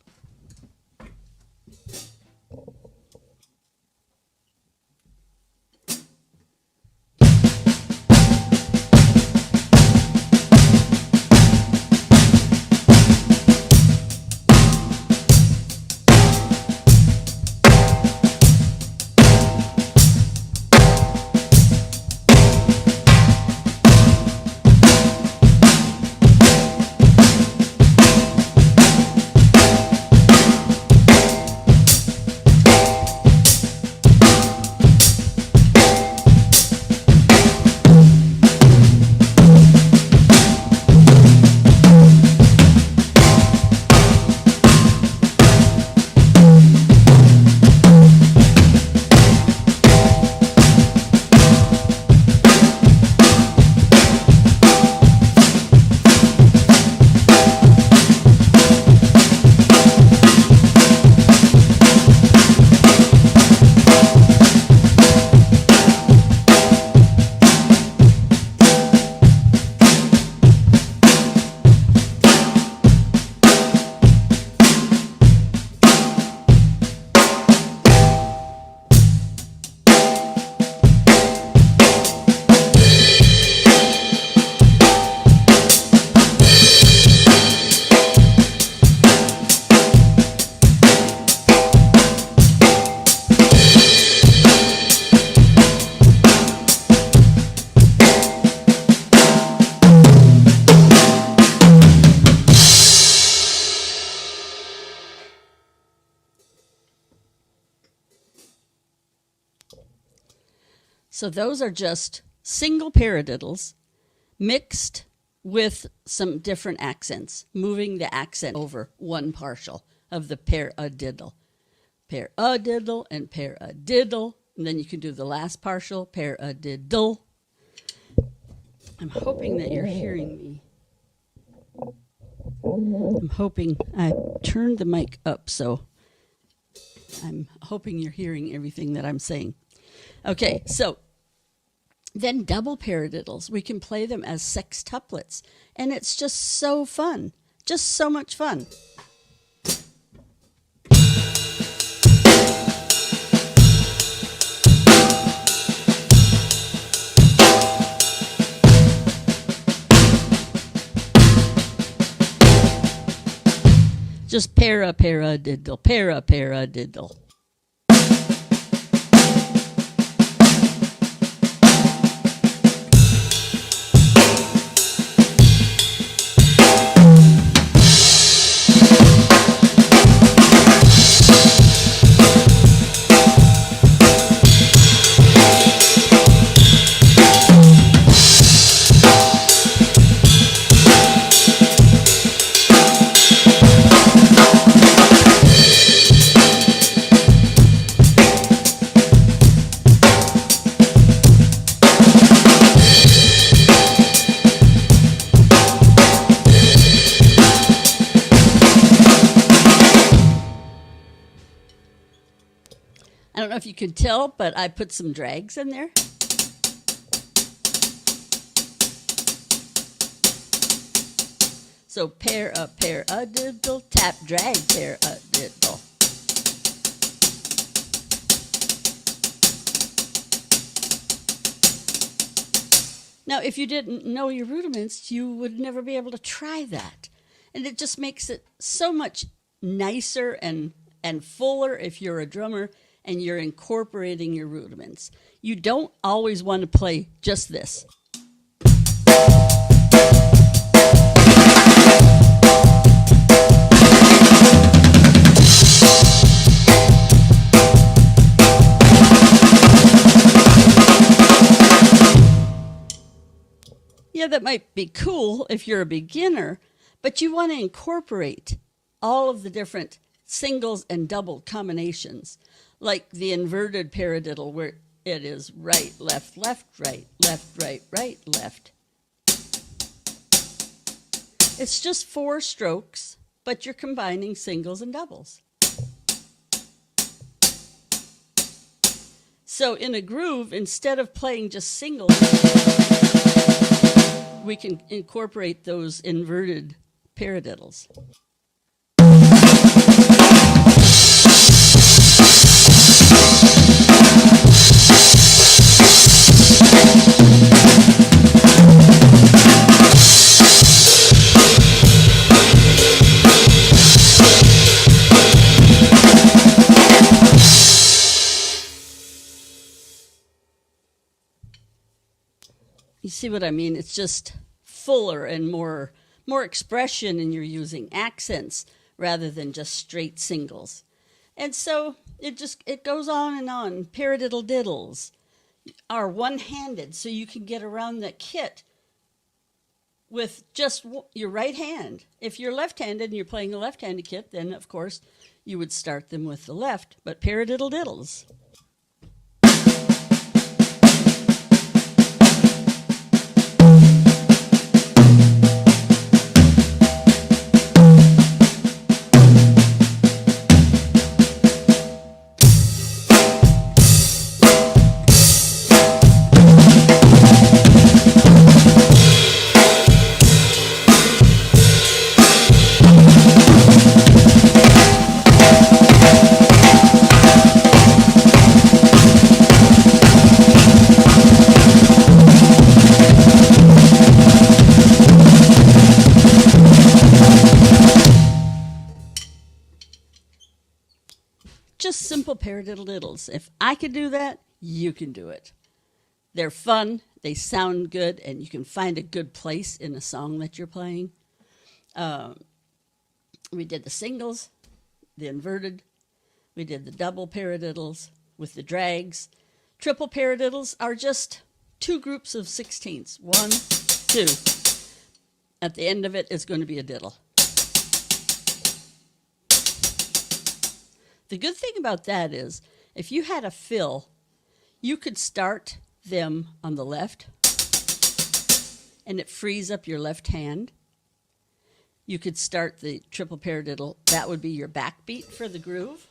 So those are just single paradiddles mixed with some different accents, moving the accent over one partial of the paradiddle. Paradiddle and paradiddle, and then you can do the last partial, paradiddle. I'm hoping that you're hearing me. I'm hoping I turned the mic up, so I'm hoping you're hearing everything that I'm saying. Okay, so then double paradiddles, we can play them as sextuplets, and it's just so fun, just so much fun. Just paradiddle, paradiddle. I don't know if you could tell, but I put some drags in there. So paradiddle, tap, drag, paradiddle. Now, if you didn't know your rudiments, you would never be able to try that. And it just makes it so much nicer and fuller if you're a drummer and you're incorporating your rudiments. You don't always want to play just this. that might be cool if you're a beginner, but you want to incorporate all of the different singles and double combinations, like the inverted paradiddle where it is right, left, left, right, right, left. It's just 4 strokes, but you're combining singles and doubles. So in a groove, instead of playing just singles, we can incorporate those inverted paradiddles. You see what I mean? It's just fuller and more expression, and you're using accents rather than just straight singles. And so it goes on and on. Paradiddle diddles are one-handed, so you can get around that kit with just your right hand. If you're left-handed and you're playing a left-handed kit, then of course you would start them with the left, but paradiddle diddles. Just simple paradiddle diddles. If I could do that, you can do it. They're fun, they sound good, and you can find a good place in a song that you're playing. We did the singles, the inverted. We did the double paradiddles with the drags. Triple paradiddles are just 2 groups of 16ths. 1, 2. At the end of it is going to be a diddle. The good thing about that is, if you had a fill, you could start them on the left, and it frees up your left hand. You could start the triple paradiddle. That would be your backbeat for the groove.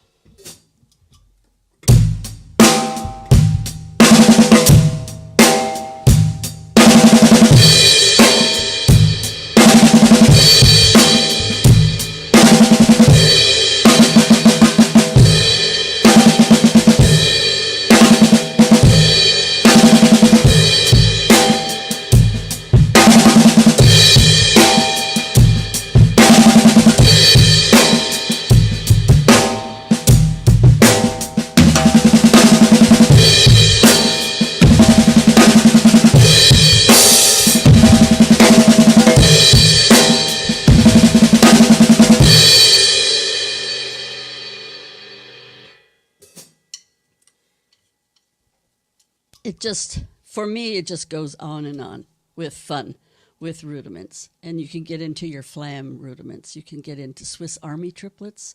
For me, it just goes on and on with fun, with rudiments. And you can get into your flam rudiments. You can get into Swiss Army triplets,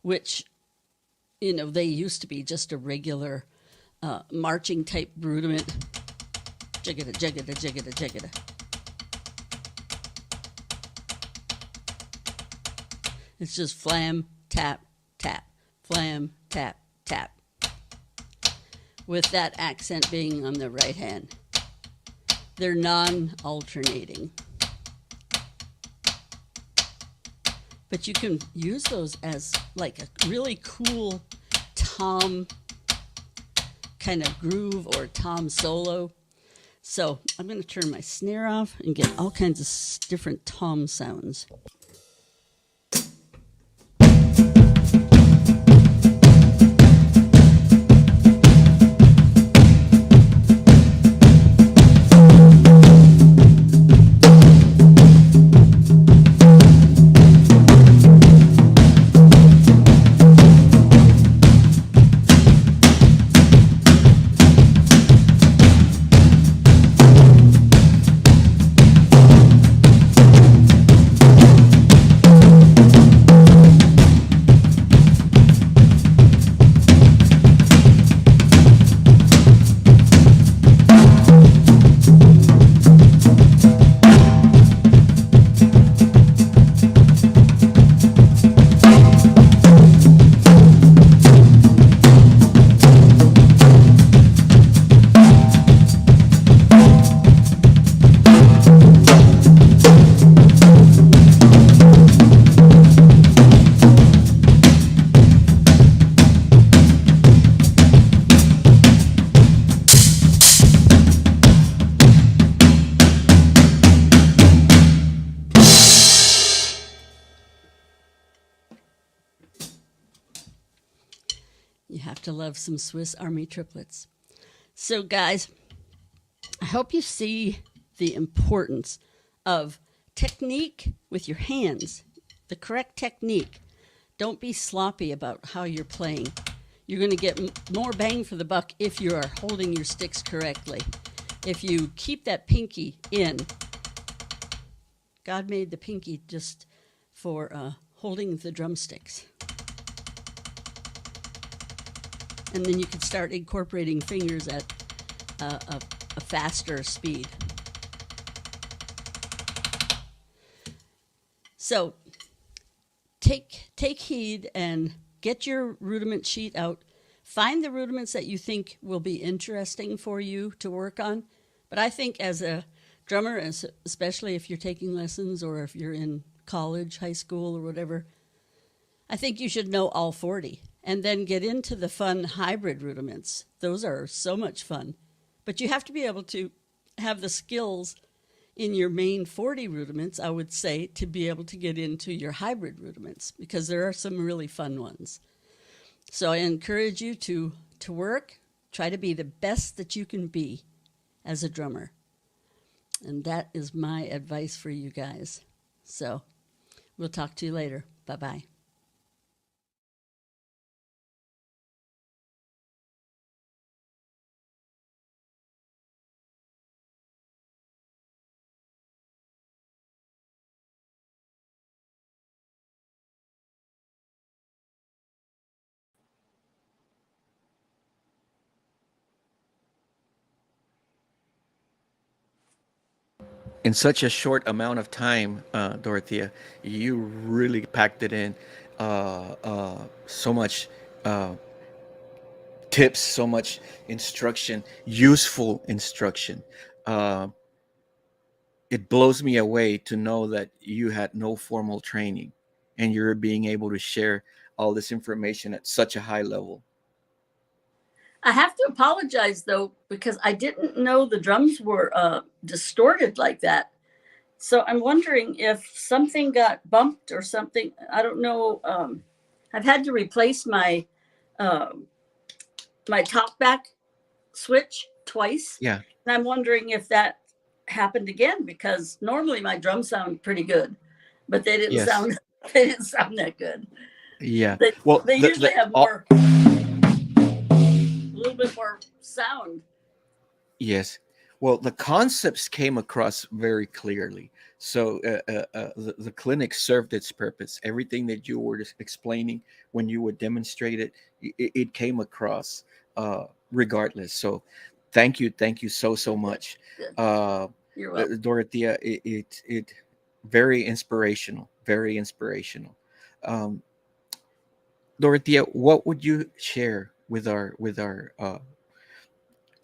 which, they used to be just a regular marching type rudiment. Jiggada, jiggada, jiggada, jiggada. It's just flam, tap, tap, flam, tap, tap, with that accent being on the right hand. They're non-alternating. But you can use those as like a really cool tom kind of groove or tom solo. So I'm going to turn my snare off and get all kinds of different tom sounds. You have to love some Swiss Army triplets. So, guys, I hope you see the importance of technique with your hands, the correct technique. Don't be sloppy about how you're playing. You're going to get more bang for the buck if you are holding your sticks correctly. If you keep that pinky in, God made the pinky just for holding the drumsticks. And then you can start incorporating fingers at a faster speed. So take heed and get your rudiment sheet out. Find the rudiments that you think will be interesting for you to work on. But I think as a drummer, especially if you're taking lessons or if you're in college, high school, or whatever, I think you should know all 40 and then get into the fun hybrid rudiments. Those are so much fun. But you have to be able to have the skills in your main 40 rudiments, I would say, to be able to get into your hybrid rudiments, because there are some really fun ones. So I encourage you to work, try to be the best that you can be as a drummer. And that is my advice for you guys. So we'll talk to you later. Bye-bye. In such a short amount of time, Dorothea, you really packed it in. So much tips, so much instruction, useful instruction. It blows me away to know that you had no formal training and you're being able to share all this information at such a high level. I have to apologize, though, because I didn't know the drums were distorted like that. So I'm wondering if something got bumped or something. I don't know. I've had to replace my my talkback switch twice. Yeah. And I'm wondering if that happened again, because normally my drums sound pretty good, but they didn't Yes. sound they didn't sound that good. Yeah. They, Well, they usually have more, a little bit more sound. Yes. Well, the concepts came across very clearly. So the clinic served its purpose. Everything that you were explaining when you would demonstrate it, it came across regardless. So thank you so much. You're welcome. Dorothea, it very inspirational, very inspirational. Dorothea, what would you share with our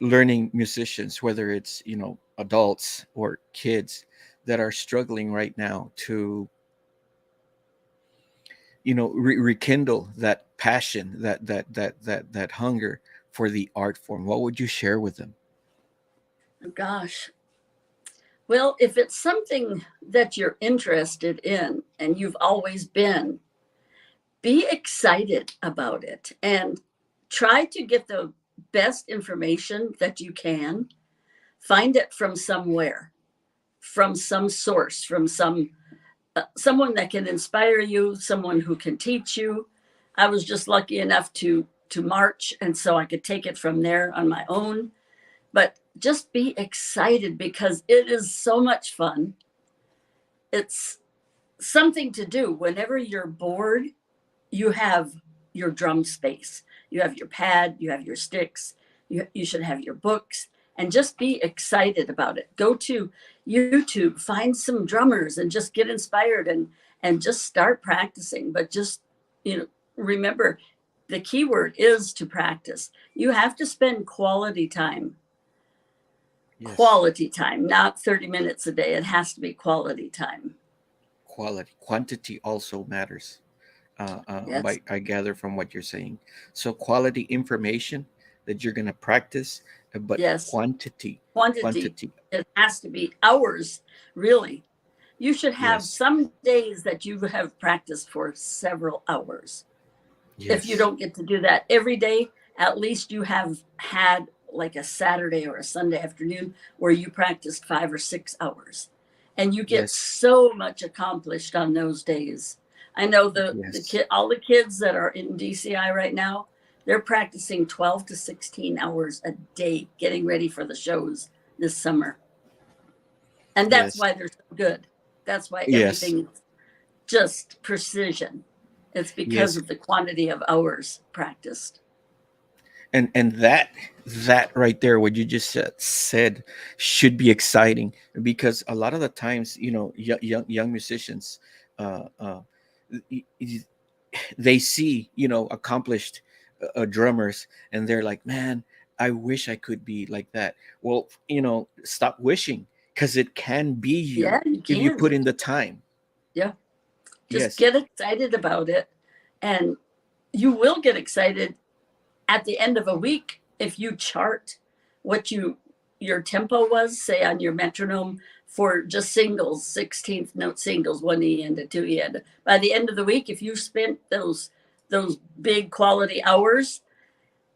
learning musicians, whether it's adults or kids that are struggling right now to rekindle that passion, that hunger for the art form? What would you share with them? Gosh. Well, if it's something that you're interested in and you've always been, be excited about it and try to get the best information that you can. Find it from somewhere, from some source, from someone that can inspire you, someone who can teach you. I was just lucky enough to march, and so I could take it from there on my own. But just be excited, because it is so much fun. It's something to do. Whenever you're bored, you have your drum space. You have your pad, you have your sticks, you should have your books, and just be excited about it. Go to YouTube, find some drummers and just get inspired and just start practicing. But just, remember, the key word is to practice. You have to spend quality time. Yes. Quality time, not 30 minutes a day. It has to be quality time. Quality. Quantity also matters. Yes. I gather from what you're saying. So quality information that you're going to practice, but yes. Quantity. It has to be hours, really. You should have yes. some days that you have practiced for several hours. if you Yes. don't get to do that every day. At least you have had like a Saturday or a Sunday afternoon where you practiced 5 or 6 hours, and you get Yes. so much accomplished on those days. I know the Yes. kid, all the kids that are in DCI right now, they're practicing 12 to 16 hours a day getting ready for the shows this summer. And that's Yes. why they're so good. That's why Yes. everything is just precision. It's because Yes. of the quantity of hours practiced. And that right there, what you just said, should be exciting, because a lot of the times, young musicians, uh, uh, y- y- they see, accomplished drummers, and they're like, man, I wish I could be like that. Well, stop wishing, because it can be you Yeah, you if you can. put in the time. Yeah. Just Yes. get excited about it. And you will get excited at the end of a week if you chart what your tempo was, say on your metronome for just singles, 16th note singles, 1E and a 2E and by the end of the week, if you spent those big quality hours,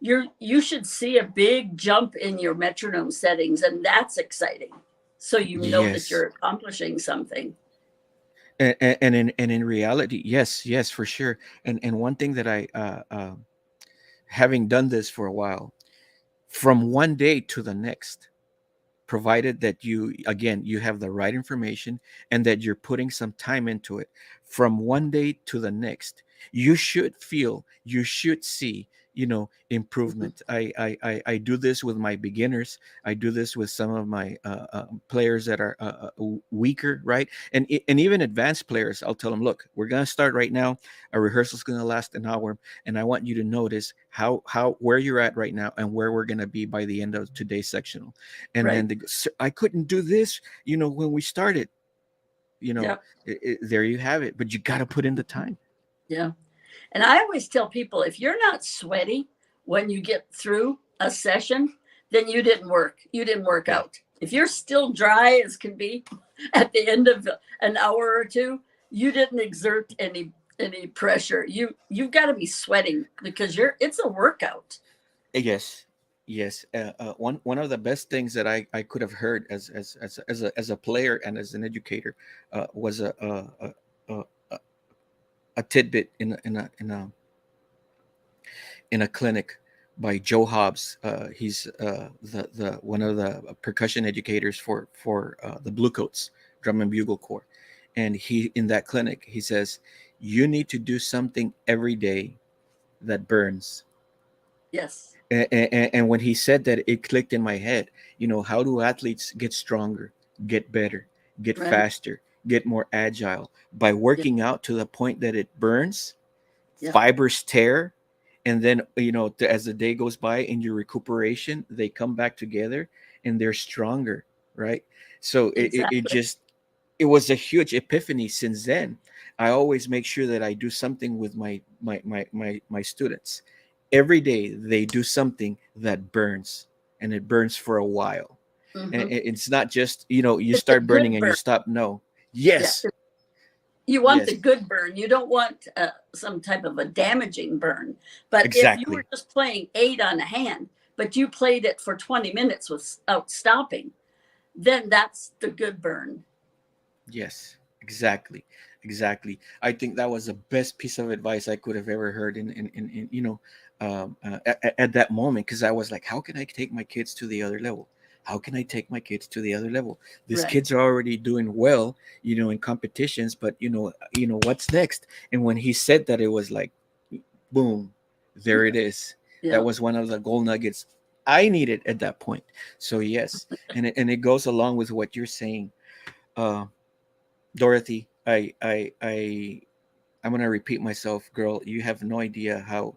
you should see a big jump in your metronome settings, and that's exciting. So you know that Yes. you're accomplishing something. And in reality, yes, yes, for sure. And one thing that I having done this for a while, from one day to the next, provided that you have the right information and that you're putting some time into it, from one day to the next, you should see, Mhm. improvement. I do this with my beginners. I do this with some of my players that are weaker, right? And even advanced players, I'll tell them, look, we're going to start right now. A rehearsal is going to last an hour, and I want you to notice how where you're at right now and where we're going to be by the end of today's sectional. And then Right. they go, "Sir, I couldn't do this, when we started." Yep. There you have it. But you got to put in the time. Yeah. And I always tell people, if you're not sweaty when you get through a session, then you didn't work. You didn't work Yeah. out. If you're still dry as can be at the end of an hour or two, you didn't exert any pressure. You've got to be sweating because it's a workout. Yes, yes. One of the best things that I could have heard as a player and as an educator, was a, a tidbit in a clinic by Joe Hobbs. He's the one of the percussion educators for the Bluecoats Drum and Bugle Corps, and he, in that clinic, he says, you need to do something every day that burns. Yes. And when he said that, it clicked in my head. How do athletes get stronger, get better, get Right. faster, get more agile? By Yeah. working out to the point that it burns, Yeah. fibers tear, and then, as the day goes by, in your recuperation, they come back together and they're stronger, right? So Exactly. it was a huge epiphany. Since then, I always make sure that I do something with my students. Every day they do something that burns, and it burns for a while. And Hmm. it's not just, you It's a start burning good and you burn. stop. No. Yeah. Yes. You want the Yes. good burn. You don't want some type of a damaging burn. But if you were Exactly. just playing 8 on a hand, but you played it for 20 minutes without stopping, then that's the good burn. Yes, exactly, exactly. I think that was the best piece of advice I could have ever heard in at that moment, because I was like, how can I take my kids to the other level? How can I take my kids to the other level? These Right. kids are already doing well, in competitions, but what's next? And when he said that, it was like, boom, there it is. That Yeah. was one of the gold nuggets I needed at that point. So yes, and it goes along with what you're saying. Uh, Dorothy, I'm gonna repeat myself, girl. You have no idea how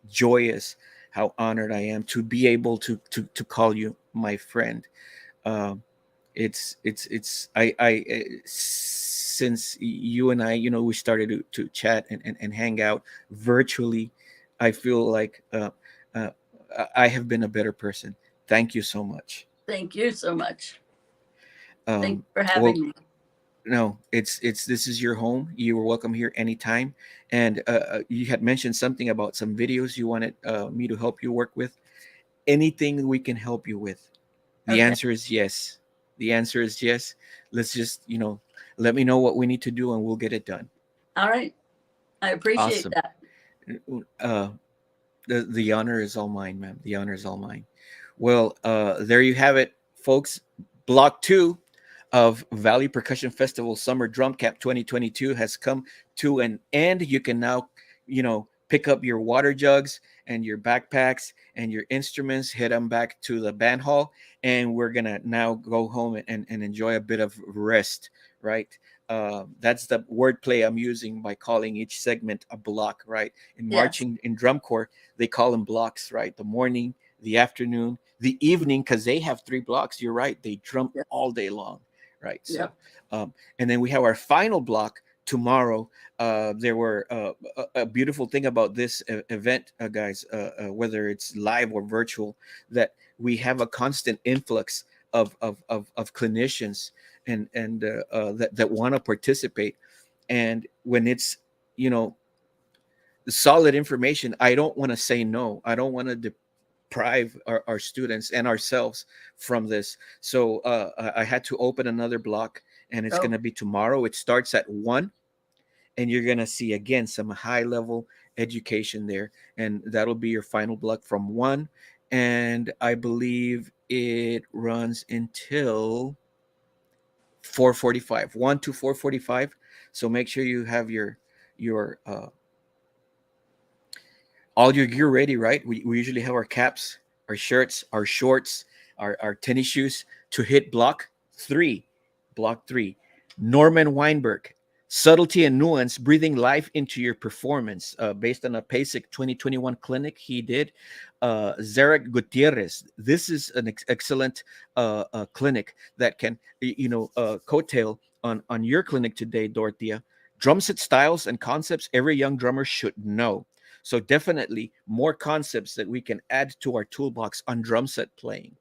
joyous, how honored I am to be able to call you my friend. Um, it's since you and I, we started to chat and hang out virtually. I feel like uh, I have been a better person. Thank you so much. Thank you so much. Thank Um, you for well, having me. no, it's this is your home. You were welcome here anytime. And you had mentioned something about some videos you wanted me to help you work with. Anything we can help you with. The Okay. answer is yes. The answer is yes. Let's just, let me know what we need to do and we'll get it done. All right. I appreciate Awesome. that. Uh, the honor is all mine, ma'am. The honor is all mine. Well, there you have it, folks. Block 2 of Valley Percussion Festival Summer Drum Camp 2022 has come to an end. You can now, pick up your water jugs and your backpacks and your instruments, head them back to the band hall, and we're gonna now go home and enjoy a bit of rest, right? That's the wordplay I'm using by calling each segment a block, right? In Yes. marching, in drum corps, they call them blocks, right? The morning, the afternoon, the evening, because they have 3 blocks. You're right. They drum Yep. all day long, right? So, Yep. and then we have our final block tomorrow. There were a beautiful thing about this event, guys, whether it's live or virtual, that we have a constant influx of clinicians and that want to participate. And when it's, solid information, I don't want to say no. I don't want to deprive our students and ourselves from this. So I had to open another block, and it's Oh. going to be tomorrow. It starts at 1, and you're going to see again some high level education there, and that'll be your final block from 1, and I believe it runs until 4:45, 1 to 4:45. So make sure you have your all your gear ready, right? We usually have our caps, our shirts, our shorts, our tennis shoes to hit block 3. Block 3. Norman Weinberg, subtlety and nuance, breathing life into your performance, based on a PASIC 2021 clinic he did. Zarek Gutierrez, this is an excellent clinic that can, coattail on your clinic today, Dorothea. Drum set styles and concepts every young drummer should know. So definitely more concepts that we can add to our toolbox on drum set playing.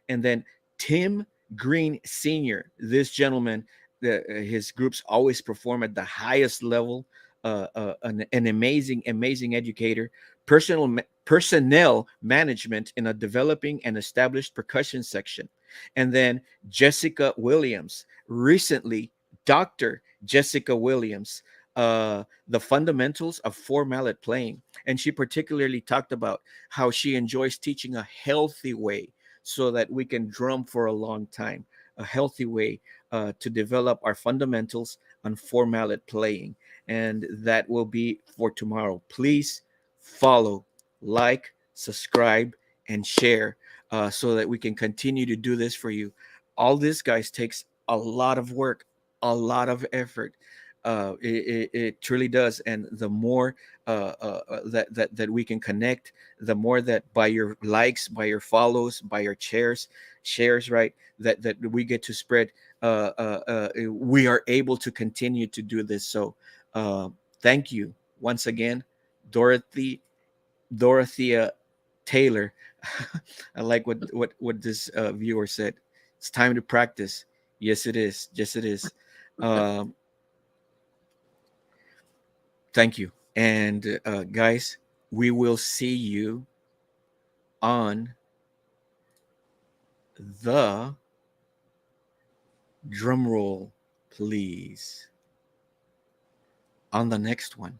And then Tim Green Sr., this gentleman, his groups always perform at the highest level, an amazing educator, personnel management in a developing and established percussion section. And then Jessica Williams, recently Dr. Jessica Williams, the fundamentals of 4-mallet playing. And she particularly talked about how she enjoys teaching a healthy way so that we can drum for a long time, a healthy way to develop our fundamentals on 4-mallet playing. And that will be for tomorrow. Please follow, like, subscribe, and share, so that we can continue to do this for you. All this, guys, takes a lot of work, a lot of effort. It truly does. And the more that we can connect, the more that by your likes, by your follows, by your shares, right, that we get to spread, we are able to continue to do this. So thank you once again, Dorothea Taylor. I like what this viewer said. It's time to practice. Yes, it is. Yes, it is. Thank you. And guys, we will see you on the drum roll, please, on the next one.